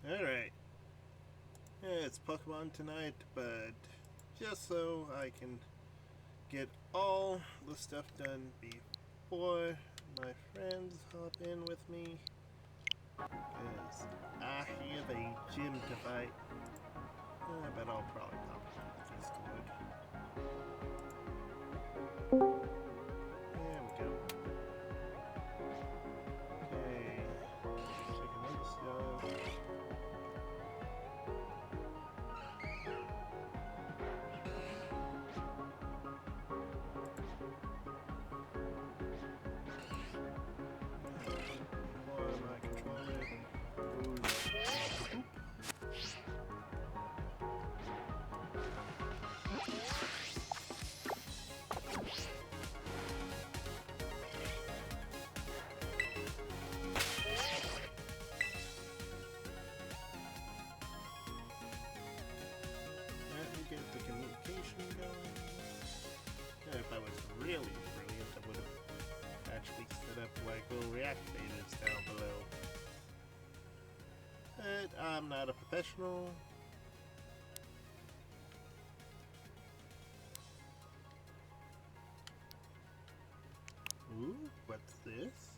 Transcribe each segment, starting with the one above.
Alright. Yeah, it's Pokemon tonight, but just so I can get all the stuff done before my friends hop in with me, because I have a gym to fight. But I'll probably pop in Discord. There we go. Okay. Checking this stuff. Get the communication going. Yeah, if I was really brilliant, I would have actually set up Waggle reactivators down below. But I'm not a professional. Ooh, what's this?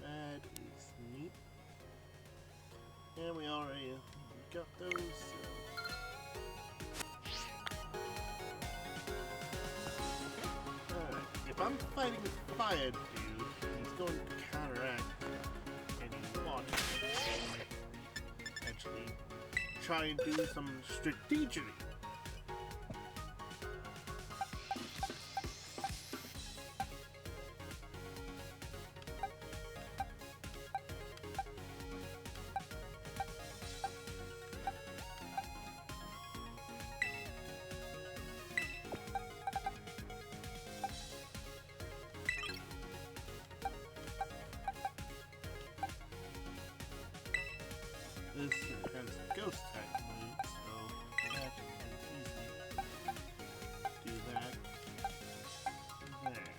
That is neat. And we already got those, so. Alright, if I'm fighting Fire Dude, he's going to counteract any water. Actually, try and do some strategy. This has ghost type moves, so that can easily do that there.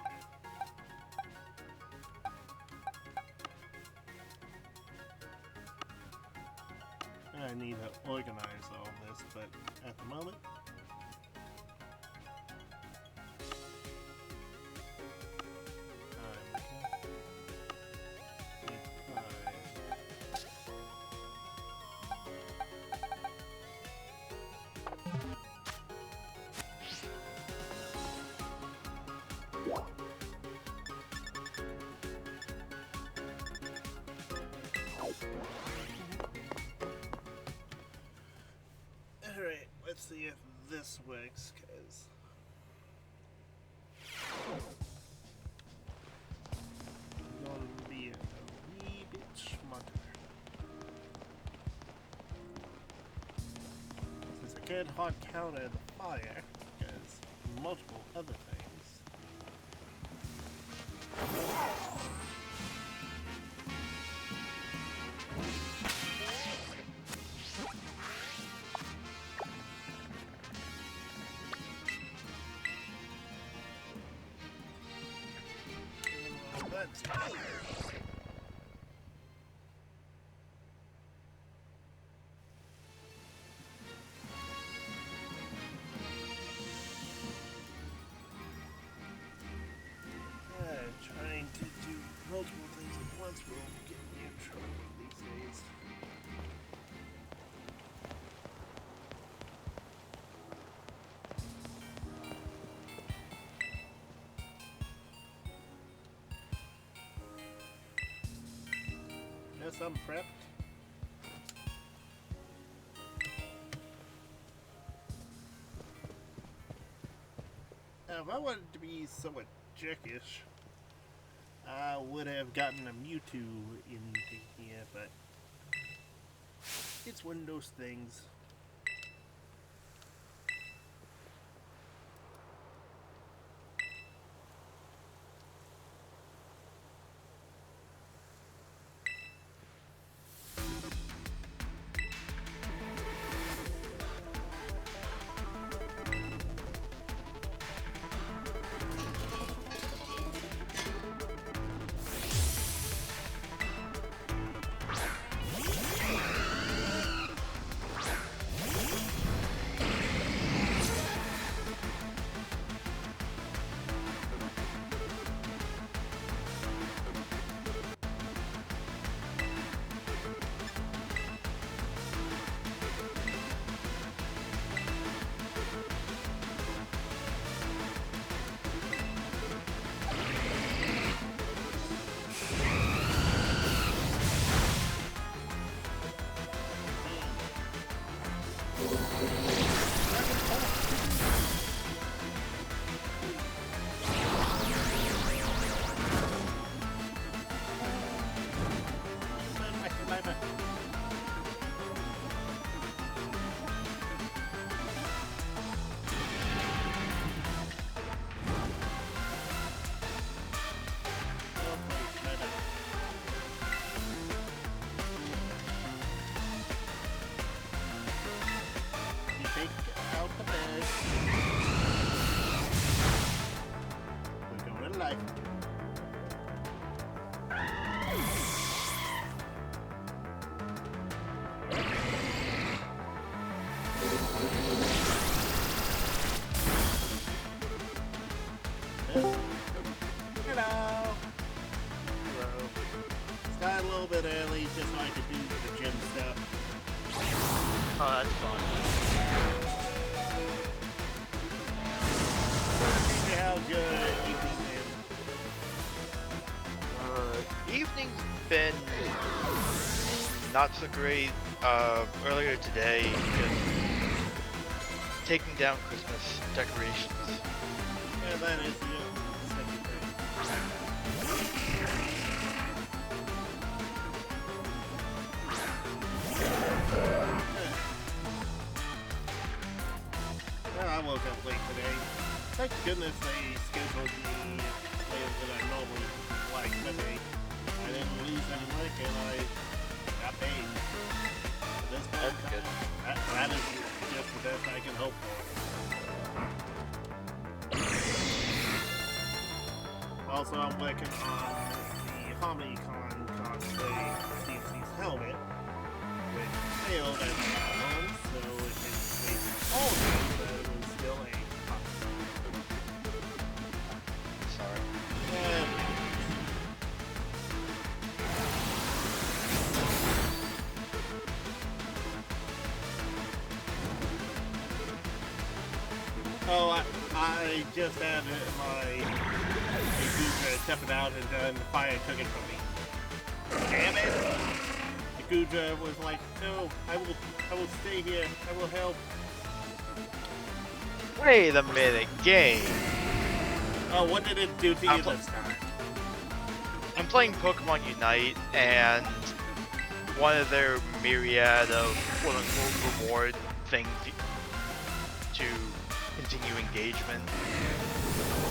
I need to organize all this, but at the moment, alright, let's see if this works, because I'm going to be a wee bit smarter. Since I can't hard counter the fire, because multiple other things. Let's go. Trying to do multiple things at once will get me in trouble these days. Yes, I'm prepped. Now, if I wanted to be somewhat jerkish, I would have gotten a Mewtwo into here, but it's one of those things. Oh, that's fun. How's your evening Evening's been not so great. Earlier today, just taking down Christmas decorations. Yeah, that is the second thing. Well, I woke up late today. Thank goodness they scheduled me later than I normally like today. I didn't lose any work and I got paid. This That's good. That is just the best I can hope for. Also, I'm working on the HarmonyCon cosplay DC's helmet, which failed at the home, so it is basically all good, but it was still a Sorry. Oh, I just had my Gudra stepping out and then the fire took it from me. Damn it! The Gudra was like, no, I will stay here. I will help. Wait a minute, game. Oh, what did it do to you this time? I'm playing Pokemon Unite, and one of their myriad of quote-unquote reward things to continue engagement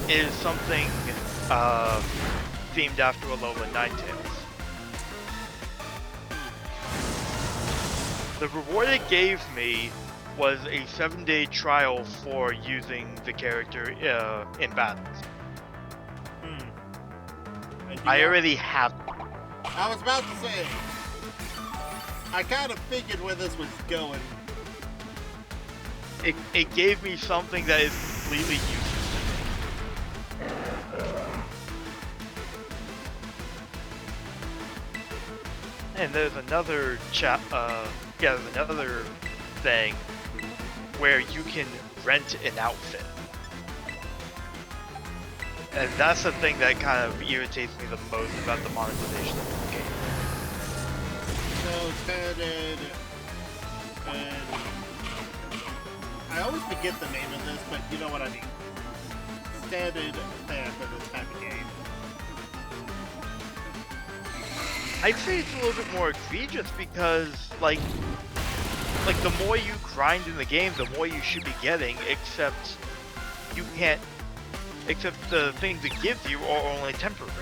is something themed after Alola Ninetales. The reward it gave me was a 7-day trial for using the character in battles. I already have. I was about to say, I kind of figured where this was going. It gave me something that is completely useless to me. And there's another there's another thing where you can rent an outfit. And that's the thing that kind of irritates me the most about the monetization of the game. So standard, and I always forget the name of this, but you know what I mean. Standard fare for this type of game. I'd say it's a little bit more egregious because, like the more you grind in the game, the more you should be getting, except you can't, except the things it gives you are only temporary.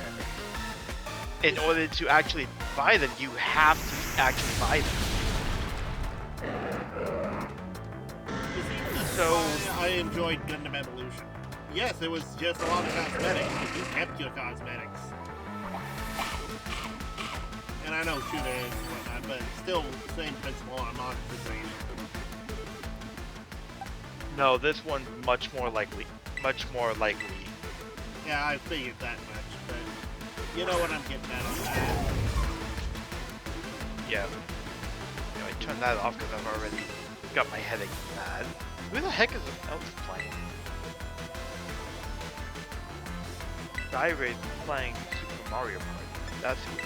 In order to actually buy them, you have to actually buy them. So I enjoyed Gundam Evolution. Yes, it was just a lot of cosmetics, but you kept your cosmetics. And I know shooter and whatnot, but still same principle on monetization. No, this one's much more likely. Yeah, I figured that much, but you know what I'm getting at on that. Yeah. You know, I turned that off because I've already got my headache mad. Who the heck is else playing? Skyrays playing Super Mario Party. That's who.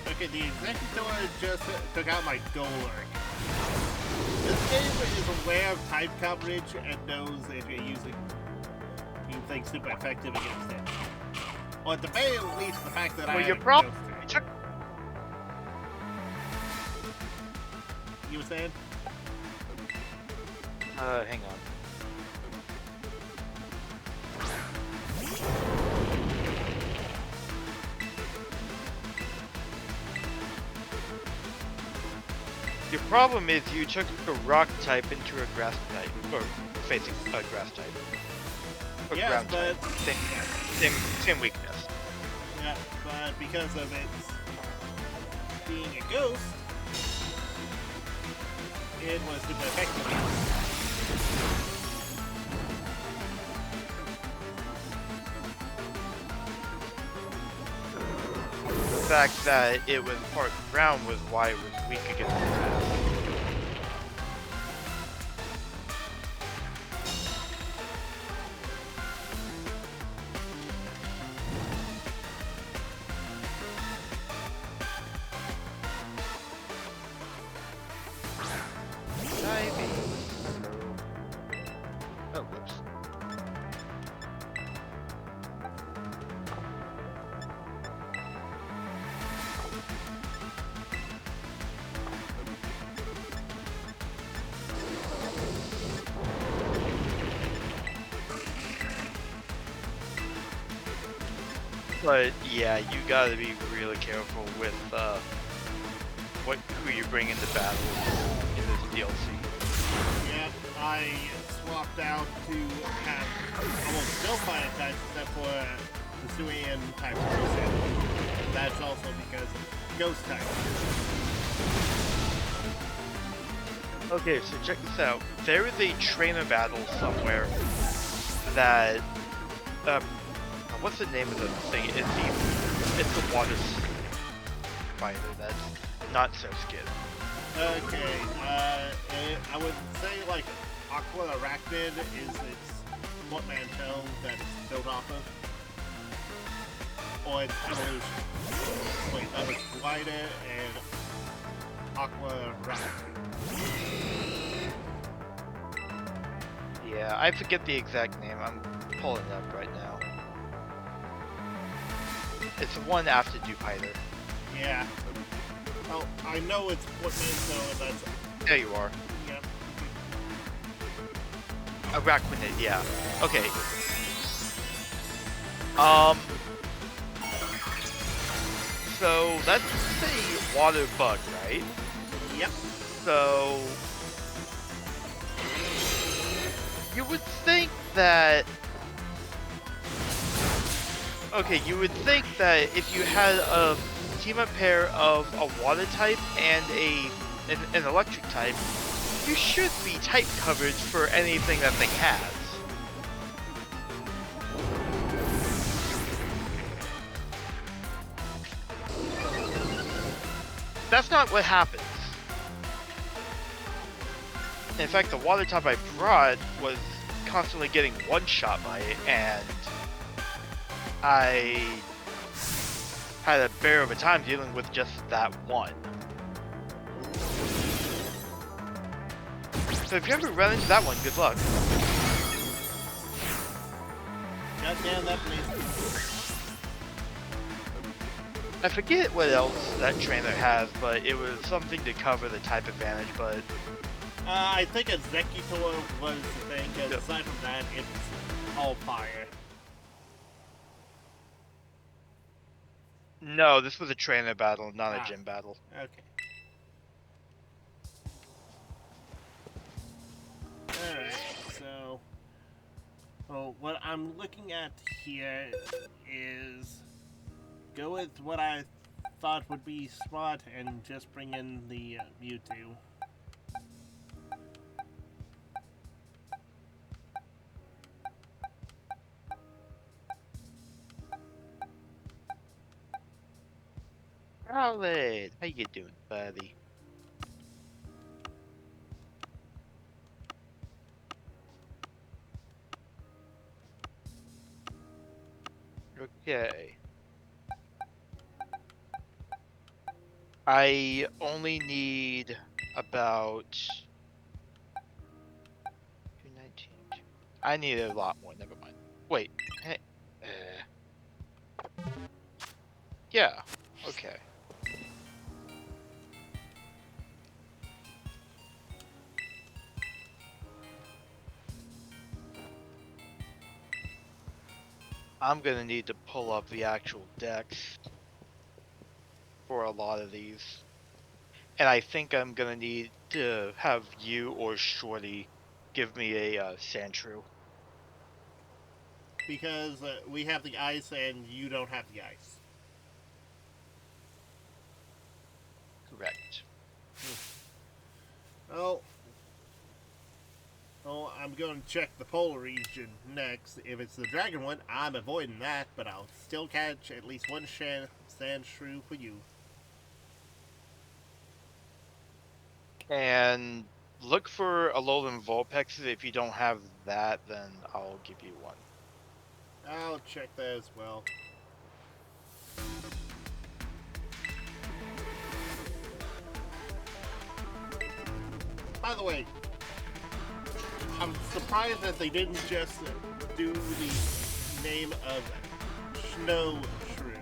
Okay, the Executor just took out my Golurk. This game is aware of type coverage and knows if you're using things super effective against it. Or at the very least, the fact that I your have problem. Ghost You were saying? Hang on. Your problem is you took a rock type into a grass type, or facing a grass type. Or Yes, ground but type. Same weakness. yeah, but because of its being a ghost, it was super effective. The fact that it was part ground was why it was weak against attack. Oh, whoops. But yeah, you gotta be really careful with who you bring into battle in this DLC. Yeah, I swapped out to have almost no fire types except for Hisuian type person. That's also because of ghost type. Okay, so check this out. There is a trainer battle somewhere that what's the name of the thing? It's the water spider that's not so skid. Okay, I would say like Aqua Arachnid is its portmanteau that it's built off of. Or its evolution. Wait, that was Glider and Aqua Arachnid. Yeah, I forget the exact name. I'm pulling it up right now. It's the one after Dupiter. Yeah. Oh, I know it's portmanteau and that's... There you are. Yep. Arachnid, yeah. Okay. So that's a water bug, right? Yep. So you would think that you would think that if you had a team up pair of a water type and an electric type, you should be type covered for anything that thing has. That's not what happens. In fact, the water type I brought was constantly getting one-shot by it, and I had a bear of a time dealing with just that one. So if you ever run into that one, good luck. God damn that place. I forget what else that trainer has, but it was something to cover the type advantage, but... I think a Zekitor was the thing, because Yep. aside from that, it's all fire. No, this was a trainer battle, not a gym battle. Okay. Alright, so... Well, what I'm looking at here is... Go with what I thought would be smart and just bring in the Mewtwo. Rowlet, how you doing, buddy? Okay. I only need about 219. I need a lot more. Never mind. Wait. Hey. Yeah. Okay. I'm gonna need to pull up the actual decks for a lot of these. And I think I'm gonna need to have you or Shorty give me a Sandshrew. because we have the ice and you don't have the ice. Correct. Well, I'm going to check the polar region next. If it's the dragon one, I'm avoiding that, but I'll still catch at least one sand shrew for you. And look for Alolan Vulpexes. If you don't have that, then I'll give you one. I'll check that as well. By the way, I'm surprised that they didn't just do the name of Snow Shrew.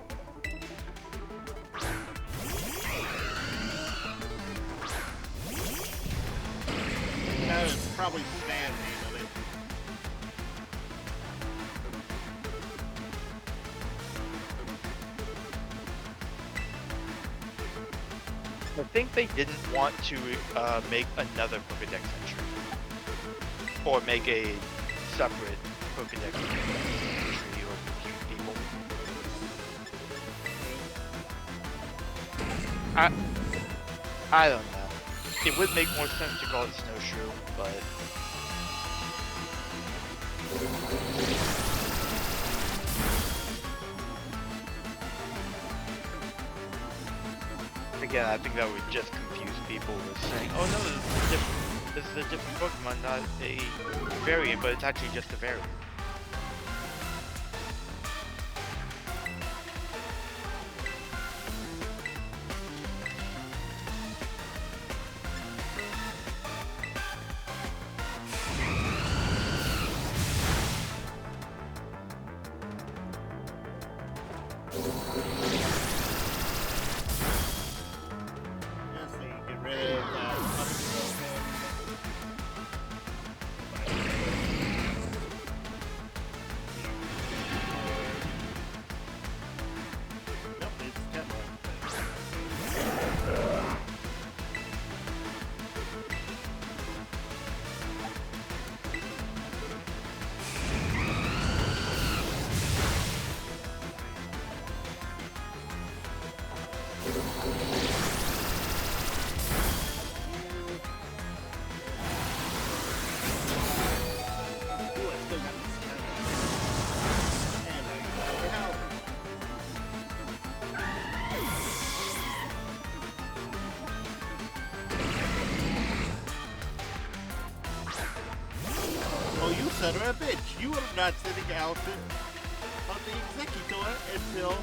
That is probably the band name of it. I think they didn't want to make another Pokedex entry. Or make a separate Pokedex entry or confuse people. I don't know. It would make more sense to call it Snowshrew, but... Again, I think that would just confuse people with saying, oh no, this is a different Pokemon, not a variant, but it's actually just a variant. Son of a bitch, you are not sitting out of the Executor until,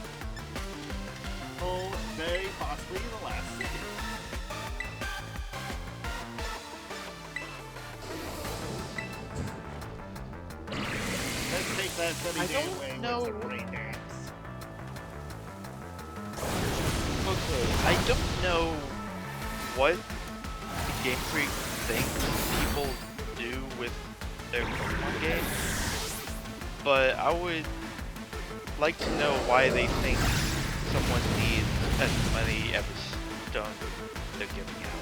very possibly the last second. Let's take that sunny day away with some rain dance. Okay, I don't know what Game Freak thinks people do with their Pokemon game, but I would like to know why they think someone needs as many Everstones they're giving out.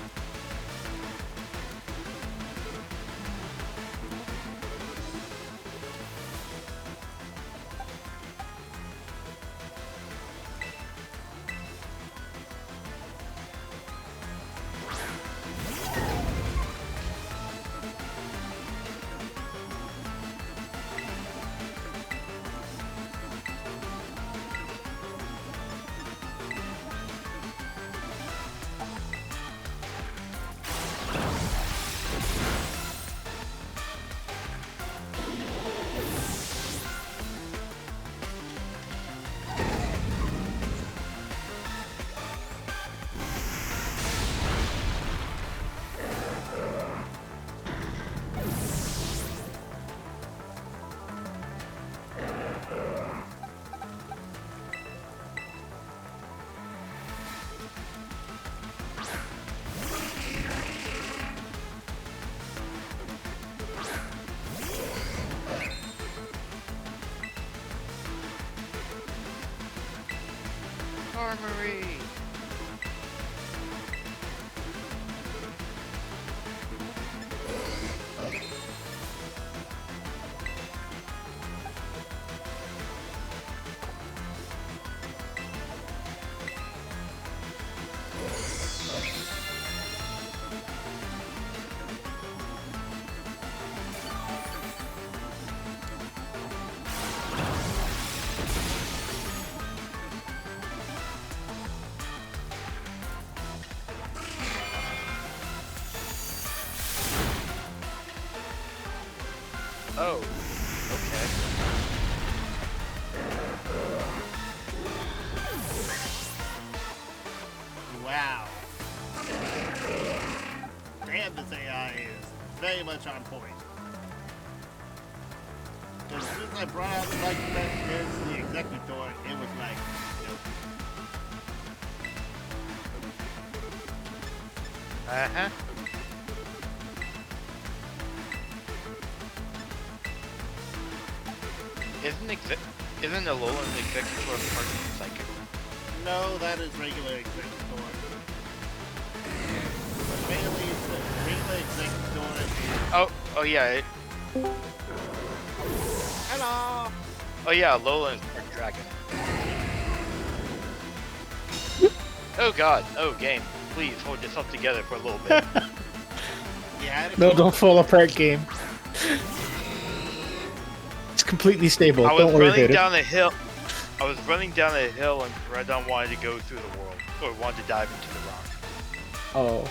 Armory! Oh, okay. Wow. Damn, this AI is very much on point. As soon as I brought out the like that is the executor, it was like, nope. Uh-huh. Isn't Alolan Executor part of the Psychic? No, that is regular executor. But mainly, the regular executor is... Oh yeah. Hello! Oh yeah, Alolan is part Dragon. Oh god, oh game. Please hold yourself together for a little bit. Yeah, No, don't fall apart, game. It's completely stable. I was Don't worry running about it. down a hill. I was running down a hill and Redon wanted to go through the world. Or wanted to dive into the rock. Oh.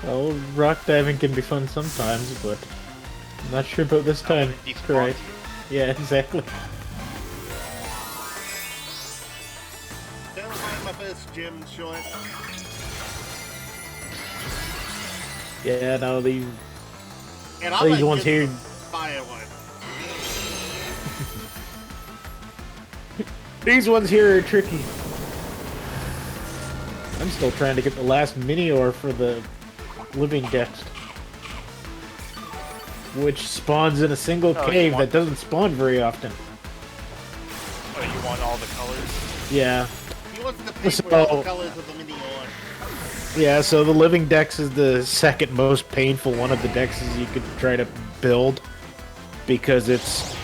Well, rock diving can be fun sometimes, but I'm not sure about this time. Right. Yeah, exactly. Don't mind my first gym short. Yeah, no, these And I'm These ones here- fire one. these ones here are tricky. I'm still trying to get the last Minior for the living dex, which spawns in a single Oh, you cave want- that doesn't spawn very often. Oh, you want all the colors? Yeah. He wants to pay So- for all the colors of the mini orb. Yeah, so the living dex is the second most painful one of the dexes you could try to build, because it's,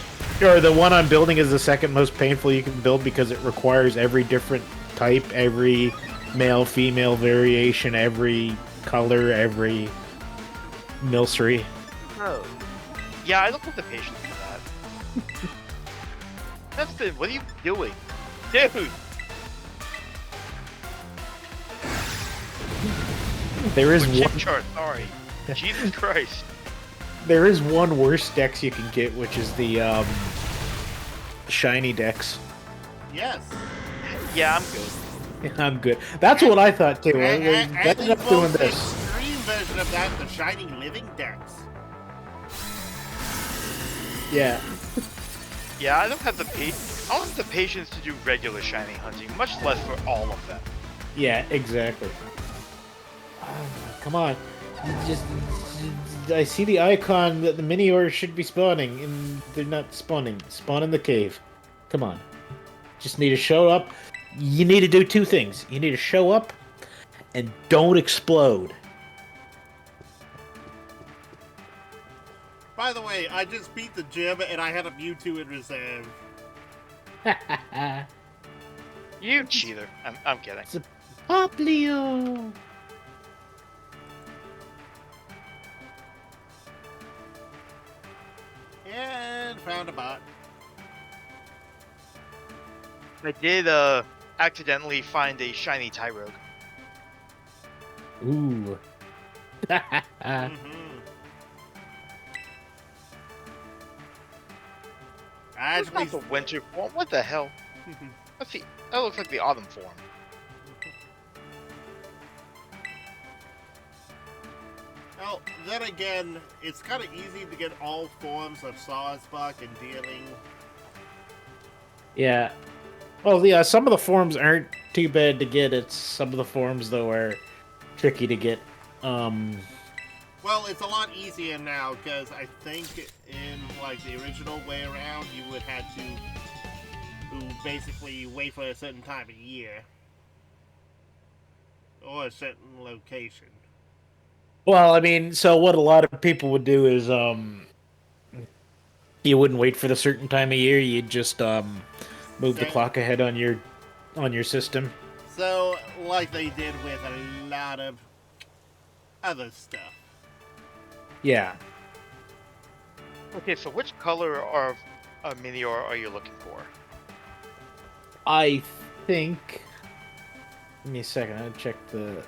or the one I'm building is the second most painful you can build because it requires every different type, every male female variation, every color, every milcery. Oh. Yeah, I don't have the patience for that. That's good. What are you doing? Dude! There is Chip one. chart, sorry. Jesus Christ. There is one worse dex you can get, which is the shiny dex. Yes. Yeah, I'm good. I'm good. That's what I thought too. I And ended the up doing most this. extreme version of that, the Shining Living Dex. Yeah. Yeah, I don't have the I don't have the patience to do regular shiny hunting, much less for all of them. Yeah, exactly. Come on. Just I see the icon that the Minior should be spawning, and they're not spawning. Spawn in the cave. Come on. Just need to show up. You need to do two things. You need to show up and don't explode. By the way, I just beat the gym and I had a Mewtwo in reserve. You cheater. I'm kidding. It's a Poplio. And found a bot. I did accidentally find a shiny Tyrogue. Ooh. Mm-hmm. That's Actually, not the winter form. What the hell? Let's see. That looks like the autumn form. well, then again, it's kind of easy to get all forms of Sawsbuck and Dealing. Yeah. Well, yeah, some of the forms aren't too bad to get. It's some of the forms, though, are tricky to get. Well, it's a lot easier now because I think in like the original way around, you would have to basically wait for a certain time of year or a certain location. Well, I mean, so what a lot of people would do is, you wouldn't wait for the certain time of year. You'd just move the Same. clock ahead on your system. So, like they did with a lot of other stuff. Yeah. Okay, so which color of a Minior are you looking for? I think. Give me a second. I'll check the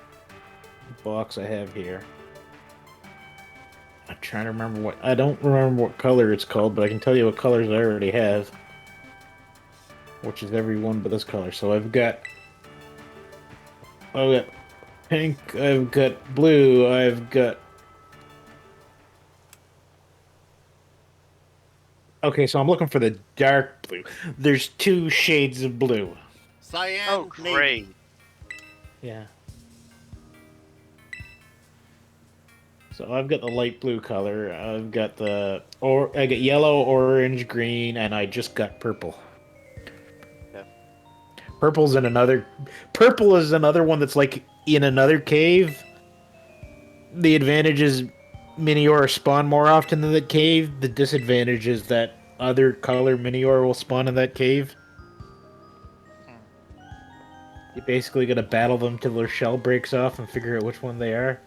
box I have here. I'm trying to remember what. I don't remember what color it's called, but I can tell you what colors I already have. Which is every one but this color. So I've got pink, I've got blue, I've got... Okay, so I'm looking for the dark blue. There's 2 shades of blue. Cyan, Oh, navy. great. Yeah. So I've got the light blue color. I've got I got yellow, orange, green, and I just got purple. Yeah. Purple is another one that's like in another cave. The advantage is Minior spawn more often than the cave. The disadvantage is that other color Minior will spawn in that cave. You're basically gonna battle them till their shell breaks off and figure out which one they are.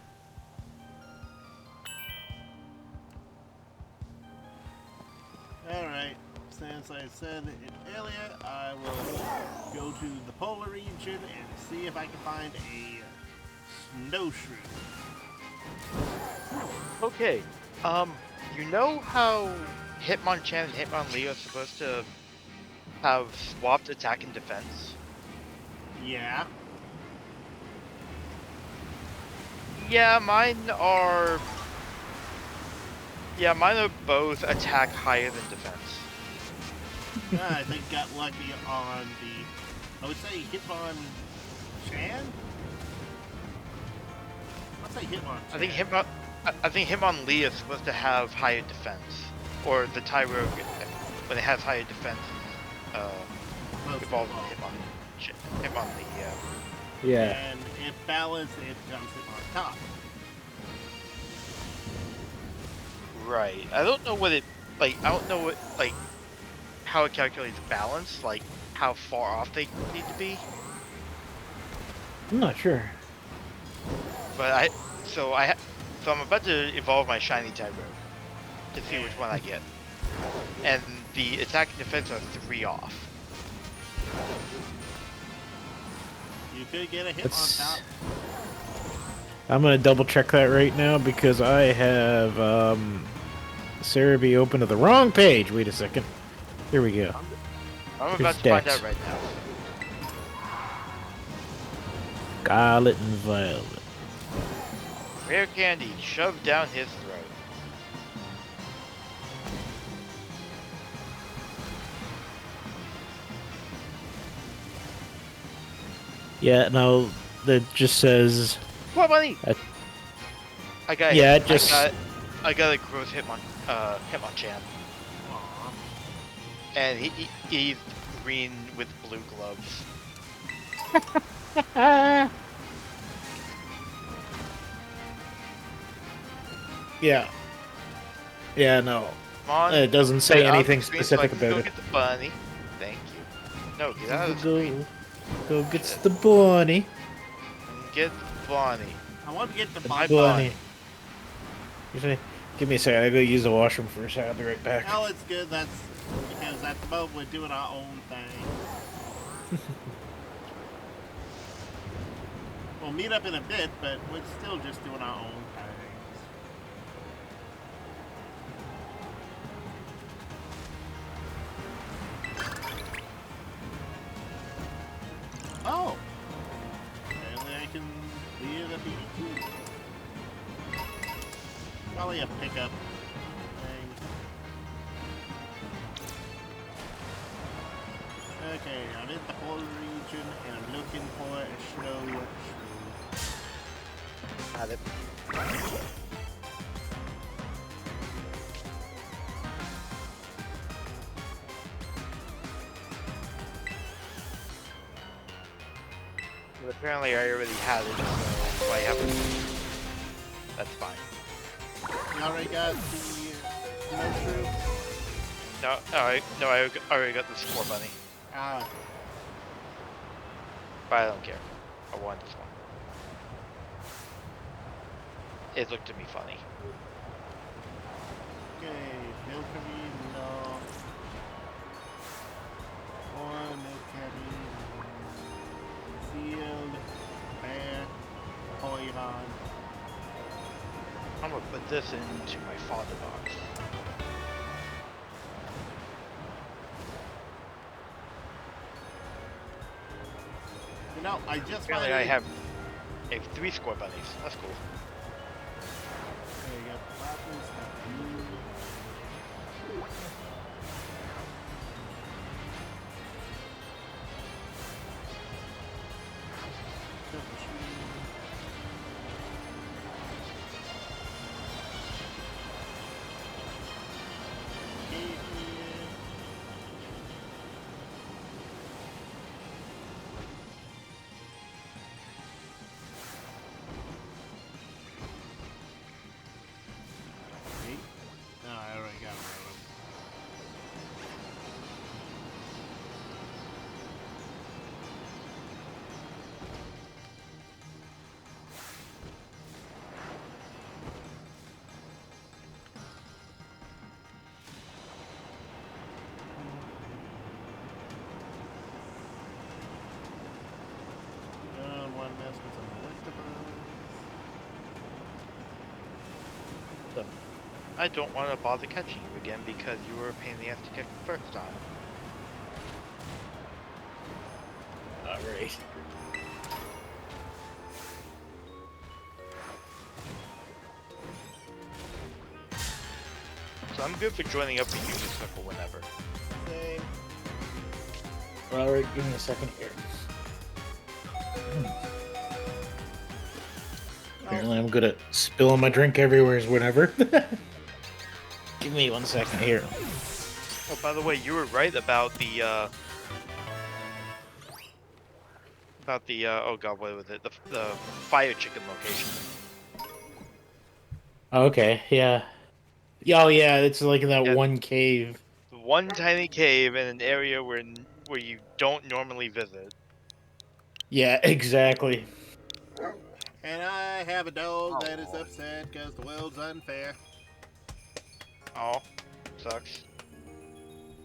Alright, since I said it earlier, I will go to the polar region and see if I can find a snowshrew. Okay. You know how Hitmonchan and Hitmonlee are supposed to have swapped attack and defense? Yeah. Yeah, mine are both attack higher than defense. I think got lucky on the, I would say Hitmonchan? I'll say Hitmonchan. I think Hitmonlee is supposed to have higher defense, or the Tyrogue when it has higher defense. Most Evolves of all. Hitmonlee, yeah. Yeah. And if balanced, it becomes Hitmontop. Right. I don't know what it how it calculates balance, like how far off they need to be. I'm not sure. But so I'm about to evolve my shiny Tyrogue to see which one I get. And the attack and defense are 3 off. You could get a It's- Hitmontop. I'm gonna double check that right now because I have Cerebi open to the wrong page. Wait a second. Here we go. I'm Here's about to find Dex. out right now. Scarlet and Violet. Rare candy shoved down his throat. Yeah, no, that just says... What money? I got Yeah, it. it just- I got a gross Hitmonchan. Aw. And he's green with blue gloves. Yeah. Yeah, no. Come on. It doesn't say Get off anything the screen specific so I can about go it. get the bunny. Thank you. No, get out of the screen. Go get the bunny. Get the bunny. I want to get the My bunny. Bunny. You say, give me a second. I gotta use the washroom for a second. I'll be right back. Well, it's good. That's because at the moment we're doing our own thing. We'll meet up in a bit, but we're still just doing our own things. Oh! Apparently I can clear the BD2. Probably a pickup thing. Okay, I'm in the whole region and I'm looking for a snow shrew. Got it. But apparently I already had it, so I haven't. That's fine. You already got the snow shrew? No, I already got the score bunny. Ah, But I don't care. I want this one. It looked at me funny. okay. Milky, no. One, Milky, Field, Bear, Porygon. I'm gonna put this into my fodder box. You know, I just Apparently, finally... I have 3 score bunnies. That's cool. There you go. Apples, no, I already got rid of them. One mess with some electabuzz. I don't want to bother catching you again because you were a pain in the ass to catch the first time. Alright. So I'm good for joining up a Unicircle whenever. Same. Alright, give me a second here. Apparently I'm good at spilling my drink everywhere whenever. Give me 1 second here. Oh, by the way, you were right about the oh god, what was it? The fire chicken location. Okay, yeah. Oh yeah, it's like in that Yeah. one cave. One tiny cave in an area where you don't normally visit. Yeah, exactly. And I have a dog that is upset because the world's unfair. Oh, sucks.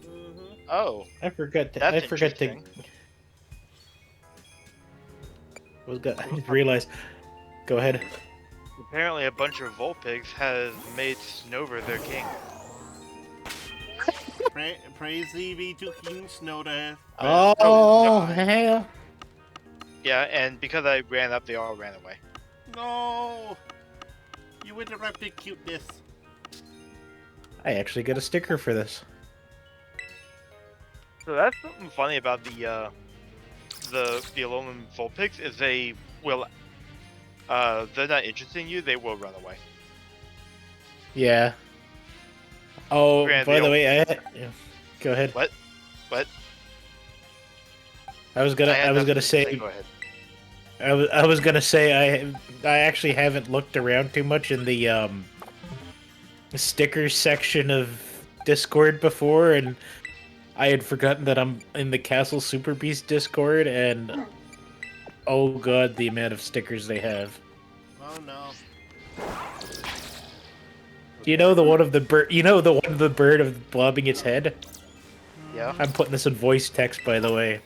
Mm-hmm. Oh, I forgot to. that's I forgot to. interesting. I just realized. Go ahead. Apparently, a bunch of Vulpigs has made Snover their king. Praise thee be to King Snowdeath. Oh, hell! Yeah, and because I ran up, they all ran away. No! You interrupted cuteness. I actually got a sticker for this. So that's something funny about the Alolan Vulpigs is they will, they're not interested in you, they will run away. Yeah. Oh, Granted, by they the way, yeah. Go ahead. What? I was gonna nothing to say. Go ahead. I was gonna say I actually haven't looked around too much in the stickers section of Discord before, and I had forgotten that I'm in the Castle Super Beast Discord, and oh god, the amount of stickers they have. Oh no. You know the one of the bird. You know the one of the bird of bobbing its head. Yeah. I'm putting this in voice text, by the way.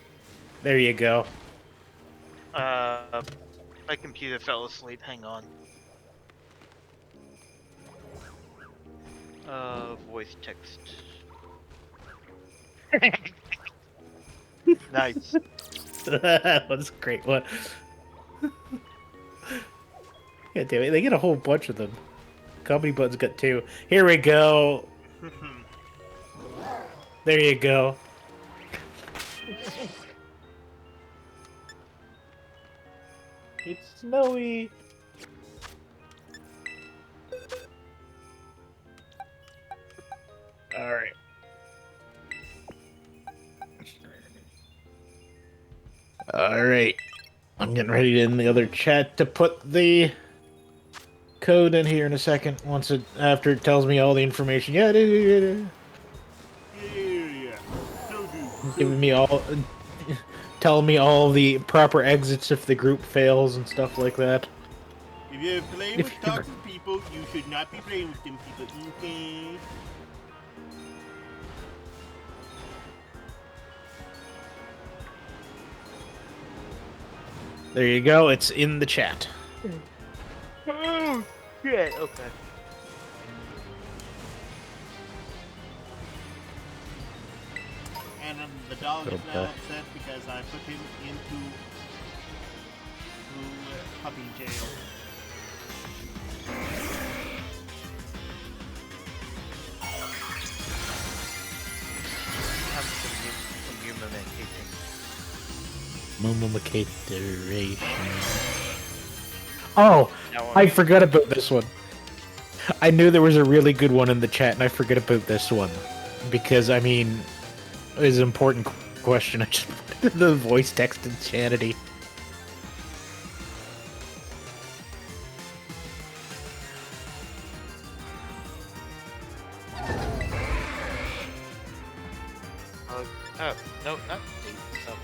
There you go. My computer fell asleep. Hang on. Voice text. Nice. That was a great one. Yeah, damn it, they get a whole bunch of them. Comedy Butt's got 2. Here we go. There you go. It's snowy. All right. All right. I'm getting ready to in the other chat to put the code in here in a second. After it tells me all the information. Yeah, Yeah. giving me all, telling me all the proper exits if the group fails and stuff like that. If you're playing with toxic people, you should not be playing with them people. Okay. There you go. It's in the chat. Oh shit. Okay. And the dog is Okay. now upset because I put him into puppy jail. Have some human eating. Momomakation. Oh, Now I forgot about this one. I knew there was a really good one in the chat, and I forgot about this one. Because, I mean, it's an important question. I just put the voice text insanity. Oh, no, not me. Oh.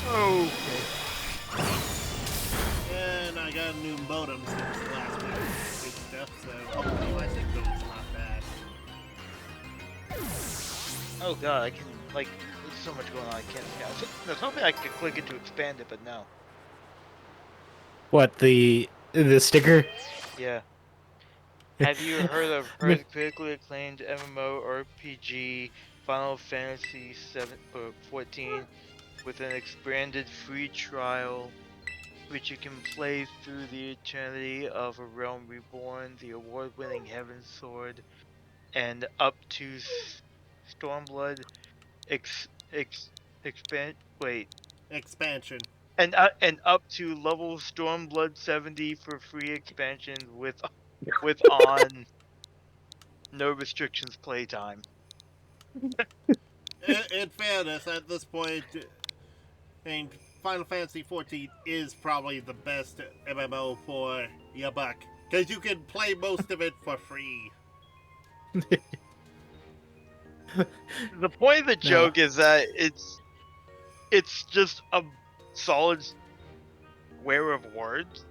Oh. And I got a new modem since last week and stuff, so hopefully my signal's not bad. Oh god, I can, like, there's so much going on, I can't see. I was hoping I could click it to expand it, but no. What, the sticker? Yeah. Have you heard of her critically acclaimed MMORPG Final Fantasy 14 with an expanded free trial which you can play through the eternity of A Realm Reborn, the award-winning Heaven Sword, and up to Stormblood Expansion. and up to level Stormblood 70 for free expansions with on no restrictions playtime. In fairness, at this point, I mean, Final Fantasy XIV is probably the best MMO for your buck. Because you can play most of it for free. The point of the joke is that it's just a solid square of words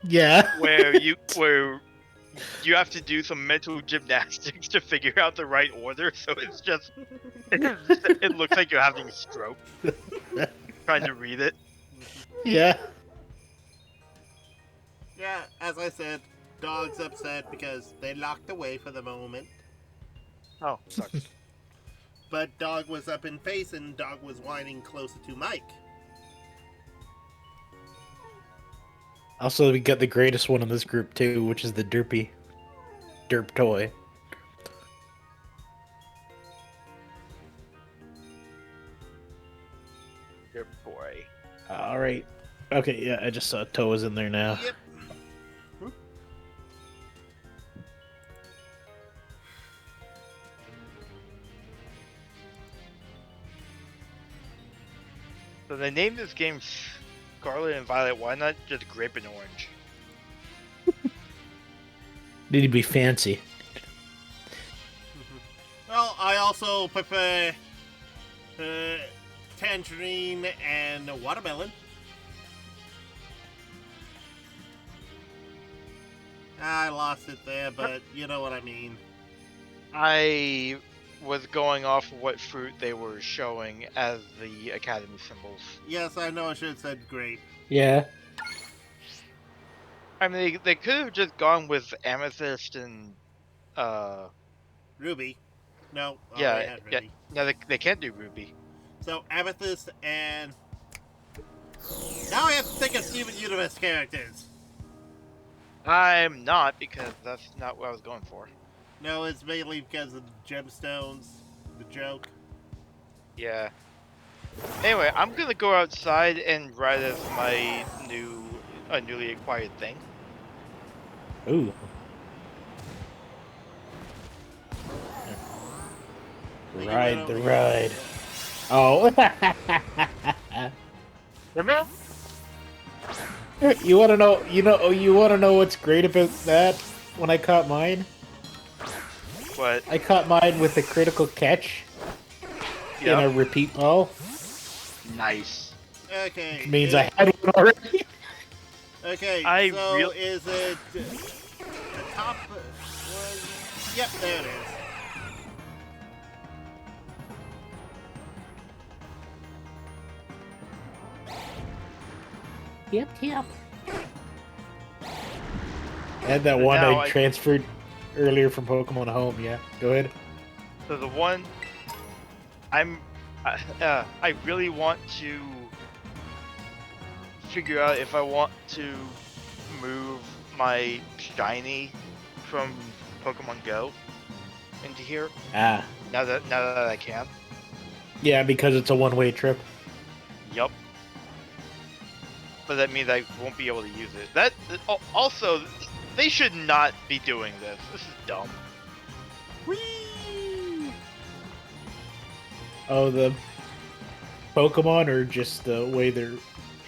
Yeah. where you have to do some mental gymnastics to figure out the right order. So it's just it looks like you're having a stroke trying to read it. Yeah. Yeah, as I said, dog's upset because they locked away for the moment. Oh, sucks. But dog was up in face and dog was whining closer to Mike. Also, we got the greatest one in this group, too, which is the Derp toy. Good boy. Alright. Okay, yeah, I just saw Toe was in there now. Yep. So they named this game Scarlet and Violet. Why not just Grape and Orange? Need to be fancy. Well, I also prefer tangerine and watermelon. I lost it there, but you know what I mean. I was going off of what fruit they were showing as the Academy symbols. Yes, I know I should have said grape. Yeah. I mean, they could have just gone with Amethyst and, Ruby. No, they yeah, had Ruby. no, they can't do Ruby. So, Amethyst and... Now I have to think of Steven Universe characters. I'm not, because that's not what I was going for. No, it's mainly because of the gemstones, the joke. Yeah. Anyway, I'm gonna go outside and ride as my newly acquired thing. Ooh. Ride the ride. Oh. You wanna know? You wanna know what's great about that? When I caught mine, What? I caught mine with a critical catch in a Yep. repeat ball. Nice. Okay. Means I had one already. Okay, I so real- is it top was... Yep, there it is. Yep. And that So one now I transferred earlier from Pokemon Home. Yeah, go ahead. So the one I really want to figure out if I want to move my shiny from Pokemon Go into here. Ah, Now that I can. yeah, because it's a one-way trip. Yup. But that means I won't be able to use it. That also, they should not be doing this. This is dumb. Whee! Oh, the Pokemon, or just the way they're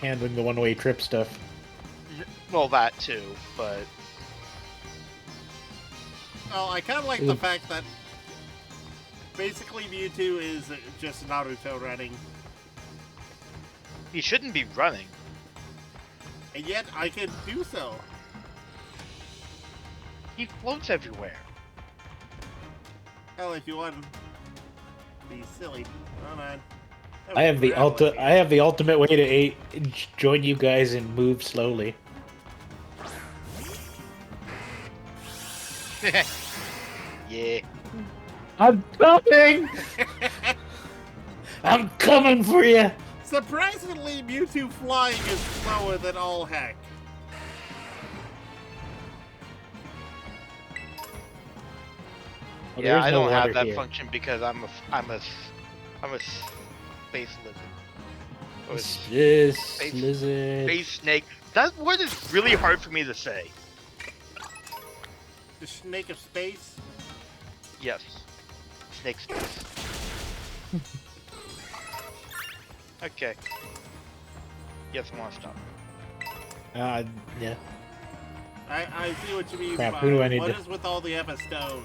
handling the one-way trip stuff? Well, that too, but Well, I kind of like the fact that basically Mewtwo is just Naruto running, he shouldn't be running. and yet I can do so. He floats everywhere. Hell, if you want to be silly, hold on. I have the ultimate way to join you guys and move slowly. Yeah. I'm coming. I'm coming for you. Surprisingly, Mewtwo flying is slower than all heck. Well, Yeah, there's I no don't have water that here. function because I'm a space lizard. Or This Space- lizard. space snake. That word is really hard for me to say. The snake of space. Yes. Snake space. Okay. Yes, I want to stop. Yeah. I see what you mean. Crap, by who do I need what to- is with all the Emma Stones?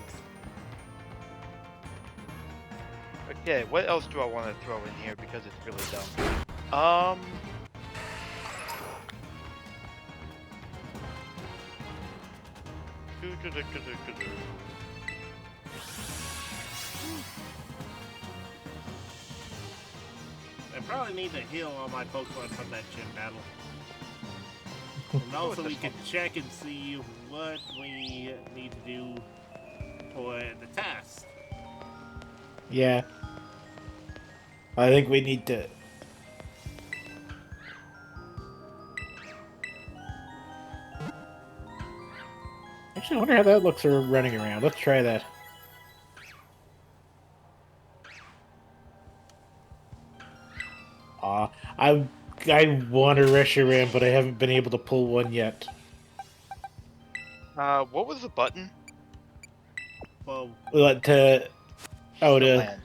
Okay, what else do I want to throw in here because it's really dumb? I probably need to heal all my Pokemon from that gym battle. And also we can check and see what we need to do for the task. Yeah. I think we need to. Actually, I wonder how that looks for running around. Let's try that. I want to rush around, but I haven't been able to pull one yet. What was the button? Well, To The to land.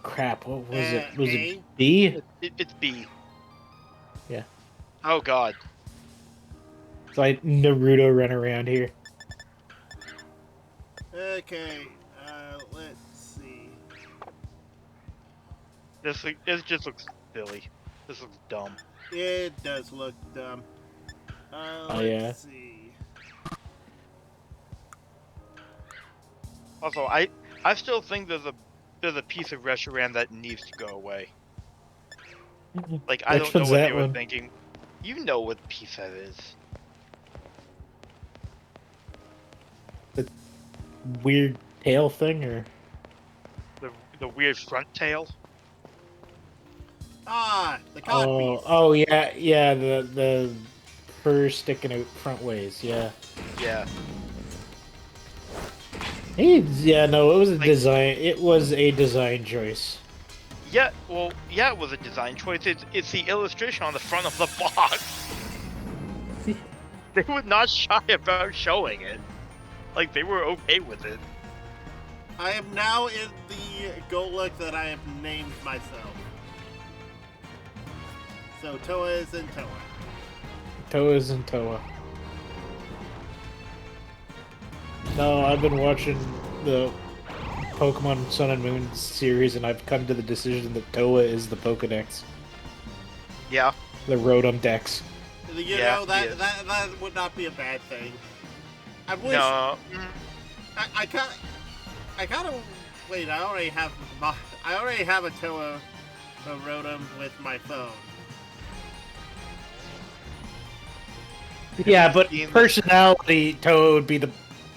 crap. What was it? Was A? it B? It's B. Yeah. Oh god. It's like Naruto run around here. Okay, let's see. This just looks silly. This looks dumb. It does look dumb. Oh, Let's yeah. see. Also, I still think there's a piece of Reshiram that needs to go away. Like I Which don't know one's what that they were one? thinking. You know what piece that is. Weird tail thing, or The weird front tail. Ah, the cod piece. oh yeah, the fur sticking out front ways. Yeah. Yeah. Yeah, no, it was a Like- design. It was a design choice. Yeah, well, yeah, it was a design choice. It's the illustration on the front of the box. They were not shy about showing it. Like, they were okay with it. I am now in the Goluk that I have named myself. So Toa is in Toa. Toa's and Toa. No, I've been watching the Pokemon Sun and Moon series, and I've come to the decision that Toa is the Pokedex, Yeah. the Rotom Dex. You Yeah, know, that, yeah. that would not be a bad thing. I wish. No. I kind of. Wait, I already have a Toa Rotom with my phone. Yeah, but Seen the- personality, Toa would be the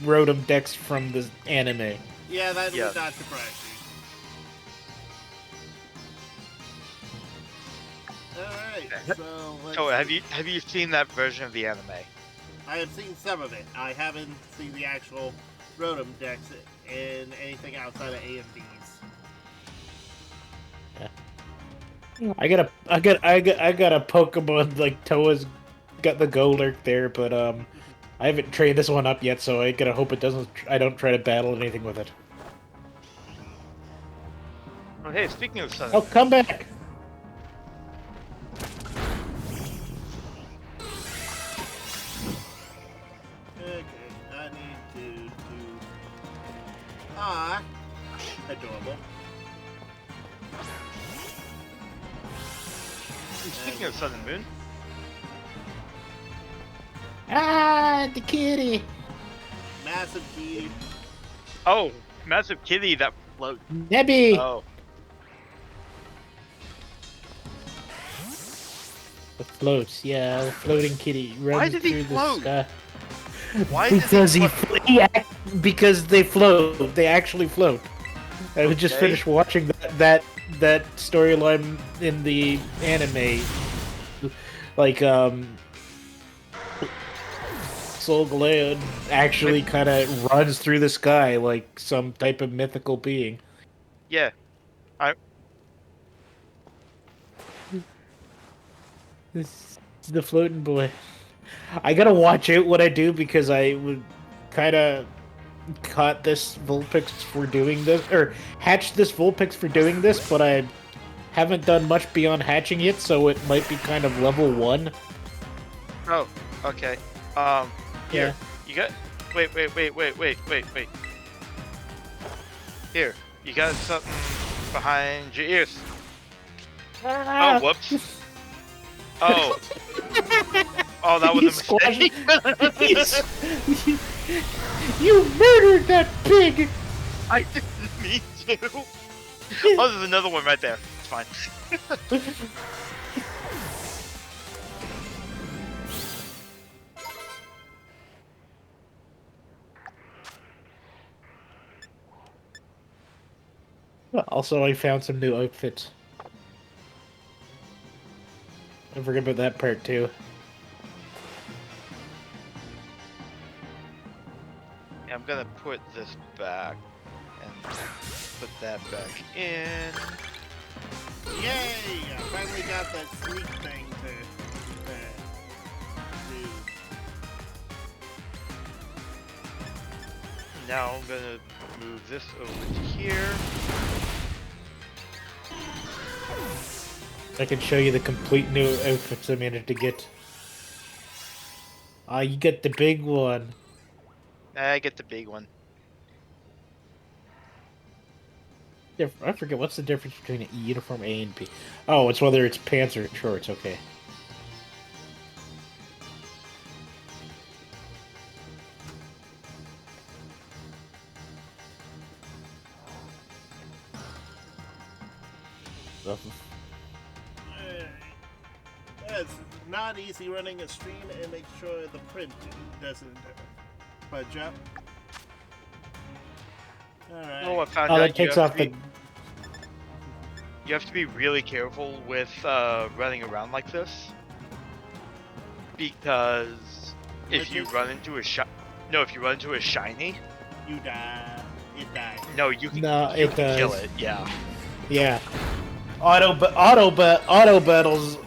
Rotom Dex from the anime. Yeah, that Yes. would not surprise me. Alright, so let's So see. have you seen that version of the anime? I have seen some of it. I haven't seen the actual Rotom Dex in anything outside of A and B's. I got a Pokemon like Toa's got the Golurk there, but I haven't trained this one up yet, so I gotta hope I don't try to battle anything with it. Oh, hey, speaking of Sun. Oh, come back! Okay, I need to do... adorable. Speaking of Sun and Moon. Ah, the kitty! Massive key. Oh, massive kitty that floats. Nebby! Oh, The floats, yeah, the floating kitty runs did he through float? the sky. why did Because he? because they float. They actually float. I was just Okay. finished watching that storyline in the anime. Like Soul Glade actually kind of runs through the sky like some type of mythical being. Yeah. This is the floating boy. I gotta watch out what I do because I would kind of caught this Vulpix for doing this, or hatched this Vulpix for doing this, but I haven't done much beyond hatching it, so it might be kind of level 1. Oh, okay. Here. You got. Wait. Here. You got something behind your ears. Oh, whoops. Oh. Oh, that was a mistake. You murdered that pig! I didn't mean to. Oh, there's another one right there. It's fine. Also, I found some new outfits. I forget about that part too. I'm gonna put this back and put that back in. Yay! I finally got that sneak thing to do. Now I'm gonna move this over to here. I can show you the complete new outfits I managed to get. Ah, you get the big one. I get the big one. I forget what's the difference between a uniform A and B. Oh, it's whether it's pants or shorts. Okay. Alright. It's not easy running a stream and make sure the print doesn't budge up. Alright. Oh, I found Oh, out that you takes have off to the. be, you have to be really careful with running around like this, because if you run into a shiny, You die. It dies. no, you can, No, you it can kill does. it. Yeah. Yeah. Auto battles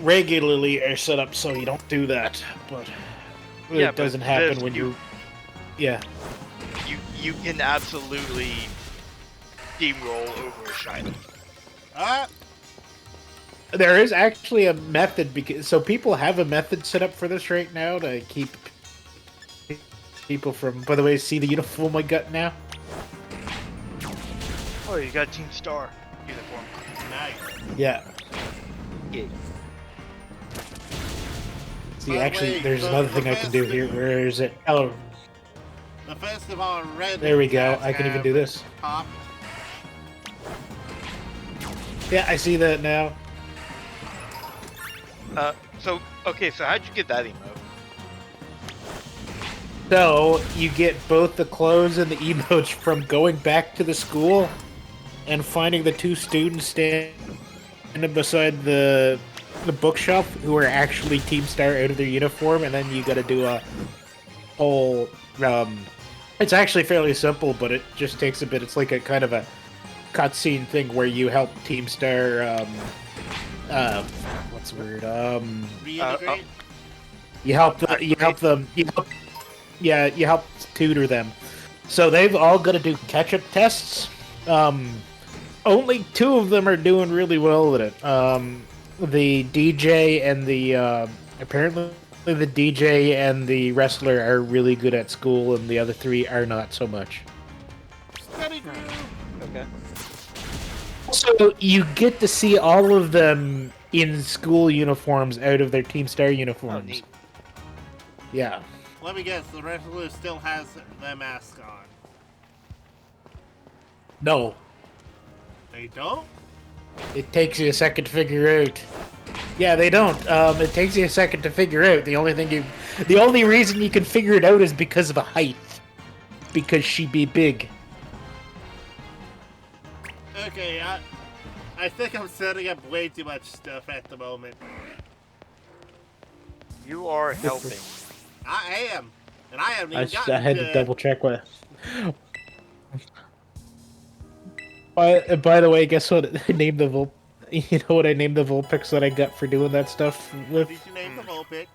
regularly are set up so you don't do that, but Yeah, it but doesn't happen this, when you. Yeah. You can absolutely steamroll over a shiny. Ah! There is actually a method because so people have a method set up for this right now to keep people from. By the way, see the uniform I got now? Oh, you got Team Star uniform. Nice. Yeah. Yeah. See, By the actually, way, there's the- another the thing I can do best- here. Where is it? Oh, The first of our red. There we go. cats I can even have do this. popped. Yeah, I see that now. So how'd you get that emote? So, you get both the clothes and the emotes from going back to the school and finding the two students standing beside the bookshelf who are actually Team Star out of their uniform, and then you gotta do a whole, it's actually fairly simple, but it just takes a bit. It's like a kind of a cutscene thing where you help Team Star, what's the word, Reintegrate. you help tutor them. So they've all got to do catch-up tests. Only two of them are doing really well with it. The DJ and the apparently the DJ and the wrestler are really good at school, and the other three are not so much. Steady groove. Okay. So you get to see all of them in school uniforms out of their Team Star Oh, uniforms. neat. Yeah. Let me guess. The wrestler still has their mask on. No. They don't. It takes you a second to figure out. Yeah, they don't. It takes you a second to figure out. The only reason you can figure it out is because of the height. Because she be big. Okay, I think I'm setting up way too much stuff at the moment. You are helping. I am, and I haven't even I gotten had to double check what. By the way, guess what? I named the Vul. You know what I named the Vulpix that I got for doing that stuff with? Did you name the Vulpix?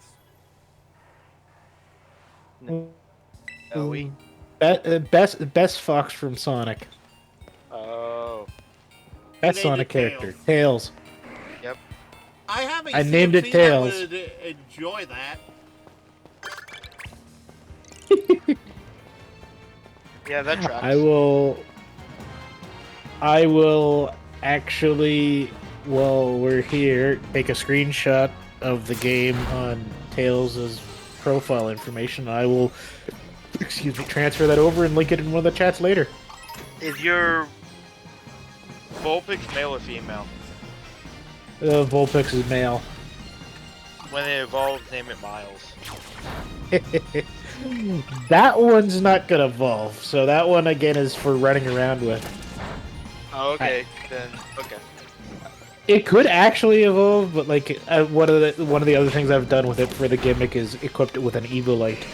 Ellie. Best Fox from Sonic. Oh. Best named Sonic it character. Tails. Yep. I have a I named it CMC Tails. that would enjoy that. Yeah, that tracks. I will actually, while we're here, take a screenshot of the game on Tails' profile information. I will, transfer that over and link it in one of the chats later. Is your Vulpix male or female? Vulpix is male. When it evolves, name it Miles. That one's not gonna evolve, so that one again is for running around with. Oh, okay. Then, okay. It could actually evolve, but like one of the other things I've done with it for the gimmick is equipped it with an Evolite.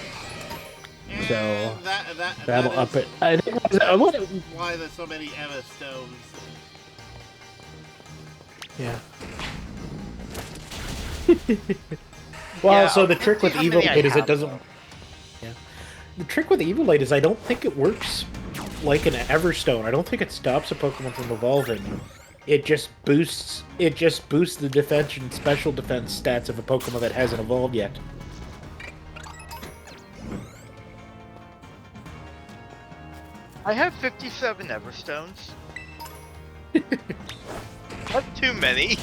And So, that that'll up is it. I think why there's so many Emma Stones. yeah. Well, Yeah, so the let's trick see with how many I Evolite is it have, doesn't. though. Yeah. The trick with Evolite is I don't think it works like an Everstone. I don't think it stops a Pokemon from evolving. It just boosts the defense and special defense stats of a Pokemon that hasn't evolved yet. I have 57 Everstones. That's too many.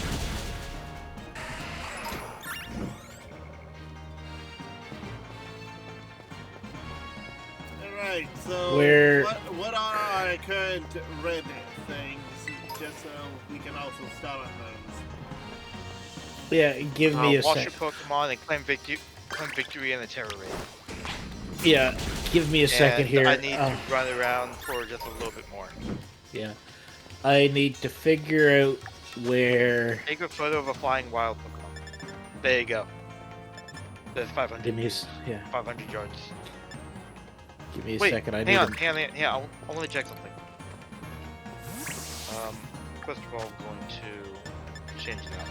Alright, so Where- what are our current red things, just so we can also start on those? Yeah, give me a Wash sec. your Pokemon and claim victory in the Terror Raid. Yeah, give me a second And here. I need to run around for just a little bit more. Yeah, I need to figure out where. Take a photo of a flying wild Pokemon. There you go. There's 500. Give me a 500 yards. Give me a Wait, second. I hang need on, to- hang on. I want to check something. First of all, I'm going to change that.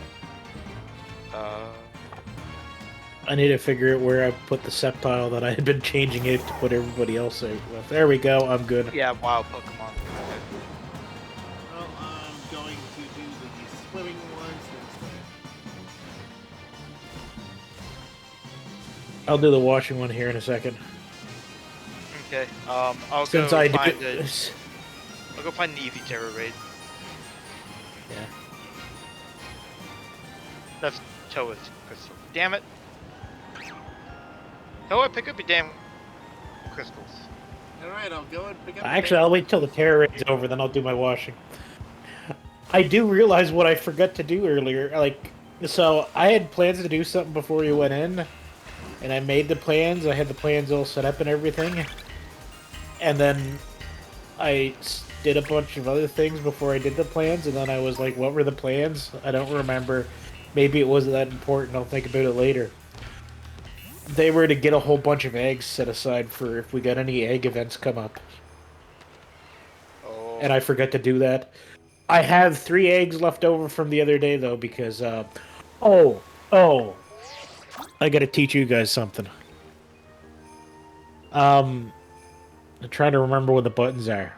I need to figure out where I put the Sceptile that I had been changing it to put everybody else out with. There we go. I'm good. Yeah, wild Pokemon. Well, I'm going to do the swimming ones instead. I'll do the washing one here in a second. Okay. I'll Since go I find do. I'll go find an easy Terror Raid. Yeah. That's Toa's crystal. Damn it! Toa, pick up your damn crystals. Alright, I'll go and pick up. Actually, I'll wait till the terror raid's over, then I'll do my washing. I do realize what I forgot to do earlier. Like, so I had plans to do something before you went in, and I made the plans. I had the plans all set up and everything, and then I did a bunch of other things before I did the plans, and then I was like, what were the plans? I don't remember. Maybe it wasn't that important. I'll think about it later. They were to get a whole bunch of eggs set aside for if we got any egg events come up. Oh. And I forgot to do that. I have 3 eggs left over from the other day, though, because, I gotta teach you guys something. I'm trying to remember what the buttons are.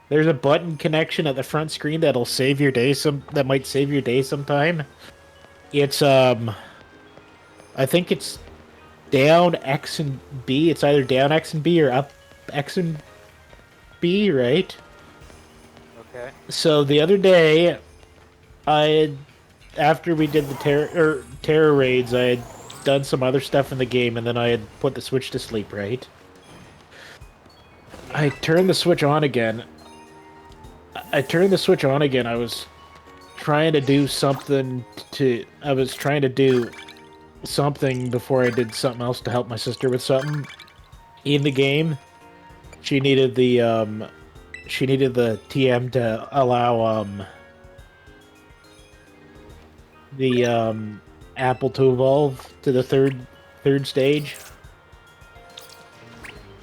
There's a button connection at the front screen that'll save your day that might save your day sometime. It's, I think it's down X and B. It's either down X and B or up X and B, right? Okay. So the other day, after we did the terror raids, I had done some other stuff in the game, and then I had put the Switch to sleep, right? I turned the Switch on again. I was trying to do something before I did something else to help my sister with something in the game. She needed the TM to allow the apple to evolve to the third stage.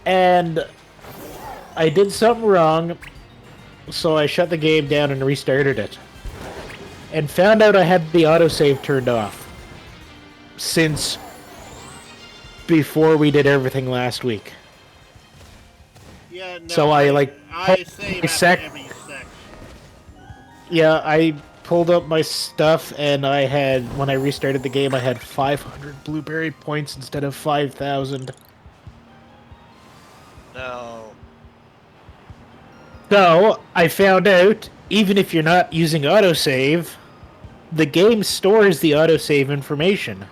And I did something wrong, so I shut the game down and restarted it. And found out I had the autosave turned off since before we did everything last week. Yeah, no, So I save after every section. Yeah, I pulled up my stuff, and when I restarted the game, I had 500 blueberry points instead of 5,000. No. So, I found out, even if you're not using autosave, the game stores the autosave information.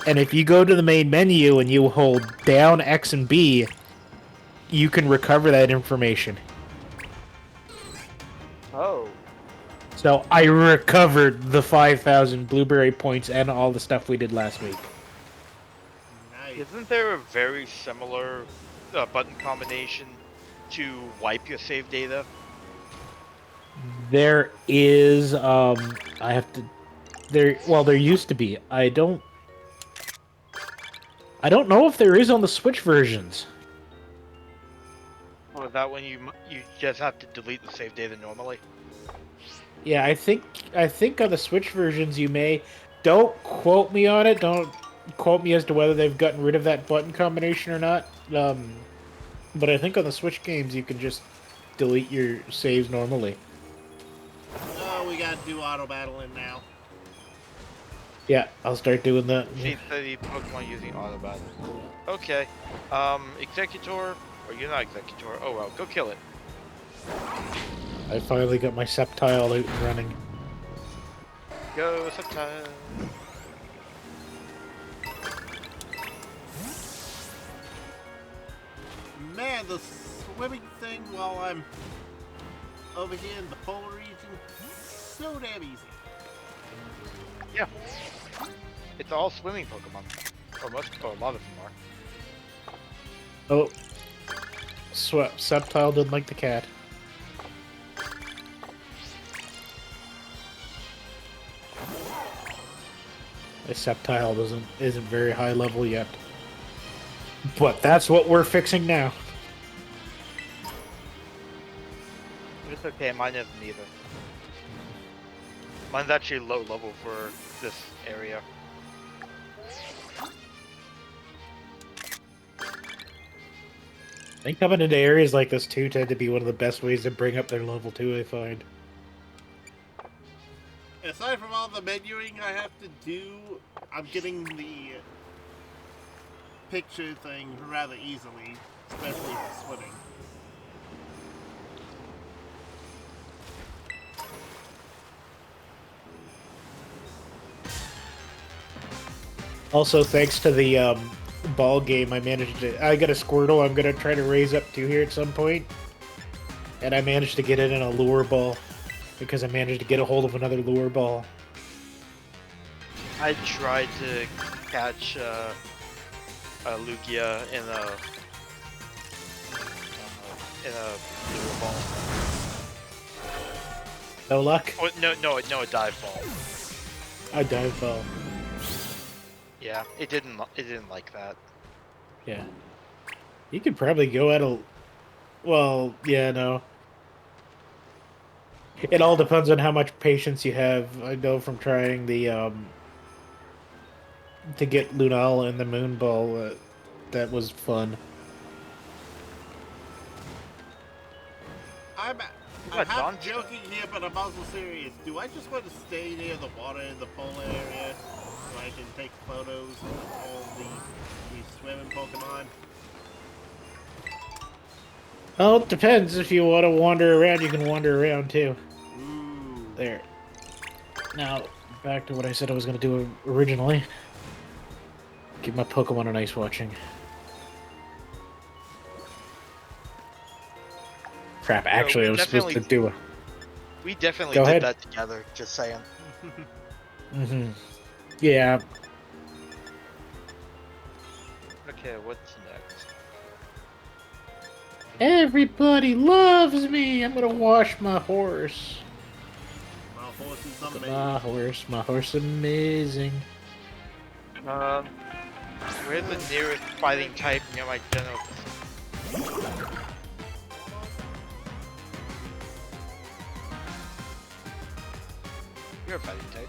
And if you go to the main menu and you hold down X and B, you can recover that information. Oh. So I recovered the 5,000 blueberry points and all the stuff we did last week. Nice. Isn't there a very similar button combination to wipe your save data? There is, there used to be. I don't know if there is on the Switch versions. Or is that when you just have to delete the save data normally? Yeah, I think on the Switch versions you may. Don't quote me on it. Don't quote me as to whether they've gotten rid of that button combination or not. But I think on the Switch games you can just delete your saves normally. Oh, we gotta do auto battling now. Yeah, I'll start doing that. Sheet 30 Pokemon using auto battle. Okay. Executor, or you're not Executor. Oh well, go kill it. I finally got my Sceptile out and running. Go Sceptile. Man, the swimming thing while I'm over here in the polar region, so damn easy. Yeah. It's all swimming Pokemon. Or a lot of them are. Oh, Sceptile didn't like the cat. The Sceptile isn't very high level yet. But that's what we're fixing now. It's okay, mine isn't either. Mine's actually low level for this area. I think coming into areas like this too tend to be one of the best ways to bring up their level 2, I find. Aside from all the menuing I have to do, I'm getting the picture thing rather easily, especially for swimming. Also, thanks to the ball game, I managed to. I got a Squirtle. I'm gonna try to raise up to here at some point, and I managed to get it in a lure ball because I managed to get a hold of another lure ball. I tried to catch a Lugia in a lure ball. No luck. Oh, no, a dive ball. A dive ball. Yeah, it didn't like that. Yeah. You could probably go at a. Well, yeah, no. It all depends on how much patience you have. I know from trying the to get Lunala and the Moon Ball, that was fun. I'm What, half Doncha? joking here, but I'm also serious. Do I just want to stay near the water in the polar area so I can take photos of all these swimming Pokemon? Oh, it depends. If you want to wander around, you can wander around too. Ooh. There. Now, back to what I said I was going to do originally. Give my Pokemon a nice watching. Crap, actually, I was supposed to do a... We definitely Go did ahead. that together. Just saying. Mm-hmm. Yeah. Okay, what's next? Everybody loves me! I'm going to wash my horse. My horse is amazing. My horse amazing. Where's the nearest fighting type near my general? You're a fighting type.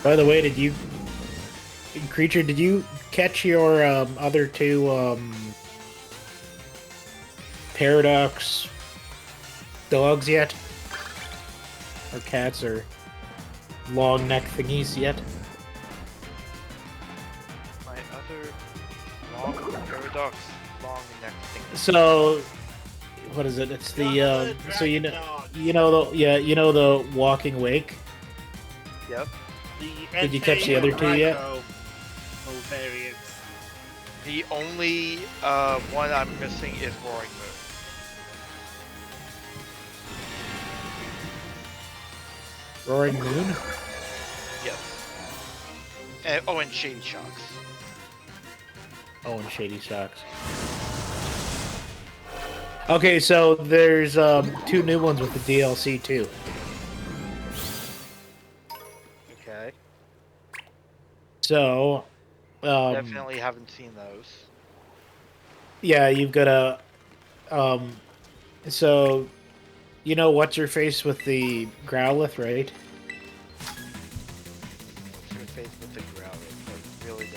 By the way, did you catch your other two Paradox dogs yet? Or cats or long neck thingies yet? My other long paradox, long neck thing. So, what is it? It's the so you know the walking wake. Yep. Did you catch the other two yet? Variants. The only one I'm missing is Roaring Moon. Roaring Moon? Yes. And Shady Shocks. Oh, and Shady Shocks. Okay, so there's two new ones with the DLC too. Okay. So, Definitely haven't seen those. yeah, you've got a, so, you know what's her face with the Growlithe, right? What's your face with the Growlithe? That really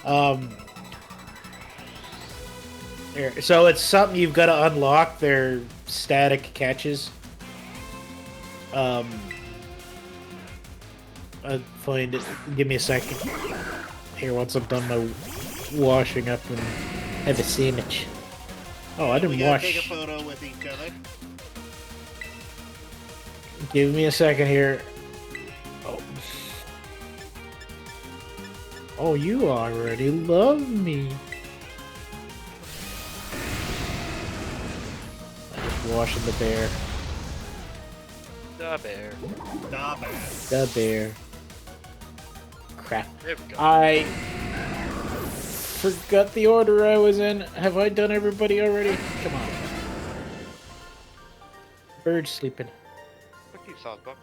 doesn't. Here, so it's something you've got to unlock. Their static catches. I'll find it. Give me a second. Here, once I'm done my washing up and have a sandwich. Oh, I We didn't gotta wash. take a photo with each other. Give me a second here. Oh. Oh, you already love me. I'm just washing the bear. The bear. Nah, bad. The bear. Crap. There we go. I forgot the order I was in. Have I done everybody already? Come on. Bird's sleeping. Fuck you, Southbuck.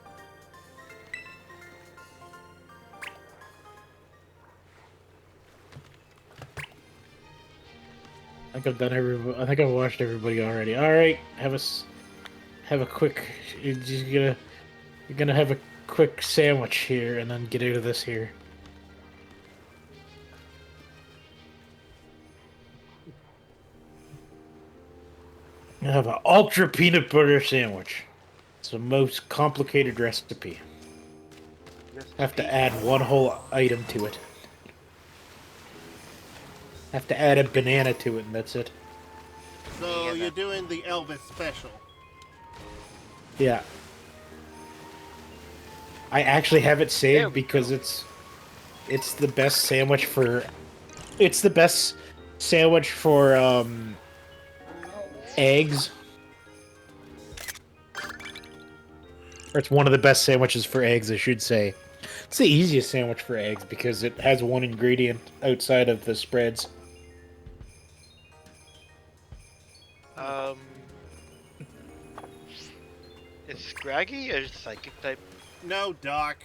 I think I've done everybody. I think I've watched everybody already. All right, have a quick. You're gonna have a quick sandwich here, and then get out of this here. I have an ultra peanut butter sandwich. It's the most complicated recipe. Have to add one whole item to it. Have to add a banana to it, and that's it. So Yeah, you're that- doing the Elvis special. Yeah. I actually have it There saved we because go. it's the best sandwich for it's the best sandwich for eggs. Or it's one of the best sandwiches for eggs, I should say. It's the easiest sandwich for eggs because it has one ingredient outside of the spreads. Um, is Scraggy a psychic type? No, Doc.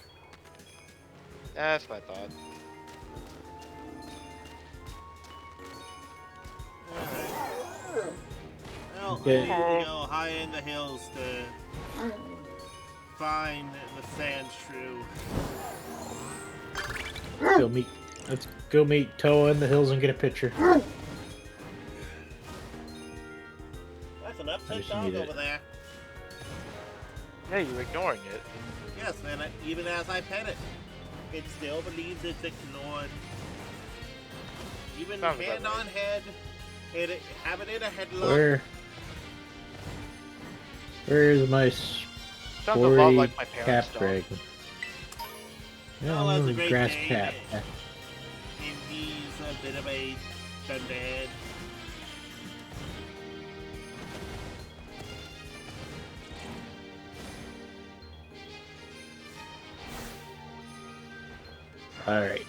That's what I thought. Alright. Well, Okay. I need to go high in the hills to find the sand shrew. Let's go meet Toa in the hills and get a picture. That's an upset just dog need it. over there. Yeah, you're ignoring it. Yes, and even as I pet it still believes it's ignored. Even Sounds about hand right. on head, have it in a headlock. Where's my Sounds a lot sporty like my cap parents' dog. dragon? Yeah, Oh, that's a I'm a great grass name. cap. And he's a bit of a thunderhead. Alright.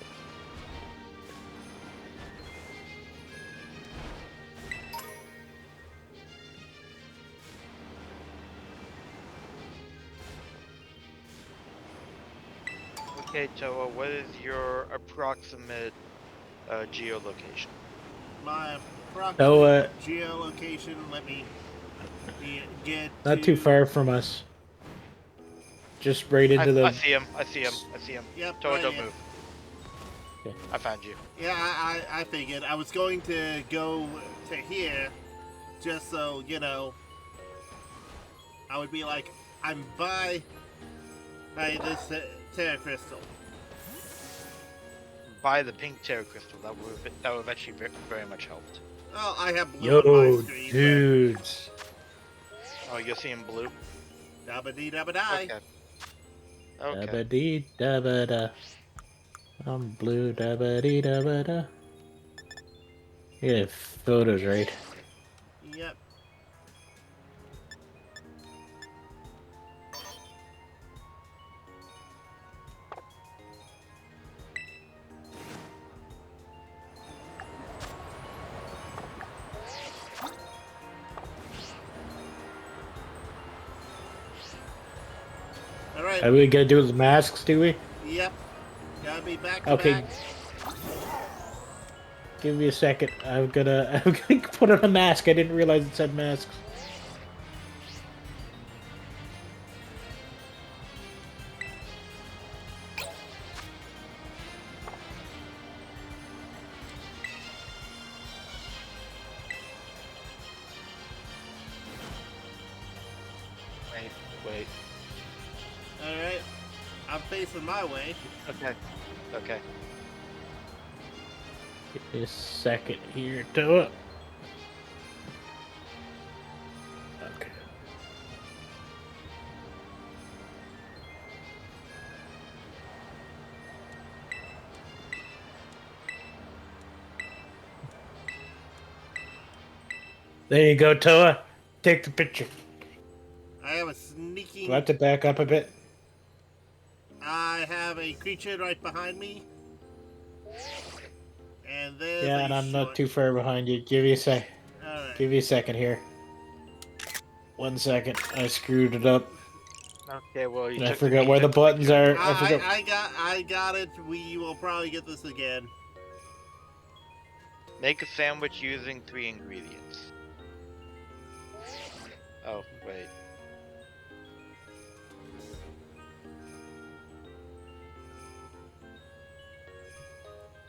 Okay, Toa, what is your approximate geolocation? My approximate Toa, geolocation, let me get not too far from us. Just right into I the. see him. I see him. I see him. Yep, Toa, right don't here. move. Okay. I found you. Yeah, I figured. I was going to go to here just so, I would be like, I'm by this Terra Crystal. Buy the pink Terra Crystal. That would have actually very much helped. Well, I have blue on Yo, my screen. dudes. Oh, you're seeing blue? Dabba-dee dabba-die. Okay. Okay. Dabba dee dabba da. I'm blue dabba dee dabba da. Yeah, photos, right? Yep. Alright. Are we gonna do the masks, do we? Yep. Gotta be back to Okay. back. Give me a second. I'm gonna put on a mask. I didn't realize it said masks. Wait. Alright. I'm facing my way. Okay. Okay. Give me a second here, Toa. Okay. There you go, Toa. Take the picture. I have a sneaking... Do I have to back up a bit? I have a creature right behind me. And there's Yeah, a and I'm short... not too far behind you. Give me a sec. Alright. Give me a second here. 1 second. I screwed it up. Okay, well, you I took forgot where the picture. buttons are. I forgot. I got it. We will probably get this again. Make a sandwich using 3 ingredients. Oh, wait.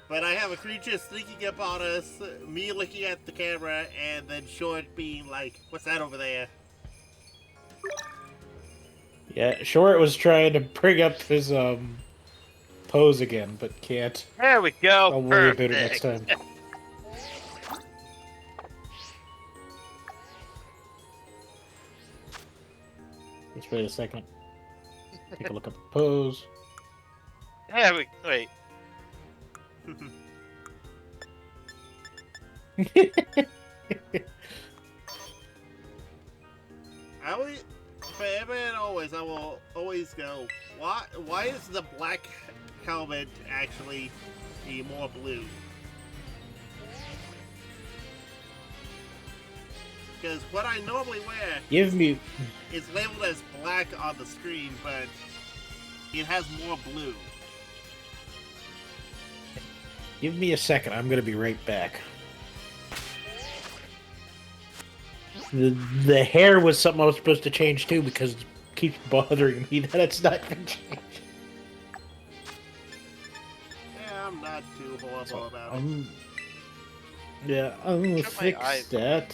But I have a creature sneaking up on us, me looking at the camera, and then Short being like, what's that over there? Yeah, Short was trying to bring up his pose again, but can't. There we go. I'll worry about it next Perfect. time. Let's wait a second. Take a look at the pose. Yeah, wait. I will, forever and always, I will always go, why is the black helmet actually be more blue? Because what I normally wear Give me. is labeled as black on the screen, but it has more blue. Give me a second. I'm gonna be right back. The hair was something I was supposed to change too because it keeps bothering me that it's not been changed. Yeah, I'm not too horrible about it. Yeah, I'm gonna Shut my fix eyes. that.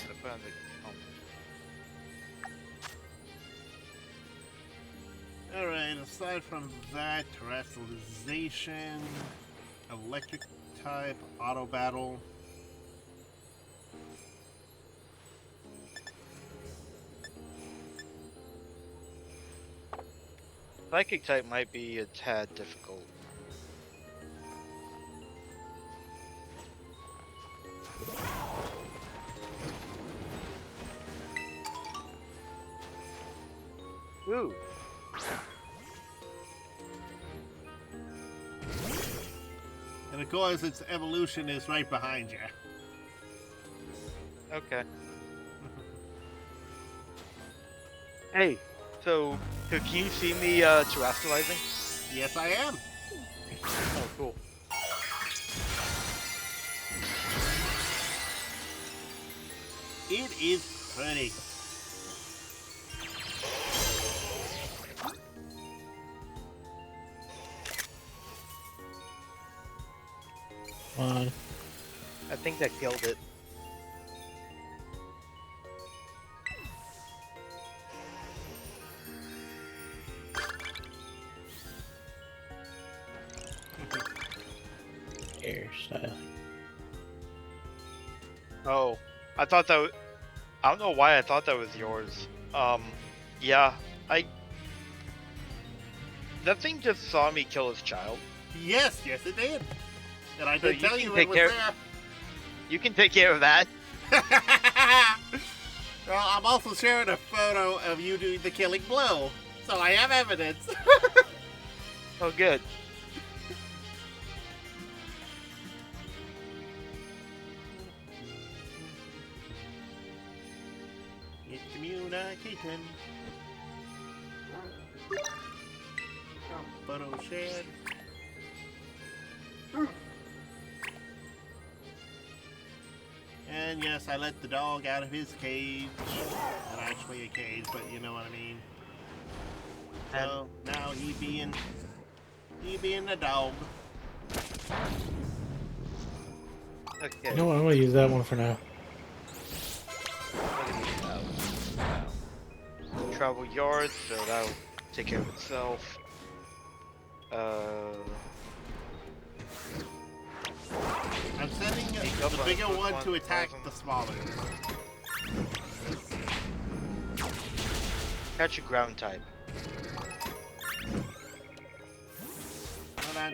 Alright, aside from that, terrestrialization, electric type, auto battle. Psychic type might be a tad difficult. Ooh. And of course, its evolution is right behind you. Okay. Hey, so can you see me terrestrializing? Yes, I am. Oh, cool. It is pretty. Come on. I think that killed it. Hairstyle. Oh, I thought that. I don't know why I thought that was yours. Yeah, That thing just saw me kill his child. Yes, yes, it did. And I So did you tell can you it take was care- there. You can take care of that. Well, I'm also sharing a photo of you doing the killing blow, so I have evidence. Oh, good. It's communicating. Photo shared. And yes, I let the dog out of his cage. Not actually a cage, but you know what I mean. So now he being a dog. Okay. You know what? I'm gonna use that one for now. Travel yards, so that'll take care of itself. I'm sending Take up the on bigger this one to one, attack 1,000. the smaller. Catch a ground type. Hold on.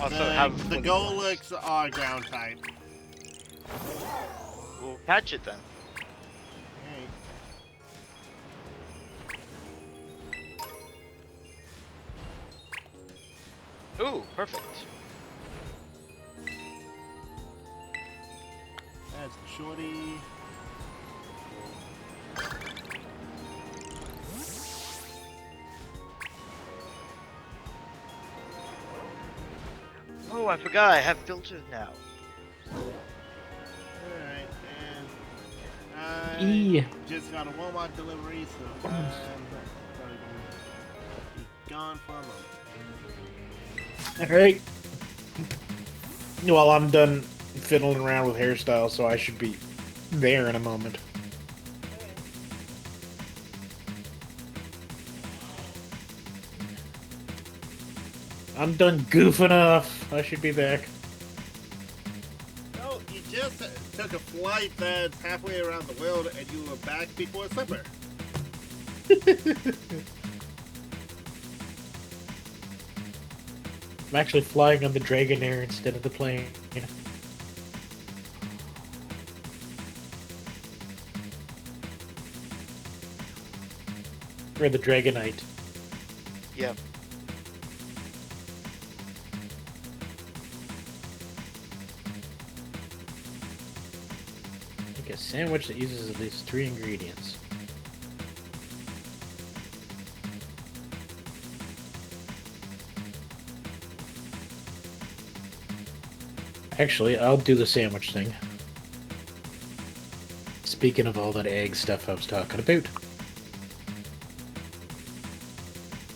Also have The one- Golux are ground type. We'll catch it then. Okay. Ooh, perfect. That's a shorty. Oh, I forgot I have filters now. Alright, and I E. just got a Walmart delivery, so I'm probably gonna be gone for a moment. Alright. Well, I'm done fiddling around with hairstyles, so I should be there in a moment. I'm done goofing off. I should be back. Oh, Well, you just took a flight that's halfway around the world and you were back before supper. I'm actually flying on the Dragonair instead of the plane. Or the Dragonite. Yeah. Make a sandwich that uses at least 3 ingredients. Actually, I'll do the sandwich thing. Speaking of all that egg stuff I was talking about.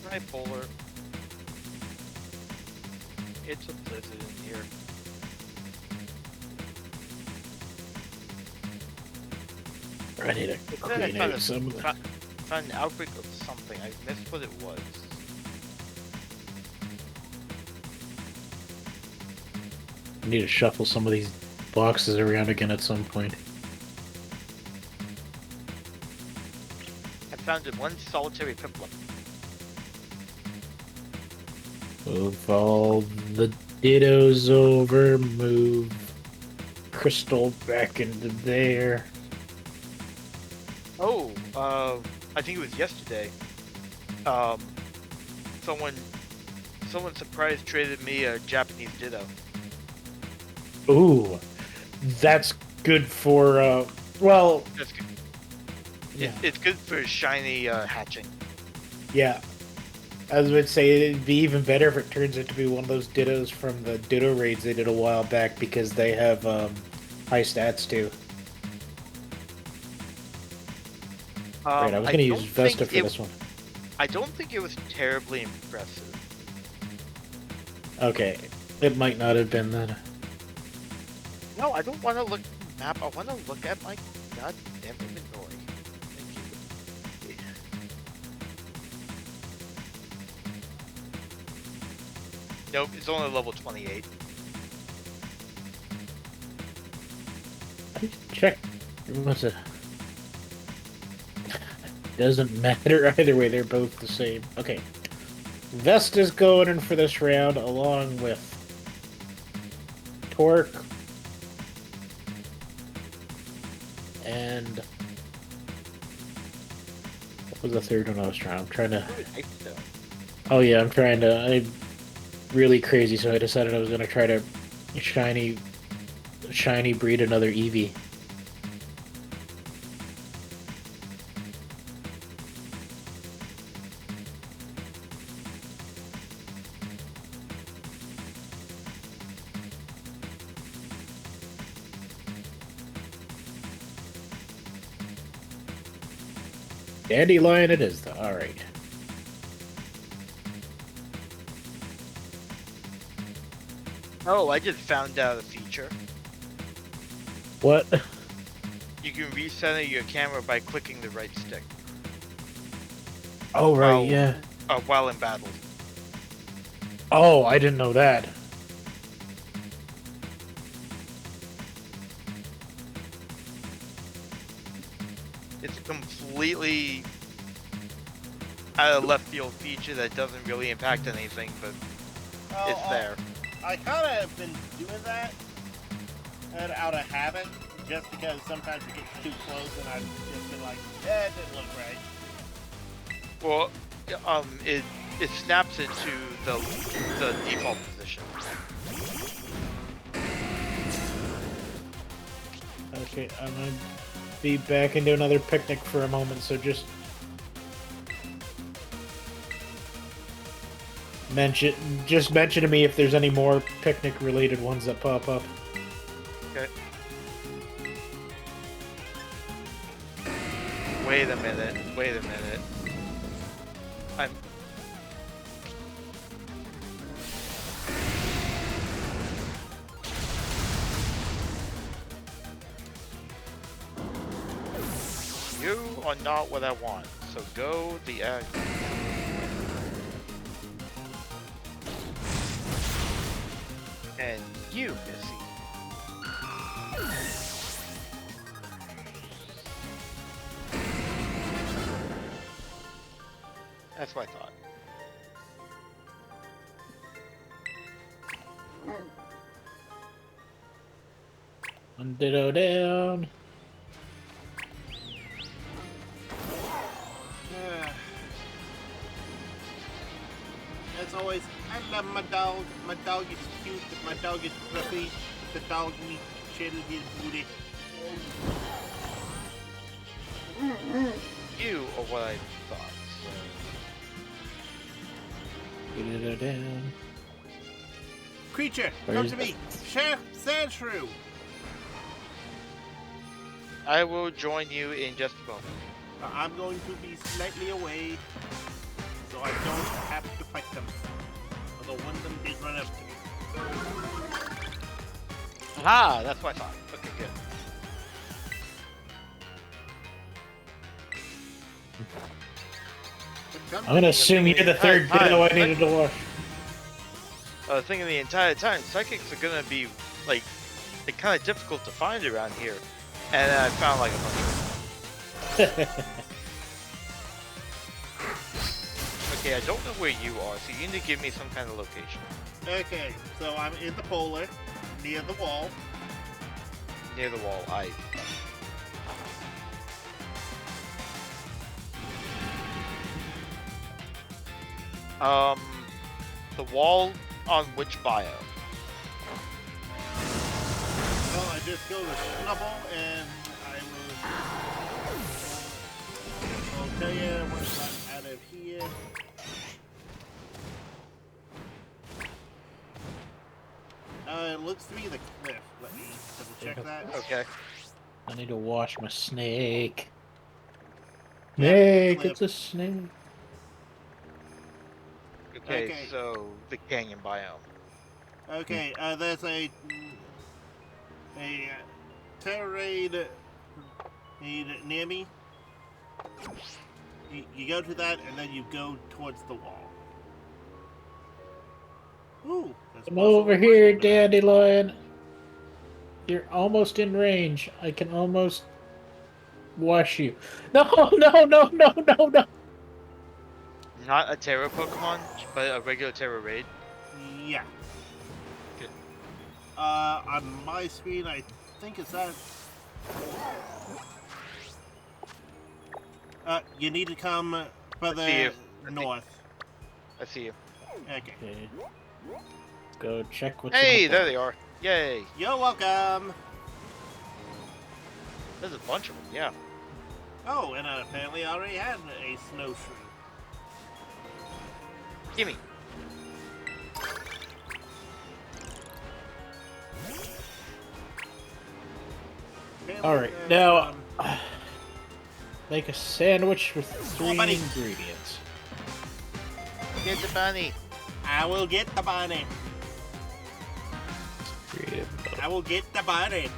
Hi, Polar. It's a blizzard in here. I need a It said I clean found, out some. found an outbreak of something. I missed what it was. I need to shuffle some of these boxes around again at some point. I found it one solitary piplup. Move all the dittos over, move Crystal back into there. Oh, I think it was yesterday. Someone surprise traded me a Japanese Ditto. Ooh, that's good for, well, That's good. yeah. It's good for shiny hatching. Yeah. I was going to say, it'd be even better if it turns out to be one of those Dittos from the Ditto raids they did a while back, because they have, high stats too. Right, I was going to use Vesta for this one. I don't think it was terribly impressive. Okay, it might not have been then. No, I don't want to look at the map. I want to look at my goddamn inventory. Thank you. Nope, it's only level 28. Check. What's it? Doesn't matter either way, they're both the same. Okay. Vesta's going in for this round along with Torque and what was the third one I was trying? I'm trying to. Oh yeah, I'm really crazy, so I decided I was gonna try to shiny breed another Eevee. Dandelion it is, though. Alright. Oh, I just found out a feature. What? You can recenter your camera by clicking the right stick. Oh, right, While- yeah. While in battle. Oh, I didn't know that. It's a completely out of left field feature that doesn't really impact anything, but it's there. I kind of have been doing that out of habit, just because sometimes it gets too close and I've just been like, it didn't look right. Well, it snaps it to the default position. Okay, I'm gonna be back into another picnic for a moment, so just mention to me if there's any more picnic related ones that pop up. Okay. Wait a minute. I'm... You are not what I want, so go the egg. And you, Missy. That's what I thought. One ditto down. As always, I love my dog. My dog is cute. My dog is fluffy. The dog needs to chill his booty. You are what I thought. One ditto down. Creature, come Where's to me. Sheriff Sandshrew. I will join you in just a moment. I'm going to be slightly away, so I don't have to fight them. Although one of them did run up to me. Aha! That's what I thought. Okay, good. I'm gonna assume you're the third Hi, ditto I hi. needed to watch. Thinking the entire time, psychics are gonna be like kind of difficult to find around here, and then I found like a bunch of them. Okay, I don't know where you are, so you need to give me some kind of location. Okay, so I'm in the polar, near the wall. Near the wall. The wall on which bio? Well, I just go to Snubble and I will tell you once I'm out of here. It looks to be the cliff. Let me double check that. Okay. I need to wash my snake. Yeah, Snake, cliff. it's a snake. Okay, Okay. so the canyon biome. Okay, there's a terror raid near me. You go to that, and then you go towards the wall. Ooh, there's I'm also over a here, mushroom there. Dandelion. You're almost in range. I can almost wash you. No, no, no, no, no, no. Not a Terra Pokemon, but a regular Terra raid. Yeah. Good. On my screen, I think it's that. You need to come see further you. north. I see you. Okay. Okay. Go check what's Hey, in the there they are. Yay. You're welcome. There's a bunch of them, yeah. Oh, and apparently I already had a snowshoe. Gimme. All right, now make a sandwich with 3 buddy. ingredients. Get the bunny. I will get the bunny. Creative mode. I will get the bunny.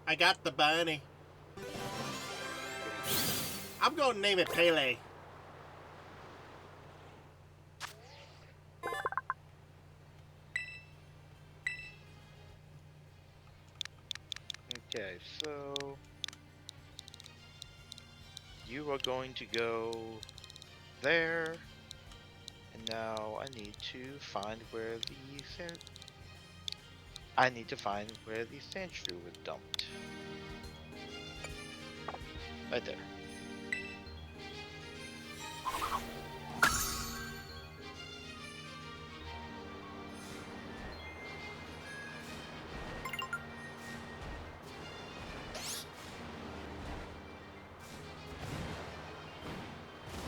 I got the bunny. I'm going to name it Pele. Okay, so you are going to go there, and now I need to find where the sand. I need to find where the sandshrew was dumped. Right there.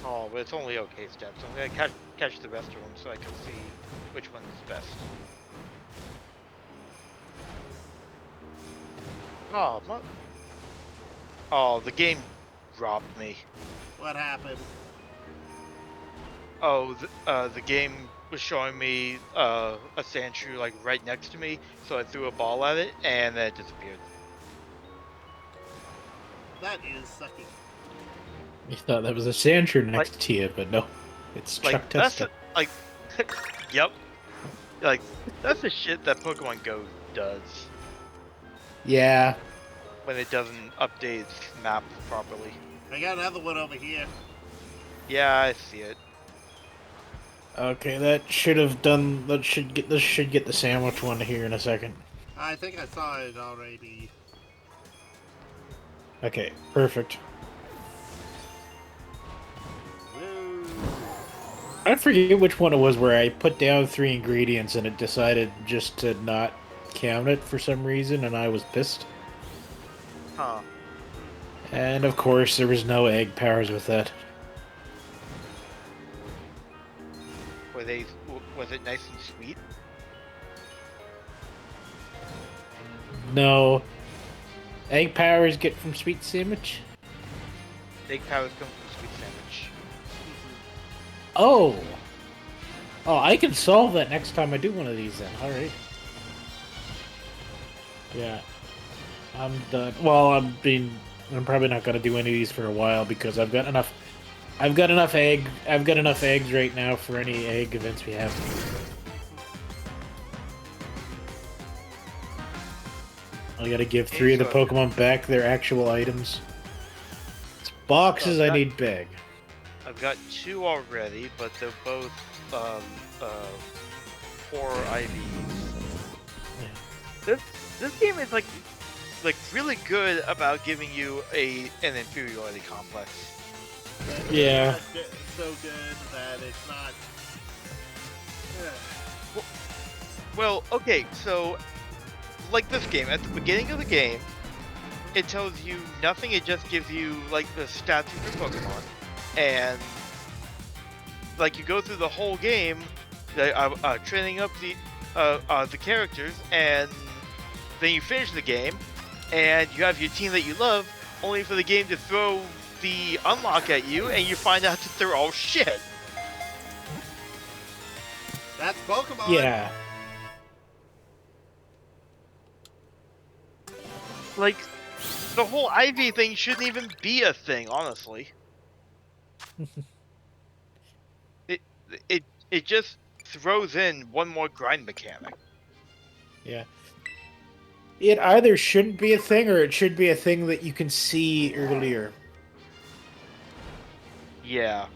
Oh, but it's only okay steps. I'm gonna catch the rest of them so I can see which one is best. Oh, oh, the game dropped me. What happened? Oh, the game was showing me a sandshrew like right next to me, so I threw a ball at it and then it disappeared. That is sucky. You thought that was a sandshrew next Like- to you, but no, it's Like Chuck that's Testa. like, yep. Like, that's the shit that Pokemon Go does Yeah. when it doesn't update its map properly. I got another one over here. Yeah, I see it. Okay, that should have done. That should get. This should get the sandwich one here in a second. I think I saw it already. Okay, perfect. Woo. I forget which one it was where I put down 3 ingredients and it decided just to not count it for some reason, and I was pissed. Huh. And of course, there was no egg powers with that. Was it nice and sweet? No. Egg powers get from sweet sandwich? Egg powers come from sweet sandwich. Oh! Oh, I can solve that next time I do one of these then. Alright. Yeah. I'm done. Well, I'm probably not gonna do any of these for a while because I've got enough eggs right now for any egg events we have. I gotta give 3 of the Pokemon back their actual items. Boxes I need big. I've got 2 already, but they're both 4 IVs. Yeah. This game is like really good about giving you an inferiority complex. Yeah. It's so good that it's not. Well, okay, so like this game, at the beginning of the game, it tells you nothing. It just gives you like the stats of your Pokemon, and like you go through the whole game, training up the characters, and then you finish the game, and you have your team that you love, only for the game to throw the unlock at you, and you find out that they're all shit. That's Pokemon. Yeah. Like, the whole Ivy thing shouldn't even be a thing, honestly. It just throws in one more grind mechanic. Yeah. It either shouldn't be a thing or it should be a thing that you can see earlier. Yeah.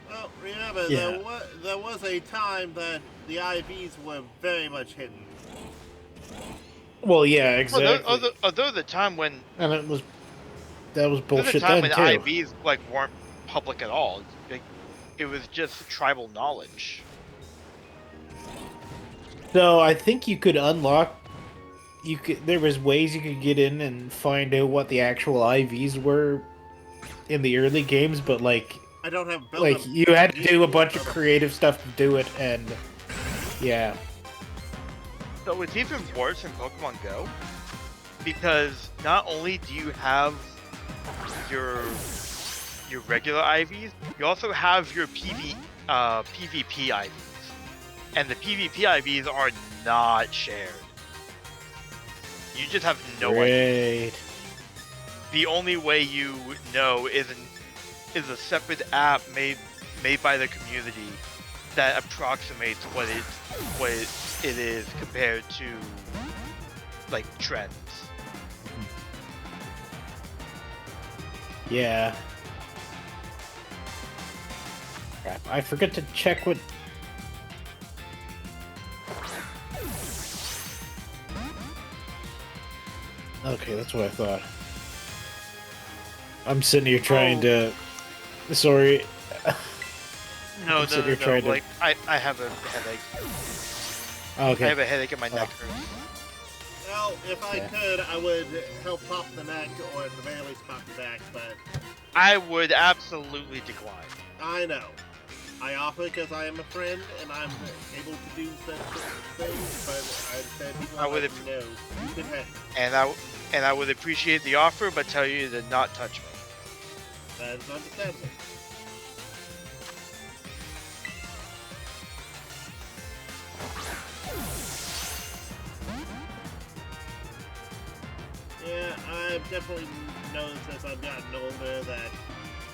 Well, remember, Yeah. there was a time that the IVs were very much hidden. Well, yeah, exactly. Although the time when And that was bullshit the time then when too. IVs like weren't public at all. Like, it was just tribal knowledge. So I think you could unlock. There was ways you could get in and find out what the actual IVs were in the early games, but like I don't have you had to do a bunch of creative stuff to do it, and yeah. So it's even worse in Pokemon Go, because not only do you have your regular IVs, you also have your PvP IVs, and the PvP IVs are not shared. You just have no idea. Great. The only way you know is a separate app made by the community that approximates what it is compared to like trends. Yeah. Crap, I forgot to check what. Okay, that's what I thought. I'm sitting here trying to. Sorry. No, sitting here trying to- like I have a headache. Okay. I have a headache and my neck hurts. Well, if I Yeah. could, I would help pop the neck or at the very least pop the back, but I would absolutely decline. I know. I offer because I am a friend and I'm able to do such things, but I said people I would like, no, you can have. And I would appreciate the offer, but tell you to not touch me. That is understandable. Yeah, I've definitely noticed as I've gotten older that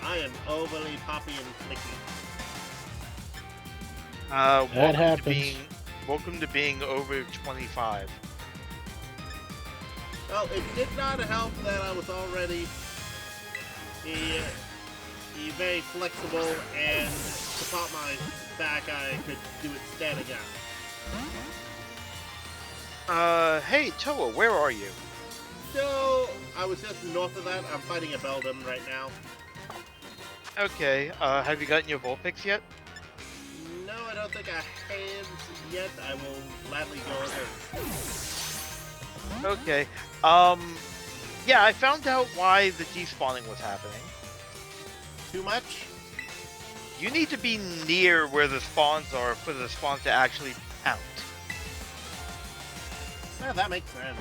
I am overly poppy and clicky. Welcome happens. to being welcome to being over 25. Well, it did not help that I was already very flexible, and to pop my back, I could do it standing up. Hey, Toa, where are you? So, I was just north of that. I'm fighting a Beldam right now. Okay, have you gotten your Vulpix yet? No, I don't think I have yet. I will gladly go over. Okay, yeah, I found out why the despawning was happening. Too much? You need to be near where the spawns are for the spawns to actually count. Yeah, that makes sense.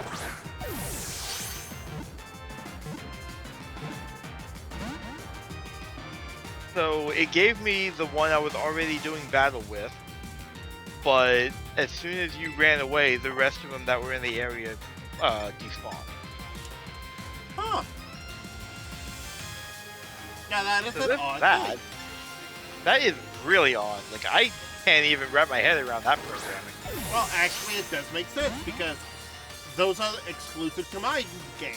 So it gave me the one I was already doing battle with, but as soon as you ran away, the rest of them that were in the area despawned. Huh. Yeah, that is So an that's odd bad. thing. That is really odd. Like, I can't even wrap my head around that programming. Well, actually, it does make sense, because those are exclusive to my game.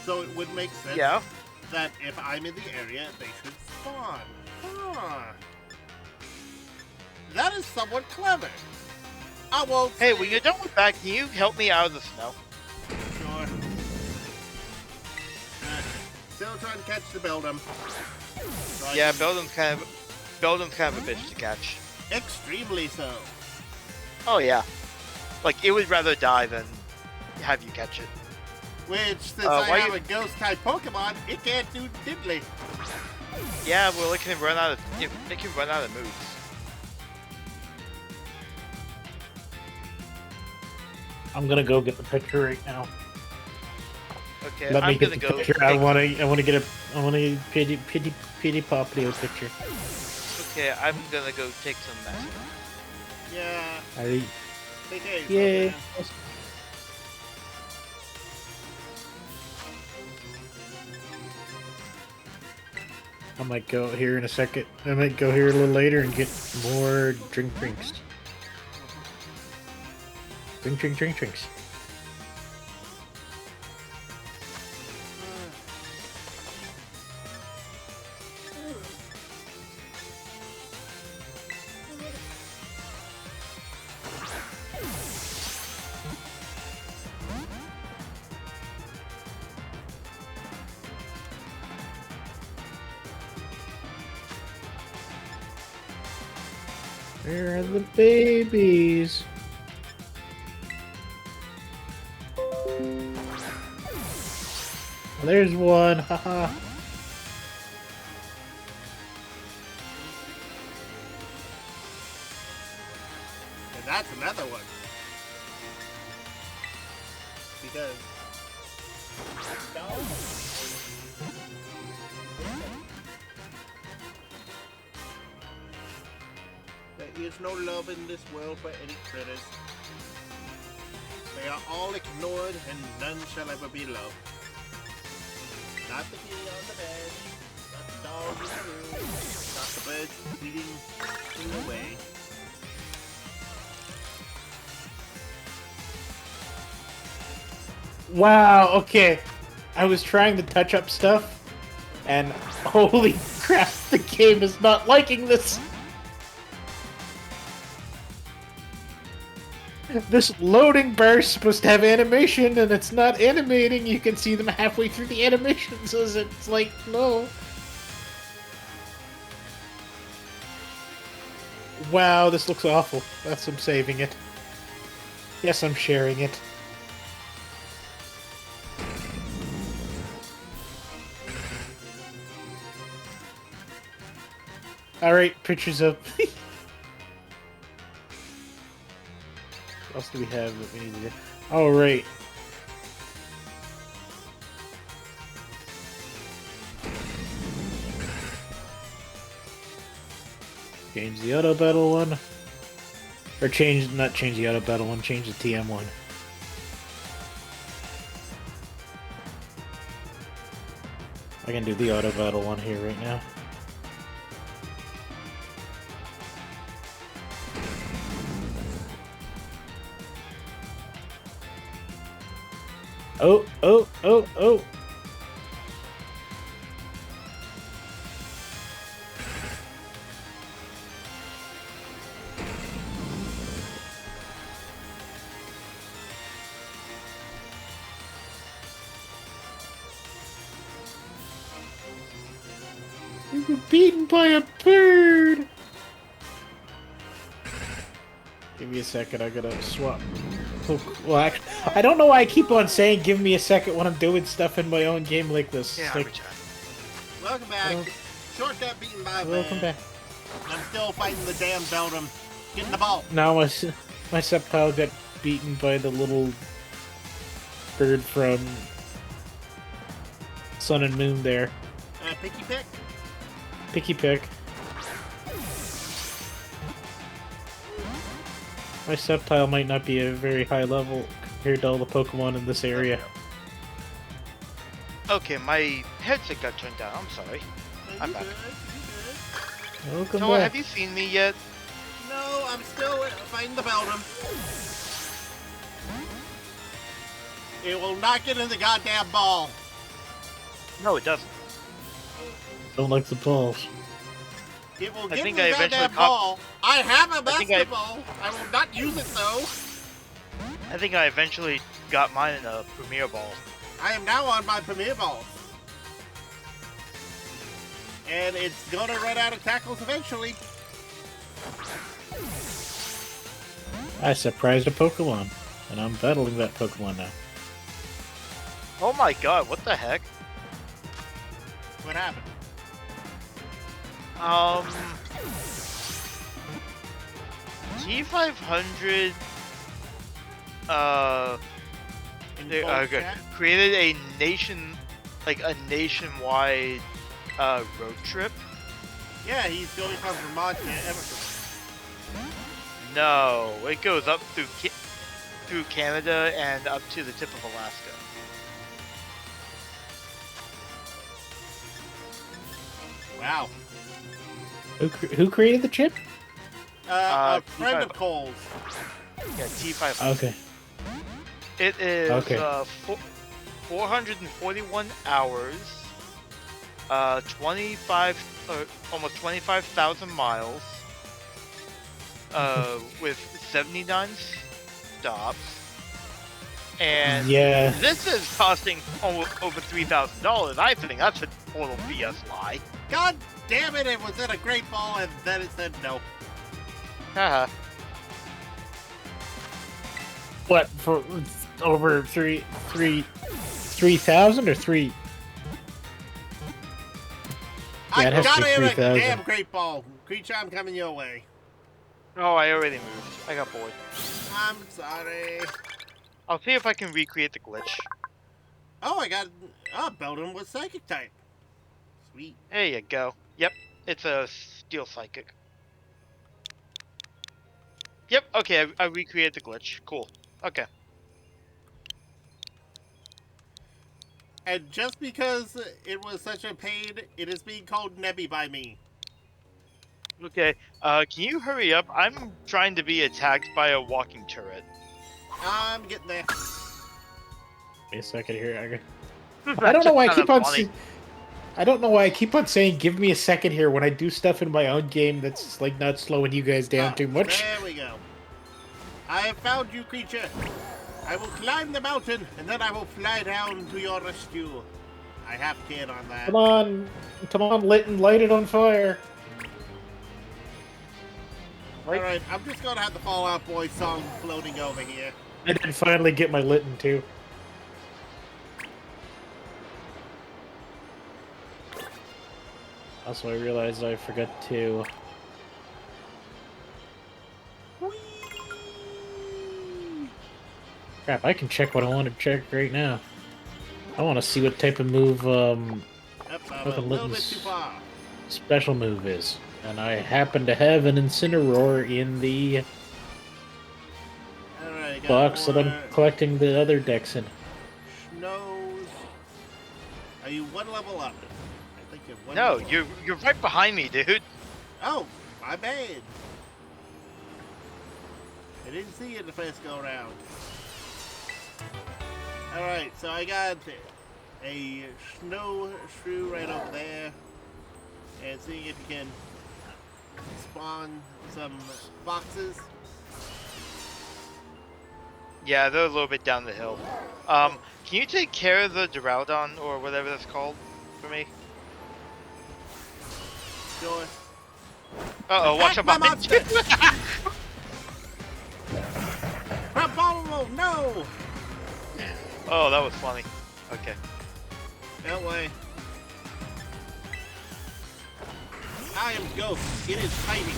So it would make sense Yeah. that if I'm in the area, they should spawn. Huh. That is somewhat clever. I won't Hey, say- when you're done with that, can you help me out of the snow? Sure. Still trying to catch the Beldam. So Yeah, Beldam's kind of a bitch to catch. Extremely so. Oh yeah. Like, it would rather die than have you catch it. Which, since why I have you- a ghost-type Pokemon, it can't do diddly. Yeah, well, it can run out of moves. I'm gonna go get the picture right now. Okay, Let me I'm get gonna the go. picture. I want to get a pity Poplio picture. Okay, I'm gonna go take some mess. Yeah. I Take care of yeah. yourself, man. I might go here in a second. I might go here a little later and get more drinks. Drinks. Where are the babies? There's one, haha. And that's another one. Because... There is no love in this world for any critters. They are all ignored, and none shall ever be loved. Not the kitty on the bed, not the dog in the room, not the birds fleeting away. Wow, okay. I was trying to touch up stuff, and holy crap, the game is not liking this. This loading bar is supposed to have animation, and it's not animating. You can see them halfway through the animations, so it's like, no. Wow, this looks awful. That's I'm saving it. Yes, I'm sharing it. Alright, pictures up. What else do we have that we need to do? Oh, right. Change the auto battle one. Or not change the auto battle one, change the TM one. I can do the auto battle one here right now. Oh, oh, oh, oh. We were beaten by a bird. Give me a second. I gotta swap. Well, actually, I don't know why I keep on saying "give me a second" when I'm doing stuff in my own game like this. Yeah, Like, every time. Welcome back. Short got beaten by a welcome bear. back. I'm still fighting the damn Beldum. Getting the ball. Now my Sceptile got beaten by the little bird from Sun and Moon there. Picky pick. Picky pick. My Sceptile might not be a very high level compared to all the Pokemon in this area. Okay, my headset got turned down. I'm sorry. I'm back. Welcome Noah, back. have you seen me yet? No, I'm still fighting the Beldum. It will not get in the goddamn ball. No, it doesn't. Don't like the balls. It will I get in think the I eventually goddamn ball. I have a I think Master Ball. I will not use it though. I think I eventually got mine in a Premier Ball. I am now on my Premier Balls. And it's gonna run out of tackles eventually. I surprised a Pokemon, and I'm battling that Pokemon now. Oh my god, what the heck? What happened? T500 In they, voice okay, chat? created a nationwide road trip. Yeah, he's going from Vermont to Everton. No, it goes up through Canada and up to the tip of Alaska. Wow. Who created the chip? A friend of T500. Cole's. Yeah, T500. Okay. It is Okay. 441 hours, almost 25,000 miles, with 79 stops, and Yeah. this is costing over $3,000. I think that's a total BS lie. God damn it, it was in a great ball and then it said no. Haha. What for? Over 3,000 or 3? I Yeah, it has to got be it in a 3,000. damn great ball. Creature, I'm coming your way. Oh, I already moved. I got bored. I'm sorry. I'll see if I can recreate the glitch. Oh, I got. Oh, Beldum was Psychic type. Sweet. There you go. Yep, it's a Steel Psychic. Yep, okay, I recreated the glitch. Cool. Okay. And just because it was such a pain, it is being called Nebby by me. Okay, can you hurry up? I'm trying to be attacked by a walking turret. I'm getting there. Wait a second here. I don't know why I keep on. I don't know why I keep on saying "give me a second here" when I do stuff in my own game that's like not slowing you guys down too much. There we go. I have found you, creature. I will climb the mountain, and then I will fly down to your rescue. I have kid on that. Come on, Litten, light it on fire. Alright, I'm just gonna have the Fall Out Boy song floating over here. I did finally get my Litten too. Also, I realized I forgot to. Crap, I can check what I want to check right now. I want to see what type of move Yep, I'm a Fucking little bit Litten's- too far. special move is. And I happen to have an Incineroar in the Alright, got box that I'm more collecting the other decks in. Snows. Are you one level up? I think you're one No, level up. you're right behind me, dude. Oh, my bad. I didn't see it the first go around. Alright, so I got a snow shrew right over there. And seeing if you can spawn some foxes. Yeah, they're a little bit down the hill. Can you take care of the Duraludon or whatever that's called for me? Sure. Uh-oh, watch out My behind monster! you. Crap, no! Oh, that was funny. Okay. That way. I am Ghost. It is timing.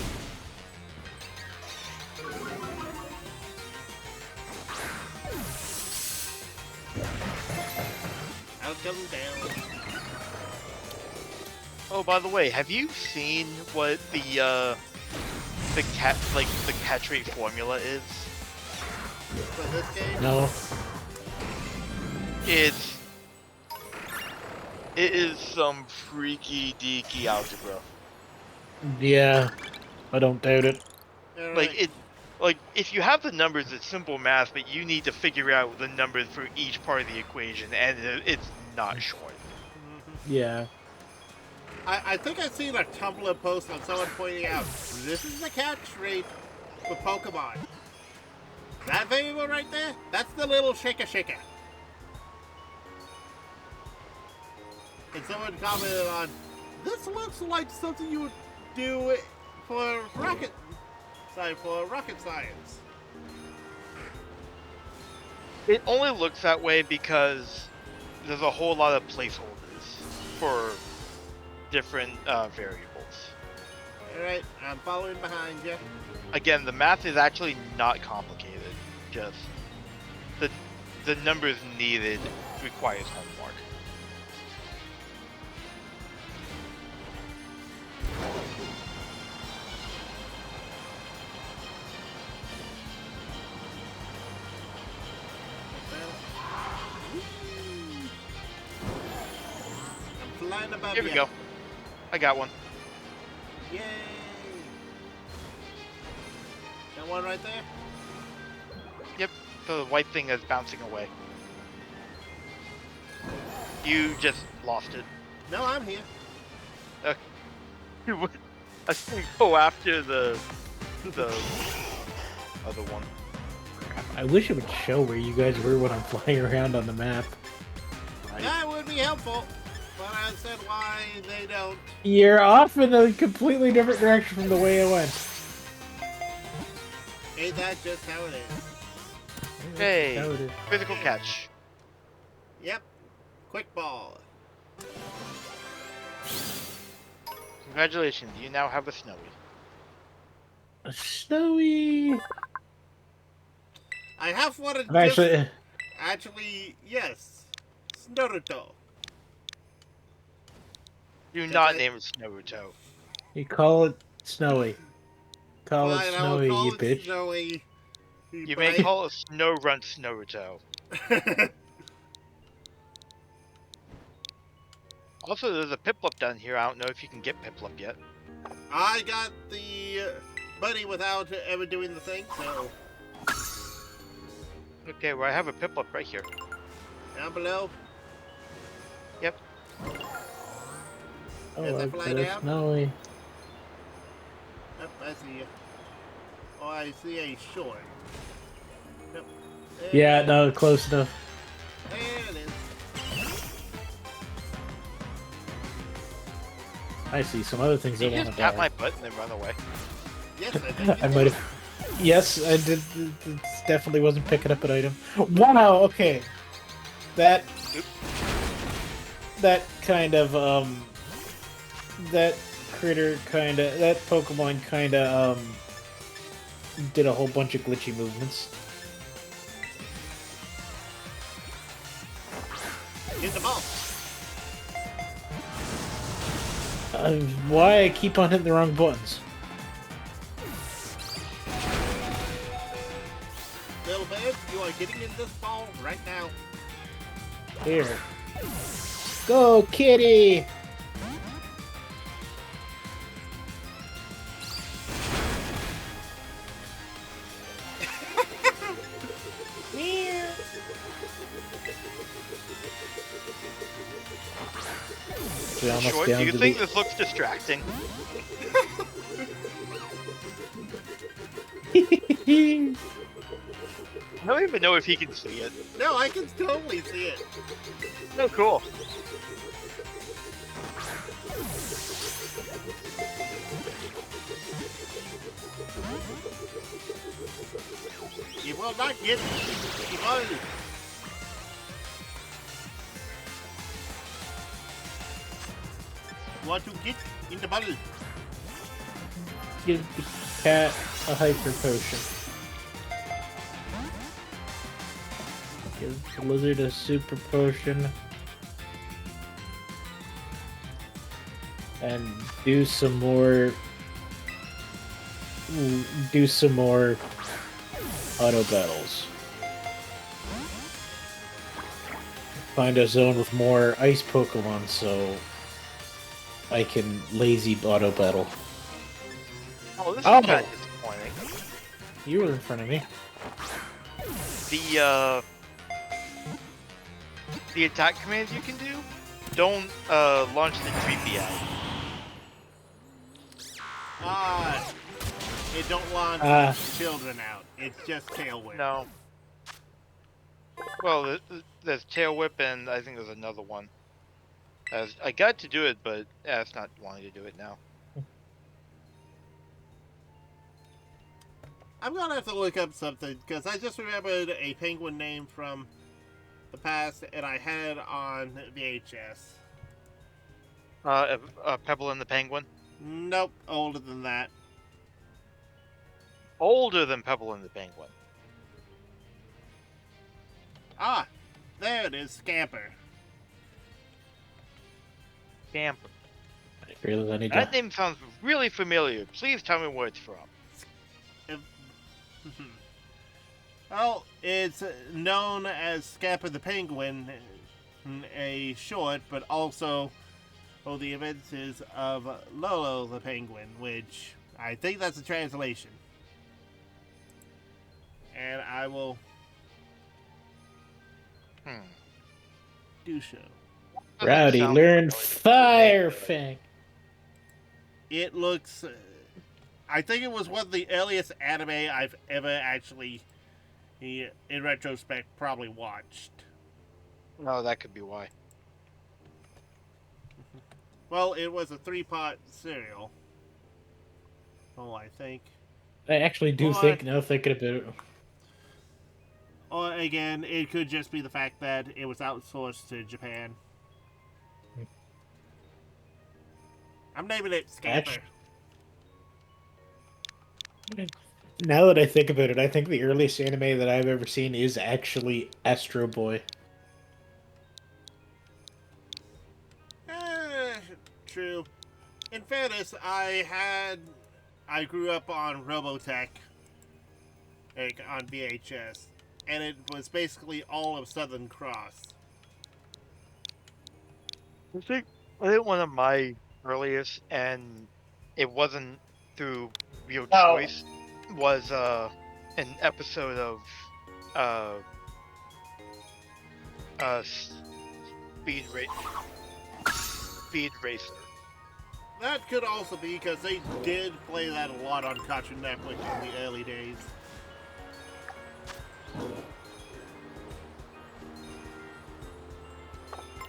I'll come down. Oh, by the way, have you seen what the catch rate formula is? For this game? No. It is some freaky deaky algebra. Yeah, I don't doubt it. Alright. Like if you have the numbers, it's simple math, but you need to figure out the numbers for each part of the equation, and it's not short. Yeah. I think I've seen a Tumblr post on someone pointing out, this is the catch rate for Pokemon. That variable right there, that's the little shika. And someone commented on, this looks like something you would do for rocket science. It only looks that way because there's a whole lot of placeholders for different variables. Alright, I'm following behind you. Again, the math is actually not complicated. Just the numbers needed requires homework. I'm flying above Here we you. go. I got one. Yay! Got one right there? Yep, the white thing is bouncing away. You just lost it. No, I'm here. You would, I think, go after the other one. I wish it would show where you guys were when I'm flying around on the map. That would be helpful, but I said why they don't. You're off in a completely different direction from the way I went. Ain't that just how it is? Hey, That would- physical catch. Yep. Quick ball. Congratulations, you now have a Snowy. A Snowy. I have one of I'm actually, yes. Naruto. Do Yes, not I- name it Snowruto. You call it Snowy. Call Fine, it I will Snowy, call you it bitch. Snowy. You may call it Snow Run Snowruto. Also, there's a Piplup down here. I don't know if you can get Piplup yet. I got the buddy without ever doing the thing, so Okay, well I have a Piplup right here. down below. Yep. Oh, As I I've fly got a down? Snowy. Yep, I see you. Oh, I see a short. Yep. There Yeah, it is. no, close enough. There it is. I see some other things I Did you want just to tap die. my butt and then run away? Yes, I think I you might did. have. Yes, I did. It definitely wasn't picking up an item. Wow. Okay. That. That kind of That critter kind of. That Pokemon kind of did a whole bunch of glitchy movements. Get the ball. Why I keep on hitting the wrong buttons? Little babe, you are getting in this ball right now. Here. Go, kitty! You're almost Short, down do you to think the... this looks distracting? I don't even know if he can see it. No, I can totally see it. Oh, cool. You will not get the ball. Want to get in the ball. Give the cat a hyper potion. Give the lizard a super potion. And do some more... Do some more auto battles. Find a zone with more ice Pokemon so I can lazy auto battle. Oh, this Oh. is kind of disappointing. You were in front of me. The attack commands you can do don't launch the creepy out. It don't launch children out. It's just Tail Whip. No. Well, there's Tail Whip and I think there's another one. I got to do it, but it's not wanting to do it now. I'm gonna have to look up something because I just remembered a penguin name from the past, and I had on VHS. Pebble and the Penguin? Nope, older than that. Older than Pebble and the Penguin. Ah, there it is, Scamper. Scamper. Really, I need That to... name sounds really familiar. Please tell me where it's from. Well, it's known as Scamper the Penguin, a short, but also the adventures of Lolo the Penguin, which I think that's a translation. And I will do so. Rowdy Sounds learned familiar. Fire Fang. It looks... I think it was one of the earliest anime I've ever actually, in retrospect, probably watched. No, that could be why. Well, it was a 3-part serial. Oh, I think. I actually do Well, think, now thinking about it, Or again, it could just be the fact that it was outsourced to Japan. I'm naming it Scamper. now that I think about it, I think the earliest anime that I've ever seen is actually Astro Boy. True. In fairness, I grew up on Robotech, like on VHS, and it was basically all of Southern Cross. I think one of my earliest, and it wasn't through real choice, was an episode of Speed Racer. That could also be because they did play that a lot on Cartoon Network in the early days.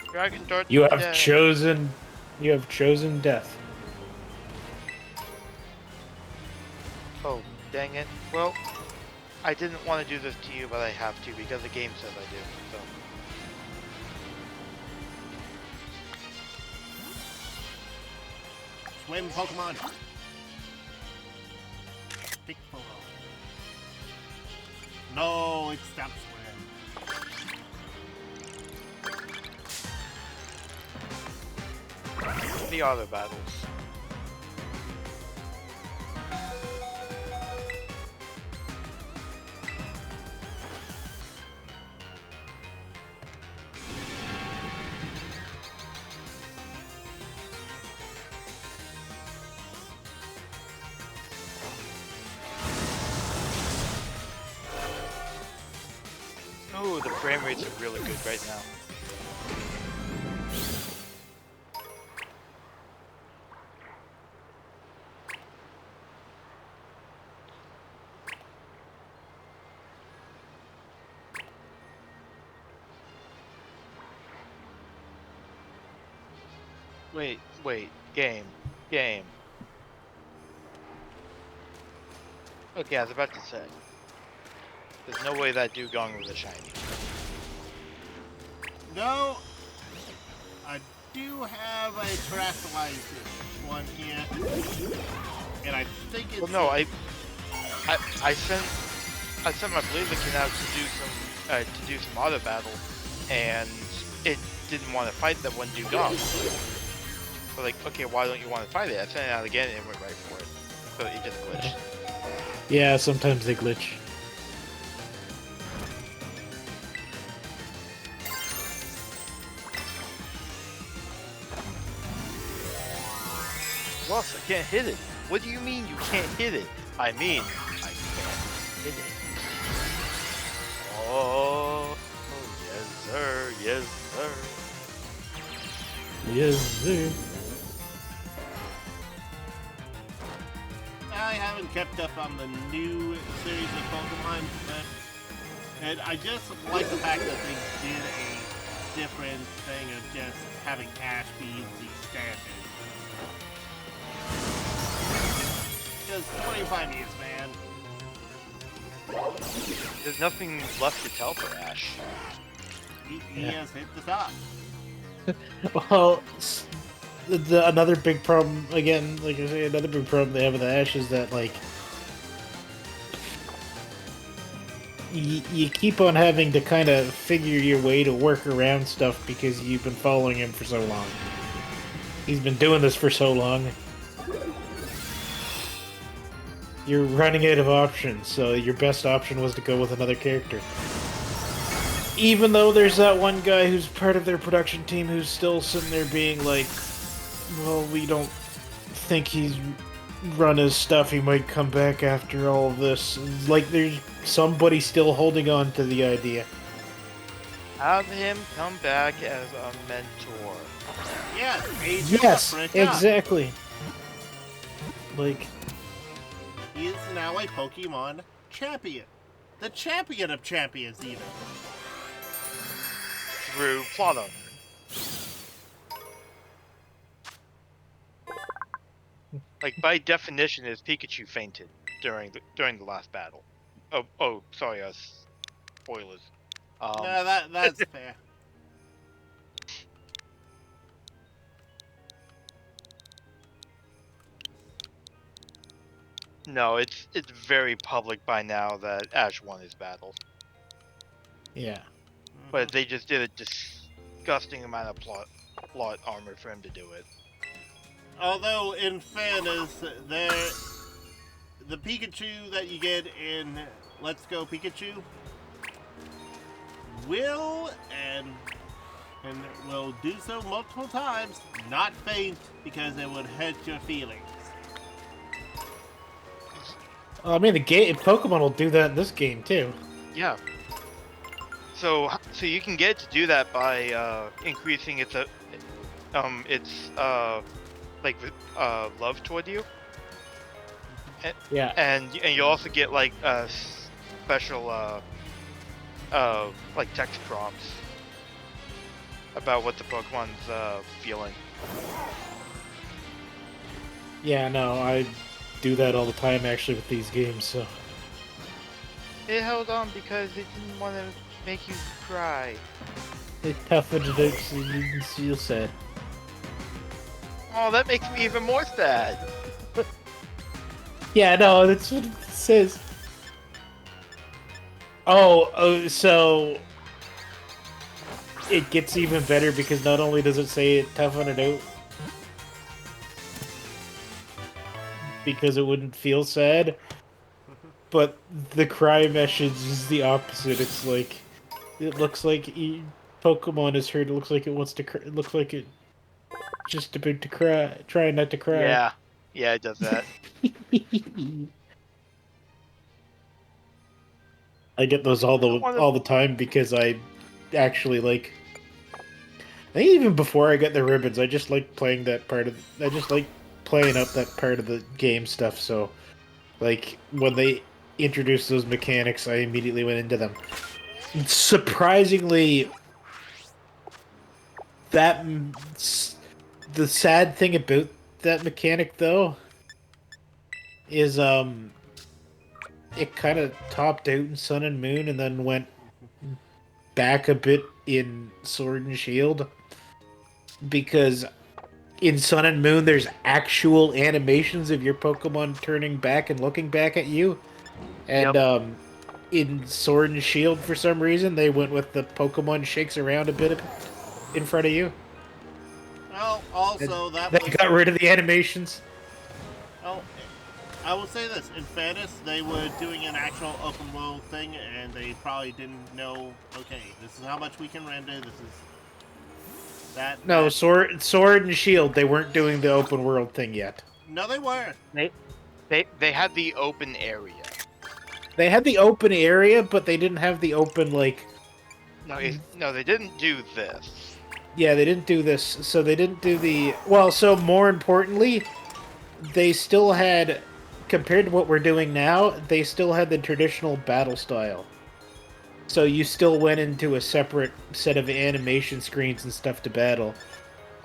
Dragon Dart. You have chosen death. Oh, dang it. Well, I didn't want to do this to you, but I have to because the game says I do. So. Swim Pokemon. Big Pokemon. No, it stopped swimming. The auto battles. Oh, the frame rates are really good right now. Wait. Game. Okay, I was about to say. There's no way that Dugong was a shiny. No, I do have a terrestrialized one here, and I think it's. Well, no, I sent my Blaziken out to do some auto battle, and it didn't want to fight that one Dugong. So like, okay, why don't you want to fight it? I sent it out again and it went right for it. So it just glitched. Yeah, sometimes they glitch. Plus, I can't hit it. What do you mean you can't hit it? I mean, I can't hit it. Oh, yes sir, yes sir. Yes, sir. I haven't kept up on the new series of Pokemon, and I just like the fact that they did a different thing of just having Ash be the standard. Just 25 years, man. There's nothing left to tell for Ash. He has hit the top. Well, another big problem, again, like I say, another big problem they have with Ash is that, like, you keep on having to kind of figure your way to work around stuff because you've been following him for so long. He's been doing this for so long. You're running out of options, so your best option was to go with another character. Even though there's that one guy who's part of their production team who's still sitting there being like, well, we don't think he's run his stuff, he might come back after all of this. Like, there's somebody still holding on to the idea. Have him come back as a mentor. Yes, exactly. Like, he is now a Pokemon champion. The champion of champions, even. Through plot armor. Like, by definition, his Pikachu fainted during the last battle. Oh, sorry, spoilers. No, that's fair. No, it's very public by now that Ash won his battle. yeah. But they just did a disgusting amount of plot armor for him to do it. Although, in fairness, the Pikachu that you get in Let's Go Pikachu will and will do so multiple times, not faint, because it would hurt your feelings. I mean, Pokemon will do that in this game too. Yeah. So you can get to do that by increasing its love toward you. Yeah. And you also get like special like text prompts about what the Pokemon's feeling. Yeah, no, I do that all the time actually with these games, so. It held on because it didn't want to make you cry. It toughened it out so you didn't feel sad. Oh, that makes me even more sad. Yeah, no, that's what it says. Oh, so it gets even better because not only does it say it toughened it out, because it wouldn't feel sad, but the cry message is the opposite. It's like, it looks like Pokemon is hurt. It looks like it wants to cry. It looks like it just about to cry. Trying not to cry. Yeah, it does that. I get those all the time because I actually like. I think even before I got the ribbons, I just like playing that part of. I just like playing up that part of the game stuff. So, like when they introduced those mechanics, I immediately went into them. Surprisingly, The sad thing about that mechanic, though, is it kind of topped out in Sun and Moon, and then went back a bit in Sword and Shield, because in Sun and Moon there's actual animations of your Pokemon turning back and looking back at you, and in Sword and Shield for some reason they went with the Pokemon shakes around a bit in front of you. Well, also that They was. got rid of the animations. Oh, I will say this. In fairness, they were doing an actual open world thing, and they probably didn't know. Okay, this is how much we can render. This is that. No, that. Sword and Shield, they weren't doing the open world thing yet. No, they were. They had the open area. They had the open area, but they didn't have the open, like... No, they didn't do this. Yeah, they didn't do this, so they didn't do the... Well, so more importantly, they still had, compared to what we're doing now, they still had the traditional battle style. So you still went into a separate set of animation screens and stuff to battle.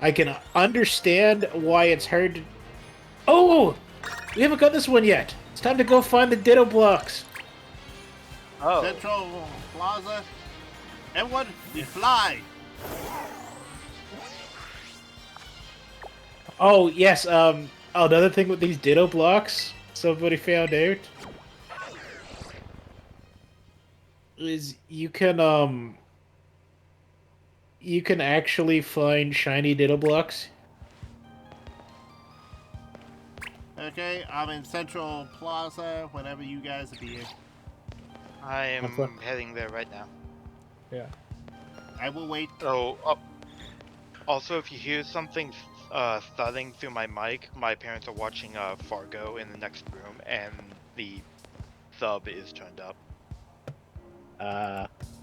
I can understand why it's hard to... Oh! We haven't got this one yet! It's time to go find the Ditto blocks! Oh. Central Plaza. Everyone, we fly. Oh, yes, another thing with these Ditto blocks, somebody found out, is you can actually find shiny Ditto blocks. Okay, I'm in Central Plaza whenever you guys appear. I am Okay. heading there right now. Yeah. I will wait. Oh, also, if you hear something thudding through my mic, my parents are watching Fargo in the next room, and the sub is turned up.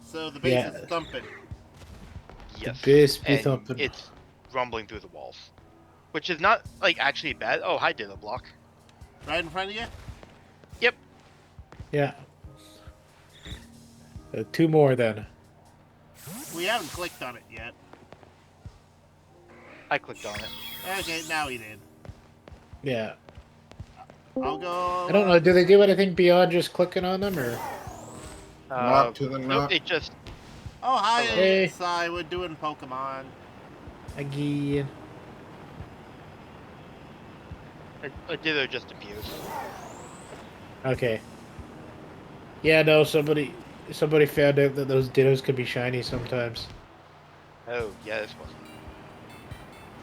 So the base Yeah. is thumping. Yes. bass be and thumping. it's rumbling through the walls, which is not like actually bad. Oh, hi, Ditto Block. Right in front of you? Yep. Yeah. Two more then. We haven't clicked on it yet. I clicked on it. Okay, now we did. Yeah. I'll go. I don't know, do they do anything beyond just clicking on them, or? Not to the Nope, knot. it just Oh, hi, Hey. Sai. We're doing Pokemon. Again. a Ditto just appears. Okay. Yeah, no, somebody found out that those Dittos could be shiny sometimes. Oh, yeah, this one.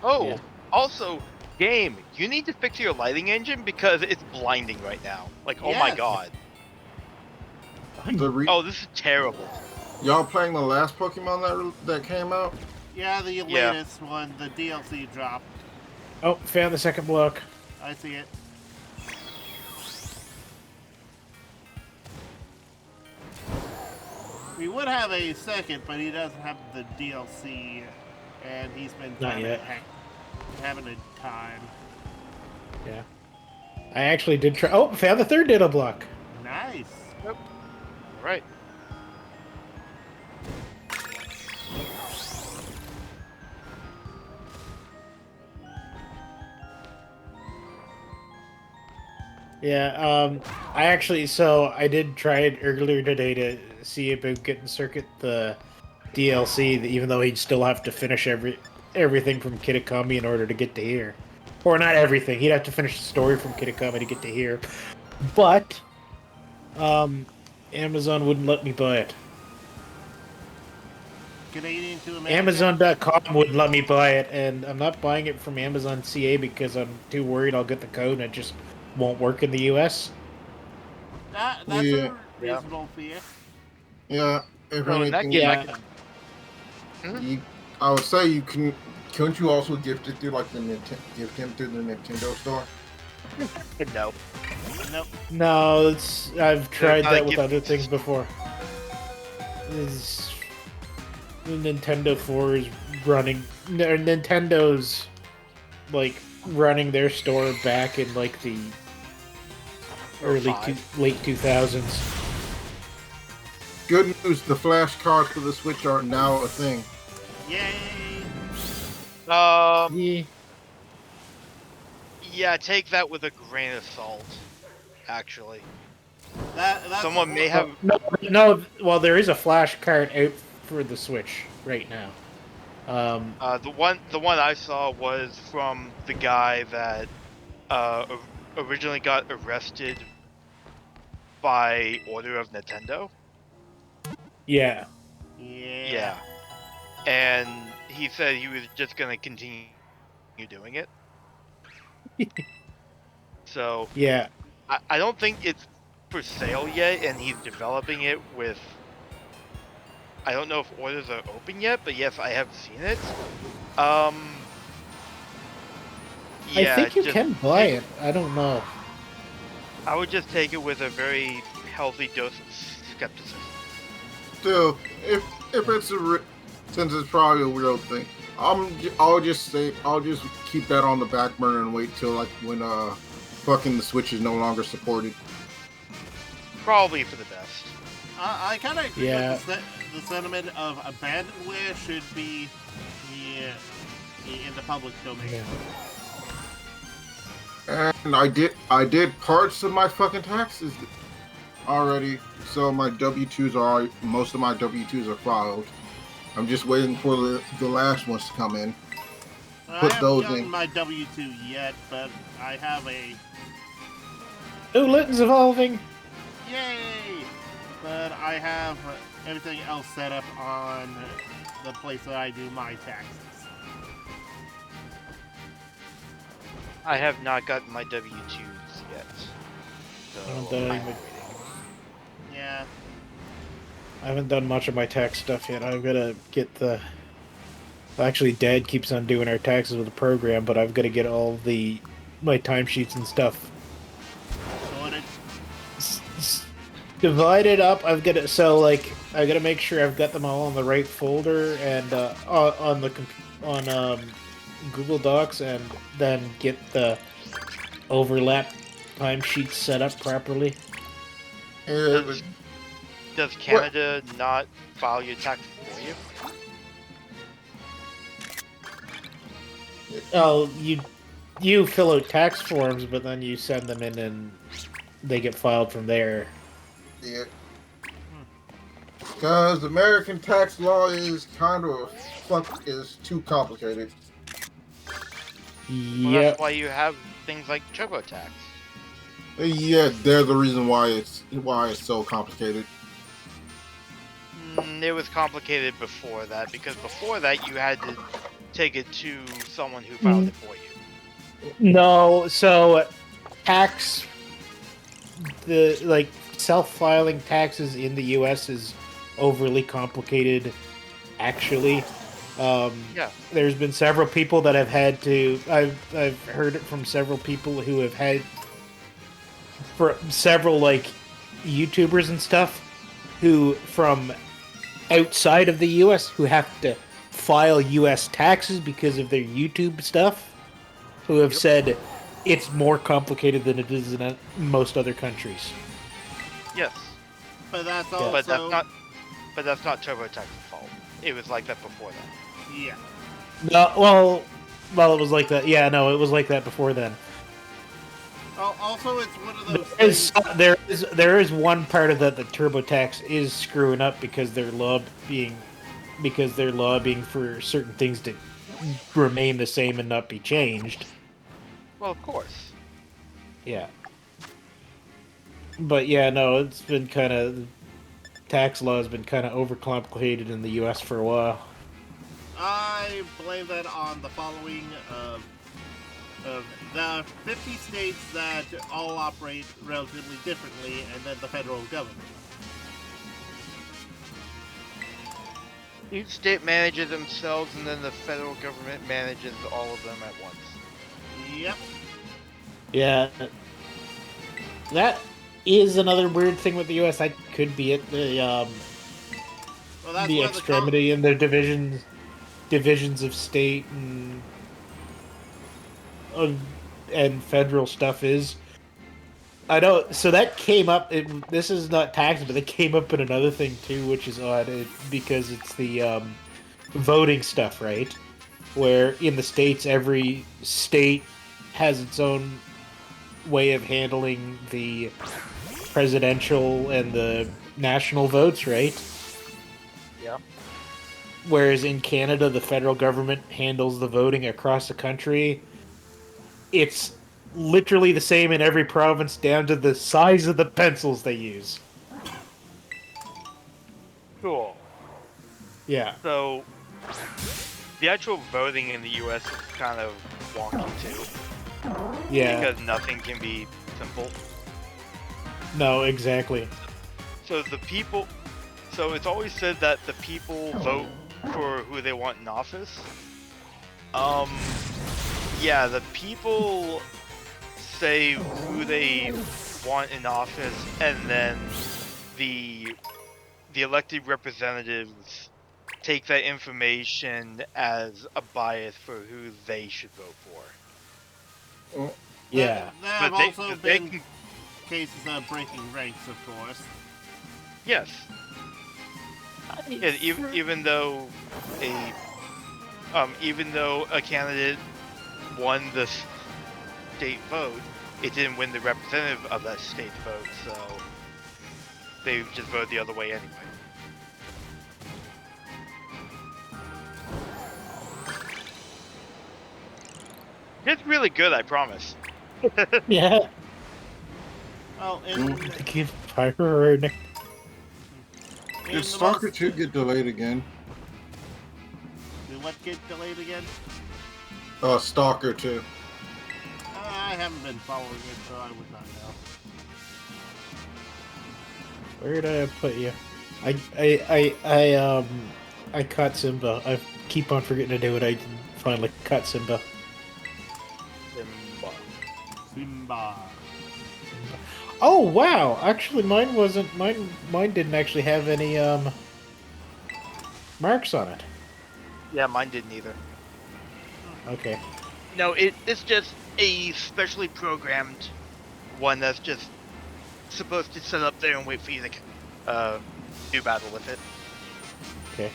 Oh, Yeah. also, game, you need to fix your lighting engine because it's blinding right now. Like, oh my Yes. god. Oh, this is terrible. y'all playing the last Pokemon that came out? Yeah, the Yeah. latest one, the DLC dropped. Oh, found the second block. I see it. We would have a second, but he doesn't have the DLC, and he's been Not kinda yet. having a time. Yeah. I actually did try. Oh, found the third Ditto block. Nice. Right. Yeah, I actually, so I did try it earlier today to see about getting Circuit the DLC, even though he'd still have to finish everything from Kitakami in order to get to here. Or not everything, he'd have to finish the story from Kitakami to get to here. But, Amazon wouldn't let me buy it. Canadian to America. Amazon.com wouldn't let me buy it, and I'm not buying it from Amazon CA because I'm too worried I'll get the code and it just won't work in the US. That's Yeah. a reasonable fear. Yeah. If Well, in that anything, game, I Yeah. can- I would say you can. Couldn't you also gift it through like the gift him through the Nintendo store? No. Nope. No, I've tried not that a with gift. other things before. The Nintendo 4 is running. Or Nintendo's like running their store back in like the late 2000s. Good news: the flashcards for the Switch are now a thing. Yay! Yeah. Yeah, take that with a grain of salt. Actually, That's someone may have. No. Well, there is a flash card out for the Switch right now. The one I saw was from the guy that originally got arrested by order of Nintendo. Yeah. Yeah, and he said he was just gonna continue doing it. So Yeah. I don't think it's for sale yet, and he's developing it with. I don't know if orders are open yet, but yes, I have seen it. Yeah, I think you just can buy it. I don't know. I would just take it with a very healthy dose of skepticism. Still, if it's since it's probably a real thing, I'll just keep that on the back burner and wait till like when fucking the Switch is no longer supported. Probably for the best. I kind of agree Yeah. with the sentiment of abandonware should be in the public domain. Yeah. And I did parts of my fucking taxes already, so my most of my W-2s are filed. I'm just waiting for the last ones to come in. Put I those haven't gotten in. my W-2 yet, but I have a Ooh, Litton's evolving. yay! But I have everything else set up on the place that I do my taxes. I have not gotten my W-2s yet. So I haven't done I'm any- waiting. Yeah. I haven't done much of my tax stuff yet. I've got to get the. Actually, Dad keeps on doing our taxes with the program, but I've got to get all my timesheets and stuff Sorted. divided up. I've got to I got to make sure I've got them all on the right folder and on Google Docs, and then get the overlap timesheets set up properly. Does Canada not file your taxes for you? Oh, you fill out tax forms, but then you send them in and they get filed from there. Yeah. Because American tax law is is too complicated. Well, Yep. that's why you have things like TurboTax. Yeah, they're the reason why it's so complicated. It was complicated before that, because before that you had to take it to someone who filed it for you. No, so self-filing taxes in the U.S. is overly complicated. Actually, Yeah. there's been several people that have had to. I've heard it from several people who have had for several YouTubers and stuff who from outside of the U.S. who have to file U.S. taxes because of their YouTube stuff, who have said it's more complicated than it is in most other countries. Yes. But that's also... But that's not TurboTax's fault. It was like that before that. Yeah. No, well, it was like that. Yeah, no, it was like that before then. Also, it's one of those things... There is one part of that the TurboTax is screwing up because they're lobbying for certain things to remain the same and not be changed. Well, of course. Yeah. But yeah, no, it's been tax law has been kind of overcomplicated in the U.S. for a while. I blame that on the following of the 50 states that all operate relatively differently, and then the federal government. Each state manages themselves, and then the federal government manages all of them at once. Yep. Yeah. That is another weird thing with the U.S. That could be it. Well, that's The where extremity and the divisions of state and federal stuff is. I know. So that came up. This is not tax, but it came up in another thing too, which is odd because it's the voting stuff, right? Where in the states, every state has its own way of handling the presidential and the national votes, right? Yeah. Whereas in Canada, the federal government handles the voting across the country. It's literally the same in every province, down to the size of the pencils they use. Cool. Yeah. So, the actual voting in the U.S. is kind of wonky too, Yeah. because nothing can be simple. No, exactly. So so it's always said that the people vote for who they want in office. Yeah, the people say who they want in office, and then the elected representatives take that information as a bias for who they should vote for. Yeah. There have But they- also but they been can- cases of breaking ranks, of course. Yes. Yeah, even though a candidate won the state vote, it didn't win the representative of that state vote, so they just voted the other way anyway. It's really good, I promise. Yeah. Well, Give fire. in Did the Stalker most- 2 get delayed again? Did what get delayed again? Stalker 2. I haven't been following it, so I would not know. Where did I put you? I caught Simba. I keep on forgetting to do it. I finally caught Simba. Simba. Oh wow! Actually, mine wasn't. Mine didn't actually have any marks on it. Yeah, mine didn't either. Okay. No, it's just a specially programmed one that's just supposed to sit up there and wait for you to do battle with it. Okay.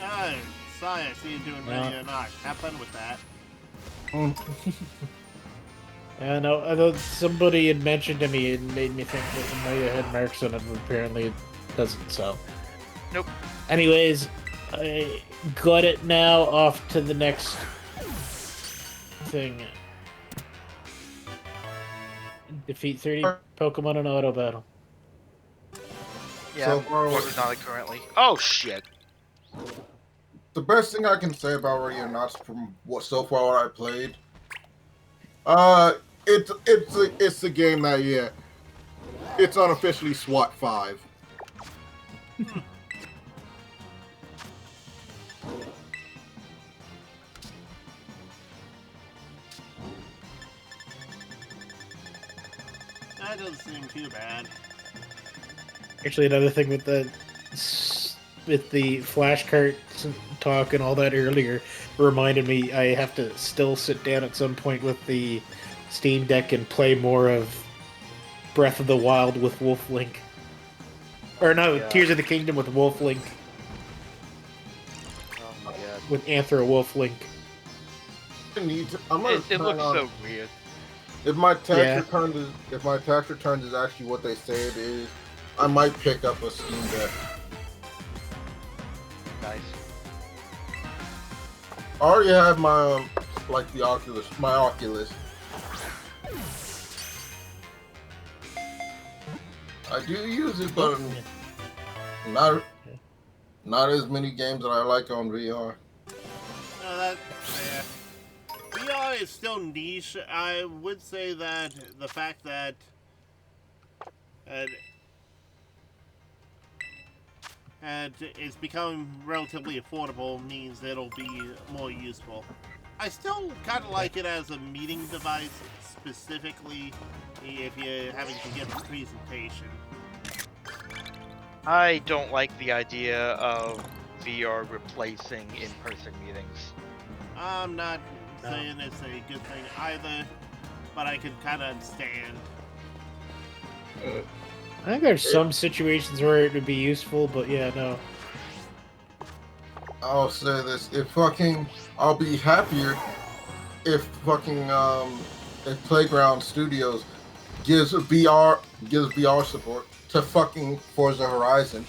Oh, sorry, I see you doing ready or not. Have fun with that. I know somebody had mentioned to me and made me think that it might have had marks on it, but apparently it doesn't. So. Nope. Anyways, I got it now. Off to the next thing. Defeat 30 Pokemon in auto battle. Yeah, So I'm far, working on it currently. Oh shit! the best thing I can say about Ready or Not from what I played, it's a game that it's unofficially SWAT 5. That doesn't seem too bad. Actually, another thing with the flashcart talk and all that earlier reminded me I have to still sit down at some point with the Steam Deck and play more of Breath of the Wild with Wolf Link. Or no, Yeah. Tears of the Kingdom with Wolf Link. Oh my god. With Anthro Wolf Link. I'm gonna It turn looks on- so weird. If my tax Yeah. returns is actually what they say it is, I might pick up a Steam Deck. Nice. I already have my the Oculus, my Oculus. I do use it, but not as many games that I like on VR. No, that VR is still niche. I would say that the fact that and it's becoming relatively affordable means it'll be more useful. I still kind of like it as a meeting device, specifically if you're having to give a presentation. I don't like the idea of VR replacing in-person meetings. I'm not saying it's a good thing either, but I can kind of understand. I think there's some situations where it would be useful, but yeah, no. I'll say this: I'll be happier if Playground Studios gives VR support to fucking Forza Horizon.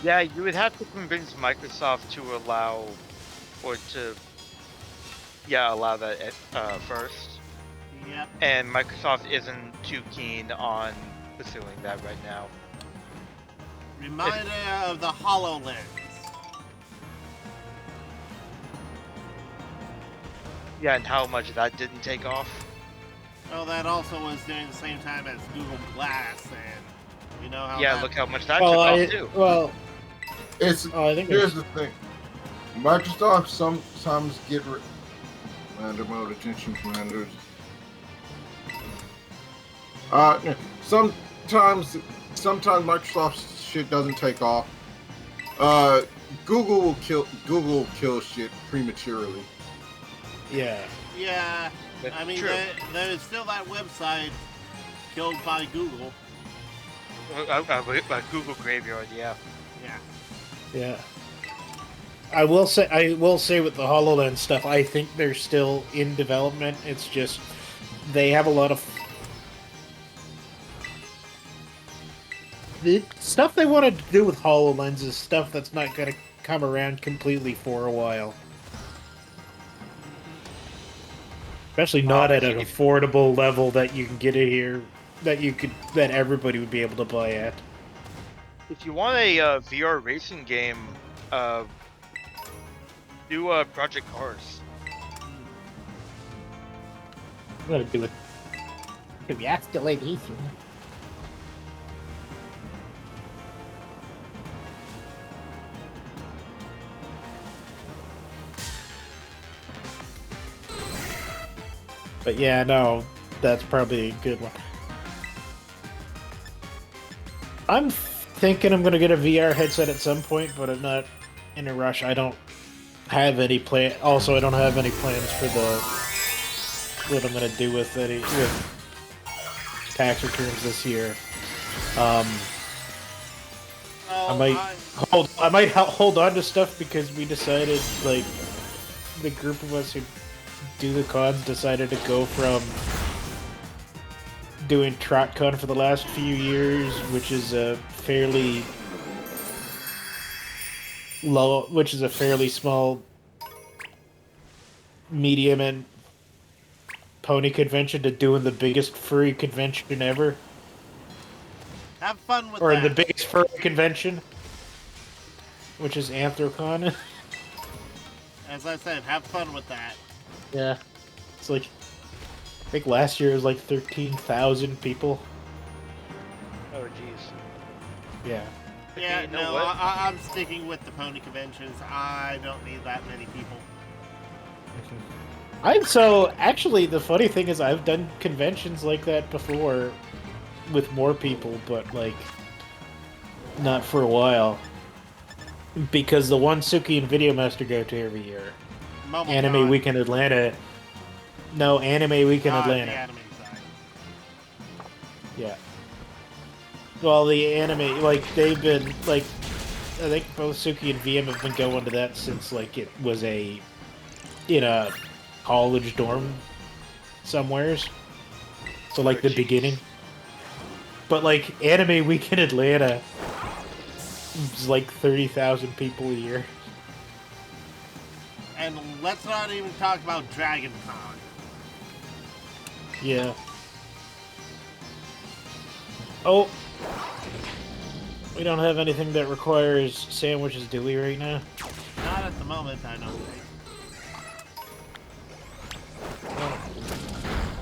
Yeah, you would have to convince Microsoft to allow, or to, allow that first. Yep. And Microsoft isn't too keen on pursuing that right now. Reminder of the HoloLens. Yeah, and how much that didn't take off. Well, that also was during the same time as Google Glass, and you know how. Yeah, that... look how much that Well, took off too. well, It's I think here's the thing. Microsoft sometimes get Commander mode, attention commanders. Sometimes Microsoft's shit doesn't take off. Google will kill shit prematurely. yeah. Yeah, That's I mean, true. there's still that website killed by Google. Google Graveyard, yeah. Yeah. Yeah. I will say with the HoloLens stuff, I think they're still in development. It's just they have a lot of the stuff they wanted to do with HoloLens is stuff that's not going to come around completely for a while. Especially not at an affordable level that you can get it here, that everybody would be able to buy at. If you want a VR racing game, do Project Cars. I'm gonna do it. If you ask the ladies. But yeah, no, that's probably a good one. I'm thinking I'm gonna get a VR headset at some point, but I'm not in a rush. I don't have any plan. Also, I don't have any plans for what I'm gonna do with tax returns this year. I might hold on to stuff because we decided, like, the group of us who do the cons decided to go from doing TrotCon for the last few years, which is a fairly small, medium and pony convention, to doing the biggest furry convention ever. Have fun with or that. the biggest furry convention, which is Anthrocon. As I said, have fun with that. Yeah. It's like, I think last year it was like 13,000 people. Oh, jeez. Yeah. Yeah, you know no, what? I'm sticking with the pony conventions. I don't need that many people. Actually, the funny thing is I've done conventions like that before with more people, but, like, not for a because the one Suki and Video Master go to every year. Momocon. Anime Week in Atlanta. No, Anime Week in Atlanta. The anime side. Yeah. Well, the anime, like, they've been, like, I think both Suki and VM have been going to that since, like, it was in a college dorm somewheres. So, like, the beginning. But, like, Anime Week in Atlanta is like 30,000 people a year. And let's not even talk about Dragon Con. Yeah. Oh. We don't have anything that requires sandwiches, do we, right now? Not at the moment, I don't think.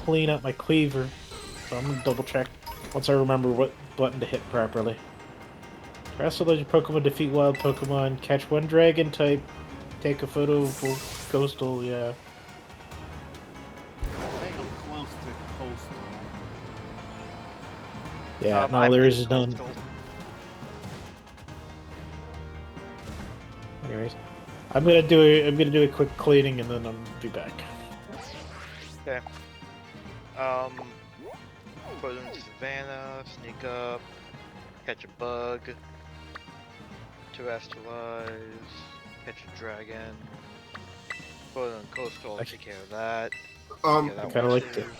Clean up my cleaver. So I'm gonna double check once I remember what button to hit properly. Wrestle legend Pokemon, defeat wild Pokemon, catch one dragon type, take a photo for coastal, yeah. I think I'm close to coastal. Yeah, no, I there think is none. Coastal. Anyways, I'm gonna do a quick cleaning and then I'll be back. Okay. Go into Savannah, sneak up, catch a bug, terrestrialize, catch a dragon. Put on coastal. Take care of that. Um, Yeah, that I kind of works like too.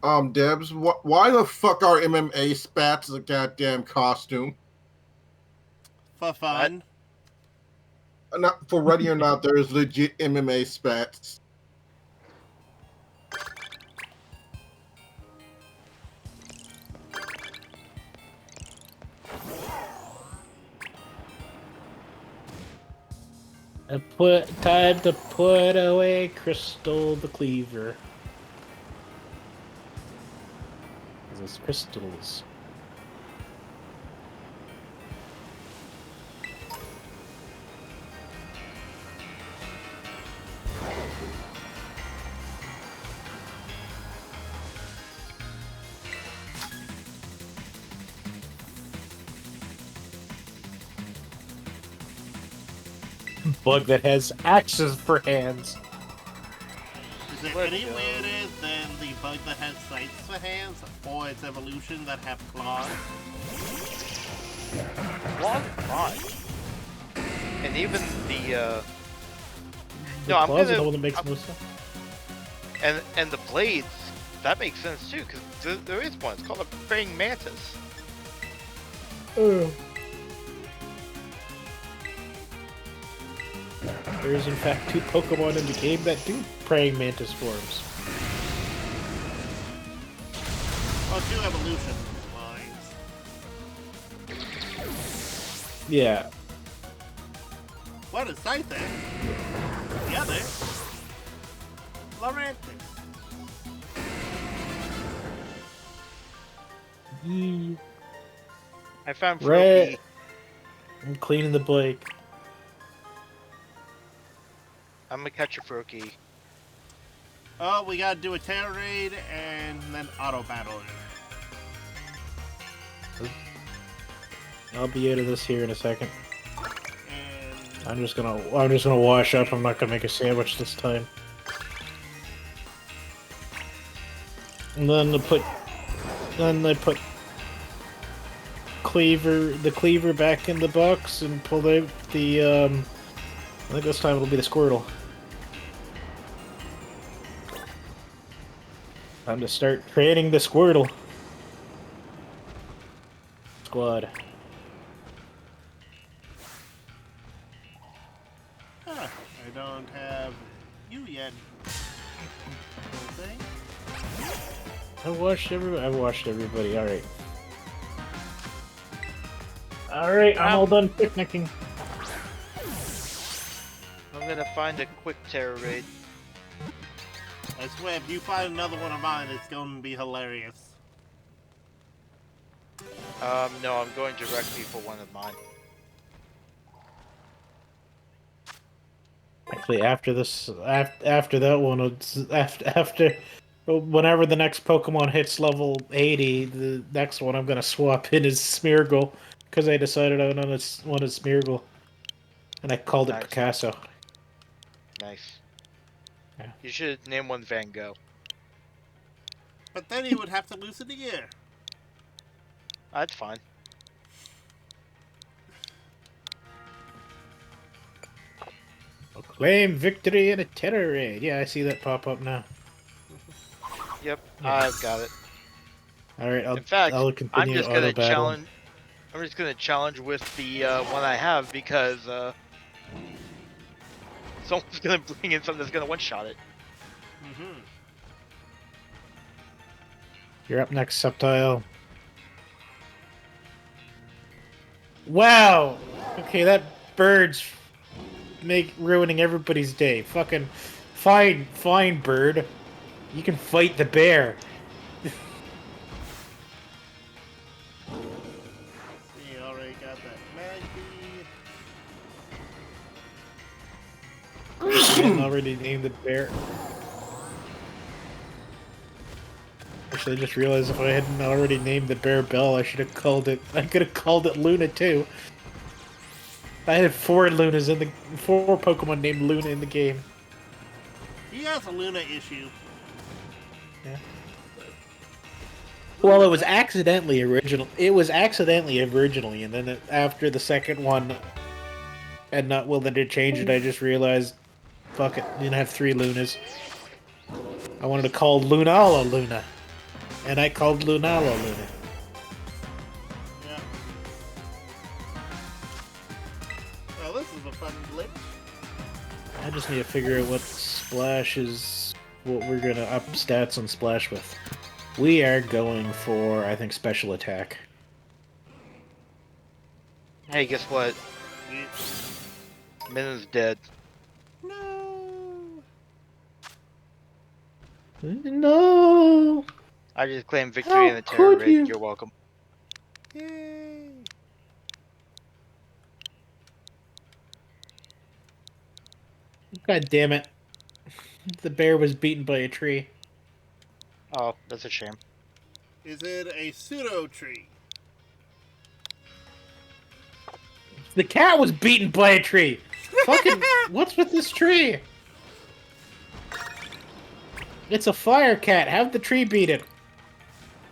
the Debs, why the fuck are MMA spats a goddamn costume? For fun. Not for ready or not, there's legit MMA spats. time to put away Crystal the Cleaver. Those crystals. Bug that has axes for hands. Is it Let's any go. weirder than the bug that has sights for hands, or its evolution that have claws? Claws are fine. And even the The no, I'm claws are the gonna one that makes most sense. and the blades, that makes sense too, because there is one. It's called a praying mantis. Oh. There is in fact 2 Pokemon in the game that do praying mantis forms. Well, 2 evolution lines. Yeah. One is Scyther. The other, Laurentius. I found Right. Froakie. I'm cleaning the bike. I'm gonna catch a Froakie. Oh, we gotta do a terror raid and then auto battle. I'll be out of this here in a second. And I'm just gonna wash up. I'm not gonna make a sandwich this time. And then I put the cleaver back in the box and pulled out the I think this time it'll be the Squirtle. Time to start training the Squirtle squad. huh, I don't have you yet. Thing. I've watched everybody. All right. All right. I'm all done picnicking. I'm gonna find a quick terror raid. I swear, if you find another one of mine, it's gonna be hilarious. No, I'm going directly for one of mine. Actually, after this, after that one, after whenever the next Pokemon hits level 80, the next one I'm gonna swap in is Smeargle, because I decided I wanted Smeargle, and I called it Nice. Picasso. Nice. Yeah. You should name one Van Gogh. But then you would have to lose it a year. That's fine. Claim victory in a terror raid. Yeah, I see that pop up now. Yep, Yeah. I've got it. All right, In fact, I'll I'm continue just gonna auto battle. challenge. I'm just gonna challenge with the one I have because someone's gonna bring in something that's gonna one-shot it. Mm-hmm. You're up next, Subtile. Wow. Okay, that bird's ruining everybody's day. Fucking fine, bird. You can fight the bear. See, already got that Magby. I already named the bear. Actually, I just realized if I hadn't already named the bear Bell, I should have called it. I could have called it Luna too. I had 4 Pokemon named Luna in the game. He has a Luna issue. Yeah. Well, it was accidentally original. It was accidentally originally, and then after the second one, and not willing to change it, I just realized Fuck it. You're gonna have 3 Lunas. I wanted to call Lunala Luna. And I called Lunala Luna. Yeah. Well, this is a fun glitch. I just need to figure out what Splash is, what we're gonna up stats on Splash with. We are going for, I think, special attack. Hey, guess what? Min's dead. No. No! I just claimed victory in the terror could raid. you? You're welcome. Yay. God damn it. The bear was beaten by a tree. Oh, that's a shame. Is it a pseudo tree? The cat was beaten by a tree! Fucking, what's with this tree? It's a fire cat. Have the tree beat it.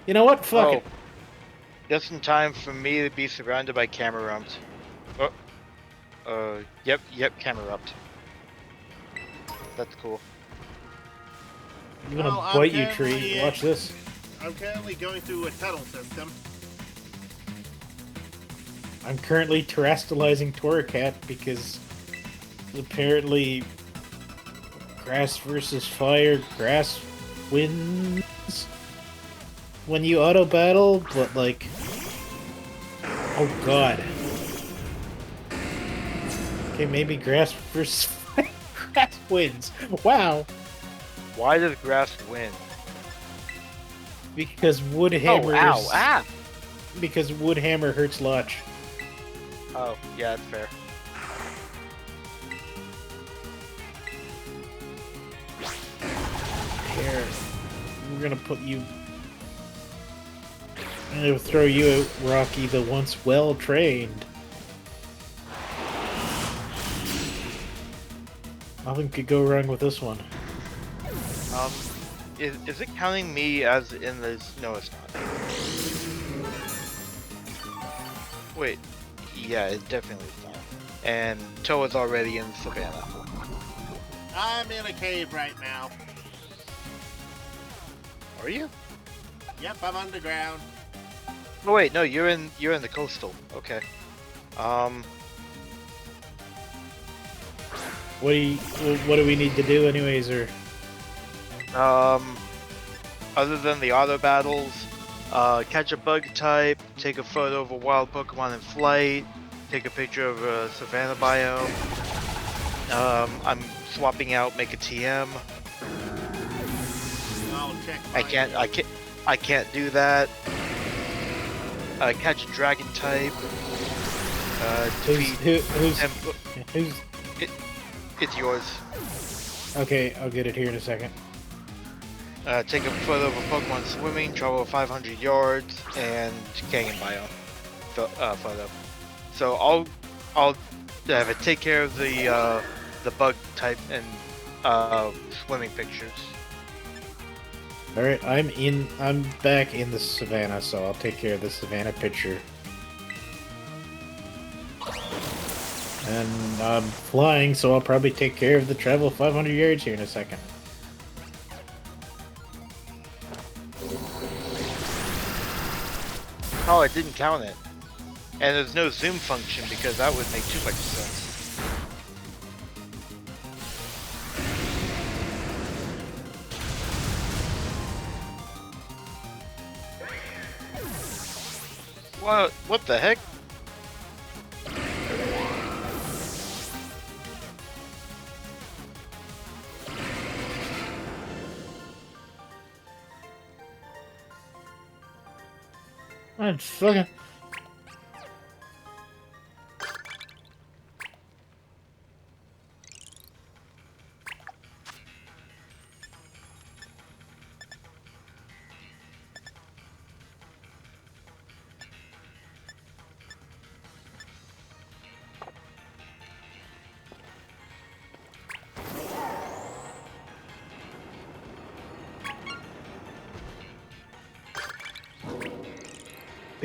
You know what? Fuck it. Just in time for me to be surrounded by Camerons. Yep, Camerupt. That's cool. I'm gonna Well, I'm bite you, currently- tree. Watch this. I'm currently going through a tunnel system. I'm currently terrestrializing Torracat because apparently grass versus fire, grass wins when you auto battle, but like, oh god. Okay, maybe grass versus fire, grass wins. Wow, Why does grass win? because wood Oh, hammer. ow, ah! Because wood hammer hurts Lotch. Oh, yeah, that's fair. Here, we're gonna put you. I'm gonna throw you out, Rocky, the once well trained. Nothing could go wrong with this one. Is it counting me as in this? No, it's not. Wait, yeah, it definitely is not. And Toa's already in Savannah. I'm in a cave right now. Are you? Yep, I'm underground. Oh wait, no, you're in the coastal. Okay. What do we need to do, anyways? Or Other than the auto battles, catch a bug type, take a photo of a wild Pokemon in flight, take a picture of a Savannah biome. I'm swapping out, make a TM. I'll check. I can't do that. Catch a dragon type. Defeat. who's? It's yours. Okay, I'll get it here in a second. Take a photo of a Pokemon swimming, travel 500 yards, and Kangen biome photo. So I'll have it take care of the bug type and swimming pictures. All right, I'm back in the savannah, so I'll take care of the savannah picture. And I'm flying, so I'll probably take care of the travel 500 yards here in a second. Oh, I didn't count it. And there's no zoom function because that would make too much sense. What the heck? I'm fucking.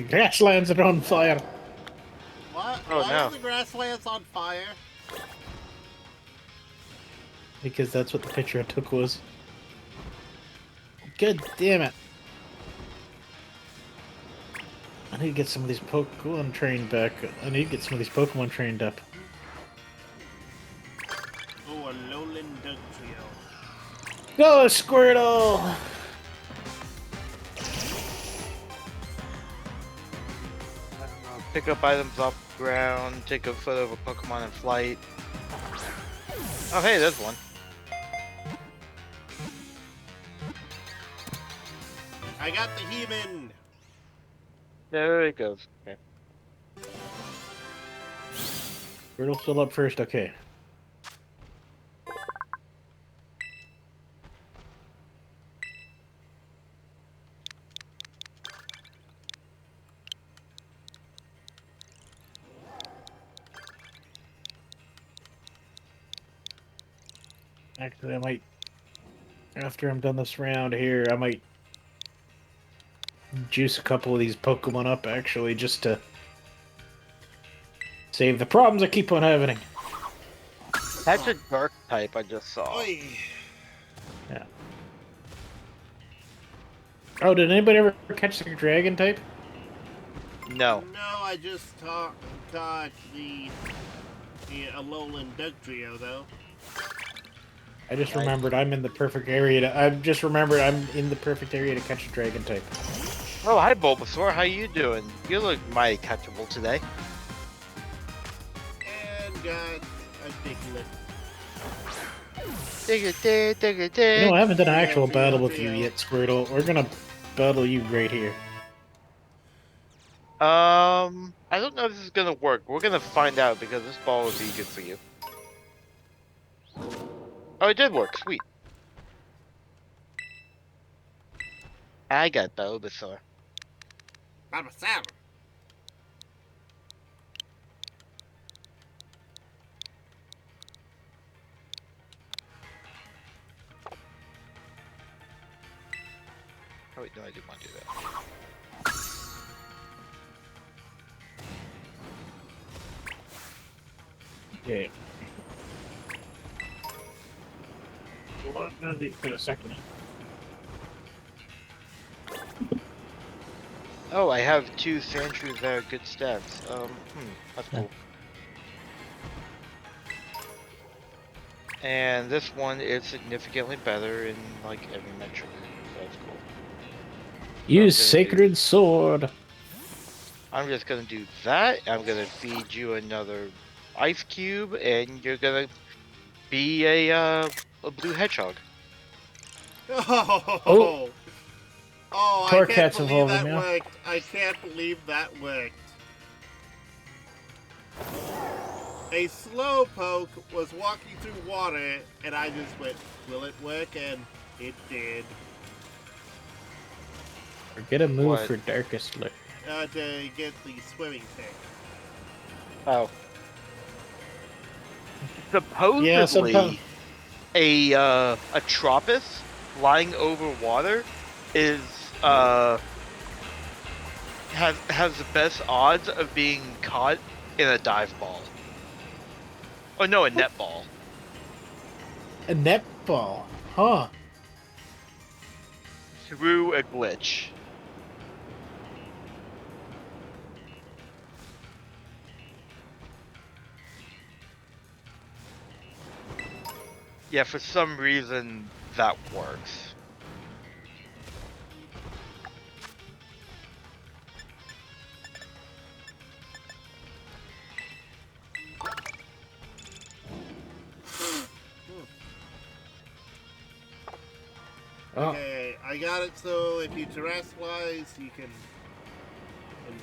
The grasslands are on fire. What? Oh, Why no. are the grasslands on fire? because that's what the picture I took was. God damn it. I need to get some of these Pokemon trained back. I need to get some of these Pokemon trained up. Oh, a lowland Doug trio. Go, Squirtle! Pick up items off the ground, take a photo of a Pokemon in flight. Oh hey, there's one. I got the human. There it goes. Okay. Squirtle's still up first, okay. Actually, I might, after I'm done this round here, I might juice a couple of these Pokemon up, actually, just to save the problems I keep on having. That's a dark type I just saw. Oi. Yeah. Oh, did anybody ever catch the Dragon type? No. No, I just caught the Alolan Doug trio though. I just Right. remembered I'm in the perfect area to. I just remembered I'm in the perfect area to catch a Dragon type. Oh hi Bulbasaur, how you doing? You look mighty catchable today. And got a Diglett. You know, I haven't done an actual Yeah, battle yeah, with you yeah. yet, Squirtle. We're gonna battle you right here. I don't know if this is gonna work. We're gonna find out because this ball would be good for you. Oh, it did work. Sweet. I got Bulbasaur. Bulbasaur. Oh wait, no, I didn't want to do that. Okay. Hold on a second. Oh, I have 2 Sandshrews that are good stats. That's cool. And this one is significantly better in like every metric. So that's cool. Use I'm gonna Sacred Sword. I'm just gonna do that. I'm gonna feed you another ice cube, and you're gonna be a blue hedgehog. Oh. Oh, I can't Torcat's believe evolving that now. worked. I can't believe that worked. A Slowpoke was walking through water, and I just went, will it work? And it did. Or get a move What? for Darkest Lair. To get the swimming tank. Oh. Supposedly, Yeah, sometimes. a Tropius flying over water is has the best odds of being caught in a dive ball. Oh no, a netball. A netball. Huh. Through a glitch. Yeah, for some reason that works. Oh. Okay, I got it so if you terrestrialize, you can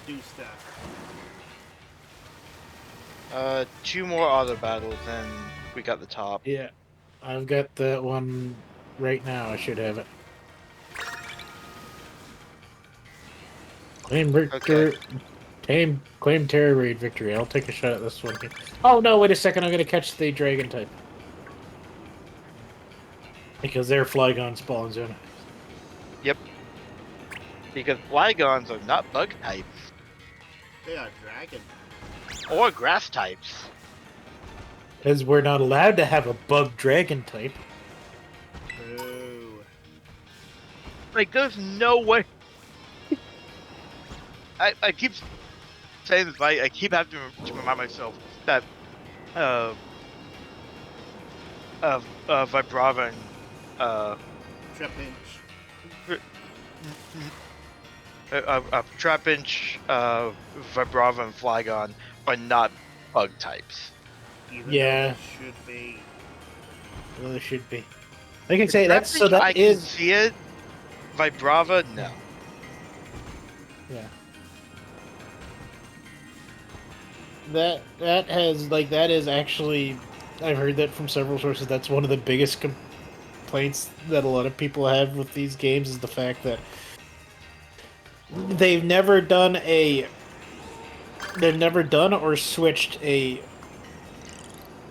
do stuff. 2 more auto battles and we got the top. Yeah. I've got that one right now. I should have it. Claim victor. Claim Terror Raid victory. I'll take a shot at this one. Oh no! Wait a second. I'm gonna catch the Dragon type because they're Flygon spawn zone. Yep. Because Flygons are not bug types. They are dragon. Or grass types. Because we're not allowed to have a bug dragon type. Boo. Like, there's no way. I keep saying this, right? I keep having to remind myself that Vibrava and Trapinch. Trapinch, Vibrava, and Flygon are not bug types. Even Yeah. though they should be. Well, it should be. Like I say, that's Trapinch, so that I is. can see it. Vibrava, no. Yeah. That is actually, I've heard that from several sources. That's one of the biggest complaints that a lot of people have with these games is the fact that they've never done or switched a.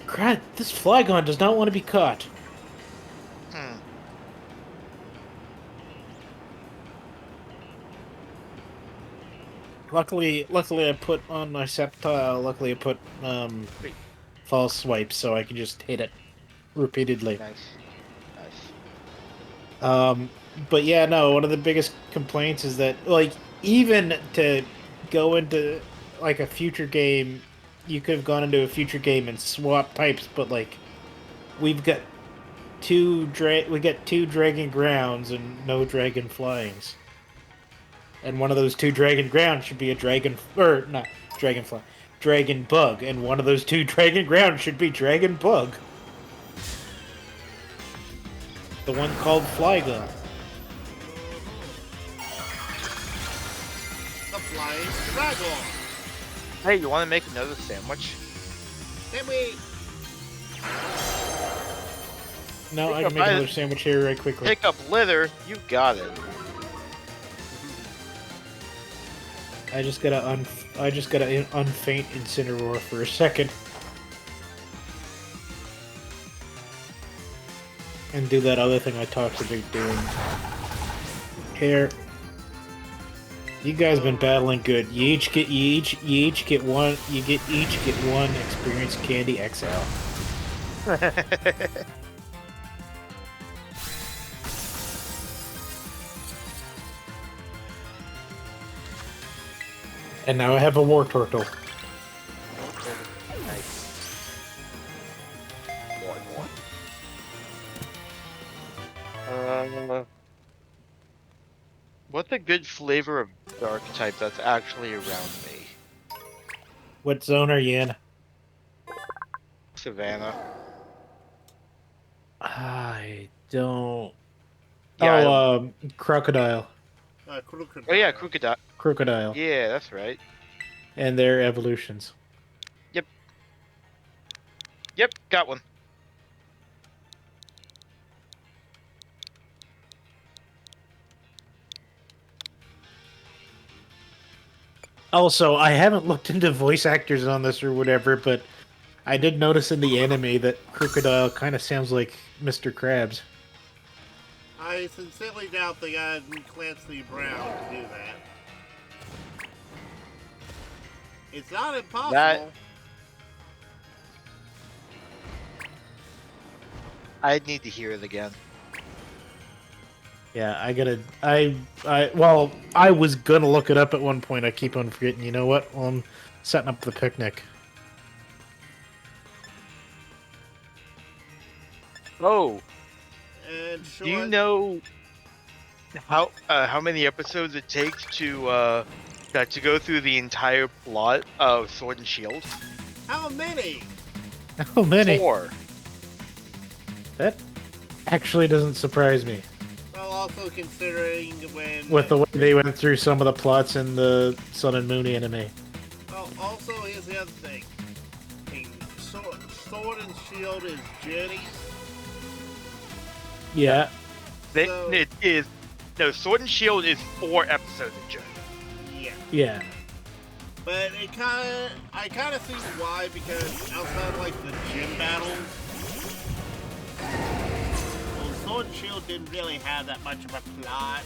Crap! This Flygon does not want to be caught. Hmm. Luckily, I put on my Sceptile. Luckily, I put Wait. false swipes, so I can just hit it repeatedly. Nice. Nice. But yeah, no. One of the biggest complaints is that, like, even to go into like a future game, you could have gone into a future game and swap types, but like, we've got two dragon grounds and no dragon flyings. And one of those two dragon grounds should be a dragon, or not dragonfly, dragon bug, and one of those two dragon grounds should be dragon bug. The one called Flygon. The Flying Dragon. Hey, you want to make another sandwich? Can we? No, I Pick can make up- another sandwich here right quickly. Pick up litter. You got it. I just gotta unfaint Incineroar for a second. And do that other thing I talked about doing. Here. You guys been battling good. You each get one experience candy XL. And now I have a War Turtle. What's a good flavor of dark type that's actually around me? What zone are you in? Savannah. I don't. Yeah. Crocodile. Crocodile. Oh yeah, Crocodile. Crocodile. Yeah, that's right. And their evolutions. Yep, got one. Also, I haven't looked into voice actors on this or whatever, but I did notice in the anime that Crocodile kind of sounds like Mr. Krabs. I sincerely doubt they got Clancy Brown to do that. It's not impossible. That- I'd need to hear it again. Yeah, I was gonna look it up at one point. I keep on forgetting. You know what? Well, I'm setting up the picnic. Oh, And do you know how many episodes it takes to go through the entire plot of Sword and Shield? How many? How many? 4. That actually doesn't surprise me. Well, also considering when... With the way they went through some of the plots in the Sun and Moon anime. Well, also, here's the other thing. Sword and Shield is journeys. Yeah. So- It is no Sword and Shield is 4 episodes of Journey. Yeah. Yeah. But I kind of see why, because outside of, like, the gym battles, well, Sword and Shield didn't really have that much of a plot.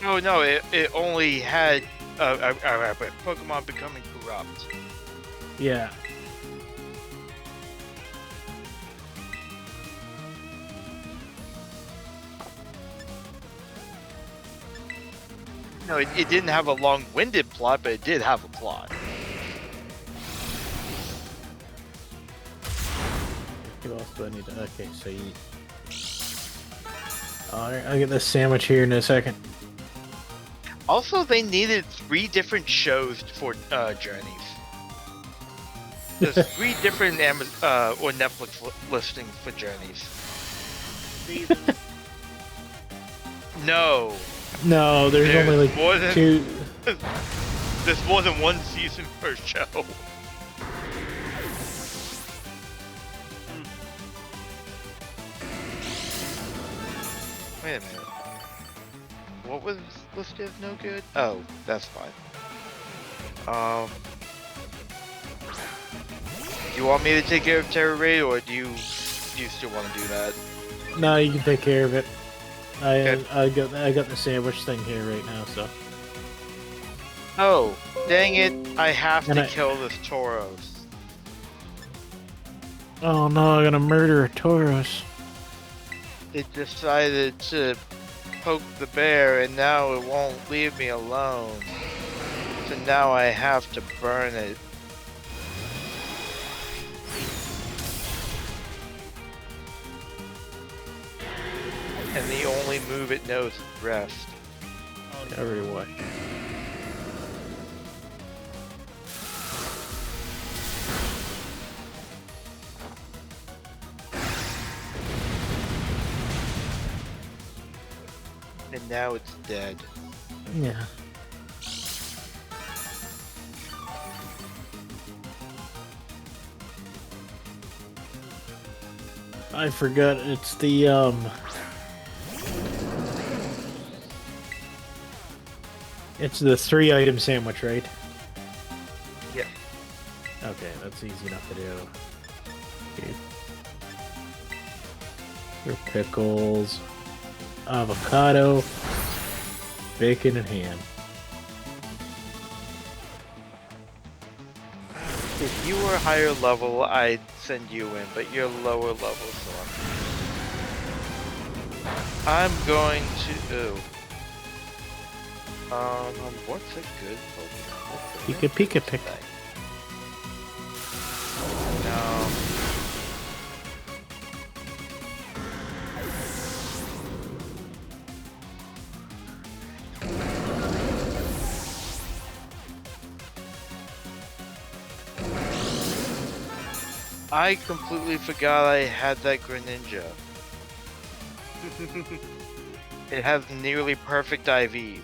Oh no, it only had Pokemon becoming corrupt. Yeah. No, it didn't have a long-winded plot, but it did have a plot. What else do I need to? Okay, so you. Alright, I'll get this sandwich here in a second. Also, they needed 3 different shows for Journeys. There's 3 different or Netflix listings for Journeys. Seasons. No, No, there's only like more than 2. there's more than 1 season per show. Wait a minute. What was listed as no good? Oh, that's fine. Do you want me to take care of Terror Raid, or do you still want to do that? No, you can take care of it. Okay. I got the sandwich thing here right now, so. Oh, dang it! I have And to I- kill this Tauros. Oh no, I'm gonna murder a Tauros. It decided to poke the bear, and now it won't leave me alone. So now I have to burn it. And the only move it knows is rest. Oh, I already watched. And now it's dead. Yeah. I forgot it's the it's the 3-item sandwich, right? Yeah. Okay, that's easy enough to do. Okay. Your pickles, avocado, bacon, and ham. If you were higher level, I'd send you in, but you're lower level, so I'm going to. What's a good Pokemon? Pika Pika Pick. No. I completely forgot I had that Greninja. It has nearly perfect IVs.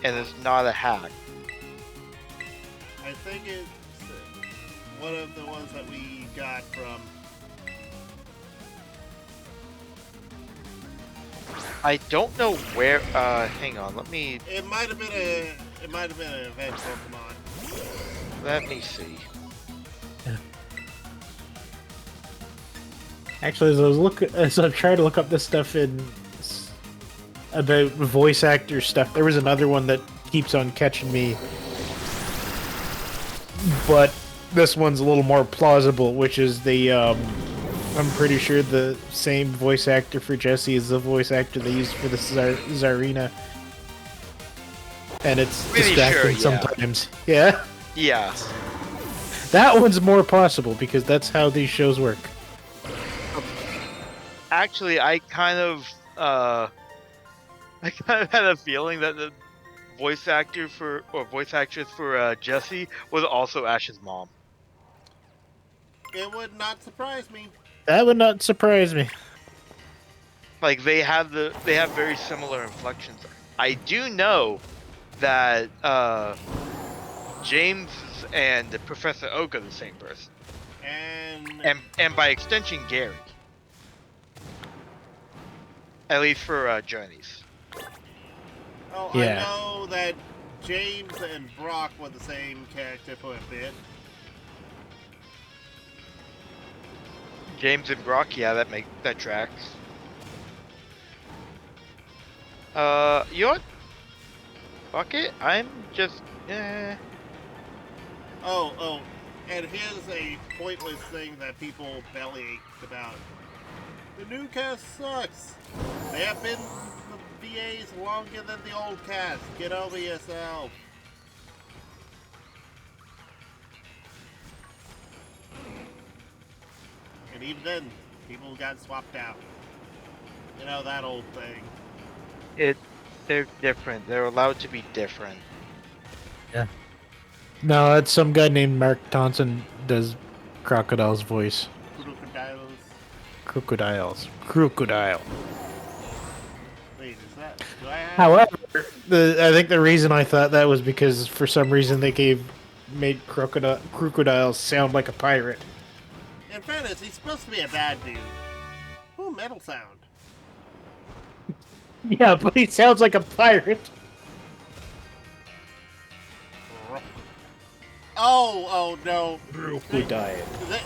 And it's not a hack. I think it's one of the ones that we got from. I don't know where, hang on, let me It might have been a. It might have been an event Pokemon. let me see. Actually, as I'm trying to look up this stuff about voice actor stuff, there was another one that keeps on catching me, but this one's a little more plausible, which is the I'm pretty sure the same voice actor for Jessie is the voice actor they used for the Zarina, and it's Pretty distracting sure, yeah. sometimes. Yeah, Yeah. that one's more possible because that's how these shows work. Actually, I kind of had a feeling that the voice actor voice actress for Jessie was also Ash's mom. It would not surprise me. That would not surprise me. Like they have very similar inflections. I do know that James and Professor Oak are the same person, and by extension Gary. At least for Journeys. Oh, Yeah. I know that James and Brock were the same character for a bit. James and Brock, yeah, that tracks. You know what? Fuck it, I'm just, Oh, and here's a pointless thing that people bellyached about. The new cast sucks. They have been VA's longer than the old cast. Get over yourself. And even then, people got swapped out. You know, that old thing. They're different. They're allowed to be different. No, it's some guy named Mark Thompson does Crocodile's voice. Crocodiles. Crocodile. Wait, is that... Do I have... However, I think the reason I thought that was because for some reason they made Crocodile sound like a pirate. In fairness, he's supposed to be a bad dude. Ooh, metal sound. Yeah, but he sounds like a pirate. Oh no. Crocodile. Is it,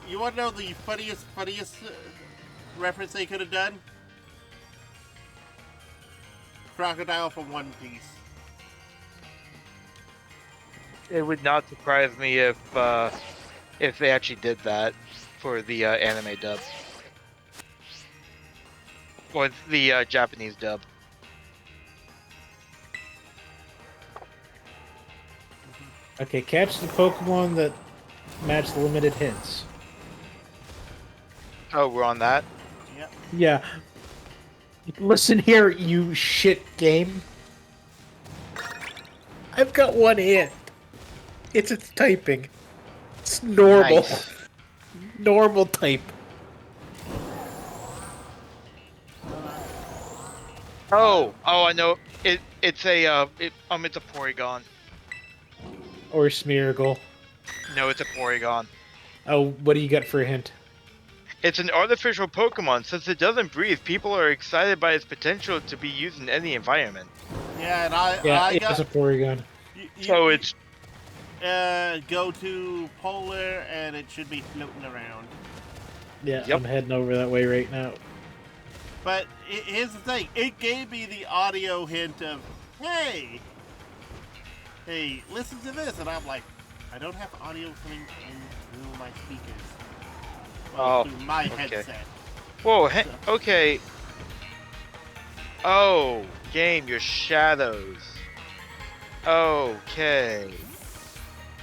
you want to know the funniest reference they could have done? Crocodile from One Piece. It would not surprise me if they actually did that for the anime dub. Or the Japanese dub. Okay, catch the Pokemon that match the limited hints. Oh, we're on that? Yep. Yeah. Listen here, you shit game. I've got one hint. It's typing. It's normal. Nice. Normal type. Oh, I know. It's a Porygon. Or Smeargle. No, it's a Porygon. Oh, what do you got for a hint? It's an artificial Pokemon. Since it doesn't breathe, people are excited by its potential to be used in any environment. Yeah, and I Yeah, got... it's a Porygon. So it's... go to Polar, and it should be floating around. Yeah, Yep. I'm heading over that way right now. But here's the thing. It gave me the audio hint of, hey, listen to this. And I'm like, I don't have audio coming in through my speakers. Well, through my headset. Whoa, okay. Oh, game, your shadows. Okay.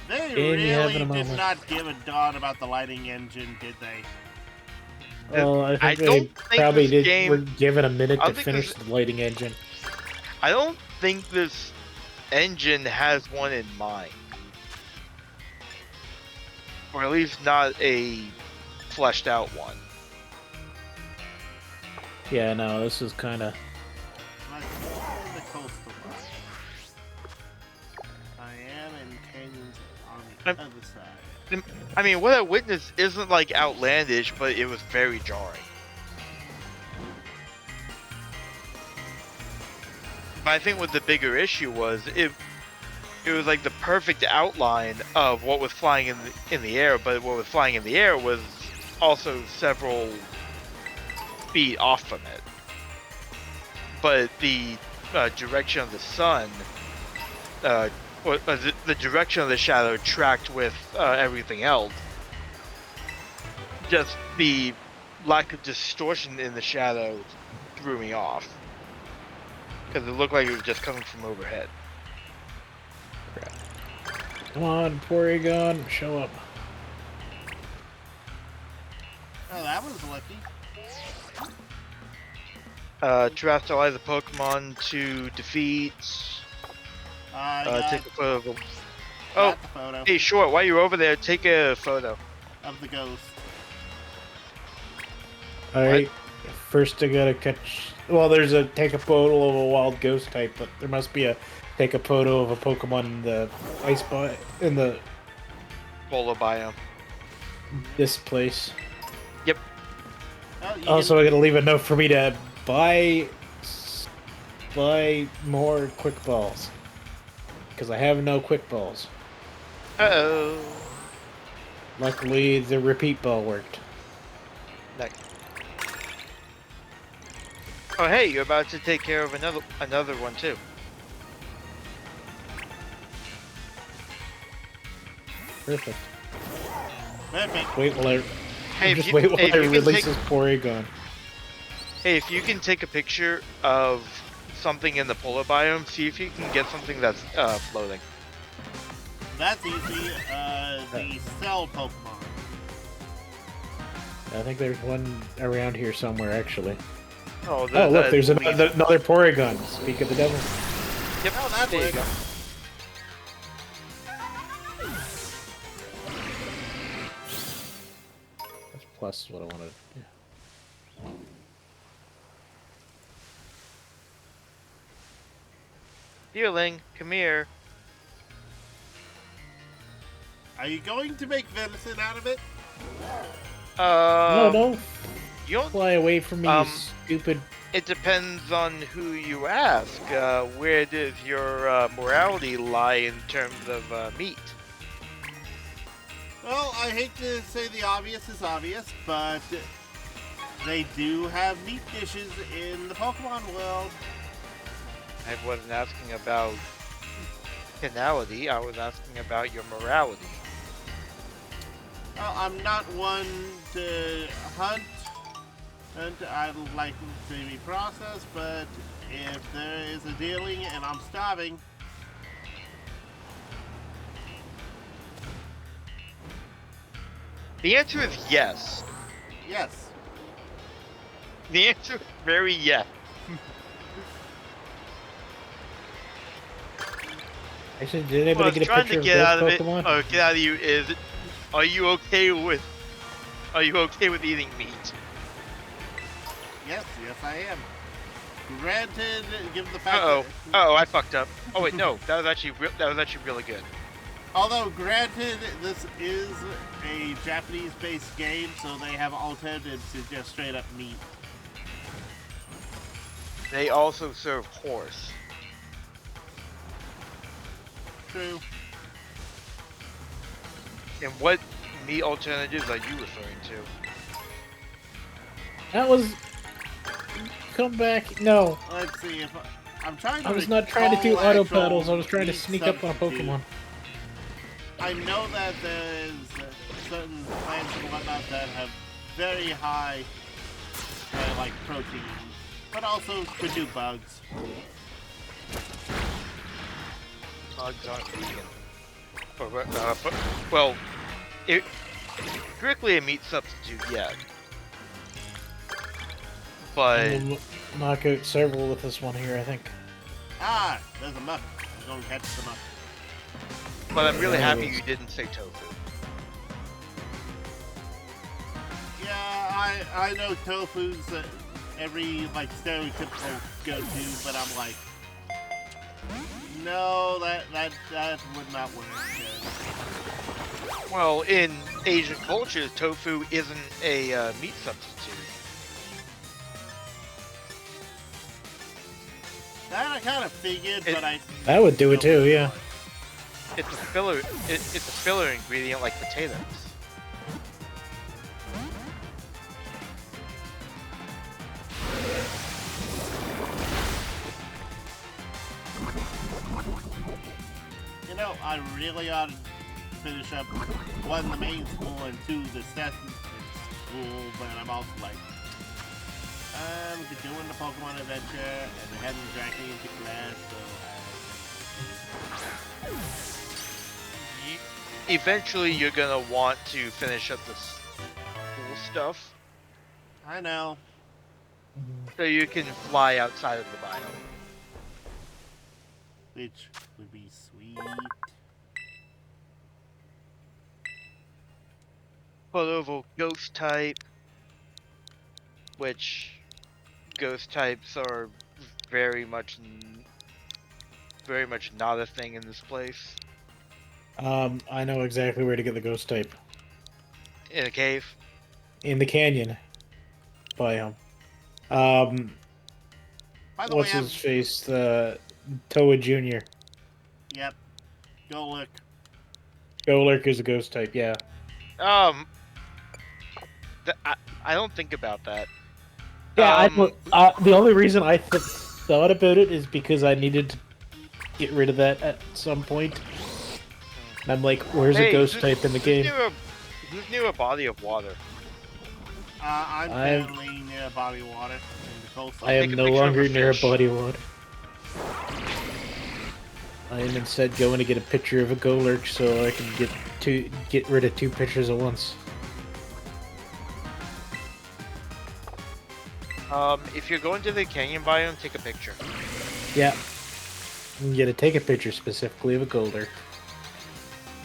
They And you have really it a did moment. not give a darn about the lighting engine, did they? Well, I I think don't they think probably this did. game- We're given a minute I to don't think finish this- the lighting engine. I don't think this engine has one in mind. Or at least not a fleshed out one. Yeah, no, this is kind of. Like, in the coastal line. I am in canyons on the I'm- other side. I mean, what I witnessed isn't like outlandish, but it was very jarring. But I think what the bigger issue was, it was like the perfect outline of what was flying in the air, but what was flying in the air was also several feet off from it. But the direction of the sun, the direction of the shadow tracked with everything else. Just the lack of distortion in the shadow threw me off. Because it looked like it was just coming from overhead. Come on, Porygon, show up. Oh, that was lucky. Terrestrialize a Pokemon to defeat. Take a photo of them. Oh, Got the photo hey, Short, while you're over there, take a photo. of the ghost. Alright, first I gotta catch. Well, there's a take a photo of a wild ghost type, but there must be a take a photo of a Pokemon in the ice spot in the Bola biome. this place. Oh, you Also, I gotta leave a note for me to buy more quick balls because I have no quick balls. Uh-oh. Luckily, the repeat ball worked. Nice. Oh, hey, you're about to take care of another one too. Perfect. Perfect. Wait while I Hey, if just you, wait while hey, if I you can release take, this Porygon. hey, if you can take a picture of something in the polar biome, see if you can get something that's floating. That's easy. The cell Pokemon. I think there's one around here somewhere, actually. Oh, Oh, look, there's another Porygon. Speak of the devil. Yep, Oh, that there you works. go. That's plus what I wanted. Yeah. Deerling, come here. Are you going to make venison out of it? No, don't You don't. fly away from me, um, you stupid. It depends on who you ask. Where does your morality lie in terms of meat? Well, I hate to say the obvious is obvious, but they do have meat dishes in the Pokemon world. I wasn't asking about finality. I was asking about your morality. Well, I'm not one to hunt, and I like to be processed, but if there is a dealing and I'm starving, The answer is yes. yes. The answer is very yes. Actually, did What I anybody was get a trying picture to get out of of both it, Pokemon? or get out of you is, are you okay with eating meat? Yes, I am. Granted, given the fact Oh, I fucked up. Oh wait, no, that was actually really good. although granted, this is a Japanese-based game, so they have alternatives to just straight up meat. They also serve horse. True. And what meat alternatives are you referring to? That was... Come back. No. Let's see if I'm trying to. I was not trying to do recall auto actual paddles. I was trying to meat sneak up on a substitute. Pokemon. I know that there's certain plants and whatnot that have very high, like protein, but also could do bugs. Bugs aren't vegan. Well, strictly a meat substitute, yeah. But We'll knock out several with this one here, I think. Ah, there's a muck. I'm going to catch the muck. I'm really Yeah, happy it is. you didn't say tofu. Yeah, I know tofu's every like stereotypical go-to, but I'm like, no, that would not work. Well, in Asian cultures, tofu isn't a meat substitute. That I kind of figured, It- but I. That would do it too, yeah. It's a filler. It's a filler ingredient like potatoes. You know, I really ought to finish up one the main school and two the assessment school, but I'm also like, I'm doing the Pokemon adventure and they hadn't dragged me into class, so Eventually, you're gonna want to finish up the school stuff I know. so you can fly outside of the biome. Which would be sweet. Photovo ghost type, which ghost types are very much not a thing in this place. I know exactly where to get the ghost type. In a cave. In the canyon biome. By the What's way, his face? The Toa Jr. Yep. Go look. Golurk is a ghost type, yeah. I don't think about that. Yeah, the only reason I thought about it is because I needed to get rid of that at some point. And I'm like, where's a ghost type in the game? Who's near a body of water? I'm I'm- currently near a body of water in the coastal. I am Take a no picture of a longer near a fish. body of water. I am instead going to get a picture of a Golurk so I can get rid of 2 pictures at once. If you're going to the canyon biome, take a picture. Yeah. I'm gonna take a picture specifically of a Golurk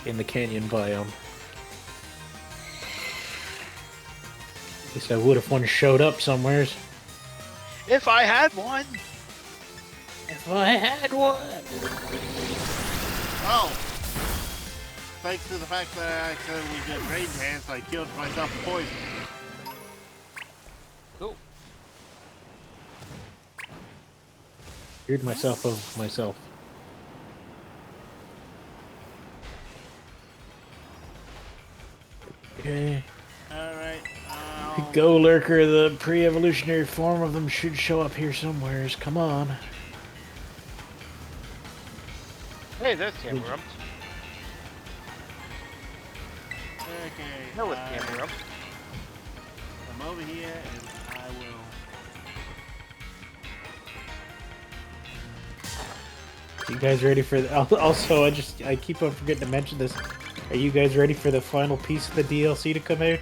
in the canyon biome. At least I would if one showed up somewheres. If I had one! If I had one! Oh! Thanks to the fact that I accidentally did rain dance, I killed myself with poison. Cool. Cured myself of myself. Okay. Alright, Golurker, the pre-evolutionary form of them should show up here somewheres. Come on. Hey, there's Cameron. Okay. No, it's Cameron. I'm over here and I will. You guys ready for the... Also, I keep on forgetting to mention this. Are you guys ready for the final piece of the DLC to come out?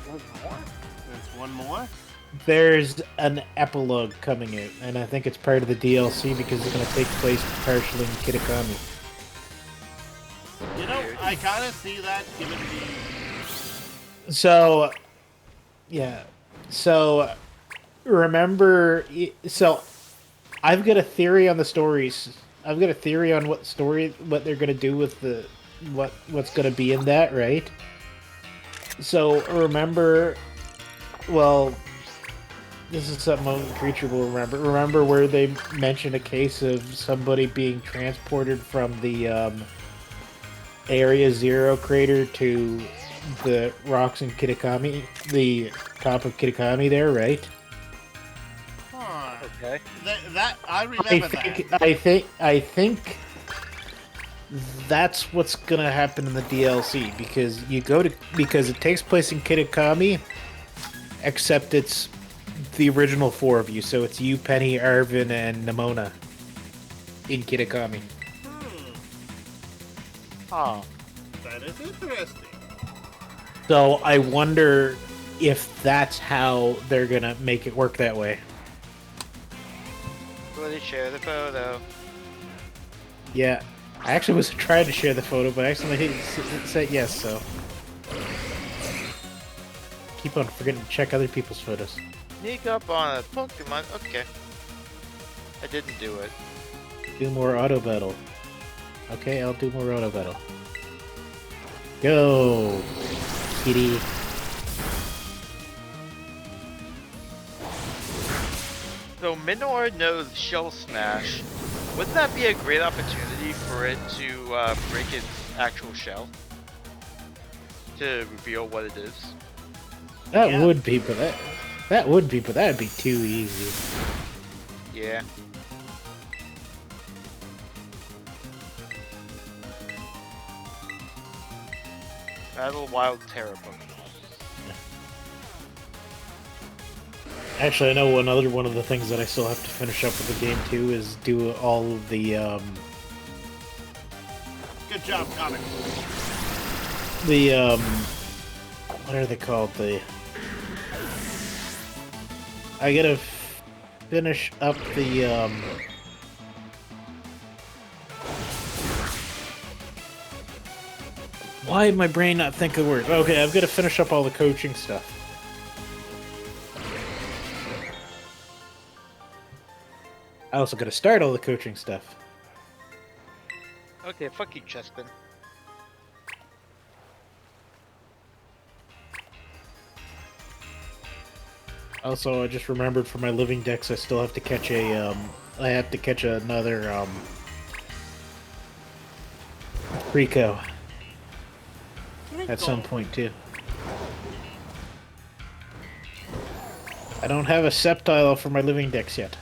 There's one more? There's an epilogue coming out, and I think it's part of the DLC because it's going to take place partially in Kitakami. You know, I kind of see that given the. So, yeah. So, remember... So, I've got a theory on the stories. I've got a theory on what they're going to do with the... What's going to be in that, right? So, remember... Well... This is something only Creature will remember. Remember where they mentioned a case of somebody being transported from the Area Zero crater to the rocks in Kitakami, the top of Kitakami there, right? Huh. Okay. That I remember that. I think that's what's gonna happen in the DLC because it takes place in Kitakami, except it's the original 4 of you, so it's you, Penny, Arvin, and Nimona in Kitakami. Huh. That is interesting. So I wonder if that's how they're gonna make it work that way. Will you share the photo? Yeah, I actually was trying to share the photo, but I accidentally said yes, so... Keep on forgetting to check other people's photos. Sneak up on a Pokemon. Okay. I didn't do it. Do more auto battle. Okay, I'll do more auto battle. Go, kitty. So Minor knows Shell Smash. Wouldn't that be a great opportunity for it to break its actual shell? To reveal what it is? That would be, but that'd be too easy. Yeah. Battle Wild Terra Pokemon. Actually, I know one of the things that I still have to finish up with the game too is do all of the Good job, Connor. what are they called? I gotta finish up the Why did my brain not think of words? Okay, I've got to finish up all the coaching stuff. I also got to start all the coaching stuff. Okay, fuck you, Chespin. Also, I just remembered for my living decks, I still have to catch I have to catch another, Rico. At some point, too. I don't have a Sceptile for my living decks yet.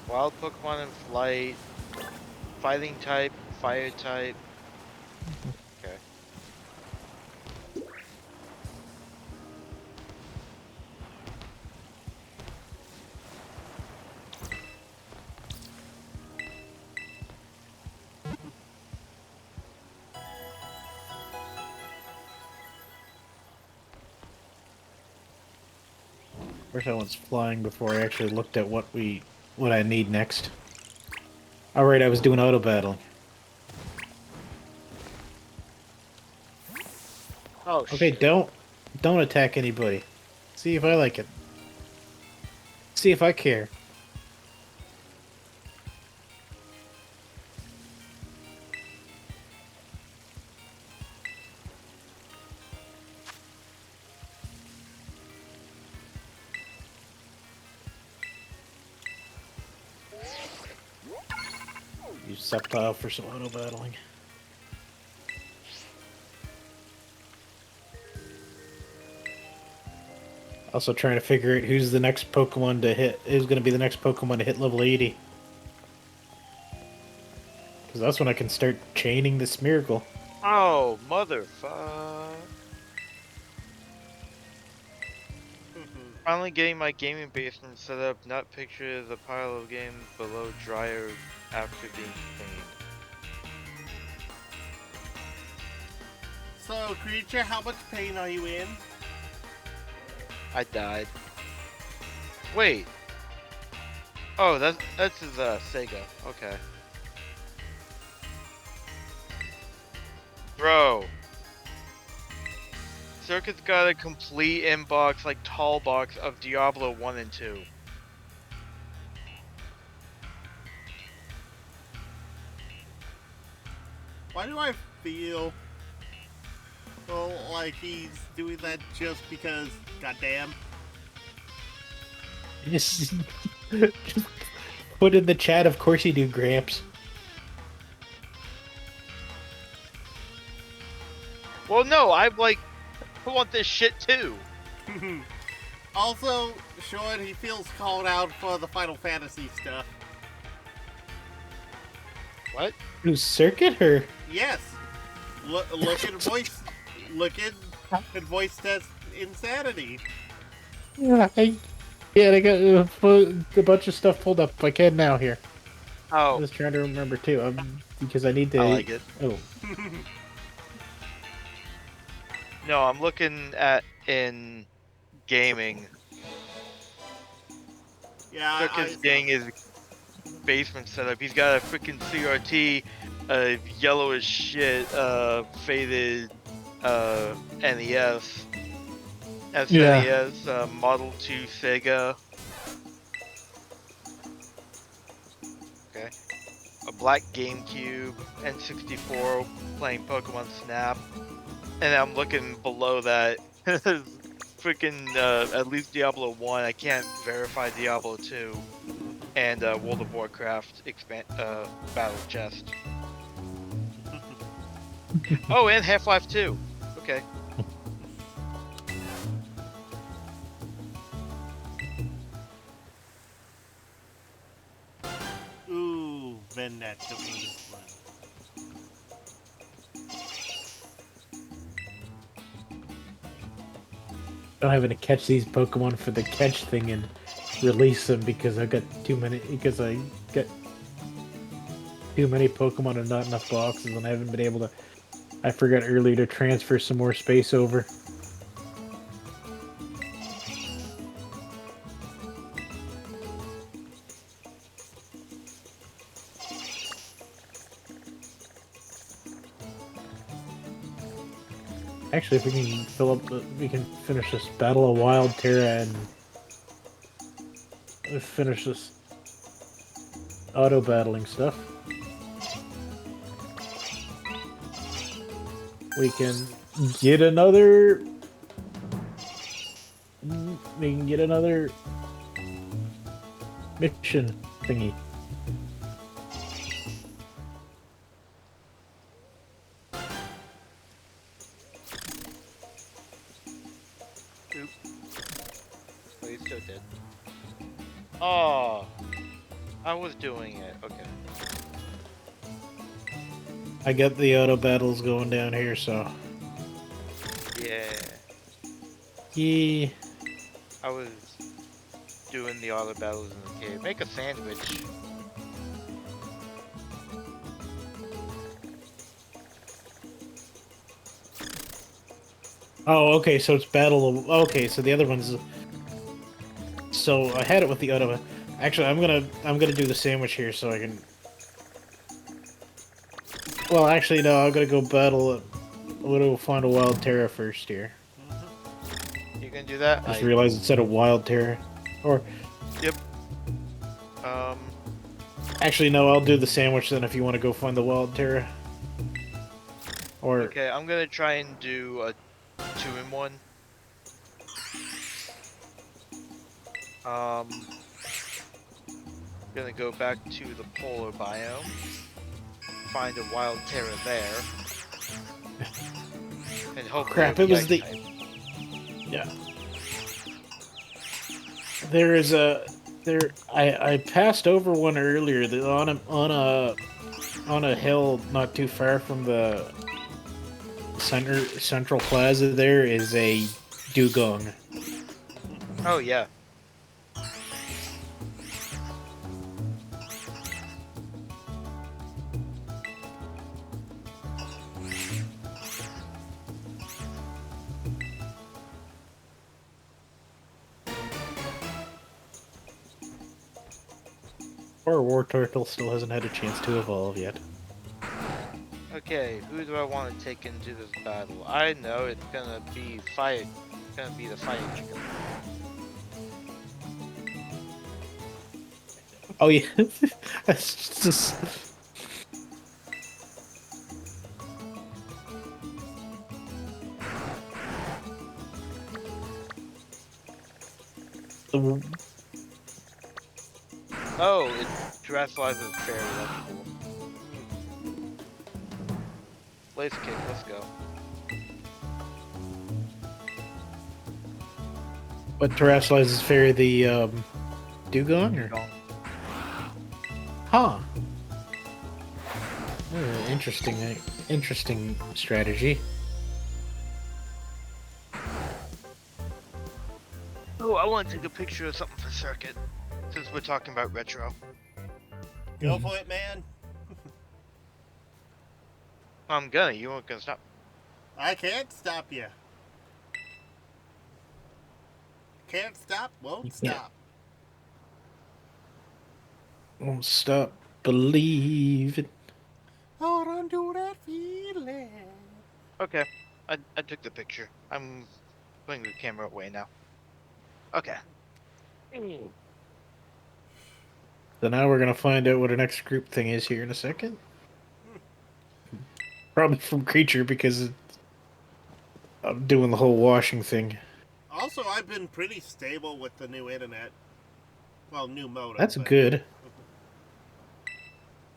Wild Pokemon in flight, fighting type, fire type. Okay. course, I was flying before I actually looked at what I need next. All right, I was doing auto battling. Oh Okay, shit. don't attack anybody. See if I like it. See if I care. Use Sceptile for some auto battling. Also trying to figure out who's the next Pokemon to hit. Who's going to be the next Pokemon to hit level 80? Because that's when I can start chaining the Smeargle. Oh, motherfucker. Finally getting my gaming basement set up, not picture the pile of games below dryer after being cleaned. So, creature, how much pain are you in? I died. Wait. Oh, that's his Sega. Okay. Bro. Circuit's got a complete inbox, like tall box of Diablo 1 and 2. Why do I feel like he's doing that just because, goddamn? Just put in the chat, of course you do, Gramps. Well, no, I want this shit too. Also, Sean, he feels called out for the Final Fantasy stuff. What? Who's Circuit or? Yes. Look at voice. Look at voice test insanity. Yeah, I got a bunch of stuff pulled up. I can now here. I'm Oh, just trying to remember too. Because I need to. I like it. Oh, No, I'm looking at in gaming. Yeah, Circuit's getting his basement set up. He's got a freaking CRT, yellow as shit, faded NES, SNES, Model 2 Sega. Okay. A black GameCube, N64 playing Pokemon Snap. And I'm looking below that. Freaking at least Diablo 1. I can't verify Diablo 2. And World of Warcraft Battle Chest. Oh, and Half-Life 2. Okay. Ooh, Vennet took me this one. I'm having to catch these Pokemon for the catch thing and release them because I got too many. Because I got too many Pokemon and not enough boxes, and I haven't been able to. I forgot earlier to transfer some more space over. Actually, if we can we can finish this Battle of Wild Terra and finish this auto battling stuff. We can get another. We can get another mission thingy. Oh, he's still dead. Oh, I was doing it. Okay. I got the auto battles going down here, so. Yeah. Yeah. I was doing the auto battles in the cave. Make a sandwich. Oh, okay, so it's battle of. Okay, so the other one's. So I had it with the other. Actually, I'm gonna do the sandwich here so I can. Well, actually, no. I'm gonna go battle. I'm gonna go find a wild Terra first here. You can do that. I just realized it said a wild Terra. Or Yep. Um. actually, no. I'll do the sandwich then. If you want to go find the wild Terra. Or Okay, I'm gonna try and do a 2-in-1. Gonna go back to the polar biome, find a wild Terra there, and hopefully. crap! it'll It be was the. ice type. Yeah. There is a there. I passed over one earlier. On a hill not too far from the central plaza. There is a dugong. Oh yeah. Our war turtle still hasn't had a chance to evolve yet. Okay, who do I want to take into this battle? I know it's gonna be fire. It's gonna be the fire chicken. Oh yeah, that's just. The Oh, it's Terrestrializes fairy. That's cool. Blaze kick. Let's go. what terrestrializes fairy the dugong or huh? Interesting strategy. Oh, I want to take a picture of something for Circuit, since we're talking about retro. Go for it, man. I'm gonna. You weren't gonna stop. I can't stop you. Can't stop, won't Yeah. stop. Won't stop believing. Hold on to that feeling. Okay, I took the picture. I'm putting the camera away now. Okay. So now we're gonna find out what our next group thing is here in a second. Probably from Creature because I'm doing the whole washing thing. Also, I've been pretty stable with the new internet. Well, new modem. That's but- good.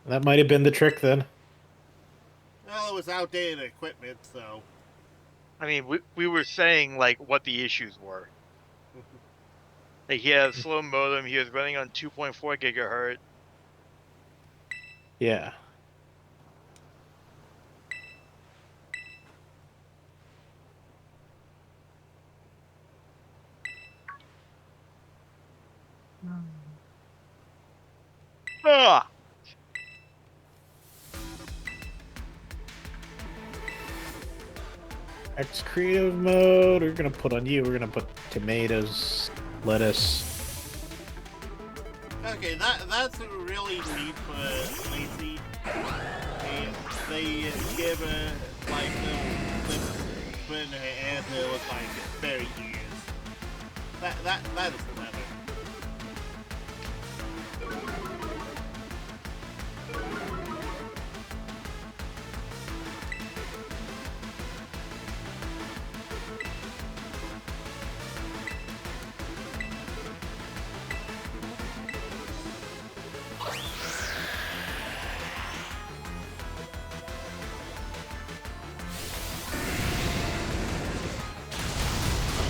That might have been the trick then. Well, it was outdated equipment, so. I mean, we were saying like what the issues were. Like he had a slow modem. He was running on 2.4 gigahertz. Yeah. Ah! X creative mode. We're gonna put on you. We're gonna put tomatoes, lettuce. Okay, that's really neat for Lazy. They give a, like, the spin and it was like very ears. That is clever.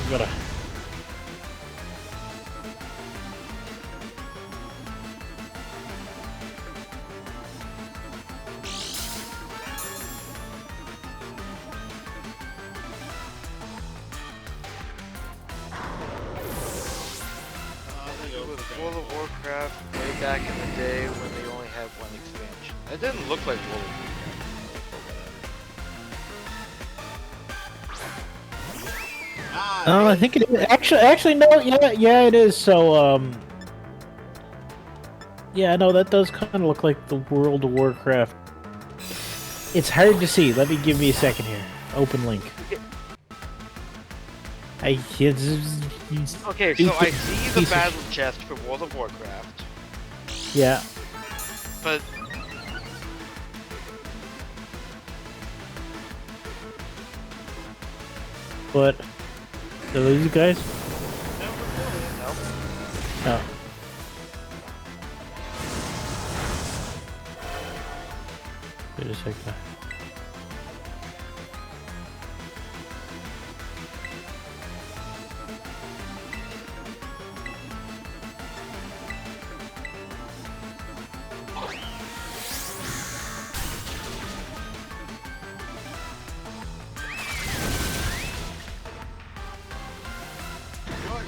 Gotta. There you go. With World of Warcraft way back in the day when they only had one expansion. It didn't look like World of Warcraft. Ah, why. Oh, I think it is. Actually, no. Yeah, it is. So, yeah, no, that does kind of look like the World of Warcraft. It's hard to see. Let me give me a second here. Open link. Okay, so I see the battle chest for World of Warcraft, Yeah. but But those you guys? no. No. Wait a second.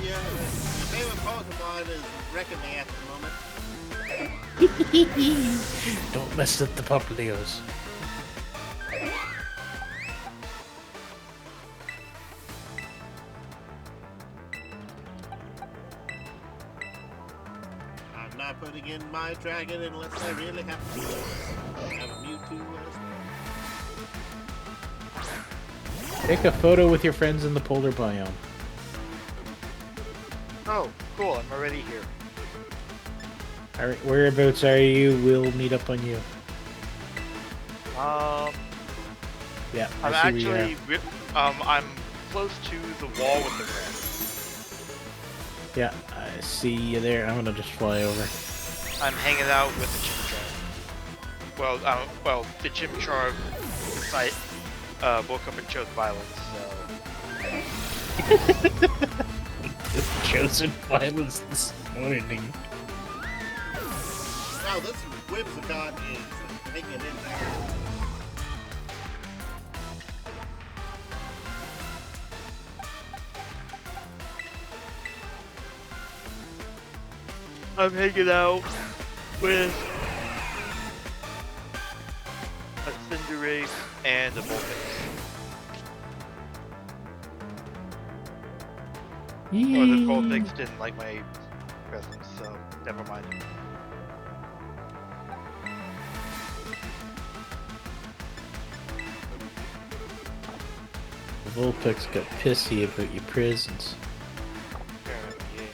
Your favorite Pokemon is wrecking me at the moment. Don't mess with the Papaleos. I'm not putting in my dragon unless I really have to. I have a Mewtwo as well. Take a photo with your friends in the polar biome. Oh, cool, I'm already here. Alright, whereabouts are you? We'll meet up on you. Yeah, I'm I see where you actually, I'm close to the wall with the red. are. Yeah, I see you there. I'm gonna just fly over. I'm hanging out with the Chimchar. Well, the Chimchar woke up and chose violence, so... Chosen violence this morning. Wow, this Whimsicott is hanging in there. I'm hanging out with a Cinderace and a Vulpix. Or the Vulpix didn't like my presence, so never mind. The Vulpix got pissy about your presence. Apparently, yeah.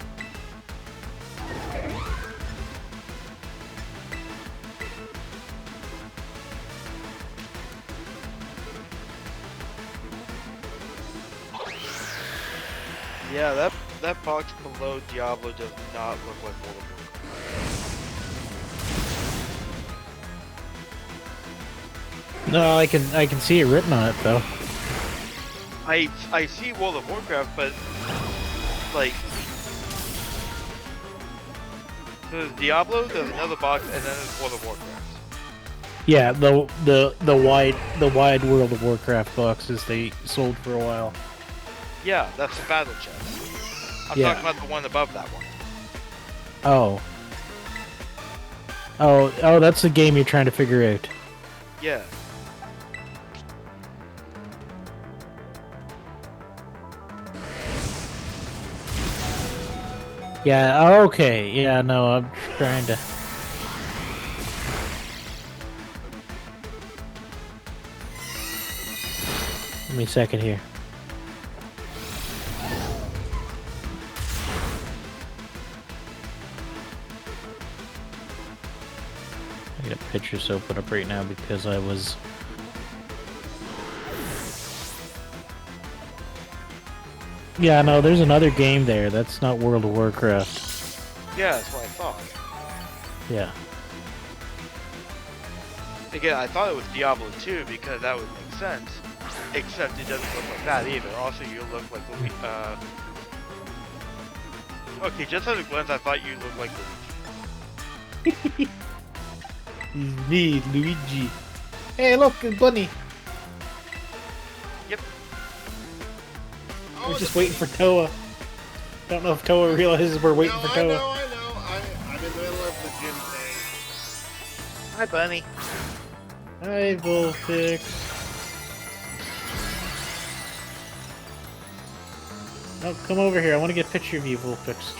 Yeah, that box below Diablo does not look like World of Warcraft. No, I can see it written on it though. I see World of Warcraft, but like there's Diablo, there's another box, and then there's World of Warcraft. Yeah, the wide World of Warcraft boxes they sold for a while. Yeah, that's the battle chest. I'm Yeah. talking about the one above that one. Oh, that's the game you're trying to figure out. Yeah. Yeah, okay. Yeah, no, I'm trying to... Give me a second here. I got pictures open up right now because I was... Yeah, no, there's another game there. That's not World of Warcraft. Yeah, that's what I thought. Yeah. Again, I thought it was Diablo 2 because that would make sense. Except it doesn't look like that either. Also, you look like okay, just at a glance, I thought you looked like Luigi. It's me, Luigi. Hey, look, a bunny. Yep. Oh, We're just waiting for Toa. Don't know if Toa realizes we're waiting for I Toa. know. I'm in the middle of the gym thing. Hi, Bunny. Hi, Vulpix. No, come over here. I want to get a picture of you, Vulpix.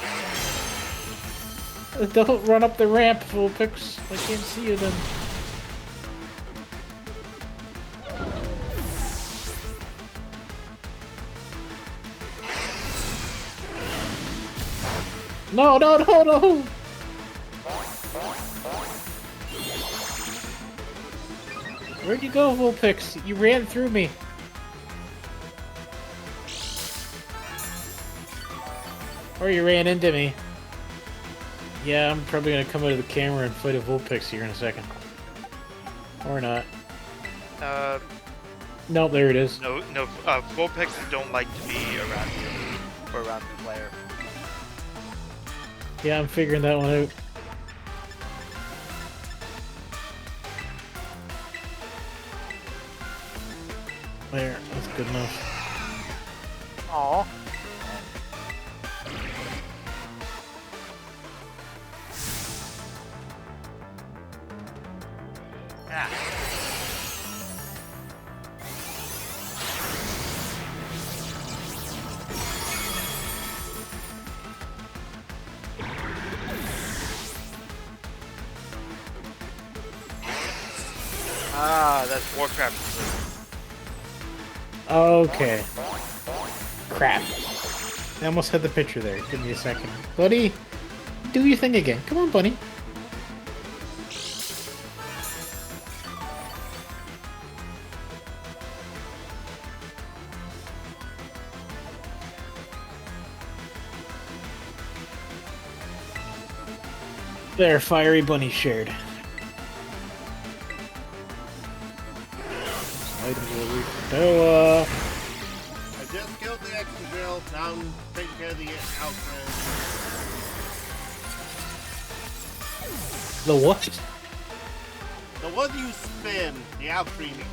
Don't run up the ramp, Vulpix. I can't see you then. No, no, no, no! Where'd you go, Vulpix? You ran through me. Or you ran into me. Yeah, I'm probably gonna come out of the camera and fight a Vulpix here in a second. Or not. Nope, there it is. No, Vulpix don't like to be around you or around the player. Yeah, I'm figuring that one out. There, that's good enough. Aww. Ah. Ah, that's Warcraft. Okay. Crap. I almost had the picture there. Give me a second. Buddy, do your thing again. Come on, buddy. There, Fiery Bunny shared. I just killed the extra drill. Now I'm taking care of the outfit. The what? The one you spin, the outstreaming.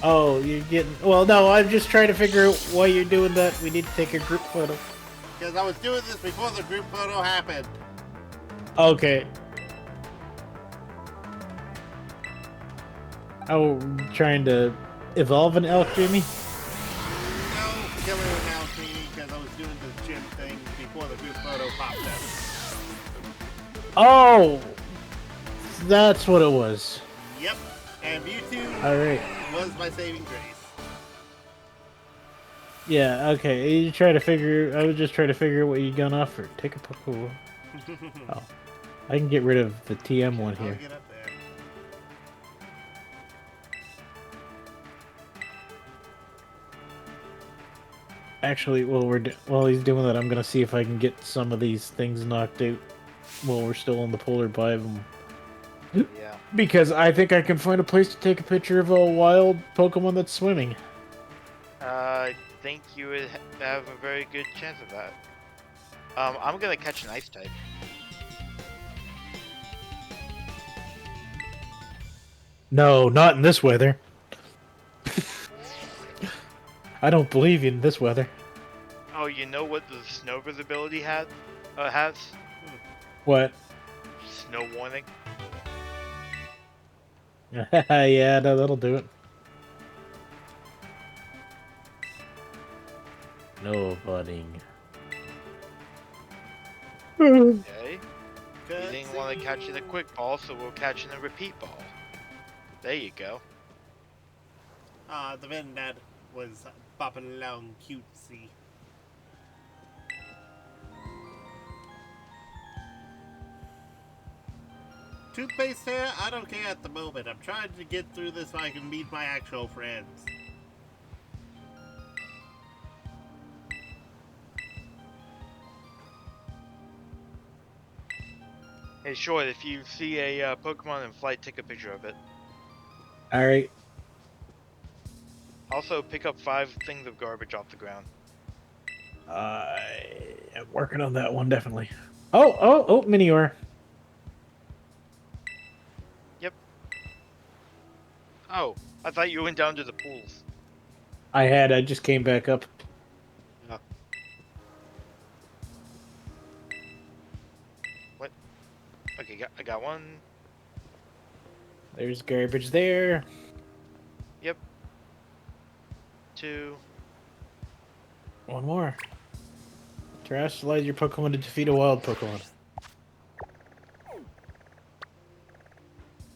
Oh, you're getting... Well, no, I'm just trying to figure out why you're doing that. We need to take a group photo. Because I was doing this before the group photo happened. Okay. Oh, trying to evolve an elk, Jimmy? No, killing an outstreaming because I was doing the gym thing before the group photo popped up. Oh! That's what it was. Yep, and Mewtwo Alright. was my saving grace. Yeah, okay. You try to figure... I was just trying to figure out what you gun off for. Take a Pokeball. Oh. I can get rid of the TM one I'll here. get up there. Actually, while he's doing that, I'm gonna see if I can get some of these things knocked out while we're still on the polar biome. Yeah. Because I think I can find a place to take a picture of a wild Pokemon that's swimming. I think you would have a very good chance of that. I'm gonna catch an ice type. No, not in this weather. I don't believe you in this weather. Oh, you know what the snow visibility has? What? Snow warning. Yeah, no, that'll do it. No budding. Okay. We didn't want to Cutscene. catch in a quick ball, so we'll catch in a repeat ball. There you go. The Vendad was bopping along cutesy. Toothpaste hair? I don't care at the moment. I'm trying to get through this so I can meet my actual friends. Hey, Short, if you see a Pokemon in flight, take a picture of it. Alright. Also, pick up 5 things of garbage off the ground. I'm working on that one, definitely. Oh, Minior. Yep. Oh, I thought you went down to the pools. I just came back up. Oh. What? Okay, I got one. There's garbage there. Yep. 2. One more. Terrestrialize your Pokemon to defeat a wild Pokemon.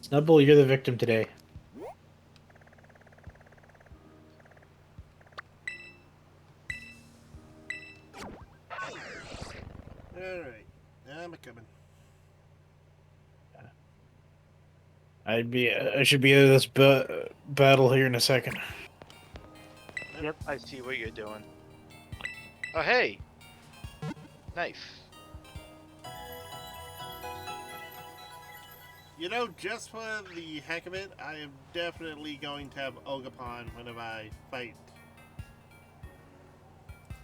Snubbull, you're the victim today. Alright. I'm a coming. I should be out of this battle here in a second. Yep, I see what you're doing. Oh, hey! Nice. You know, just for the heck of it, I am definitely going to have Ogerpon whenever I fight.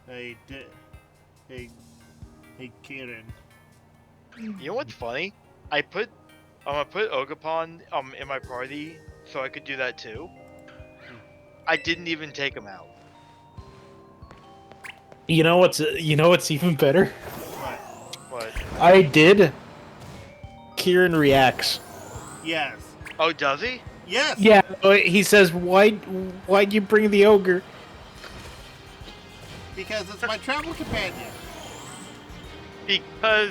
Hey, Kieran. You know what's funny? I'm gonna put Ogerpon in my party so I could do that too. I didn't even take him out. You know what's even better? What? What? I did. Kieran reacts. Yes. Oh, does he? Yes! Yeah, he says, why'd you bring the ogre? Because it's my travel companion. Because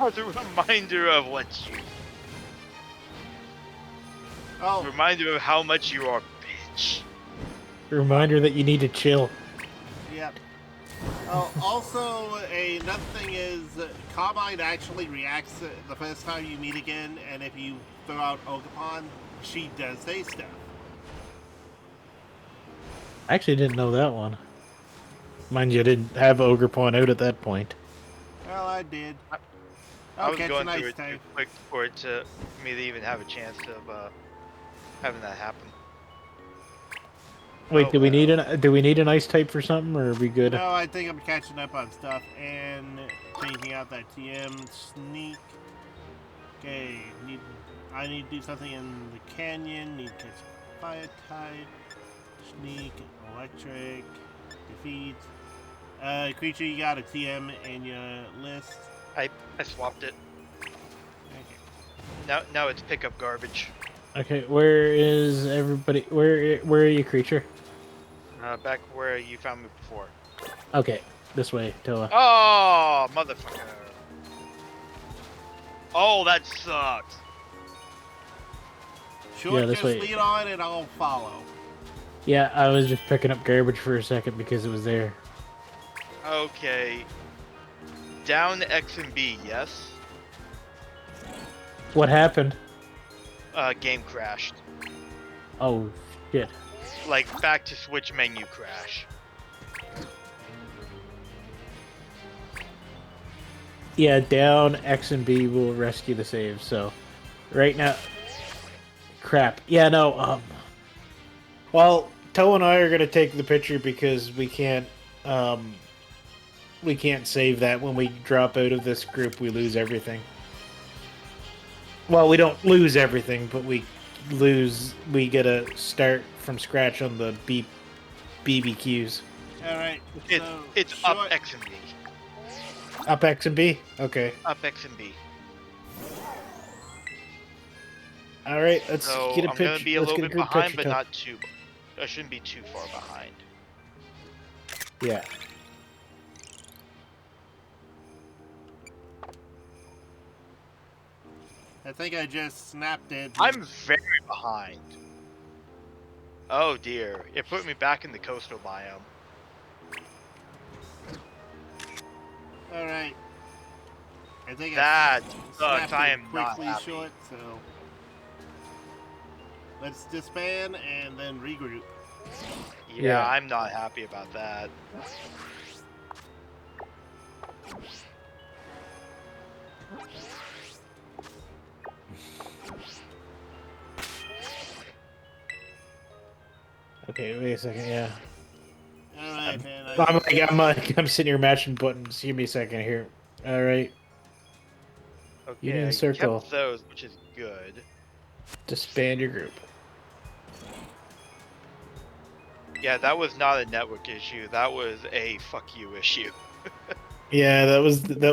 as a reminder of what you Oh, reminder of how much you are bitch. Reminder that you need to chill. yep. Oh, also, another thing is, Carmine actually reacts the first time you meet again, and if you throw out Ogerpon, she does say stuff. I actually didn't know that one. Mind you, I didn't have Ogerpon out at that point. Well, I did. I was Okay, it's a going nice through it too time. quick for me to even have a chance of having that happen. Wait, Oh, do we need an ice type for something, or are we good? No, I think I'm catching up on stuff and changing out that TM sneak. Okay, I need to do something in the canyon. Need to catch fire type, sneak, electric, defeat. Creature, you got a TM in your list. I swapped it. Okay. Now it's pickup garbage. Okay, where is everybody? Where are you, creature? Back where you found me before. Okay, this way, Toa. Oh, motherfucker. Oh, that sucks. Sure, Yeah, this just way. lead on and I'll follow. Yeah, I was just picking up garbage for a second because it was there. Okay. Down X and B, yes? What happened? Game crashed. Oh, shit. Like, back to Switch menu crash. Yeah, down X and B will rescue the save. So, right now, crap. Yeah, no. Well, Toe and I are gonna take the picture because we can't save that. When we drop out of this group, we lose everything. Well, we don't lose everything, but we get a start from scratch on the BBQs. Alright, It's so up X and B. Up X and B? Okay. Up X and B. Alright, let's So get a I'm picture. gonna be a let's little get bit group behind, picture, but Toe. not too. I shouldn't be too far behind. Yeah. I think I just snapped it. I'm very behind. Oh dear, it put me back in the coastal biome. Alright. I think That I sucks. snapped I it am not quickly happy. short, so let's disband and then regroup. Yeah, Yeah. I'm not happy about that. Okay, wait a second. Yeah. Alright, man. I'm sitting here matching buttons. Give me a second here. All right. Okay, Union I Circle. kept those, which is good. Disband your group. Yeah, that was not a network issue. That was a fuck you issue. Yeah, that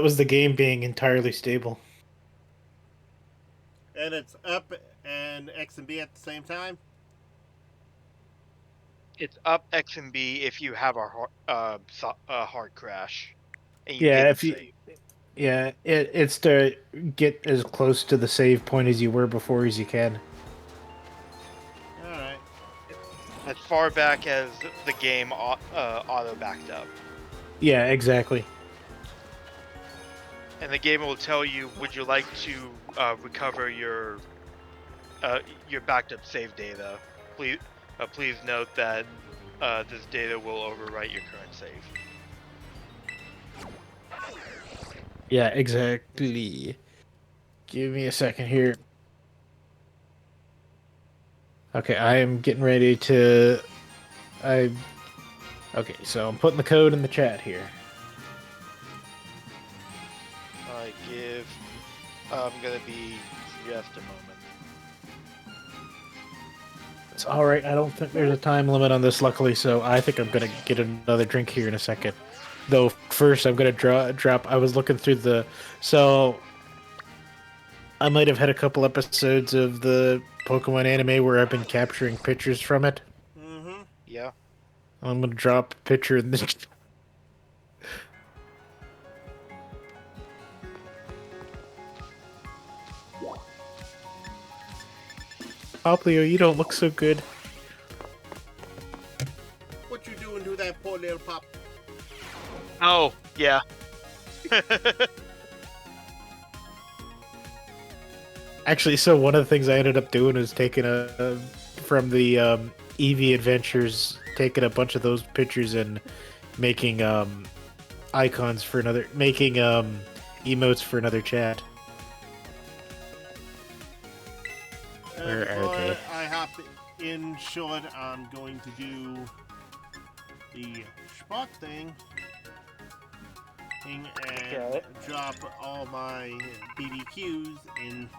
was the game being entirely stable. And it's up and X and B at the same time? It's up X and B if you have a hard crash, and you Yeah, didn't if you save. yeah, it's to get as close to the save point as you were before as you can. Alright. As far back as the game auto backed up. Yeah, exactly. And the game will tell you, would you like to recover your backed up save data? Please note that this data will overwrite your current save. Yeah, exactly. Give me a second here. Okay, I am getting ready to. Okay, so I'm putting the code in the chat here. I'm gonna be just a moment. It's all right. I don't think there's a time limit on this, luckily. So I think I'm gonna get another drink here in a second. Though first, I'm gonna drop. I was looking through the. So I might have had a couple episodes of the Pokemon anime where I've been capturing pictures from it. Mm-hmm. Yeah. I'm gonna drop a picture in this. Poplio, you don't look so good. What you doing to that poor little pup? Oh, yeah. Actually, so one of the things I ended up doing is taking from the Eevee Adventures, taking a bunch of those pictures and making icons for another, making emotes for another chat. Where are Before they? I hop in short, I'm going to do the spot thing and Okay. drop all my BBQs in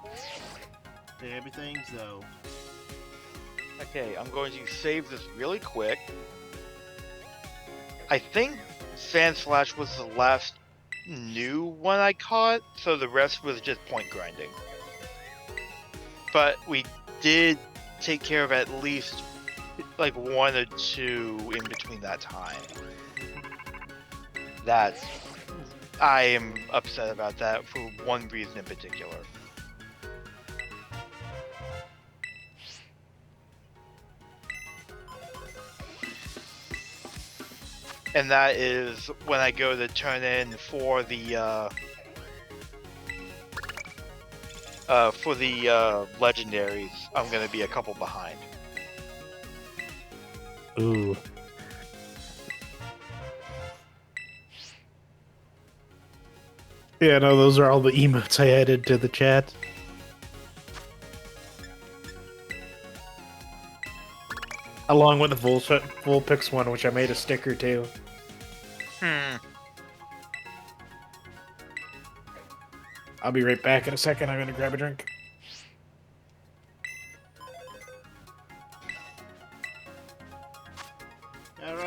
to everything. So Okay, I'm going to save this really quick. I think Sandslash was the last new one I caught, so the rest was just point grinding. But we did take care of at least like one or two in between that time. I am upset about that for one reason in particular. And that is when I go to turn in for the legendaries, I'm gonna be a couple behind. Ooh. Yeah, no, those are all the emotes I added to the chat. Along with the Vulpix one, which I made a sticker too. I'll be right back in a second. I'm gonna grab a drink.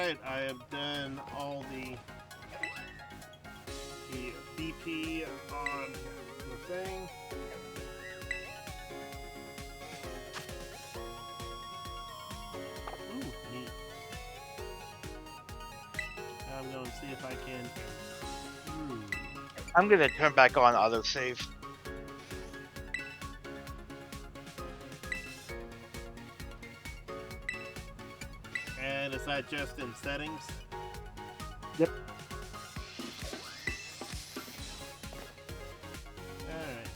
alright, I have done all the BP on the thing. Ooh, neat. I'm going to see if I can. I'm gonna turn back on autosave. And is that just in settings? Yep. Alright.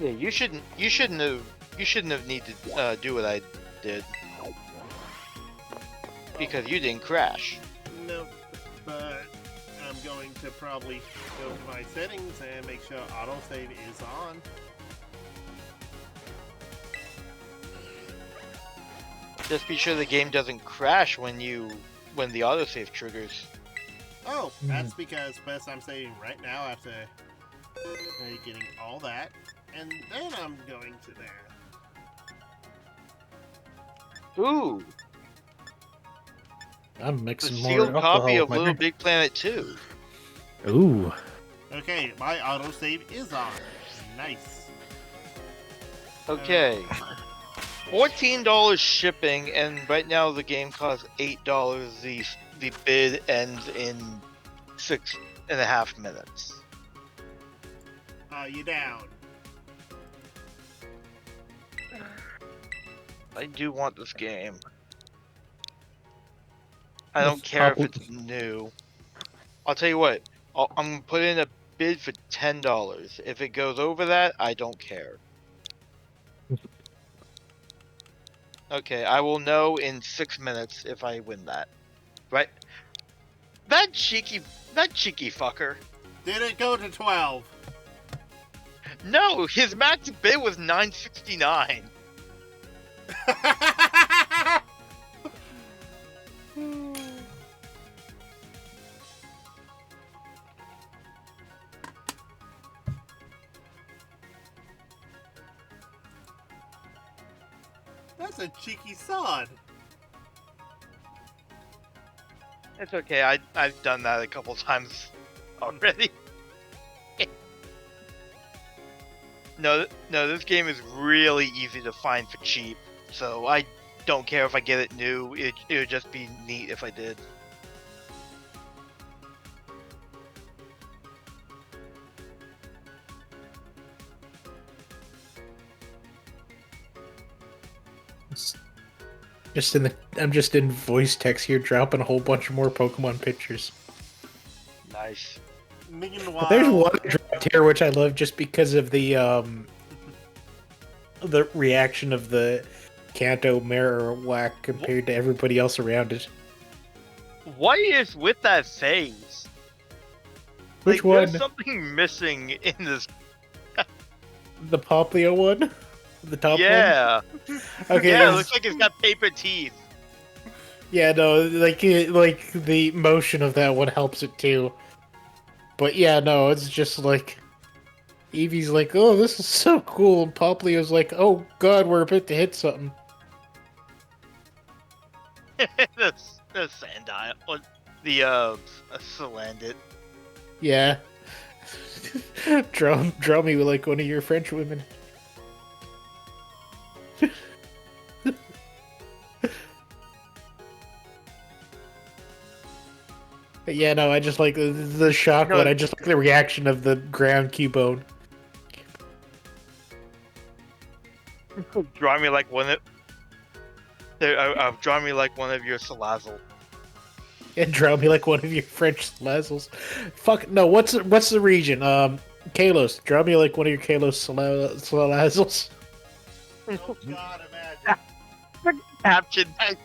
Yeah, you shouldn't have needed to do what I did because you didn't crash. Nope. But I'm going to probably go to my settings and make sure autosave is on. Just be sure the game doesn't crash when the autosave triggers. Oh, that's because best I'm saving right now after getting all that. And then I'm going to there. Ooh, I'm the mixing more sealed alcohol copy with of my Little drink. Big Planet 2. Ooh. Okay, my autosave is on. Nice. Okay. $14 shipping, and right now the game costs $8. The bid ends in 6.5 minutes. Are you down? I do want this game. I don't care if it's new. I'll tell you what. I'm gonna put in a bid for $10. If it goes over that, I don't care. Okay, I will know in 6 minutes if I win that. Right? That cheeky fucker. Did it go to 12? No, his max bid was $9.69. That's a cheeky sod. It's okay. I've done that a couple times already. No, this game is really easy to find for cheap, so I don't care if I get it new. It would just be neat if I did. I'm just in voice text here, dropping a whole bunch of more Pokemon pictures. Nice. Meanwhile, There's one dropped here which I love just because of the reaction of the Kanto Marowak compared to everybody else around it. What is with that face? Which like, one? There's something missing in this. The Poplio one? The top one? Yeah. Okay. Yeah, it looks like it's got paper teeth. Yeah, no, like the motion of that one helps it too. But yeah, no, it's just like Eevee's like, "Oh, this is so cool," and Poplio's like, "Oh God, we're about to hit something." the Sandile, or the Salandit. Yeah. draw me like one of your French women. But yeah, no, I just like the shock one. I just like the reaction of the ground Cubone. Draw me like one of. Draw me like one of your Salazzle. And draw me like one of your French Salazzles. Fuck no, what's the region? Kalos. Draw me like one of your Kalos Salazzles. oh God, imagine. Captured that.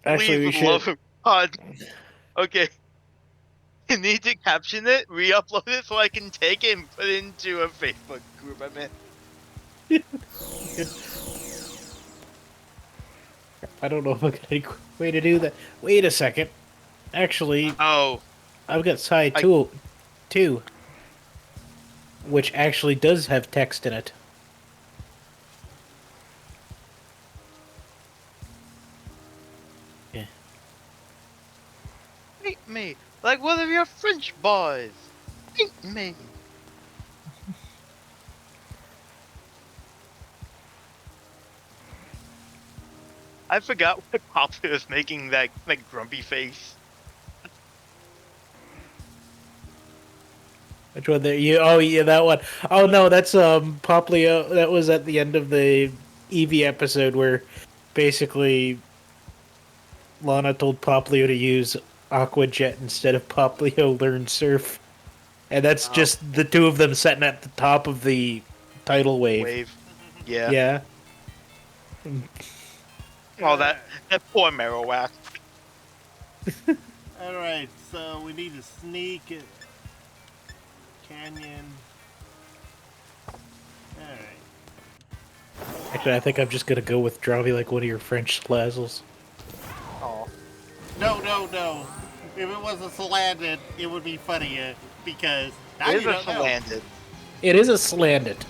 Actually, we Please, should. love of God. Okay. You need to caption it, re-upload it so I can take it and put it into a Facebook group I'm in. I don't know if I got any way to do that. Wait a second. Actually, Oh, I've got side 2, which actually does have text in it. Yeah. eat me like one of your French boys. Eat me. I forgot what Papa was making that like grumpy face. Which one there? Oh yeah, that one. Oh no, that's Poplio. That was at the end of the Eevee episode where basically Lana told Poplio to use Aqua Jet instead of Poplio Learn Surf, and that's just the two of them sitting at the top of the tidal wave. Yeah. Yeah. Oh, that poor Marowak. Alright, so we need to sneak it. Canyon. Alright. Actually, I think I'm just gonna go with draw me like one of your French Salazzles. Oh. No. If it was a Salandit, it would be funnier because now It is you a don't know. Salandit. It is a Slandit.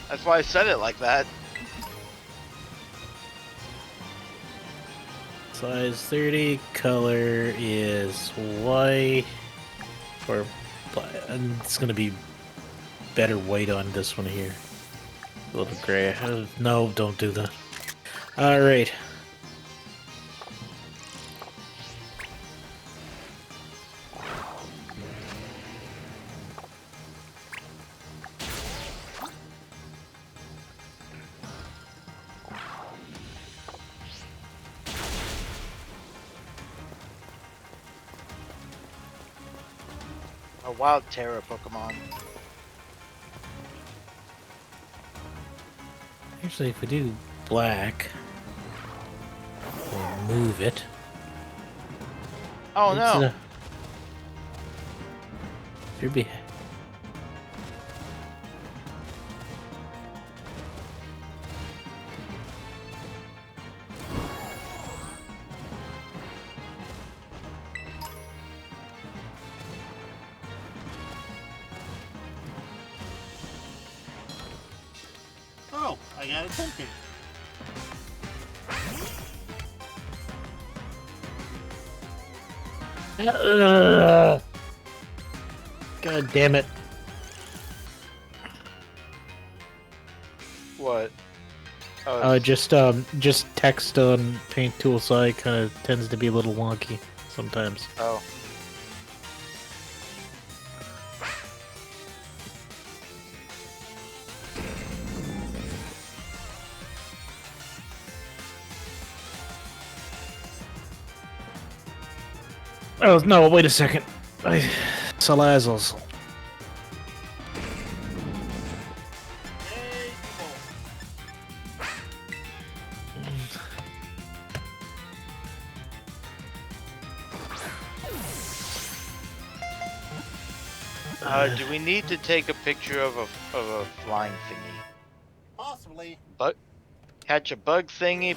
That's why I said it like that. Size 30. Color is white. Or black. And it's gonna be better white on this one here. A little gray. No, don't do that. Alright. A wild terror Pokemon. Actually, if we do black, we'll move it. Oh It's, no! Should be. Oh, I got a Tempest. God damn it. What? Oh, Just text on Paint Tool side kind of tends to be a little wonky sometimes. oh. Oh, no, wait a second. Salazzles. Hey, Do we need to take a picture of a flying thingy? possibly. Catch a bug thingy,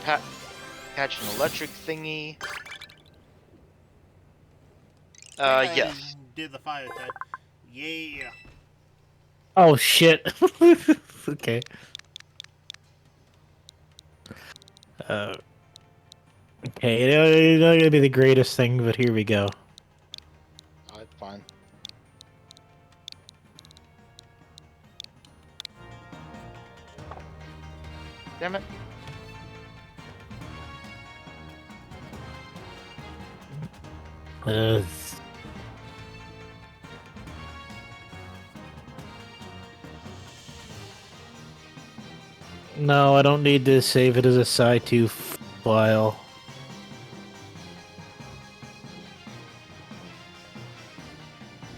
catch an electric thingy. I Yes. Did the fire type. Yeah. Oh, shit. Okay. Okay, it's not gonna be the greatest thing, but here we go. Oh, it's fine. Damn it. Uh, no, I don't need to save it as a Sci2 file.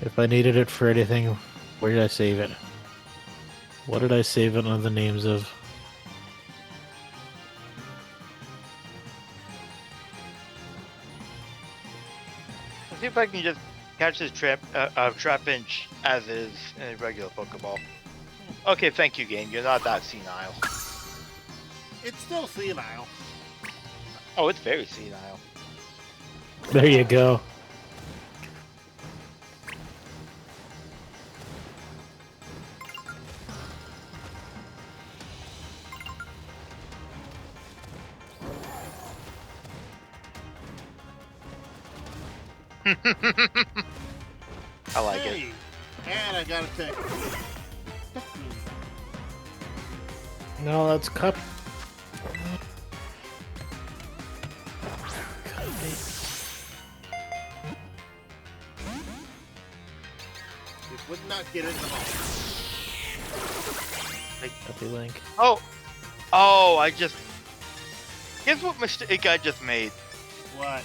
If I needed it for anything, where did I save it? What did I save it on the names of? Let's see if I can just catch this Trapinch as is in a regular Pokeball. Okay, thank you, game. You're not that senile. It's still senile. Oh, it's very senile. There you go. I like it. Hey, and I got a tick. No, that's cup. It would not get in the ball. Copy link. Oh, I just... Guess what mistake I just made? What?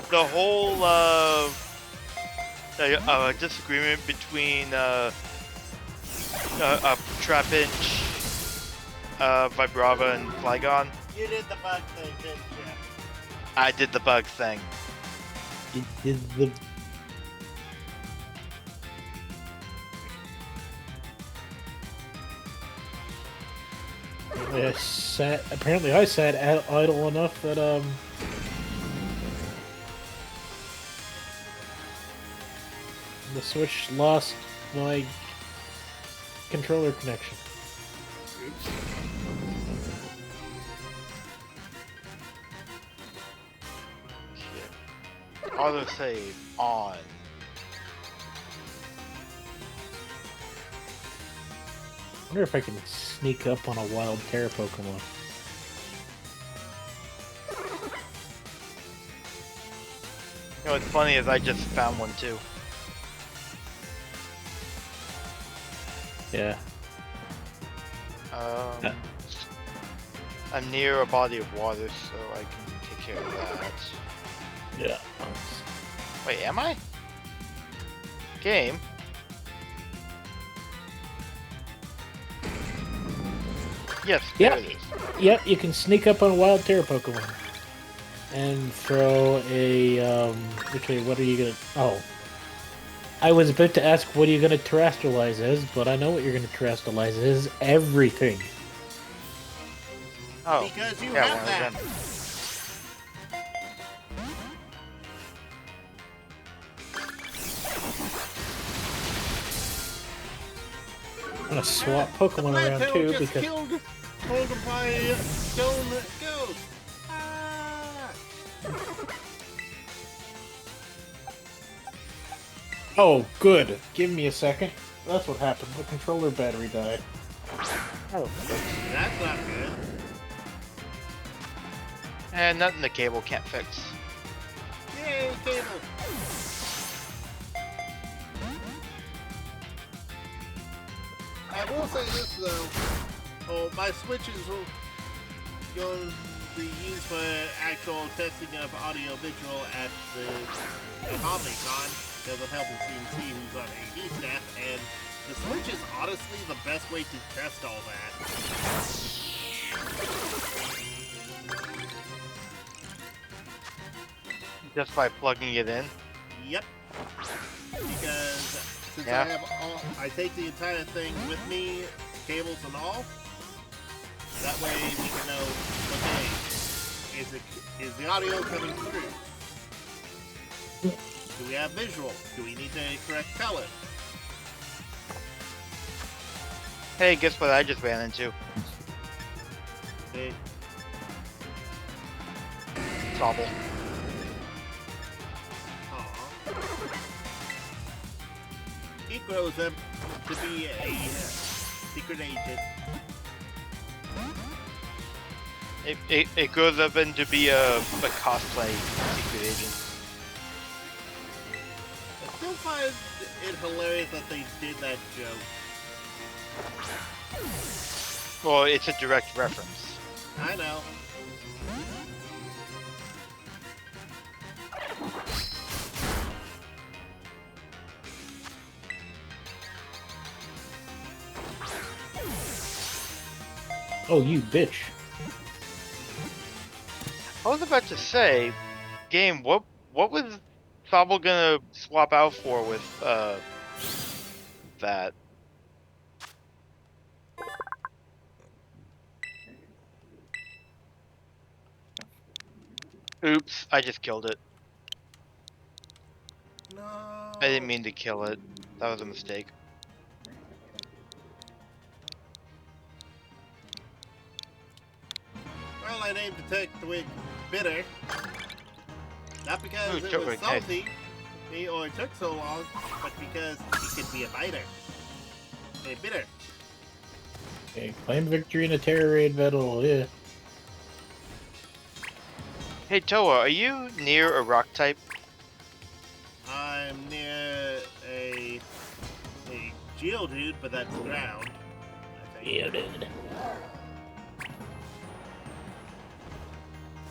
The whole, disagreement between, Trapinch, Vibrava, and Flygon. You did the bug thing, didn't you? I did the bug thing. Is the apparently I sat idle enough that the Switch lost my controller connection. autosave on. I wonder if I can sneak up on a wild Terra Pokemon. You know what's funny is I just found one too. Yeah. Um, I'm near a body of water, so I can take care of that. Yeah. Wait, am I? Game? Yes, Yeah. there it is. Yep, you can sneak up on a wild Terra Pokemon. And throw a, okay, what are you gonna... Oh. I was about to ask what are you gonna terrestrialize as, but I know what you're gonna terrestrialize as. Everything. Oh, Because you yeah, have one that. of them. I'm gonna swap Pokemon around Plateau too, just because... killed Pokemon Stone Ghost. Ah! Oh, good. Give me a second. That's what happened. The controller battery died. Oh, That's not good. and nothing the cable can't fix. Yay, cable. I will say this though. Oh, my switches will going to be used for actual testing of audio visual at the Omnicon because I'm helping CMC who's on AD staff, and the Switch is honestly the best way to test all that. Just by plugging it in. Yep. Because since Yeah. I have all, I take the entire thing with me, cables and all. That way we can know, okay, is the audio coming through? Do we have visual? Do we need the correct color? Hey, guess what I just ran into? Okay. Sobble. Aw. He grows up to be a secret agent. It grows up into be a cosplay secret agent. I still find it hilarious that they did that joke. Well, it's a direct reference. I know. Oh, you bitch. I was about to say, game, what was Sobble gonna swap out for with that? Oops, I just killed it. No. I didn't mean to kill it. That was a mistake. Well, I named the Turtwig Bitter. Not because Ooh, it Turtwig, was hey. salty, or it took so long, but because it could be a biter. A bitter. Okay, claim victory in a Terra Raid battle, yeah. Hey Toa, are you near a rock type? I'm near a Geodude, but that's ground. I think. Yeah, dude.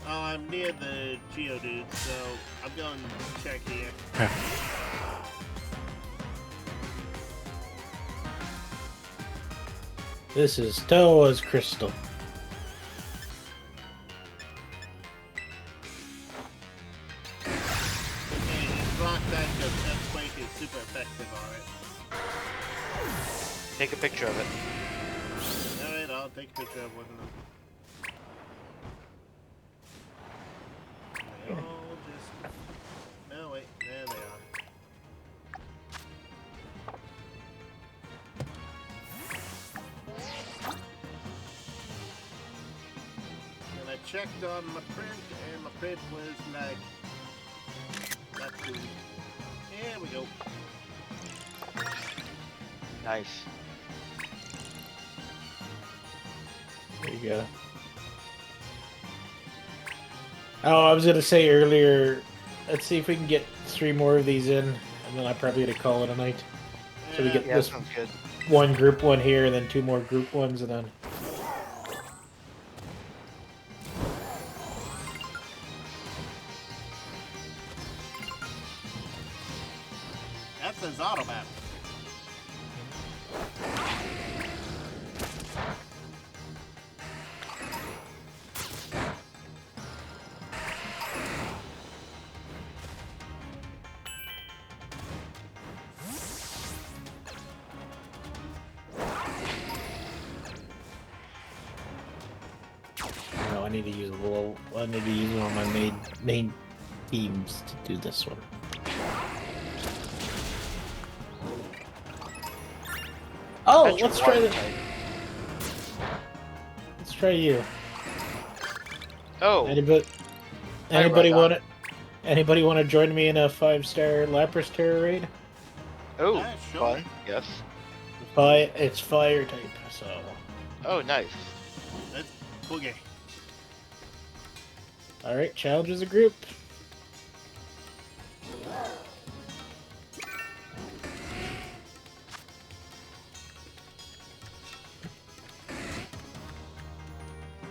Oh, I'm near the Geodude, so I'm going to check here. This is Toa's Crystal. Okay, it's rock that because Earthquake is super effective on it. Take a picture of it. Alright, I'll take a picture of one of them. They all just... No, wait, there they are. And I checked on my print, and my print was like... Not go. Nice. There you go. Oh, I was gonna say earlier, let's see if we can get 3 more of these in, and then I'm probably gonna call it a night. So we get Yeah, this sounds good. 1 group 1 here, and then 2 more group 1s, and then... That says automat. No, I need to use a little... I need to use one of my main teams to do this one. Oh, That's your let's try water the... type. Let's try you. Oh, Anybody want to? Anybody want to join me in a 5-star Lapras Terror raid? oh, Yeah, sure. fun. Yes. It's fire type, so. Oh, nice. That's boogie. All right, challenge as a group.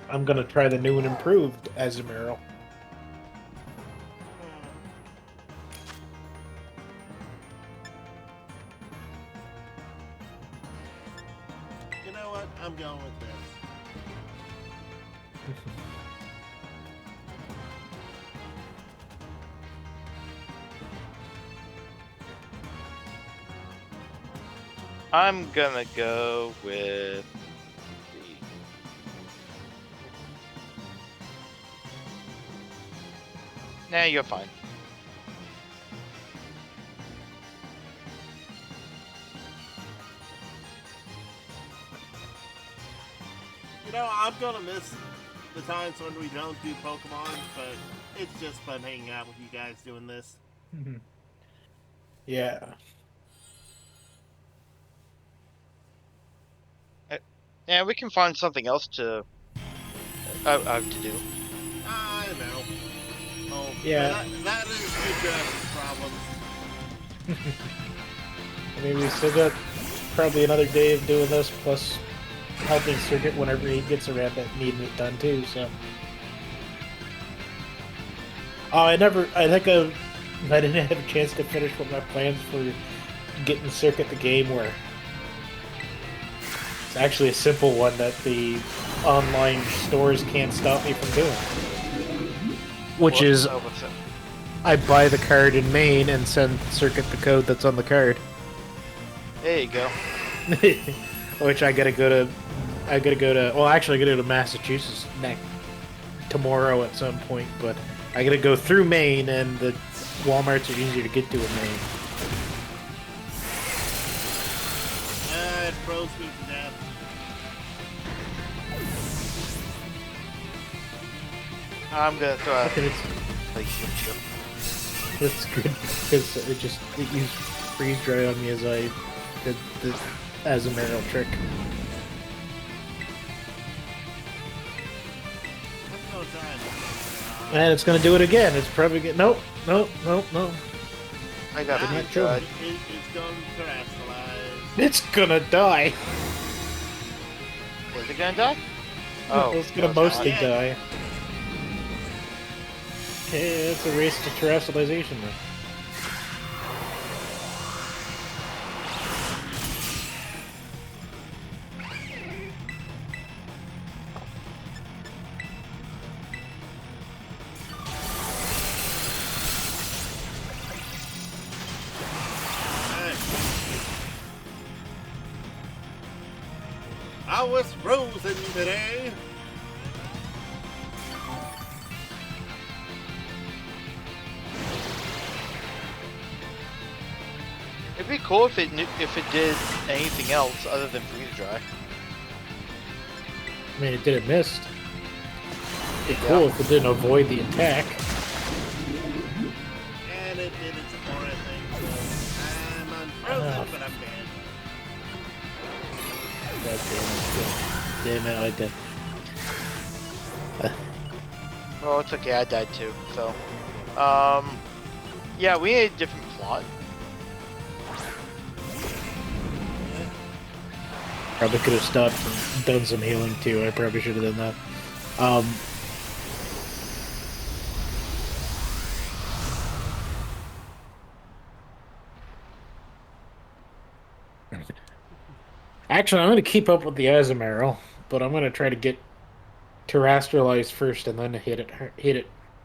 I'm gonna try the new and improved Azumarill. You know what? I'm going with this. I'm gonna go with the... Nah, you're fine. You know, I'm gonna miss the times when we don't do Pokemon, but it's just fun hanging out with you guys doing this. Yeah. Yeah, we can find something else to do. I know. Oh, Yeah. That is future problems. I mean, we still got probably another day of doing this, plus helping Circuit whenever he gets around to needing it done too. So. Oh, I didn't have a chance to finish what my plans for getting Circuit the game were. It's actually a simple one that the online stores can't stop me from doing. Which is, What's it? I buy the card in Maine and send Circuit the code that's on the card. There you go. Which I gotta go to, well, actually I gotta go to Massachusetts tomorrow at some point, but I gotta go through Maine, and the Walmarts are easier to get to in Maine. It froze me to death. I'm gonna throw out Okay, like it's good because it used freeze dry on me as I did the Azumarill trick. Let's go try it. And it's gonna do it again. It's probably nope. I got Didn't it. it kill me? It's going to terrestrialize. It's gonna die. Was it gonna die? Oh, It's gonna no, mostly not. die. Okay, it's a race to terrestrialization then. I was frozen today. It'd be cool if it did anything else other than freeze dry. I mean, it didn't miss. It'd be cool if it didn't avoid the attack. And it did its horror thing. man. God damn it, I did. Oh, it's okay. I died too. So, yeah, we need a different plot. Probably could have stopped and done some healing too. I probably should have done that. Actually, I'm going to keep up with the Azumarill, but I'm going to try to get terrestrialized first, and then hit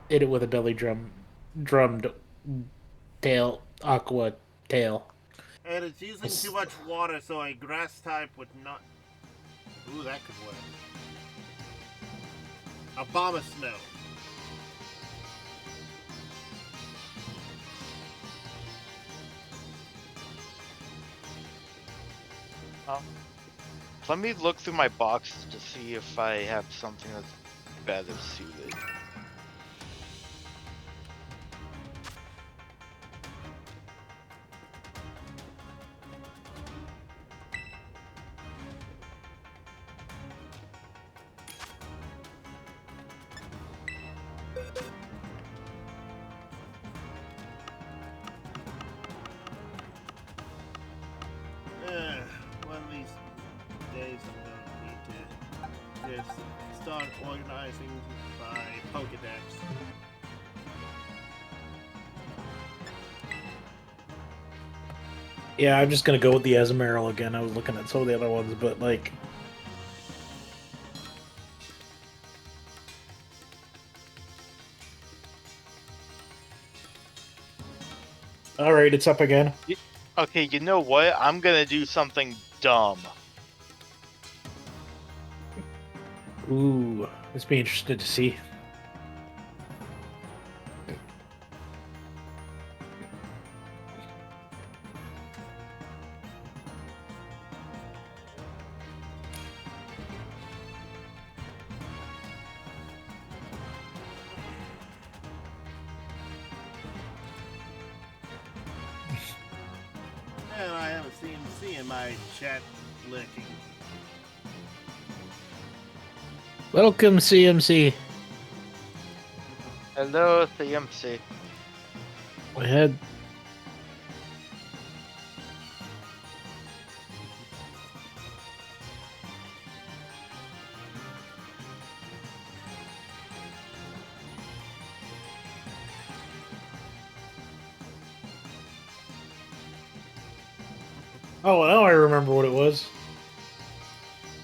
it with a belly drummed tail, aqua tail. And it's using too much water, so a grass type would not. Ooh, that could work. Abomasnow. Let me look through my boxes to see if I have something that's better suited. One of these days I'm going to need to just start organizing by Pokedex. Yeah, I'm just gonna go with the Azumarill again. I was looking at some of the other ones, but like, all right, it's up again. Okay, you know what? I'm gonna do something dumb. Ooh, this be interested to see. And I have a CMC in my chat lurking. Welcome, CMC. Hello, CMC. I had. Oh, now I remember what it was.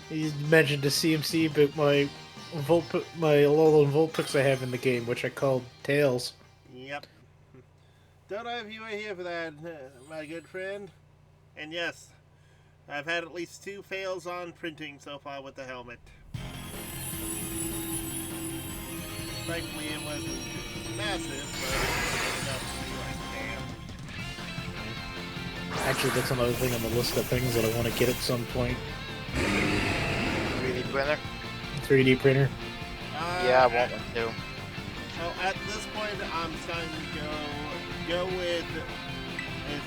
You mentioned the CMC, but my Alolan Vulpix I have in the game, which I called Tails. Yep. Don't know if you were here for that, my good friend. And yes, I've had at least 2 fails on printing so far with the helmet. Thankfully, it wasn't massive, but enough to be like, damn. Actually, that's another thing on the list of things that I want to get at some point. 3D printer? 3D printer. Yeah, I want one too. So at this point, I'm starting to go with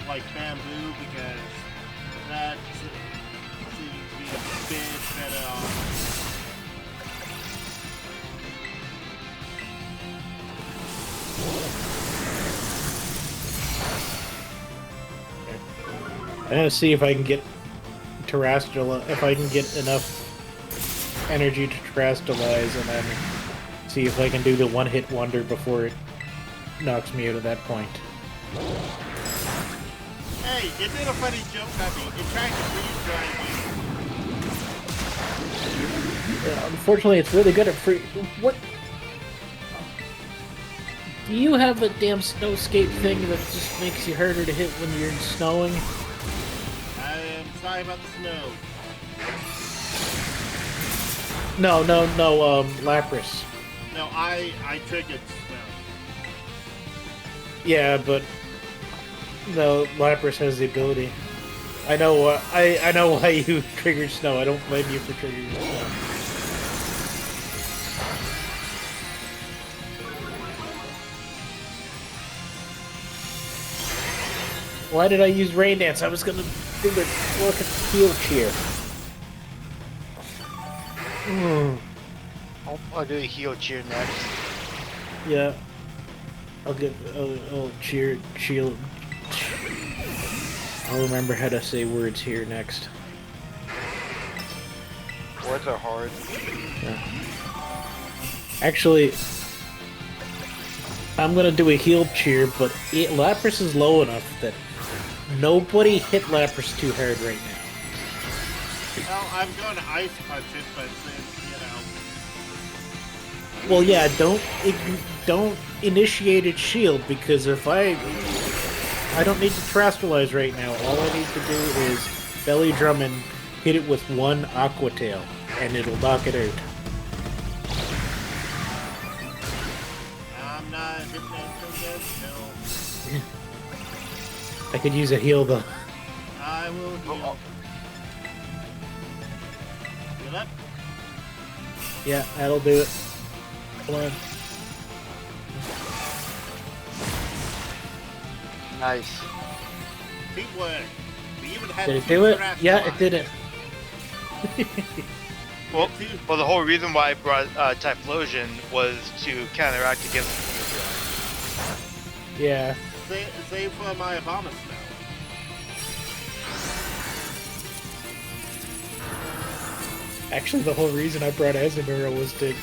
like bamboo because that seems to be a bit better off. I'm gonna see if I can get if I can get enough energy to terrestrialize, and then see if I can do the one-hit wonder before it knocks me out at that point. Hey, it did a funny joke at me. It tried to freeze dry me. Unfortunately, it's really good at free. What? Do you have a damn snowscape thing that just makes you harder to hit when you're snowing? I am sorry about the snow. No, Lapras. No, I triggered snow. Yeah, but no, Lapras has the ability. I know. I know why you triggered snow. I don't blame you for triggering snow. Why did I use Rain Dance? I was gonna do the work of heal cheer. I'll do a heal cheer next. Yeah. I'll cheer, shield. I'll remember how to say words here next. Words are hard. Yeah. Actually, I'm gonna do a heal cheer, but Lapras is low enough that nobody hit Lapras too hard right now. Well, I'm going to ice punch it, but since, Well, yeah, don't initiate its shield, because if I don't need to Terastallize right now. All I need to do is Belly Drum and hit it with one Aqua Tail, and it'll knock it out. I'm not hitting anything yet, no. I could use a heal though. I will heal. Heal up. Yeah, that'll do it. Come on. Nice. Deep work. We even had Did it two do it? drafts Yeah, alive. it did it. Well, the whole reason why I brought Typhlosion was to counteract against. Yeah. Save for my Obama spell. Actually, the whole reason I brought Azumarill was to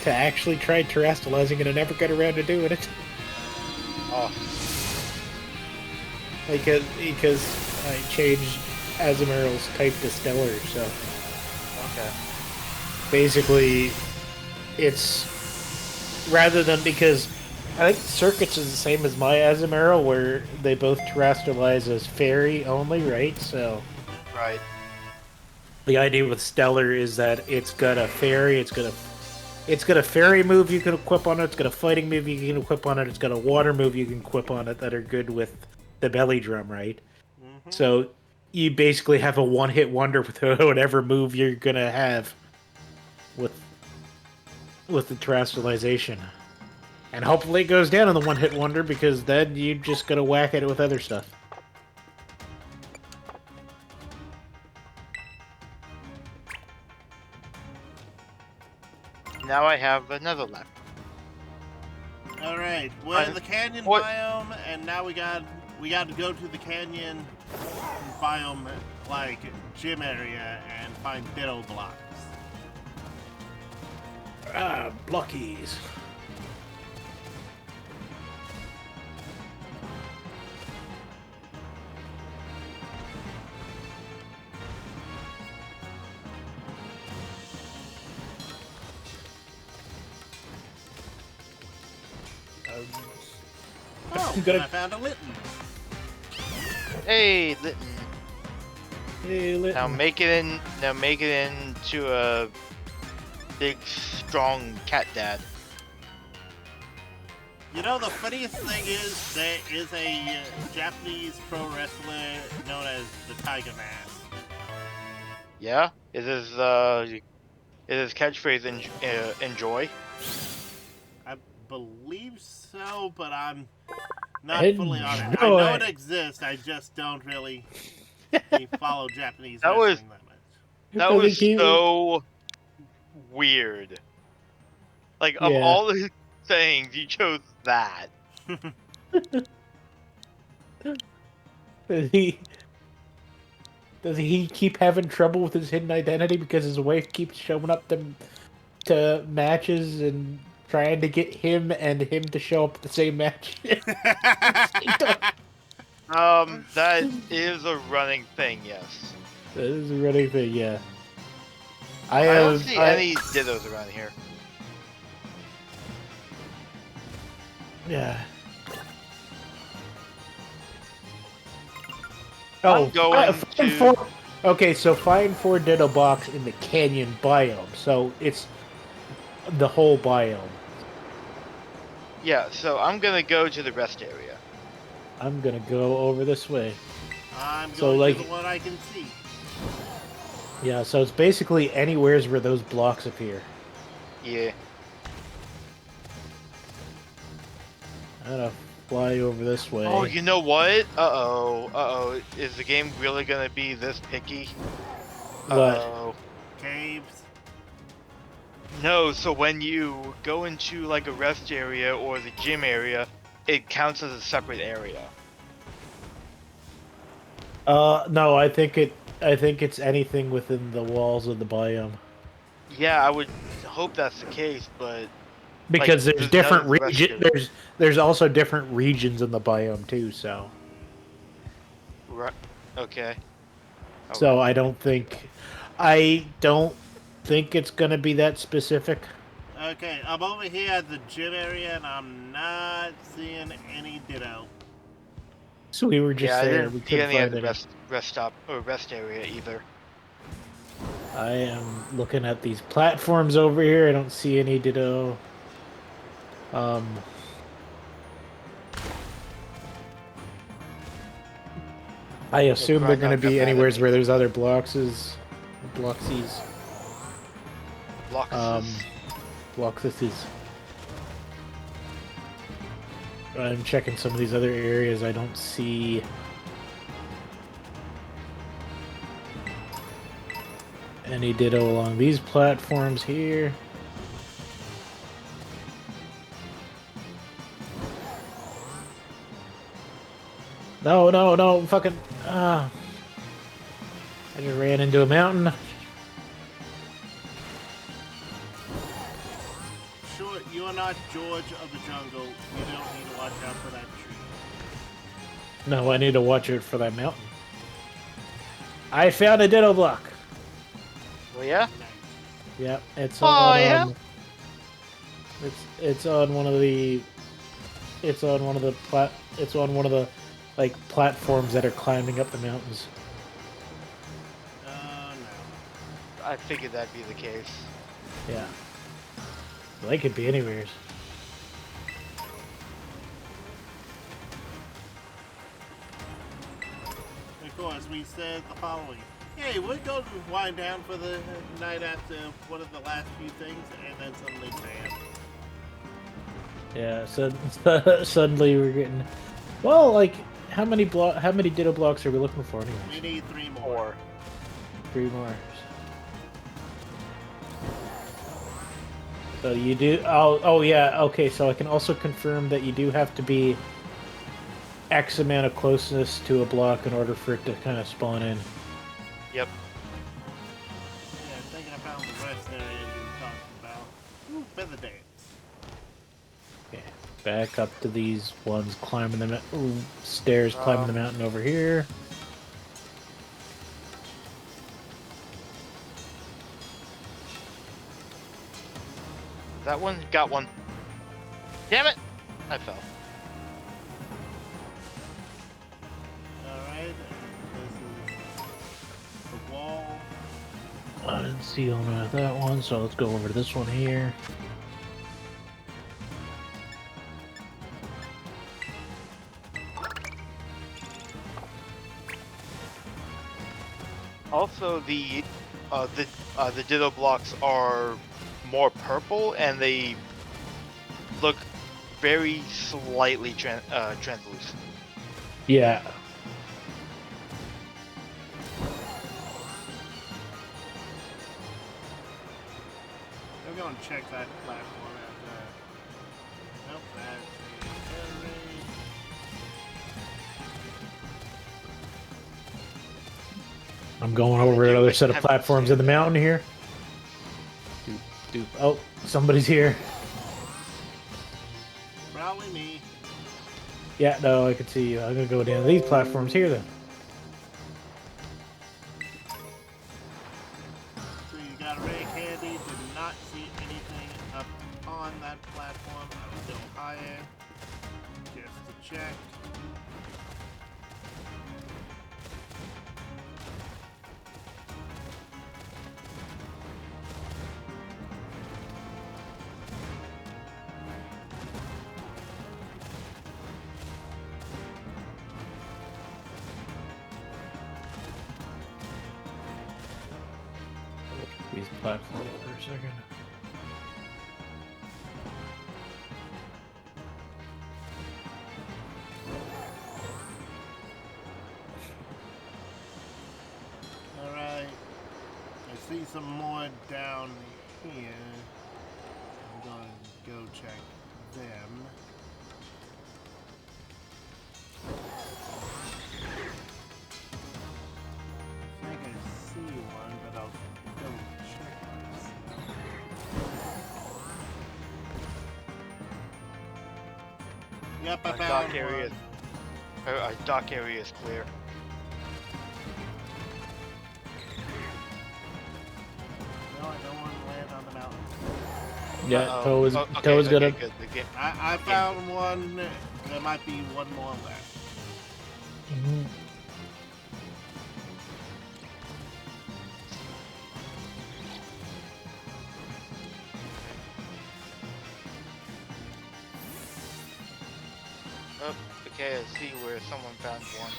actually try Terastallizing, and I never got around to doing it. Oh, Because I changed Azumarill's type to Stellar, so okay. basically it's rather than, because I think Circuits is the same as my Azumarill, where they both Terastallize as Fairy only, right? So Right. the idea with Stellar is that it's got a Fairy, it's got a Fairy move you can equip on it, it's got a Fighting move you can equip on it, it's got a Water move you can equip on it that are good with the Belly Drum, right? Mm-hmm. So you basically have a one-hit wonder with whatever move you're gonna have with the Terastallization. And hopefully it goes down on the one-hit wonder, because then you just gotta whack at it with other stuff. Now I have another left. Alright, we're in the canyon What? biome, and now we got to go to the canyon biome, like, gym area, and find Ditto blocks. Ah, blockies. Oh, I'm gonna- and I found a Litten. Hey, Litten. Hey, Now make it into a big, strong cat dad. You know, the funniest thing is there is a Japanese pro wrestler known as the Tiger Mask. Yeah? Is his catchphrase enjoy? I believe so, but I'm not fully on it. I know Enjoy. it exists, I just don't really follow Japanese That was- wrestling that much. That Doesn't was he- so weird. Like, of Yeah. all the sayings, you chose that. Does he keep having trouble with his hidden identity because his wife keeps showing up to matches and trying to get him to show up at the same match? That is a running thing, yes. That is a running thing, yeah. I don't see any dittos around here. Yeah. I'm going find to- Okay, so find 4 Ditto Box in the canyon biome. So it's the whole biome. Yeah, so I'm gonna go to the rest area. I'm gonna go over this way. I'm So, going like- to the one I can see. Yeah, so it's basically anywheres where those blocks appear. Yeah. I don't know. fly over this way. Oh, you know what? Uh-oh. Is the game really gonna be this picky? What? Uh-oh. Caves. No, so when you go into like a rest area or the gym area, it counts as a separate area. No, I think it's anything within the walls of the biome. Yeah, I would hope that's the case, but Because like, there's none different of the rest region. do. There's also different regions in the biome too. So Right. Okay. so Alright. I don't think it's gonna be that specific. Okay, I'm over here at the gym area and I'm not seeing any Ditto. So we were just Yeah, I there. We didn't see couldn't any at find the any. rest stop or rest area either. I am looking at these platforms over here. I don't see any Ditto. I assume they're grind going to out be that anywhere enemy. where there's other bloxies. Bloxes. Bloxies. I'm checking some of these other areas. I don't see any Ditto along these platforms here. No, fucking, I just ran into a mountain. Sure, you are not George of the jungle. You don't need to watch out for that tree. No, I need to watch it for that mountain. I found a Ditto block. Well, yeah. Nice. Yep, it's Oh, on, yeah? it's on one of the like platforms that are climbing up the mountains. No. I figured that'd be the case. Yeah. They could be anywhere. Of course, we said the following. Hey, we're going to wind down for the night after one of the last few things, and then suddenly bam. Yeah, so suddenly we're getting well, like how many Ditto blocks are we looking for We anyways? need 3 more. Or 3 more. So you do oh yeah, okay, so I can also confirm that you do have to be X amount of closeness to a block in order for it to kind of spawn in. yep. Yeah, I think I found the rest area you were talking about. Ooh, feather dance. Okay, back up to these ones climbing the stairs, climbing the mountain over here. That one got one. Damn it! I fell. Alright, this is the wall. I didn't see on that one, so let's go over to this one here. Also, the Ditto blocks are more purple, and they look very slightly translucent. Yeah. I'm going to check that platform after. Nope, that's the array. I'm going over You another set of have to platforms say in the that. mountain here. Doop. Oh, somebody's here. Probably me. Yeah, no, I can see you. I'm gonna go down these platforms here then. So you got a ray candy. Did not see anything up on that platform. I will go higher just to check. These platforms for a second. see some more down here. I'm going to go check them. I think I see one, but I'll double check myself. Yep, I Dock found area. one. Dock area is clear. No, I don't want to land on the mountain. Yeah, Uh-oh. Toe was Oh, okay, Toe was okay, gonna. good. The game. I found one. There might be one more left. Mhm. Oh, okay, I see where someone found one.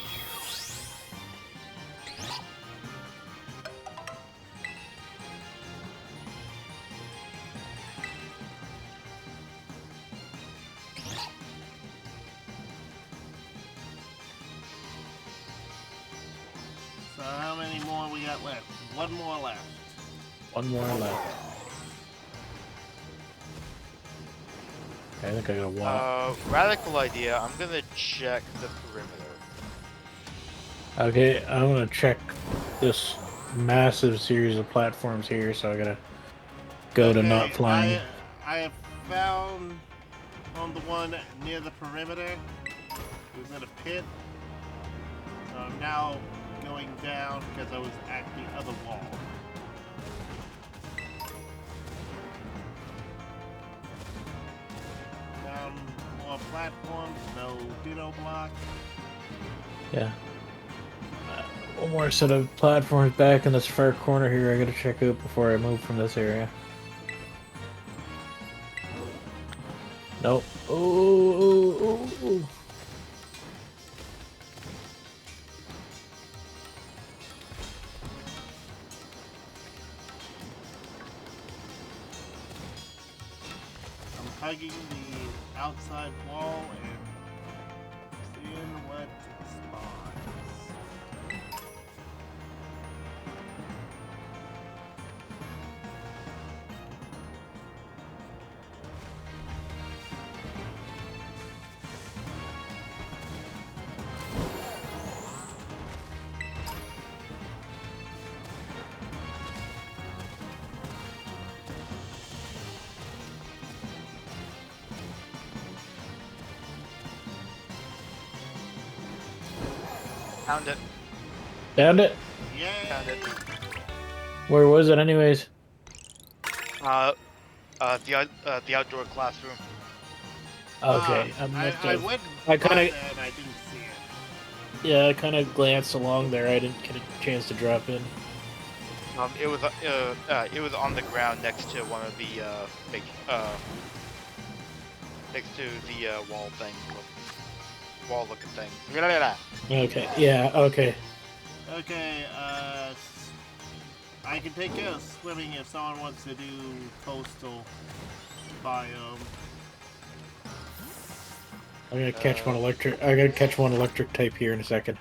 So how many more we got left? One more left. One more left. Okay, I think I got one. Radical idea. I'm gonna check the perimeter. Okay, I'm gonna check this massive series of platforms here, so I gotta go to not flying. I have found on the one near the perimeter. It was in a pit. So I'm now going down because I was at the other wall. Down more platforms, no ditto block. Yeah. One more set of platforms back in this far corner here. I gotta check out before I move from this area. Nope. Oh. I'm hugging the outside wall and seeing what spawns. Found it. Found it? Found Yay! it. Where was it anyways? The outdoor classroom. Okay. I went I by kinda- there and I didn't see it. Yeah, I kind of glanced along there. I didn't get a chance to drop in. It was on the ground next to one of the big next to the wall looking thing. Okay. Yeah. Okay. Okay, I can take care of swimming if someone wants to do coastal biome. I'm gonna catch one electric. I gotta catch one electric type here in a second.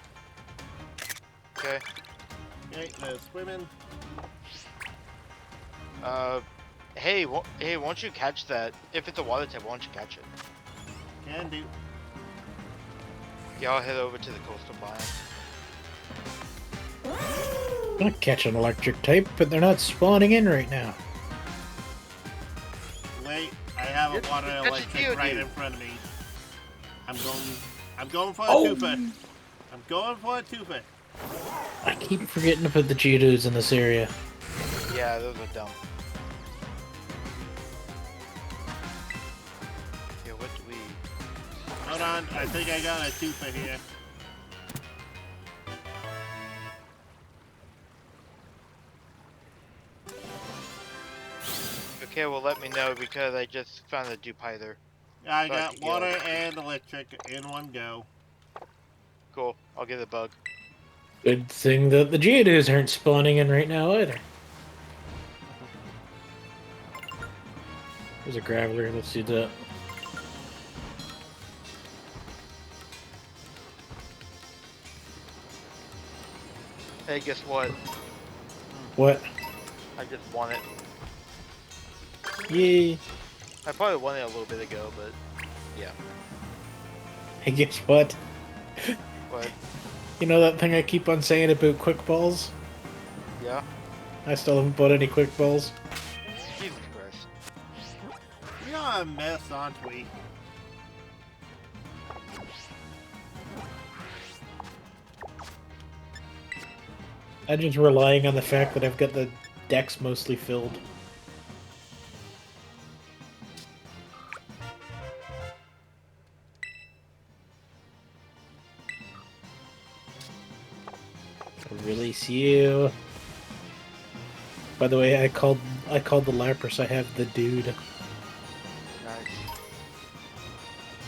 Okay. Okay, swimming. Hey, why don't you catch that? If it's a water type, why don't you catch it? Can do. Yeah, I'll head over to the coastal biome. I'm gonna catch an electric type, but they're not spawning in right now. Wait, I have a water That's electric you, right dude. in front of me. I'm going for a Oh. twofer. I'm going for a twofer. I keep forgetting to put the Geodudes in this area. Yeah, those are dumb. Okay, what do we? Hold on, I think I got a twofer here. Okay, well let me know because I just found a Dupiter. I Fuck got yeah. water and electric in one go. Cool. I'll get a bug. Good thing that the Geodudes aren't spawning in right now either. There's a Graveler. Let's see that. Hey, guess what? What? I just won it. Yay! I probably won it a little bit ago, but yeah. Hey, guess what? But You know that thing I keep on saying about quick balls? yeah. I still haven't bought any quick balls. Jesus Christ. We are a mess, aren't we? I'm just relying on the fact that I've got the decks mostly filled. Release you. By the way, I called the Lapras. I have the dude. Nice.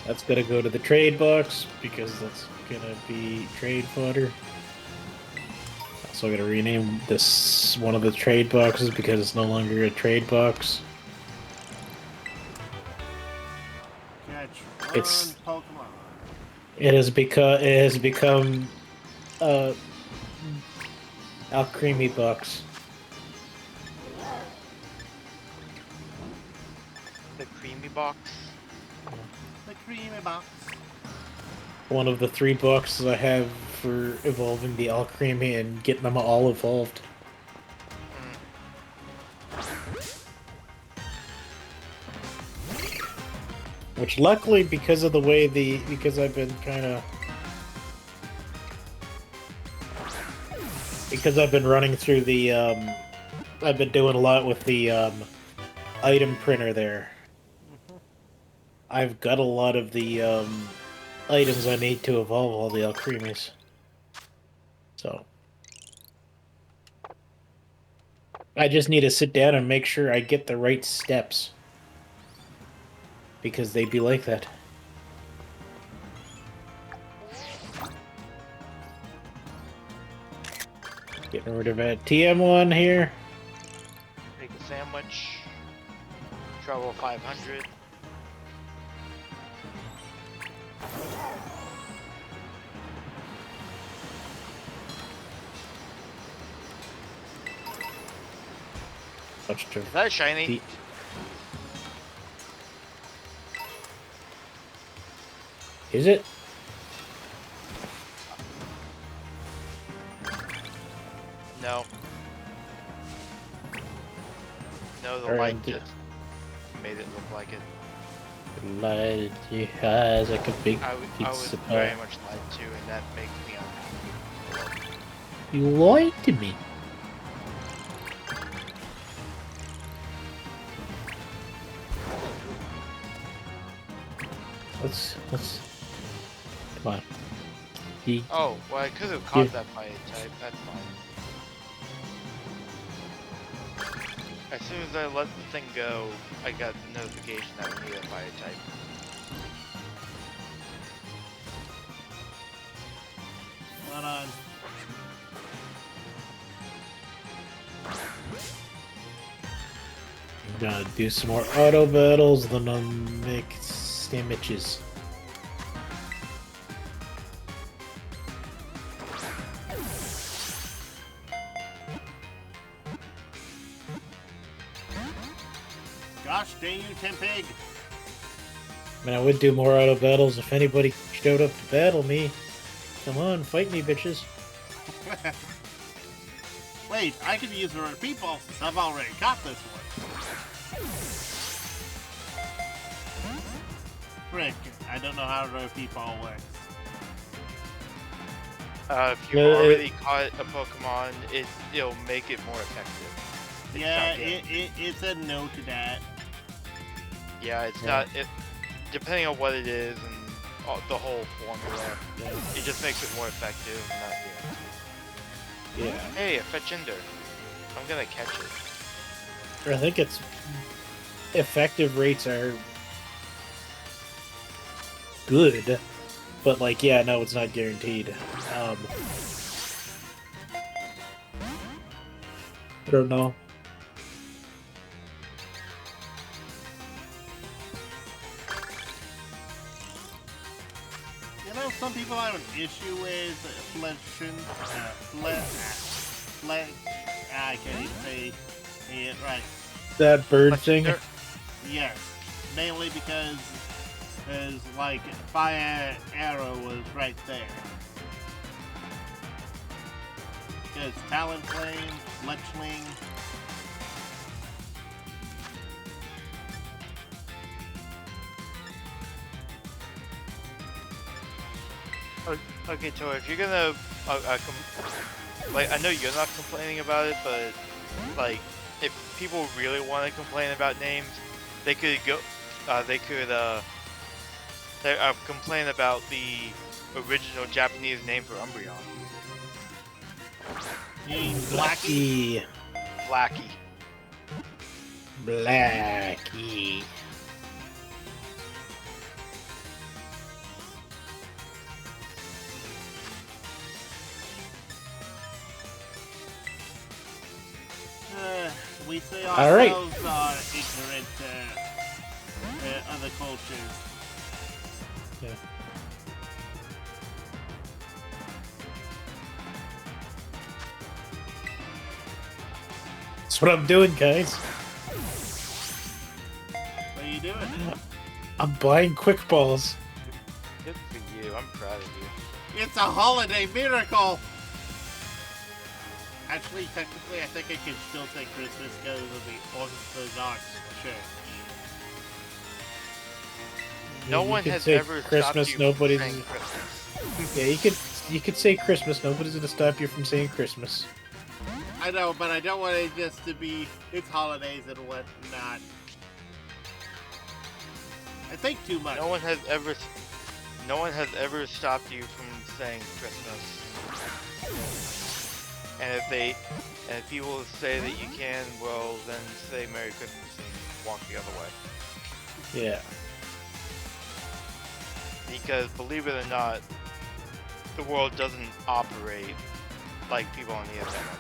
That's gonna go to the trade box because that's gonna be trade fodder. Also gonna rename this one of the trade boxes because it's no longer a trade box. Catch It's- one Pokemon. It has become Alcremie box. The creamy box. The creamy box. One of the 3 boxes I have for evolving the Alcremie and getting them all evolved. Which luckily, because of the way because I've been kind of because I've been running through the I've been doing a lot with the item printer there. I've got a lot of the items I need to evolve all the Alcremies. So I just need to sit down and make sure I get the right steps. Because they'd be like that. Getting rid of that TM1 here. Make a sandwich. Travel 500. Much to Is that a shiny? the- Is it? No. No, the Or light empty. just made it look like it. Light you has like a big I was pizza very pie. much lied to, and that makes me uncomfortable. You lied to me. Let's come on. He Oh, well, I could have caught Yeah. that fire type. That's fine. As soon as I let the thing go, I got the notification that we need a fire type. Hold on. I'm gonna do some more auto battles, then I'll make sandwiches. Gosh dang you, Tempig. I mean, I would do more auto battles if anybody showed up to battle me. Come on, fight me, bitches. Wait, I could use a repeat ball since I've already got this one. Frick, I don't know how a repeat ball works. If you Yeah, already caught a Pokemon, it'll make it more effective. It's Yeah, not guaranteed. it said no to that. Yeah, it's Yeah. not. It depending on what it is and the whole formula, it just makes it more effective. Not guaranteed. Yeah. Hey, a Fetchinder. I'm gonna catch it. I think it's effective rates are good, but like, yeah, no, it's not guaranteed. I don't know. You know, some people have an issue with I can't even say Yeah, right. That bird But thing. Yes. Mainly because there's like fire arrow was right there. Because Talonflame, Fletchling. Okay, so if you're gonna, like, I know you're not complaining about it, but like, if people really want to complain about names, they could go, complain about the original Japanese name for Umbreon, You mean Blackie? Blackie. Blackie. Blackie. We say All right. ourselves are ignorant other cultures. Yeah. That's what I'm doing, guys. What are you doing? I'm buying quick balls. Good for you. I'm proud of you. It's a holiday miracle! Actually, technically, I think I can still say Christmas because of the Orthodox Church. No You one could has say ever Christmas, stopped you nobody's- from saying Christmas. Yeah, you could say Christmas. Nobody's gonna stop you from saying Christmas. I know, but I don't want it just to be, it's holidays and whatnot. I think too much. No one has ever stopped you from saying Christmas. And if people say that you can, well, then say Merry Christmas and walk the other way. Yeah. Because believe it or not, the world doesn't operate like people on the internet.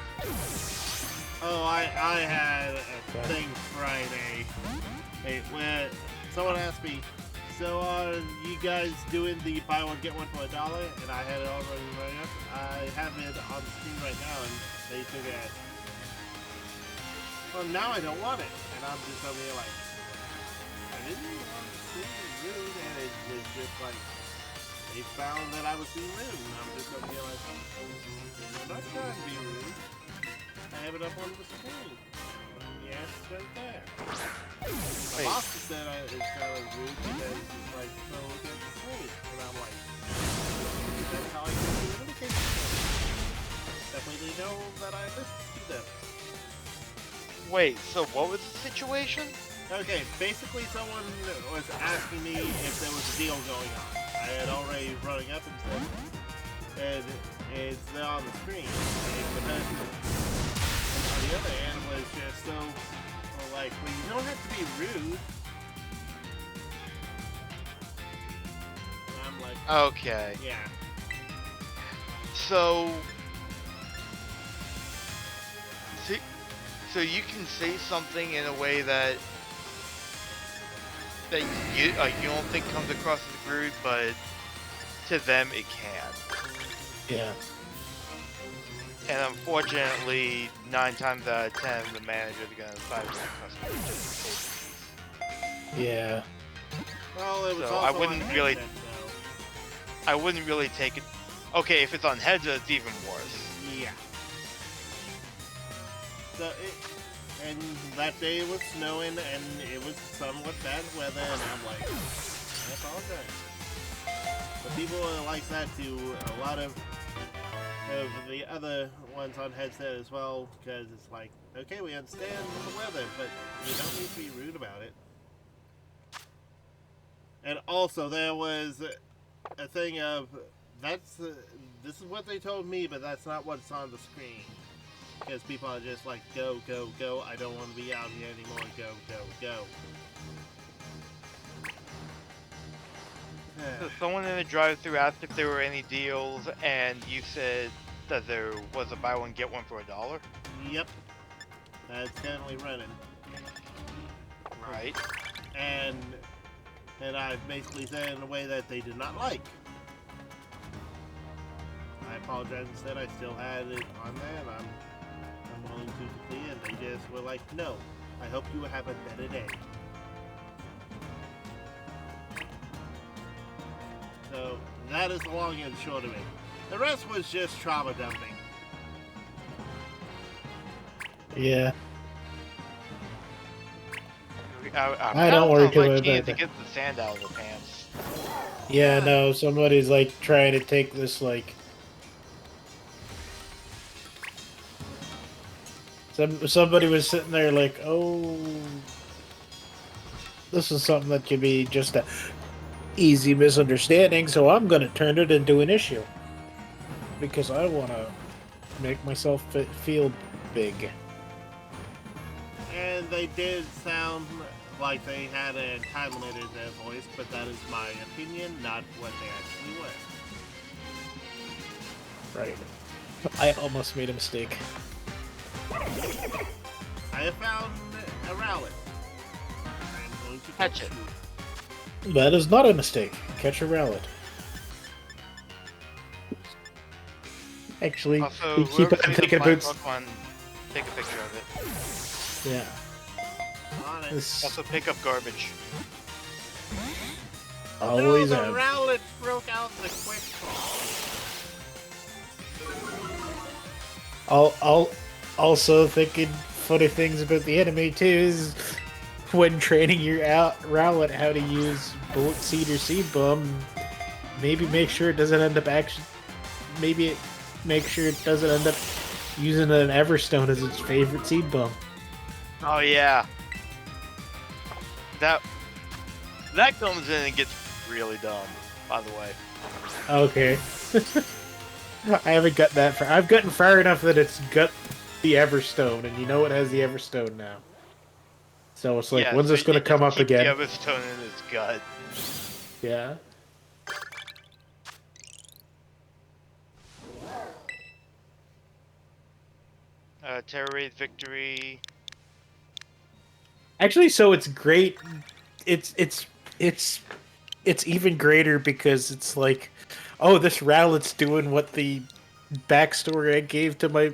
Oh, I had a thing Friday. Hey, when someone asked me, so are you guys doing the buy one get one for $1? And I had it already running up. I have it on the screen right now, and they took it as, well, now I don't want it. And I'm just over here like, I didn't want to seem rude, and it was just like, they found that I was being rude, and I'm just over here like, I'm not trying to be rude. I have it up on the screen. Yeah, it's right there. My boss said it's kind of rude because it's like, so look at the screen. And I'm like, that's how I communicate with them. That way they know that I listen to them. Wait, so what was the situation? Okay, basically someone was asking me if there was a deal going on. I had already running up and stuff. And it's there on the screen. And the person on the other hand was just so like, well, you don't have to be rude. And I'm like, Okay. yeah. So you can say something in a way that you don't think comes across as rude, but to them it can. Yeah. And unfortunately, 9 times out of 10, the manager's gonna side with the customer just to take the piece. Yeah. Well, it was So also I wouldn't on really- headset, I wouldn't really take it. Okay, if it's on headset, it's even worse. so, yeah. So it, and that day it was snowing and it was somewhat bad weather, and I'm like, I apologize. But people are like that to a lot of the other ones on headset as well, because it's like, okay, we understand the weather, but you don't need to be rude about it. And also, there was a thing of, this is what they told me, but that's not what's on the screen. Because people are just like, go, go, go, I don't want to be out here anymore, go, go, go. So someone in the drive-thru asked if there were any deals, and you said that there was a buy one get one for $1. Yep. That's currently running. Right. And I basically said in a way that they did not like. I apologize and said I still had it on there, and I'm willing to complete, and they just were like, no, I hope you have a better day. So that is the long and short of it. The rest was just trauma dumping. Yeah. I don't worry too like much you need about to that. get the sand out of the pants. Yeah, no, somebody's like trying to take this like somebody was sitting there like, oh, this is something that could be just a easy misunderstanding, so I'm gonna turn it into an issue because I want to make myself feel big. And they did sound like they had a time limit in their voice, but that is my opinion, not what they actually were. Right. I almost made a mistake. I have found a Rowlet. I am going to Catch catch it. you. That is not a mistake. Catch a Rowlet. Actually, Also, we keep whoever on sees a thinking blind about. Pokemon, take a picture of it. Yeah. On it. This Also, pick up garbage. always no, the have. Rowlet broke out the quick call. I'll also thinking funny things about the enemy too is when training your Rowlet how to use Bullet Seed or Seed Bomb, maybe make sure it doesn't end up make sure it doesn't end up using an Everstone as its favorite Seed Bomb. Oh yeah. That comes in and gets really dumb, by the way. Okay. I haven't got that far. I've gotten far enough that it's got the Everstone, and you know it has the Everstone now. So it's like, Yeah, when's so this going to you come just up keep again? The Everstone in its gut. Yeah. Terror Raid Victory. Actually, so it's great. It's even greater because it's like, oh, this Rowlet's doing what the backstory I gave to my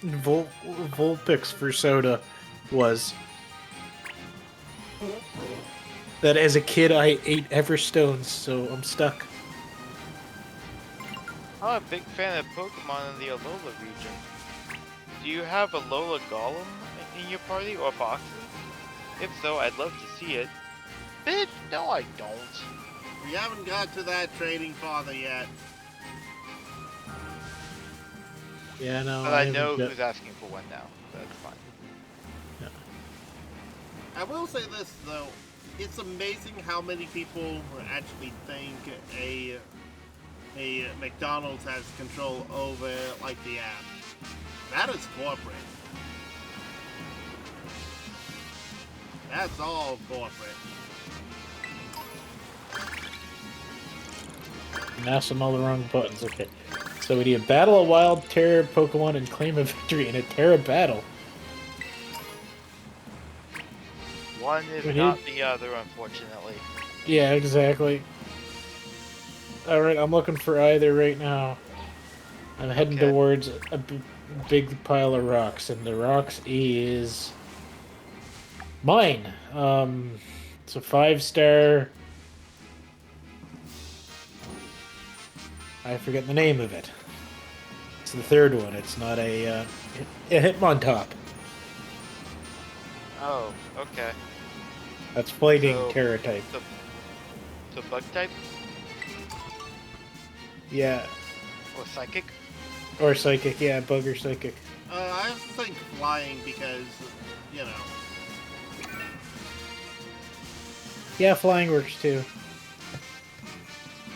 Vulpix for Soda was. That as a kid I ate Everstones, so I'm stuck. I'm a big fan of Pokemon in the Alola region. Do you have a Alola Golem in your party or boxes? If so, I'd love to see it. Bitch, no I don't. We haven't got to that trading father yet. Yeah, no. But I haven't know got- who's asking for one now. That's fine. I will say this though, it's amazing how many people actually think a McDonald's has control over like the app. That is corporate. That's all corporate. Mashing all the wrong buttons. Okay. So we need a battle a wild Terra Pokemon and claim a victory in a Terra battle. One is But not the other, unfortunately. Yeah, exactly. Alright, I'm looking for either right now. I'm heading Okay. towards a big pile of rocks, and the rocks is mine. It's a 5-star. I forget the name of it. It's the third one. It's not a Hitmontop. Oh, okay. That's fighting So- Terra type. So bug type Yeah, or psychic? or psychic. Yeah, bug or psychic. I have to think flying because, you know, Yeah, flying works too.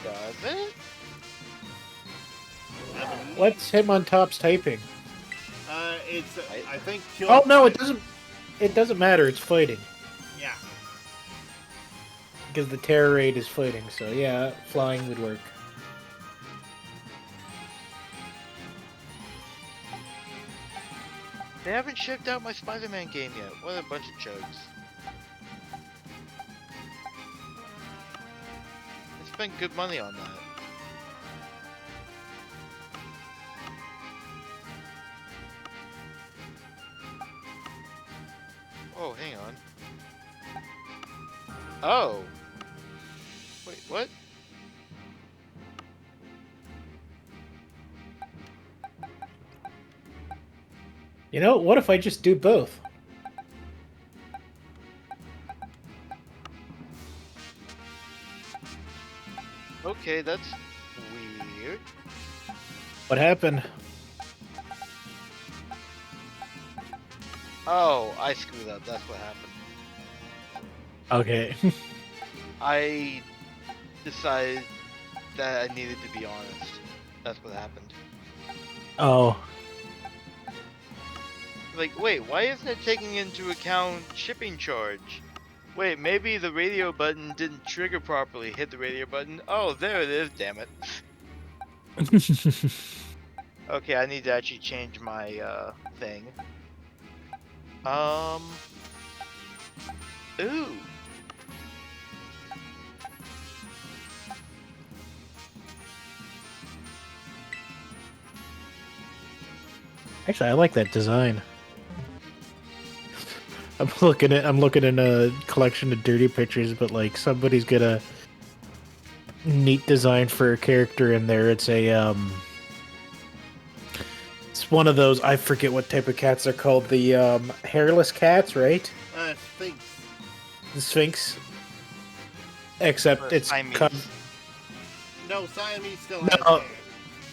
Does it? I believe- What's Hitmontop's typing? It's, I think... Oh no, it doesn't. It doesn't matter. It's fighting Yeah. because the Terror Raid is fighting. So yeah, flying would work. They haven't shipped out my Spider-Man game yet. What a bunch of jokes. I spent good money on that. Oh, hang on. Oh. Wait, what? You know, what if I just do both? Okay, that's weird. What happened? Oh, I screwed up. That's what happened. Okay. I decided that I needed to be honest. That's what happened. Oh. Like, wait, why isn't it taking into account shipping charge? Wait, maybe the radio button didn't trigger properly. Hit the radio button. Oh, there it is. Damn it. Okay, I need to actually change my thing. Ooh. Actually, I like that design. I'm looking in a collection of dirty pictures, but like somebody's got a neat design for a character in there. It's a it's one of those, I forget what type of cats they're called, the hairless cats, right? Sphinx. The Sphinx. Except it's Siamese. No, Siamese still No. has hair.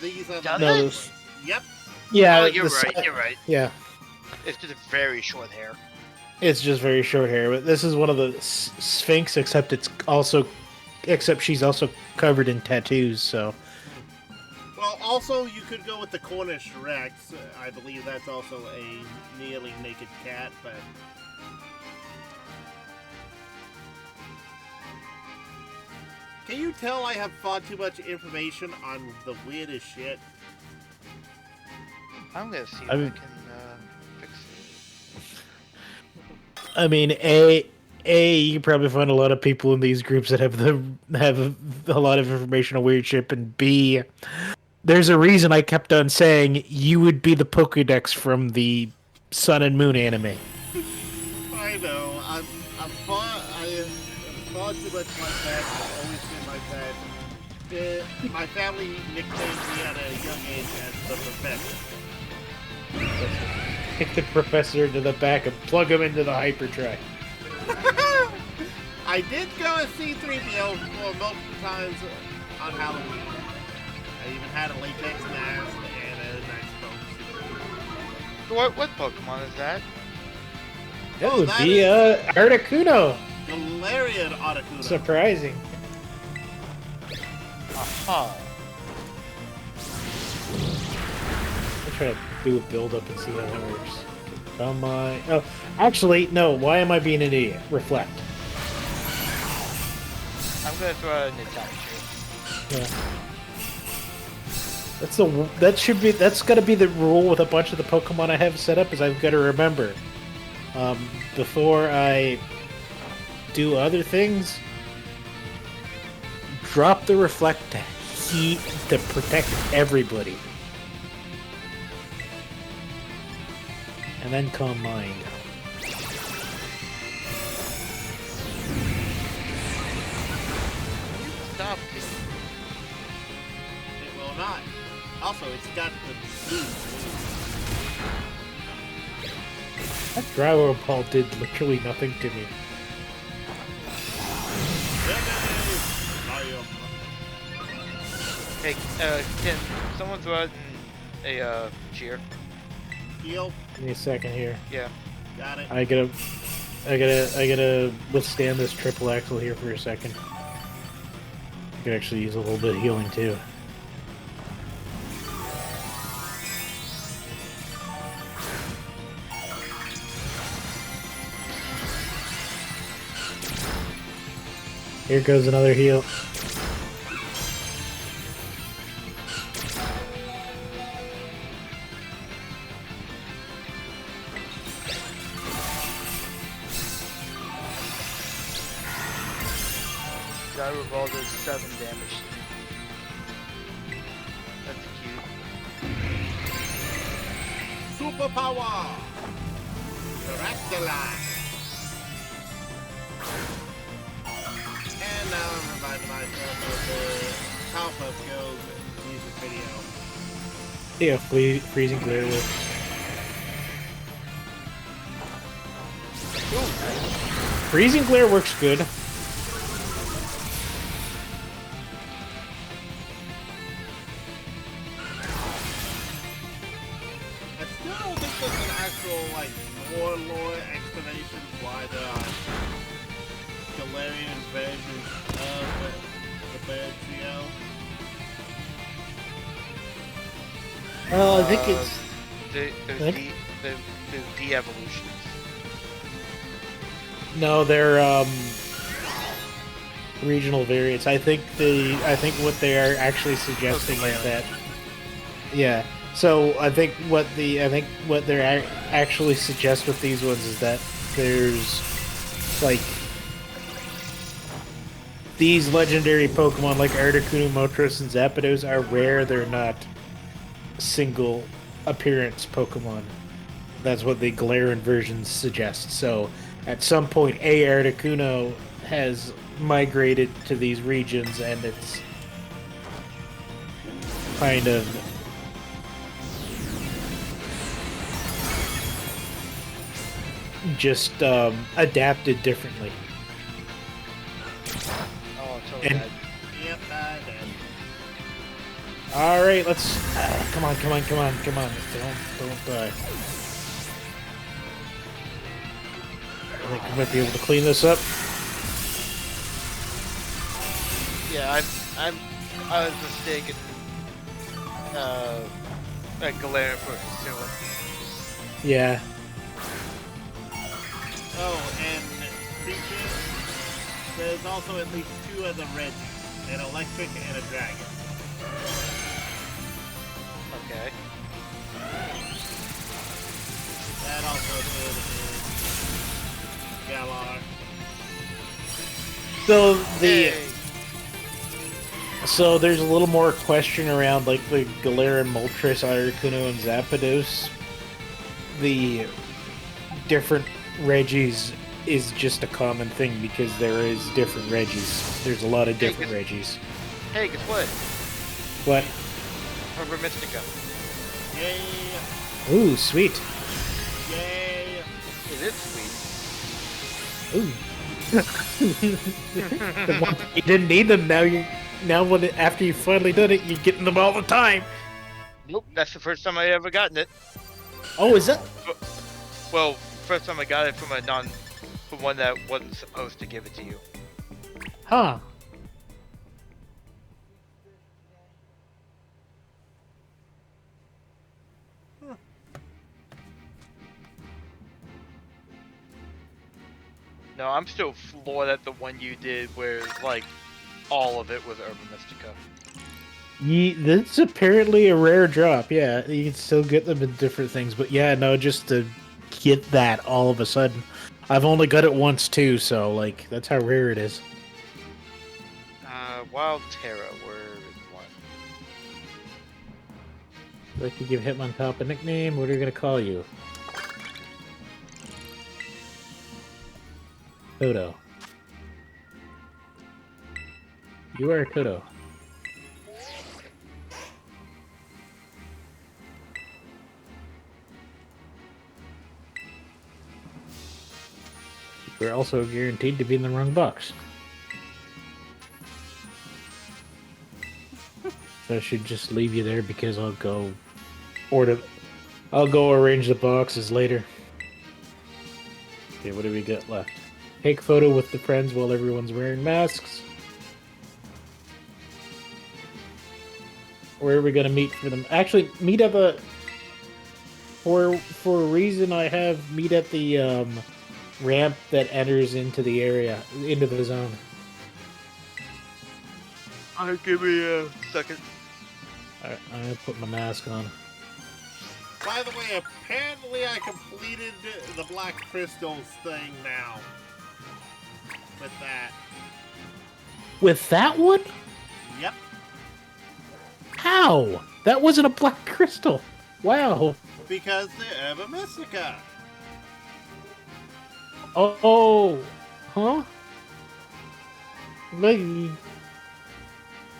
These are the Does No, it? those- Yep. yeah, Oh, you're the right. Si- You're right. Yeah, It's just very short hair. it's just very short hair. But this is one of the Sphinx, except she's also covered in tattoos. So Well, also you could go with the Cornish Rex. I believe that's also a nearly naked cat, but can you tell I have far too much information on the weirdest shit? I'm gonna see if I I mean- can fix it. I mean, you can probably find a lot of people in these groups that have a lot of information on weird shit, and B, there's a reason I kept on saying you would be the Pokédex from the Sun and Moon anime. I know. I'm far too much like that. I've always been like that. My family nicknamed me at a young age as the Professor. Take the professor into the back and plug him into the hyperdrive. I did go as C-3PO multiple times on Halloween. I even had a latex mask and a nice coat. What Pokemon is that? That Oh, would that be is- Articuno. Galarian Articuno. Surprising. Aha. I'll try to do a build up and see how that works. Come on. Oh, actually, no. Why am I being an idiot? Reflect. I'm gonna throw out an attack here. Yeah. That's gotta be the rule with a bunch of the Pokemon I have set up, is I've got to remember. Before I do other things, drop the reflect to protect everybody. And then Calm Mind. Stop it. It will not. Also, it's got the blue. That Drywall Ball did literally nothing to me. Hey, can someone throw out a cheer? Heal. Give me a second here. Yeah. Got it. I gotta withstand this triple axle here for a second. I could actually use a little bit of healing too. Here goes another heal. That revolver does 7 damage. That's cute. Superpower. Dracula. now I'm reminding myself of the Powerpuff Girls music video. Yeah, freezing glare works. Freezing glare works good. I still don't think there's an actual, like, lore explanation why there are Galarian versions of the bird trio. I think it's... The de-evolutions. No, they're regional variants. I think what they are actually suggesting is that. Yeah. So I think what they're actually suggest with these ones is that there's like these legendary Pokemon like Articuno, Moltres, and Zapdos are rare. They're not single appearance Pokemon. That's what the Galarian versions suggest. So at some point, Articuno has migrated to these regions, and it's kind of just adapted differently. Oh, totally. And- bad. Yep, I did. All right, let's come on. Don't die. I think we might be able to clean this up. Yeah, I was mistaken. Galarian for Consumer. Yeah. Oh, and creatures, there's also at least two other Regis, an electric and a dragon. Okay. That also good is Galar. So the Hey. so there's a little more question around like the Galarian, Moltres, Articuno, and Zapdos. The different Regis is just a common thing because there is different Regis. There's a lot of different Regis. Hey, guess what? What? Herber Mystica. Yay! Ooh, sweet. Yay! Is it sweet? Ooh. The ones you didn't need them after you finally done it, you're getting them all the time. Nope, that's the first time I ever gotten it. Oh, is that? Well, first time I got it from from one that wasn't supposed to give it to you. Huh. No, I'm still floored at the one you did where, like, all of it was Herba Mystica. That's apparently a rare drop. Yeah, you can still get them in different things, but yeah, no, just to get that all of a sudden. I've only got it once too, so like that's how rare it is. Wild Terra, where is one? I'd like to give Hitmontop a nickname. What are you gonna call you? Toto. You are Toto. We're also guaranteed to be in the wrong box. So I should just leave you there because I'll go arrange the boxes later. Okay, what do we got left? Take photo with the friends while everyone's wearing masks. Where are we gonna meet for them? Actually, meet at the for a reason I have meet at the ramp that enters into the area, into the zone. Give me a second. Alright, I'm gonna put my mask on. By the way, apparently I completed the Black Crystals thing now. With that. With that one? Yep. How? That wasn't a black crystal. Wow. Because they're Herba Mystica. Oh. Huh? Maybe.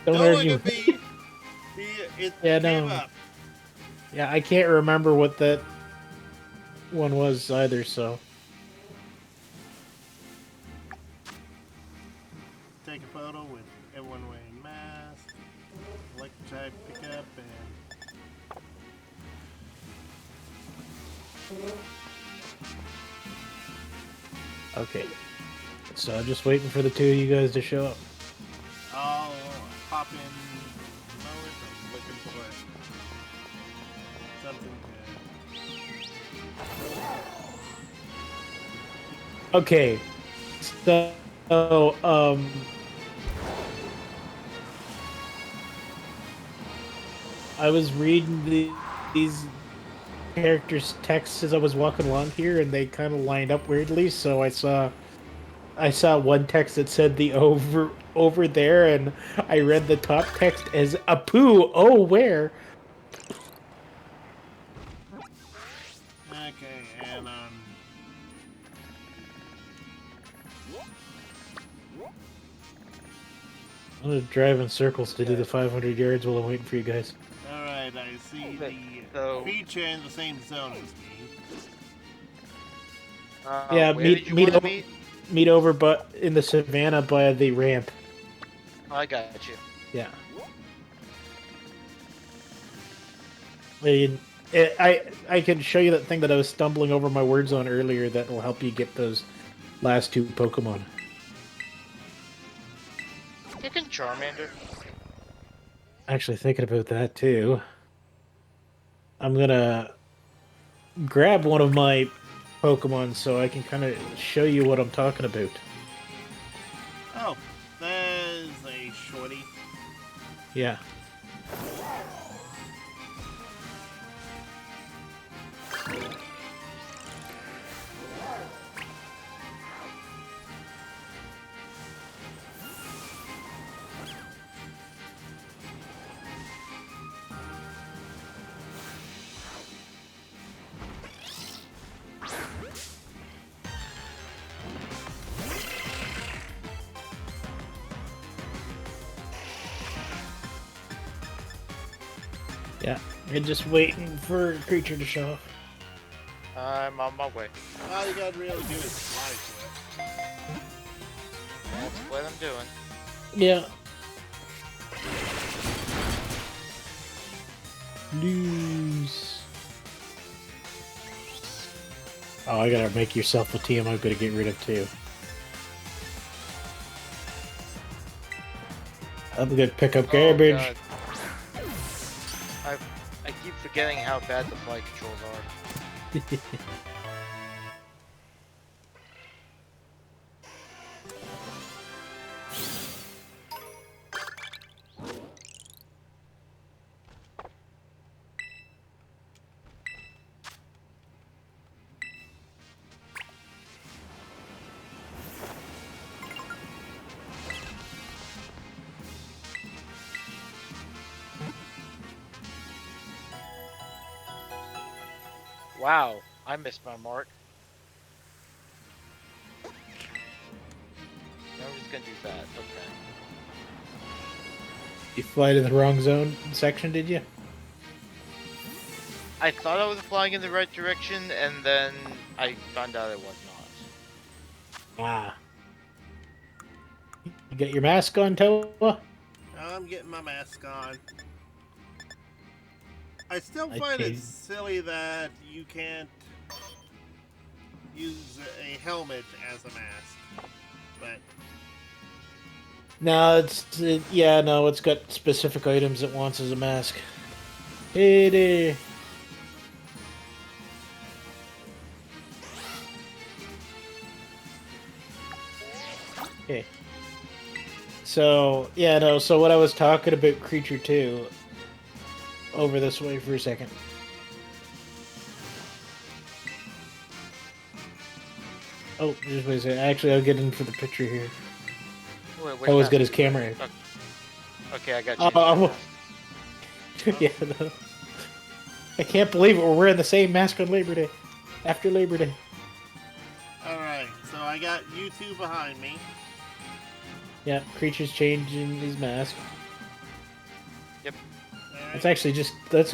Don't Don't look argue. at me. It Yeah, came no. up. Yeah, I can't remember what that one was either, so. Take a photo with everyone wearing masks. Electric type pickup and Okay. So I'm just waiting for the two of you guys to show up. I'll pop in a moment. I'm looking for something to. Okay. So, I was reading these characters' texts as I was walking along here, and they kind of lined up weirdly. So I saw one text that said the over there, and I read the top text as Apu. Oh, where? Okay, and I'm gonna drive in circles to do the 500 yards while I'm waiting for you guys. all right. I see Okay, the so- creature in the same zone as me. Yeah, where meet- did you meet want to up- meet? Meet over, but in the savannah by the ramp. Oh, I got you. Yeah. I can show you that thing that I was stumbling over my words on earlier that will help you get those last two Pokemon. You can Charmander. Actually, thinking about that too. I'm gonna grab one of my Pokemon so I can kind of show you what I'm talking about. Oh, there's a shorty. Yeah. Yeah. You're just waiting for a creature to show up. I'm on my way. All you gotta really do is fly to it. That's what I'm doing. Yeah. Lose. Oh, I gotta make yourself a team I'm gonna get rid of too. I'm gonna pick up garbage. Oh, God. I keep forgetting how bad the flight controls are. Wow, I missed my mark. I'm just gonna do that. Okay. You fly to the wrong zone section, did you? I thought I was flying in the right direction, and then I found out it was not. Ah. You got your mask on, Toa? I'm getting my mask on. I still I find it changed- silly that you can't use a helmet as a mask. But No, yeah, no, it's got specific items it wants as a mask. Hey there. Okay. So, yeah, no, so what I was talking about Creature 2, over this way for a second. Oh, just wait a second. Actually, I'll get in for the picture here. Wait, I always got his camera. Okay, I got you. Oh, yeah, no. I can't believe it. We're wearing the same mask on Labor Day. After Labor Day. alright, so I got you two behind me. Yeah, creature's changing his mask. Yep. It's actually just let's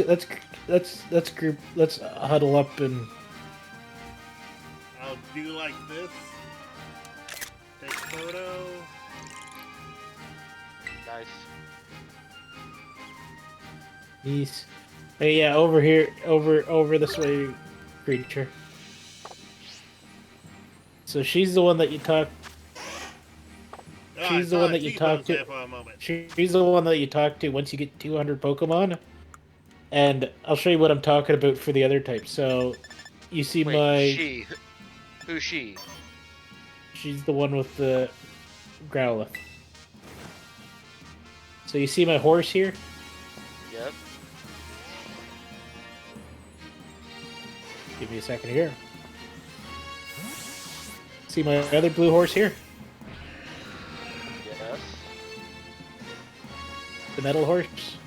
group, let's huddle up and I'll do like this. Take photo. Nice. he's. Hey, yeah, over here, over this way, creature. So she's the one that you talk. Oh, She's I the one saw that you T-pose talk to. there for a moment. She's the one that you talk to once you get 200 Pokemon. And I'll show you what I'm talking about for the other types. So, you see Wait, my. she. Who's she? She's the one with the Growlithe. So you see my horse here? Yep. Give me a second here. See my other blue horse here? Yes. The metal horse?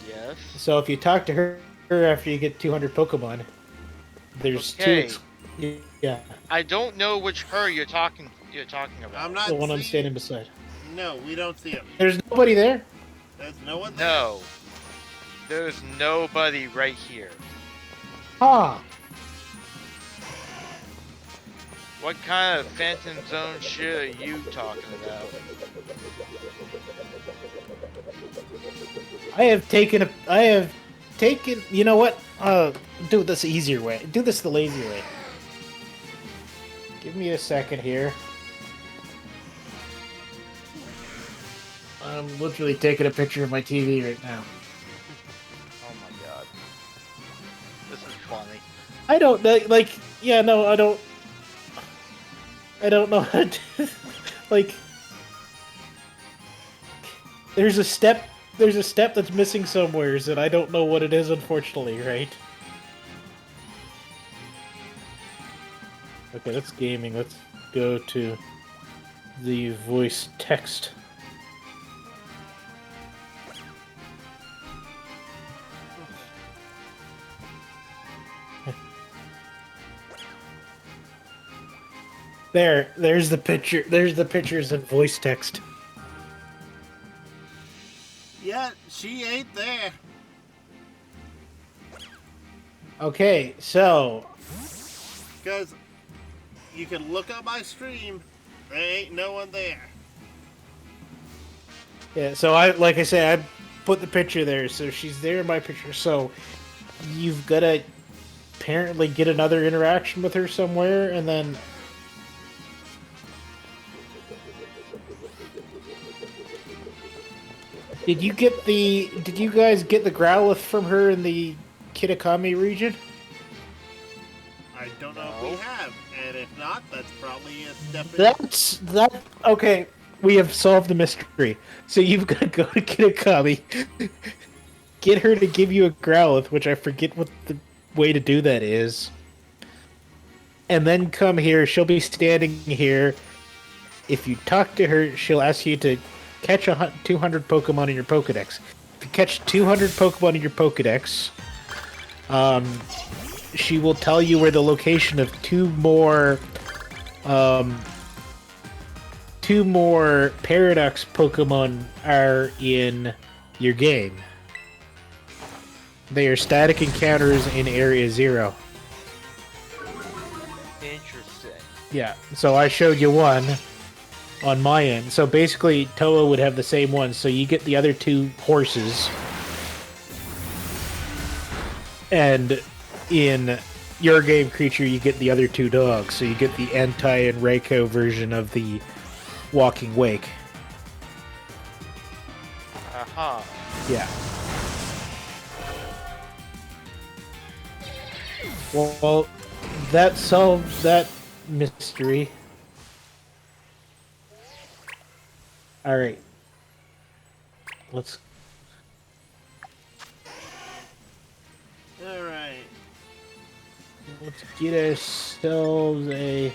Yes. So if you talk to her after you get 200 Pokemon, there's Okay. two. Yeah, I don't know which her you're talking about. I'm not the one I'm seeing- standing beside. No, we don't see him. There's nobody there. There's no one there. No. There's nobody right here. Ah, What kind of Phantom Zone shit are you talking about? I have taken. You know what? Do this the easier way. Do this the lazy way. Give me a second here. I'm literally taking a picture of my TV right now. Oh my god. This is funny. I don't know, like, yeah, no, I don't know how to do, like, there's a step that's missing somewheres, and I don't know what it is, unfortunately, right? Okay, that's gaming. Let's go to the voice text. There's the picture. There's the pictures in voice text. Yeah, she ain't there. Okay, so Because you can look up my stream. There ain't no one there. yeah, so like I said, I put the picture there, so she's there in my picture. So you've got to apparently get another interaction with her somewhere, and then Did you guys get the Growlithe from her in the Kitakami region? I don't know if we have. And if not, that's probably a step in. Okay, we have solved the mystery. So you've got to go to Kitakami, get her to give you a Growlithe, which I forget what the way to do that is, and then come here. She'll be standing here. If you talk to her, she'll ask you to catch 200 Pokemon in your Pokedex. If you catch 200 Pokemon in your Pokedex, she will tell you where the location of two more Paradox Pokemon are in your game. They are static encounters in Area 0. Interesting. Yeah, so I showed you one on my end. So basically, Toa would have the same one, so you get the other two horses. And in your game creature, you get the other two dogs, so you get the Entei and Reiko version of the Walking Wake. Aha. Yeah. Well, that solves that mystery. Alright. Let's... Alright. Let's get ourselves a...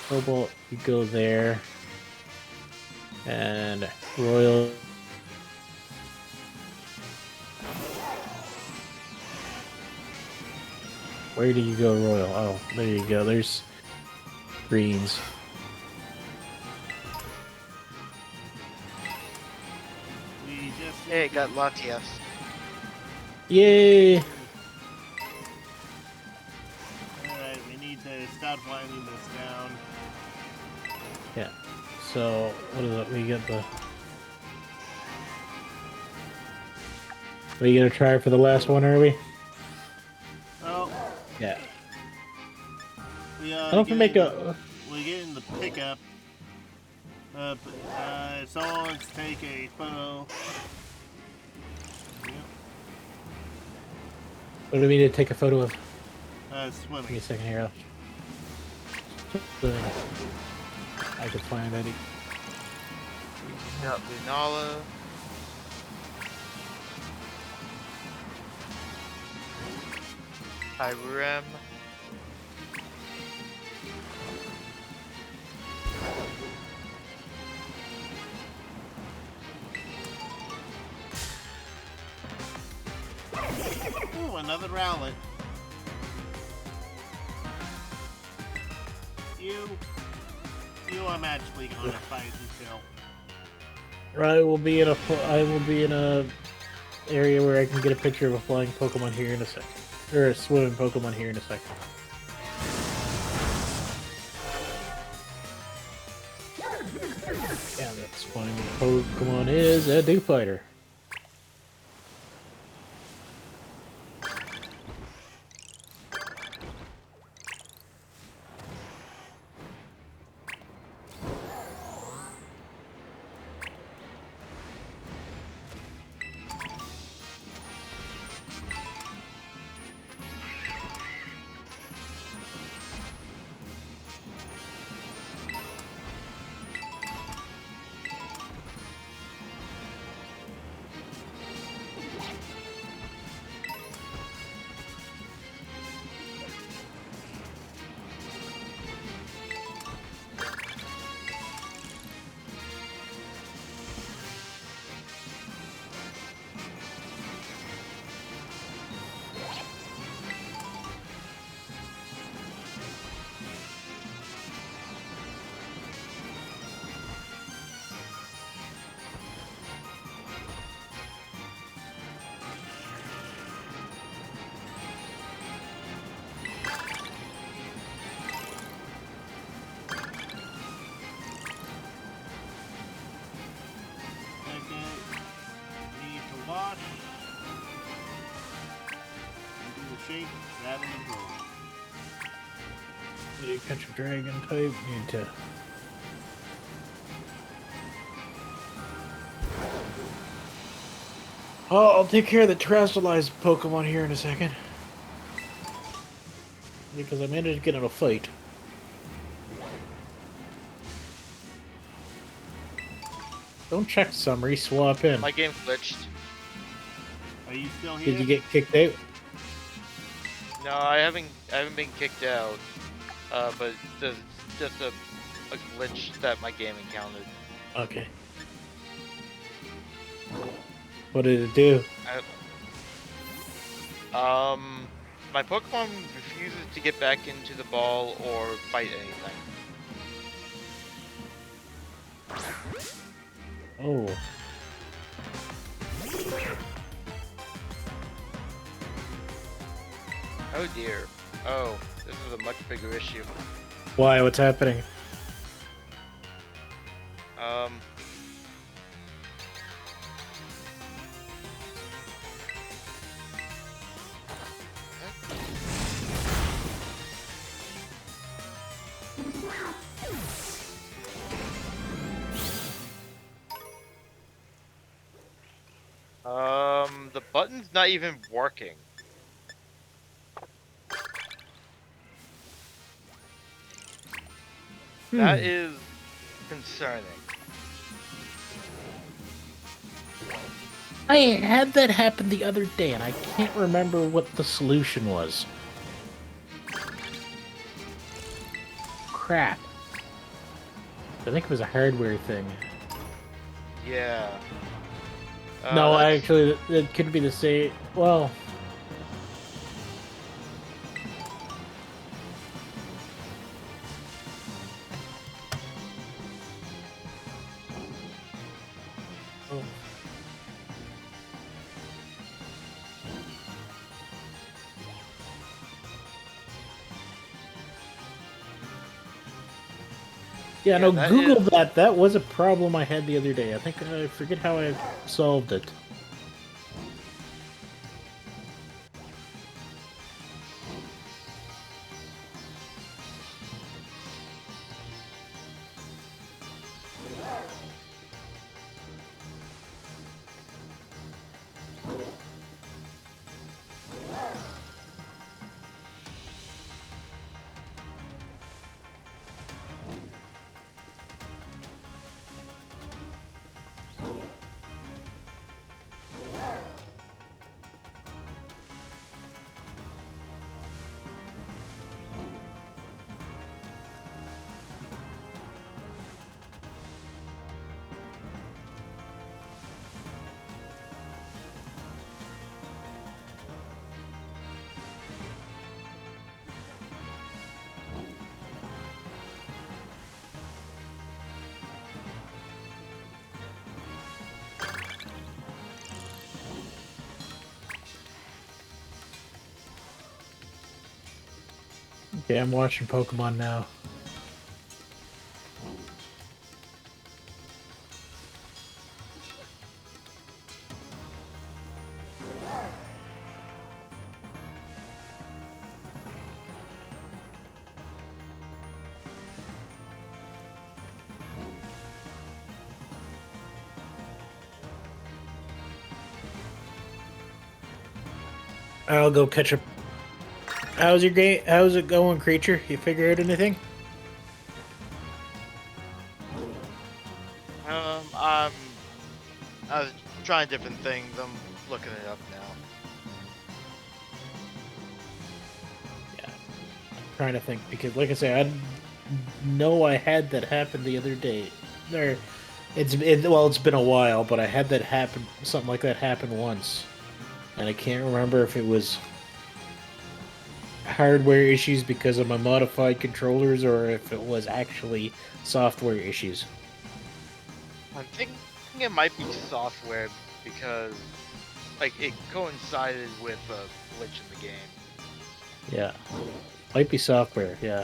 Cobalt, you go there. And Royal... Where do you go, Royal? Oh, there you go. There's screens. We just Hey, it got Latias. Yay! Alright, we need to start winding this down. Yeah. So, what is it? We get the... Are you gonna try for the last one, are we? Oh, Yeah. we I are don't think make a... we're getting the pickup. Someone take a photo. Yep. What do we need to take a photo of? Give me a Swimming. second here. I could find any. Got Lunala. Hyrule. Ooh, another rowlet. You are magically gonna fight until. I will be in a area where I can get a picture of a flying Pokemon here in a second, or a swimming Pokemon here in a second. Yeah, that's fine. Pokemon is a Dew Fighter. Need to wash. And do the shake, rattle and roll. You catch a dragon type. Need to. Oh, I'll take care of the terrestrialized Pokemon here in a second. Because I managed to get in a fight. Don't check summary, swap in. My game glitched. Are you still here? Did you get kicked out? No, I haven't been kicked out. But it's just a glitch that my game encountered. Okay. What did it do? My Pokemon refuses to get back into the ball or fight anything. Oh. Oh dear. Oh, this is a much bigger issue. Why? What's happening? The button's not even working. That is concerning. I had that happen the other day, and I can't remember what the solution was. Crap. I think it was a hardware thing. Yeah. No, that's- actually, it could be the same. Well, Yeah, Yeah, no, that Google is- that. That was a problem I had the other day. I think I forget how I solved it. Okay, I'm watching Pokemon now. I'll go catch up. How's your game? How's it going, creature? You figure out anything? I'm I was trying different things. I'm looking it up now. Yeah, I'm trying to think because, like I say, I know I had that happen the other day. There, well, it's been a while, but I had that happen. Something like that happen once, and I can't remember if it was hardware issues because of my modified controllers or if it was actually software issues. I'm thinking it might be software because, like, it coincided with a glitch in the game. Yeah, might be software. Yeah.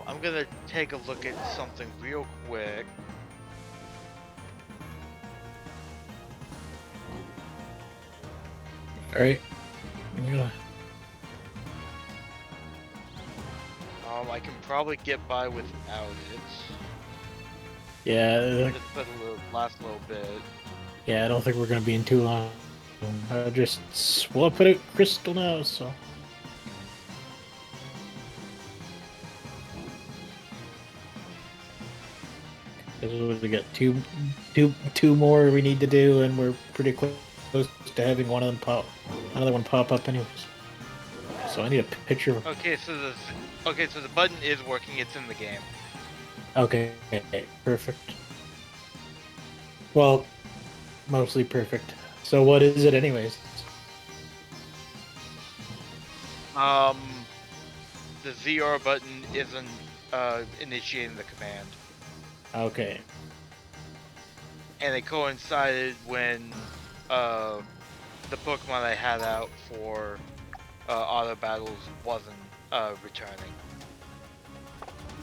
I'm gonna take a look at something real quick. All right. Yeah. I can probably get by without it. Yeah. Just for the last little bit. Yeah. I don't think we're gonna be in too long. I just swap it out crystal now. So. We got two more we need to do, and we're pretty close to having one of them pop, another one pop up, anyways. So I need a picture. Okay, so the button is working. It's in the game. Okay, perfect. Well, mostly perfect. So what is it, anyways? The ZR button isn't initiating the command. Okay. And it coincided when the Pokemon I had out for auto battles wasn't returning.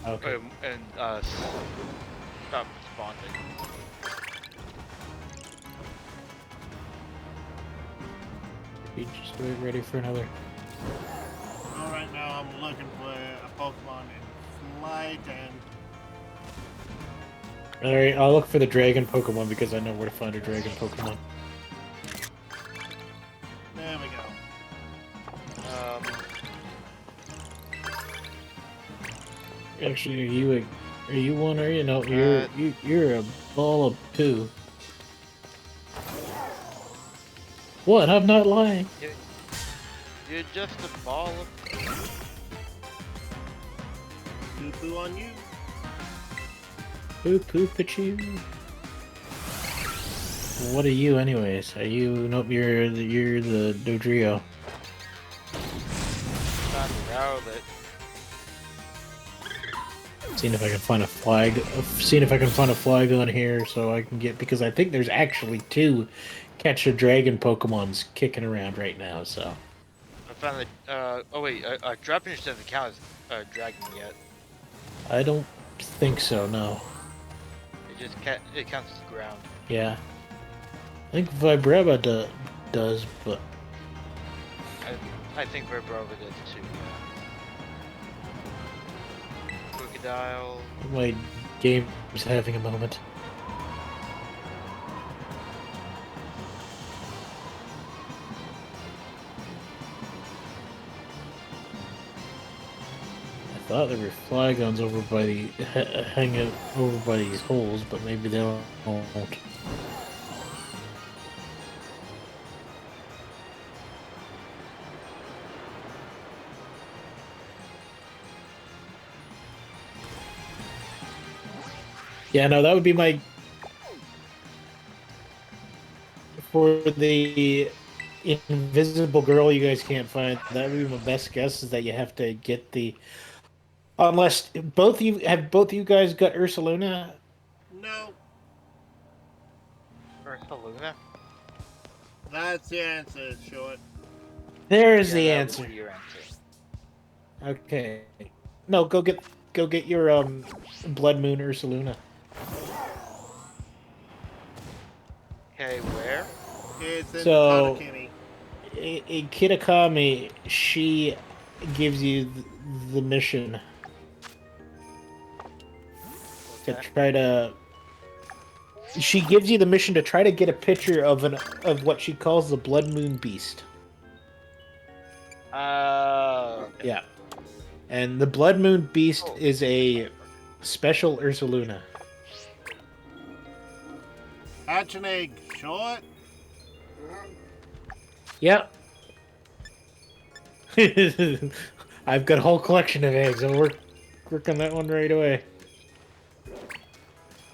Okay. And stop responding. You just ready for another. Well, right now I'm looking for a Pokemon in flight, and Alright, I'll look for the dragon Pokemon because I know where to find a dragon Pokemon. there we go. Actually, are you one? Are you? No, you're a ball of poo. What? I'm not lying. You're just a ball of. Poo-poo on you. Poo poo Pichu. What are you, anyways? Are you? Nope, you're the Dodrio. Not Rowlet. Seeing if I can find a flag. Seeing if I can find a flag on here so I can get, because I think there's actually 2 catch a dragon Pokemons kicking around right now. So I found the. Oh wait, Trapinch doesn't count as dragon yet. I don't think so. No. It counts as ground. Yeah. I think Vibrava does, but I think Verbrova does too. Yeah. Crocodile. my game is having a moment. I thought there were Flygons over by the hanging over by these holes, but maybe they won't. Yeah, no, that would be my for the invisible girl you guys can't find. That would be my best guess is that you have to get the unless both of you guys got Ursaluna. No, Ursaluna? that's the answer, short. There's the that would answer. be your answer. Okay. No, go get your Blood Moon Ursaluna. Okay, where? It's in So- Katakini. In Kitakami, she gives you the mission to Okay. try to. She gives you the mission to try to get a picture of what she calls the Blood Moon Beast. Okay. Yeah, and the Blood Moon Beast Oh. is a special Ursaluna. Hatch an egg, short. Yep. I've got a whole collection of eggs. I'll work on that one right away.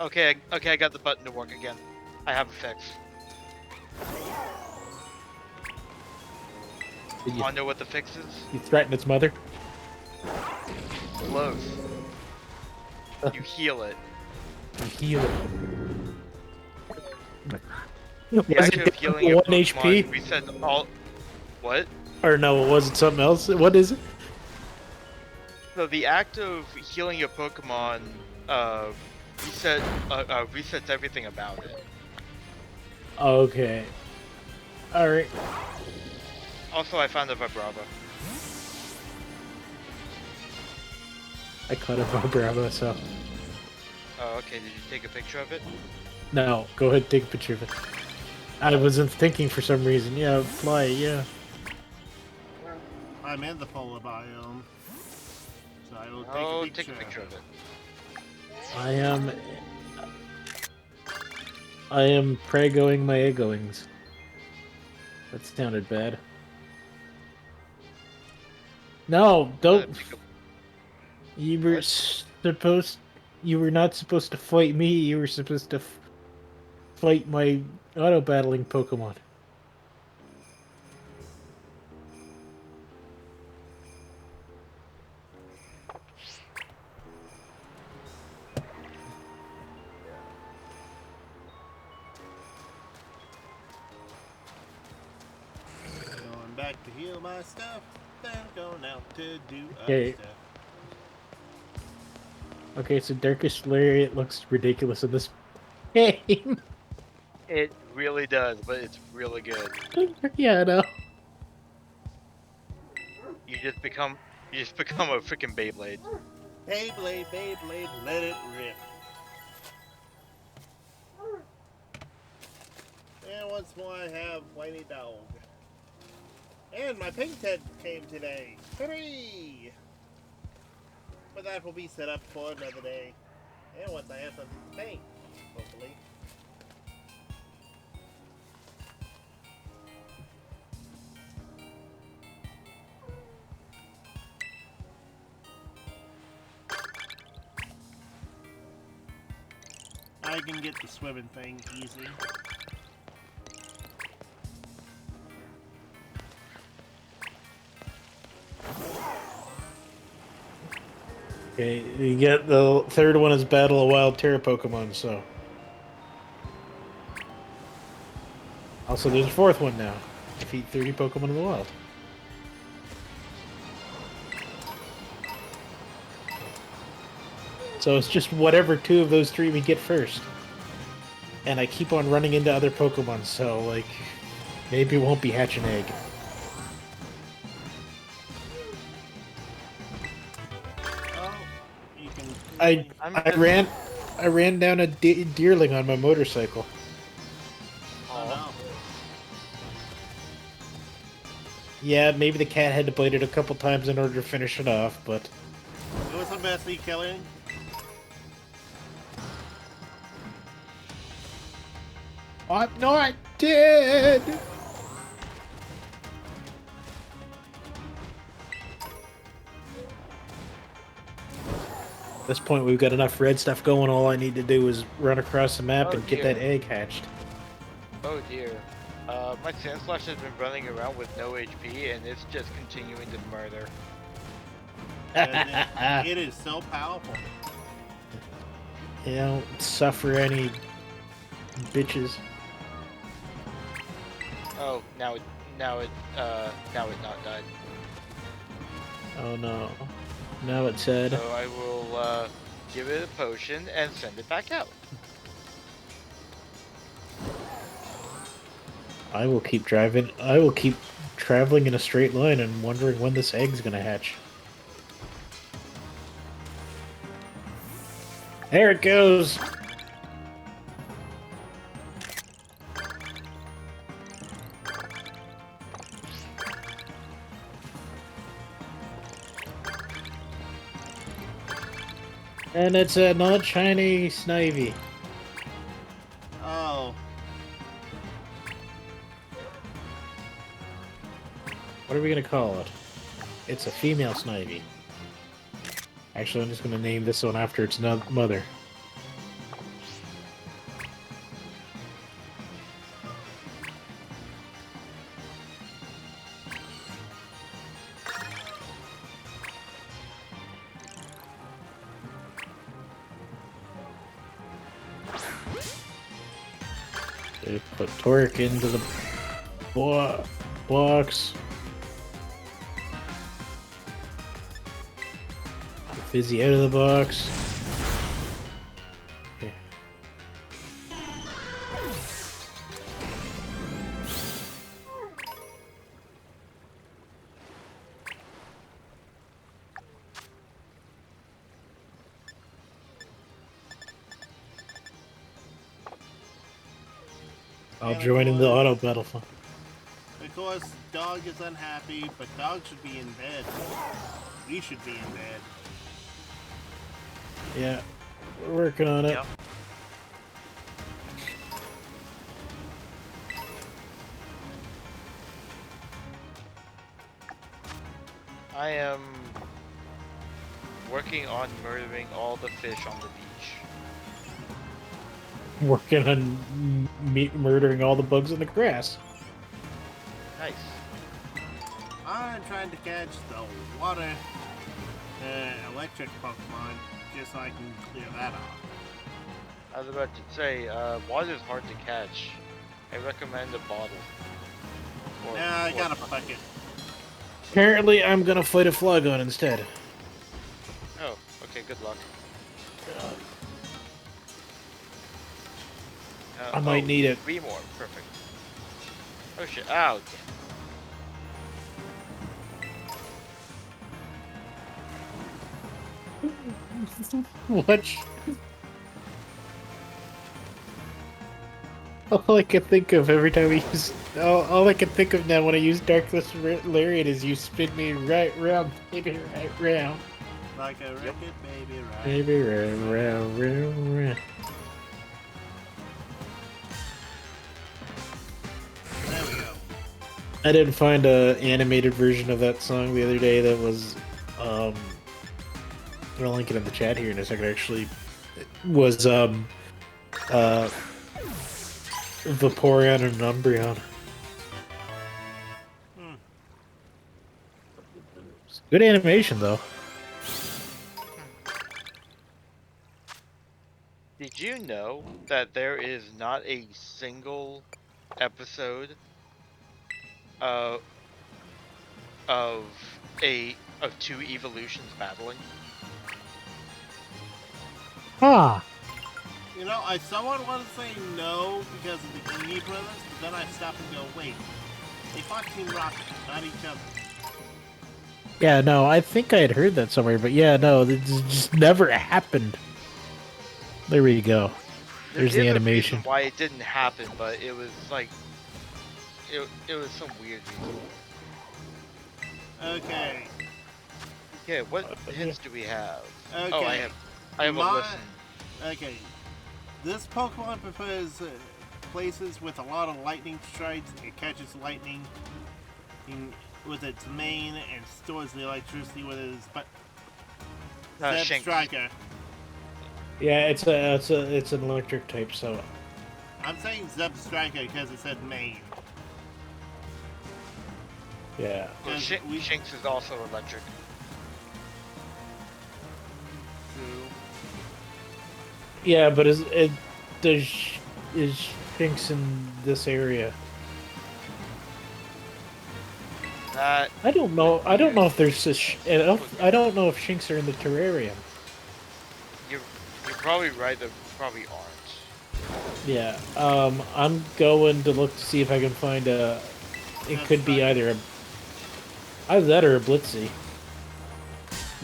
Okay, I got the button to work again. I have a fix. Did you, Wanna know what the fix is? you threaten its mother? Close. You heal it. You heal it. The Was act it of healing a 1 Pokemon HP? resets all. What? Or no, was it something else? What is it? So the act of healing a Pokemon resets everything about it. Okay. Alright. Also, I found a Vibrava. I caught a Vibrava, so. Oh, okay. Did you take a picture of it? No, go ahead, take a picture of it. I wasn't thinking for some reason. Yeah, fly, yeah. I'm in the polar biome, so I will Oh, take a picture. take a picture of it. I am pregoing my eggoings. That sounded bad. No, don't. You were supposed. You were not supposed to fight me. You were supposed to fight my auto battling Pokemon. Going back to heal my stuff, then going out to do other Okay. stuff. Okay, so Darkest Lariat looks ridiculous in this game. It really does, but it's really good. Yeah, I know. You just become a freaking Beyblade. Beyblade, Beyblade, let it rip. And once more I have Whitey Dog. And my pink tent came today. Hooray! But that will be set up for another day. And once I have something to paint, hopefully. I can get the swimming thing easy. Okay, you get the third one is Battle of Wild Terra Pokemon, so. Also, there's a fourth one now. Defeat 30 Pokemon in the wild. So it's just whatever two of those three we get first. And I keep on running into other Pokemon, so, like, maybe it won't be Hatch and Egg. Oh, you can. I ran down a deerling on my motorcycle. Oh no. Yeah, maybe the cat had to bite it a couple times in order to finish it off, but It was a messy killing. I'm not dead! At this point, we've got enough red stuff going. All I need to do is run across the map Oh, and get dear. that egg hatched. Oh dear. My Sandslash has been running around with no HP, and it's just continuing to murder. And it is so powerful. You don't suffer any bitches. Oh, now it not died. Oh no. Now it said. So I will give it a potion and send it back out. I will keep driving. I will keep traveling in a straight line and wondering when this egg's gonna hatch. There it goes! And it's a not shiny Snivy. Oh, What are we gonna call it? It's a female Snivy. Actually, I'm just gonna name this one after its mother. They put Torque into the box. Fizzy out of the box. Okay. I'll join in the auto battle. of course, Dog is unhappy, but Dog should be in bed. We should be in bed. Yeah, we're working on it. Yep. I am working on murdering all the fish on the beach. Working on murdering all the bugs in the grass. Nice. I'm trying to catch the water electric Pokemon just so I can clear that off. I was about to say, water's hard to catch. I recommend a bottle. Yeah, I got a bucket. Apparently, I'm gonna fight a Flygon instead. Oh, okay, good luck. I might need it. 3 more. Perfect. Oh shit. Ow. What? All I can think of every time I use, all I can think of now when I use Darkless Lariat is you spin me right round, baby, right round. Like a record, baby, right? Baby, round, round, round, round. There we go. I didn't find a animated version of that song the other day that was, I'll link it in the chat here in a second, actually. It was, Vaporeon and Umbreon. Good animation, though. Did you know that there is not a single episode of 2 evolutions battling? Ah. You know, I somewhat want to say no because of the Genie brothers, but then I stop and go, wait. They fought Team Rocket, not each other. Yeah, no, I think I had heard that somewhere, but yeah, no, it just never happened. There we go. There's the a animation. reason why it didn't happen, but it was like it was some weird reason. Okay. Okay, what hints do we have? Okay. Oh, I have a listen. Okay. This Pokemon prefers places with a lot of lightning strikes. It catches lightning with its mane and stores the electricity with its Zeb Shinx. Striker. Yeah, it's an electric type, so I'm saying Zeb Striker because it said mane. yeah. Well, Shinx is also electric. Yeah, but is Shinx in this area? That I don't know. I don't know if there's I don't know if Shinx are in the terrarium. you're probably right. There probably aren't. Yeah. I'm going to look to see if I can find a. It could be either that or a Blitzy.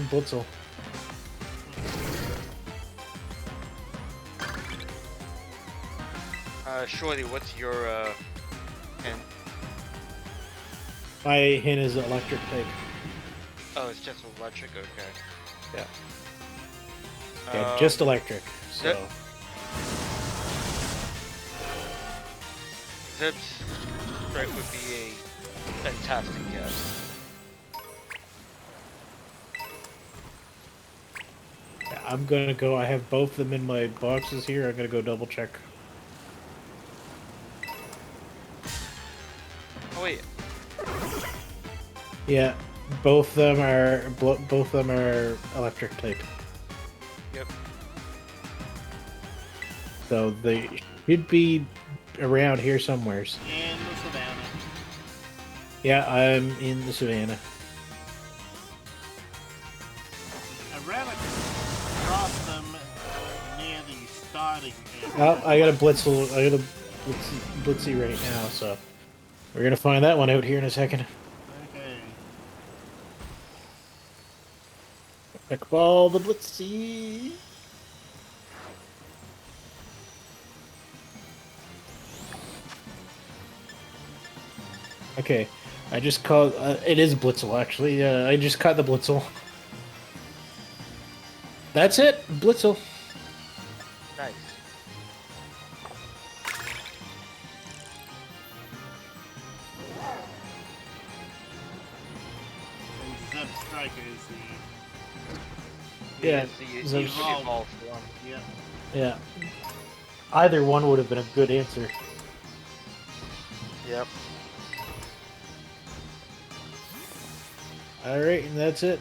Blitzel. Shorty, what's your hint? My hint is electric type. Oh, it's just electric. Okay. Yeah. Yeah, just electric. So. Zeb's strike would be a fantastic guess. Yeah, I'm gonna go. I have both of them in my boxes here. I'm gonna go double check. Oh wait. Yeah, both of them are electric type. Yep. So they should be around here somewheres. In the savannah. Yeah, I'm in the savannah. I ran across them near the starting area. Oh, I got a Blitzel. I got a Blitzy right now, so we're gonna find that one out here in a second. Okay. Pokeball the Blitzy. Okay, I just caught. It is Blitzel, actually. I just caught the Blitzel. That's it, Blitzel. Nice. And Zeb Striker is the... Yeah, It's Zeb's- the evolved form. Yep. Yeah. Either one would have been a good answer. Yep. Alright, and that's it.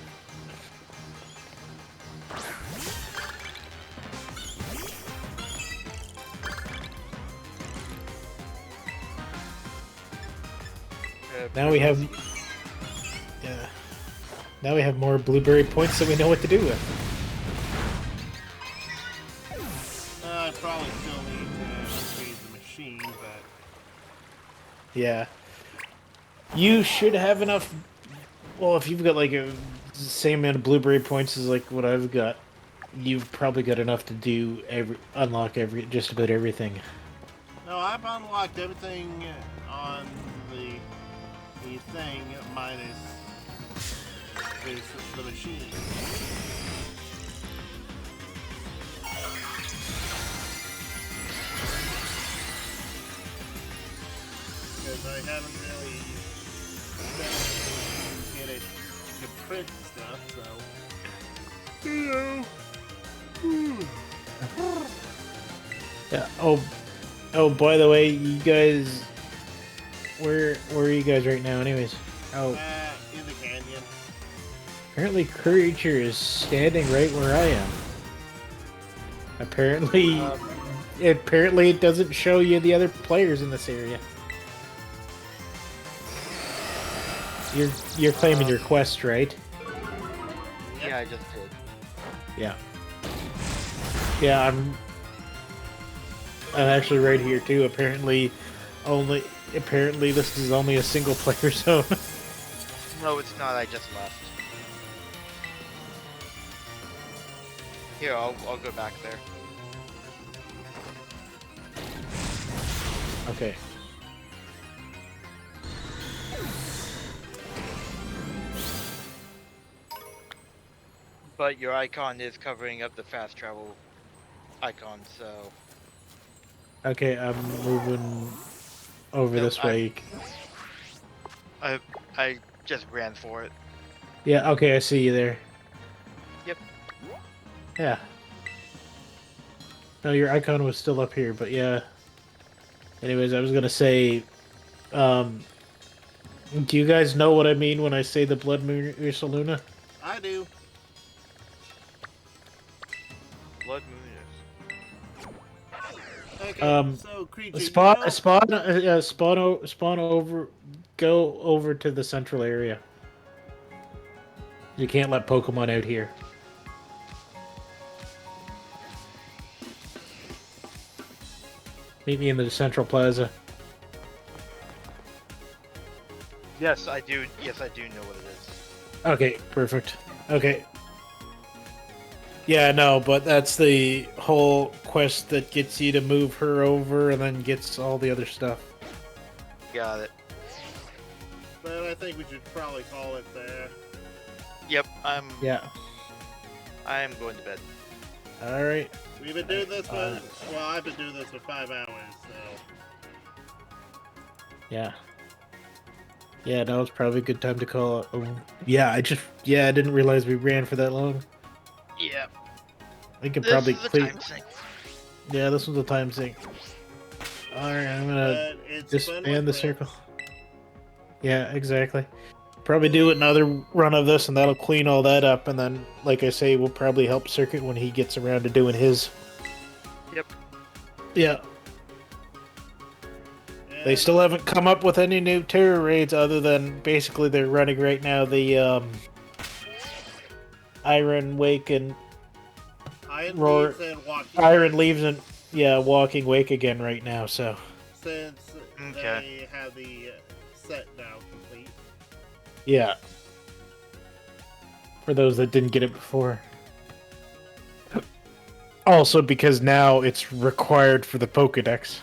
Now we have... Yeah. Now we have more blueberry points that we know what to do with. probably still need to upgrade the machine, but Yeah. You should have enough. Well, if you've got like a same amount of blueberry points as like what I've got, you've probably got enough to do unlock just about everything. no, I've unlocked everything on the thing minus the machine. Because I haven't really spent anything to get it to print stuff, so Yeah. Oh. By the way, you guys, where are you guys right now? Anyways. Oh. in the canyon. Apparently, Creature is standing right where I am. Apparently, it doesn't show you the other players in this area. You're claiming your quest, right? Yeah, I just did. Yeah. Yeah, I'm actually right here too. Apparently this is only a single player zone. No, it's not. I just left. Here, I'll go back there. Okay. But your icon is covering up the fast travel icon, so... Okay, I'm moving over Nope, this way. I just ran for it. Yeah, okay, I see you there. Yep. Yeah. No, your icon was still up here, but yeah. Anyways, I was gonna say, do you guys know what I mean when I say the Blood Moon Ursaluna? I do. Blood Moon is... Okay, so creature. Spawn over, go over to the central area. You can't let Pokemon out here. Meet me in the central plaza. Yes, I do. Yes, I do know what it is. Okay, perfect. Okay. Yeah, no, but that's the whole quest that gets you to move her over and then gets all the other stuff. Got it. But I think we should probably call it there. Yep, Yeah. I am going to bed. Alright. We've been doing this for, well, I've been doing this for 5 hours, so. Yeah. Yeah, that was probably a good time to call it. Yeah, I didn't realize we ran for that long. Yeah. We could This probably is a clear. time sink. Yeah, this one's a time sink. Alright, I'm gonna But it's disband fun with the friends. circle. Yeah, exactly. Probably do another run of this and that'll clean all that up, and then, like I say, we'll probably help Circuit when he gets around to doing his. Yep. Yeah. They still haven't come up with any new terror raids other than basically they're running right now the Iron Wake and Roar. Iron Leaves and Walking Wake again right now, so Since Okay. they have the set now complete. yeah. For those that didn't get it before. Also because now it's required for the Pokédex.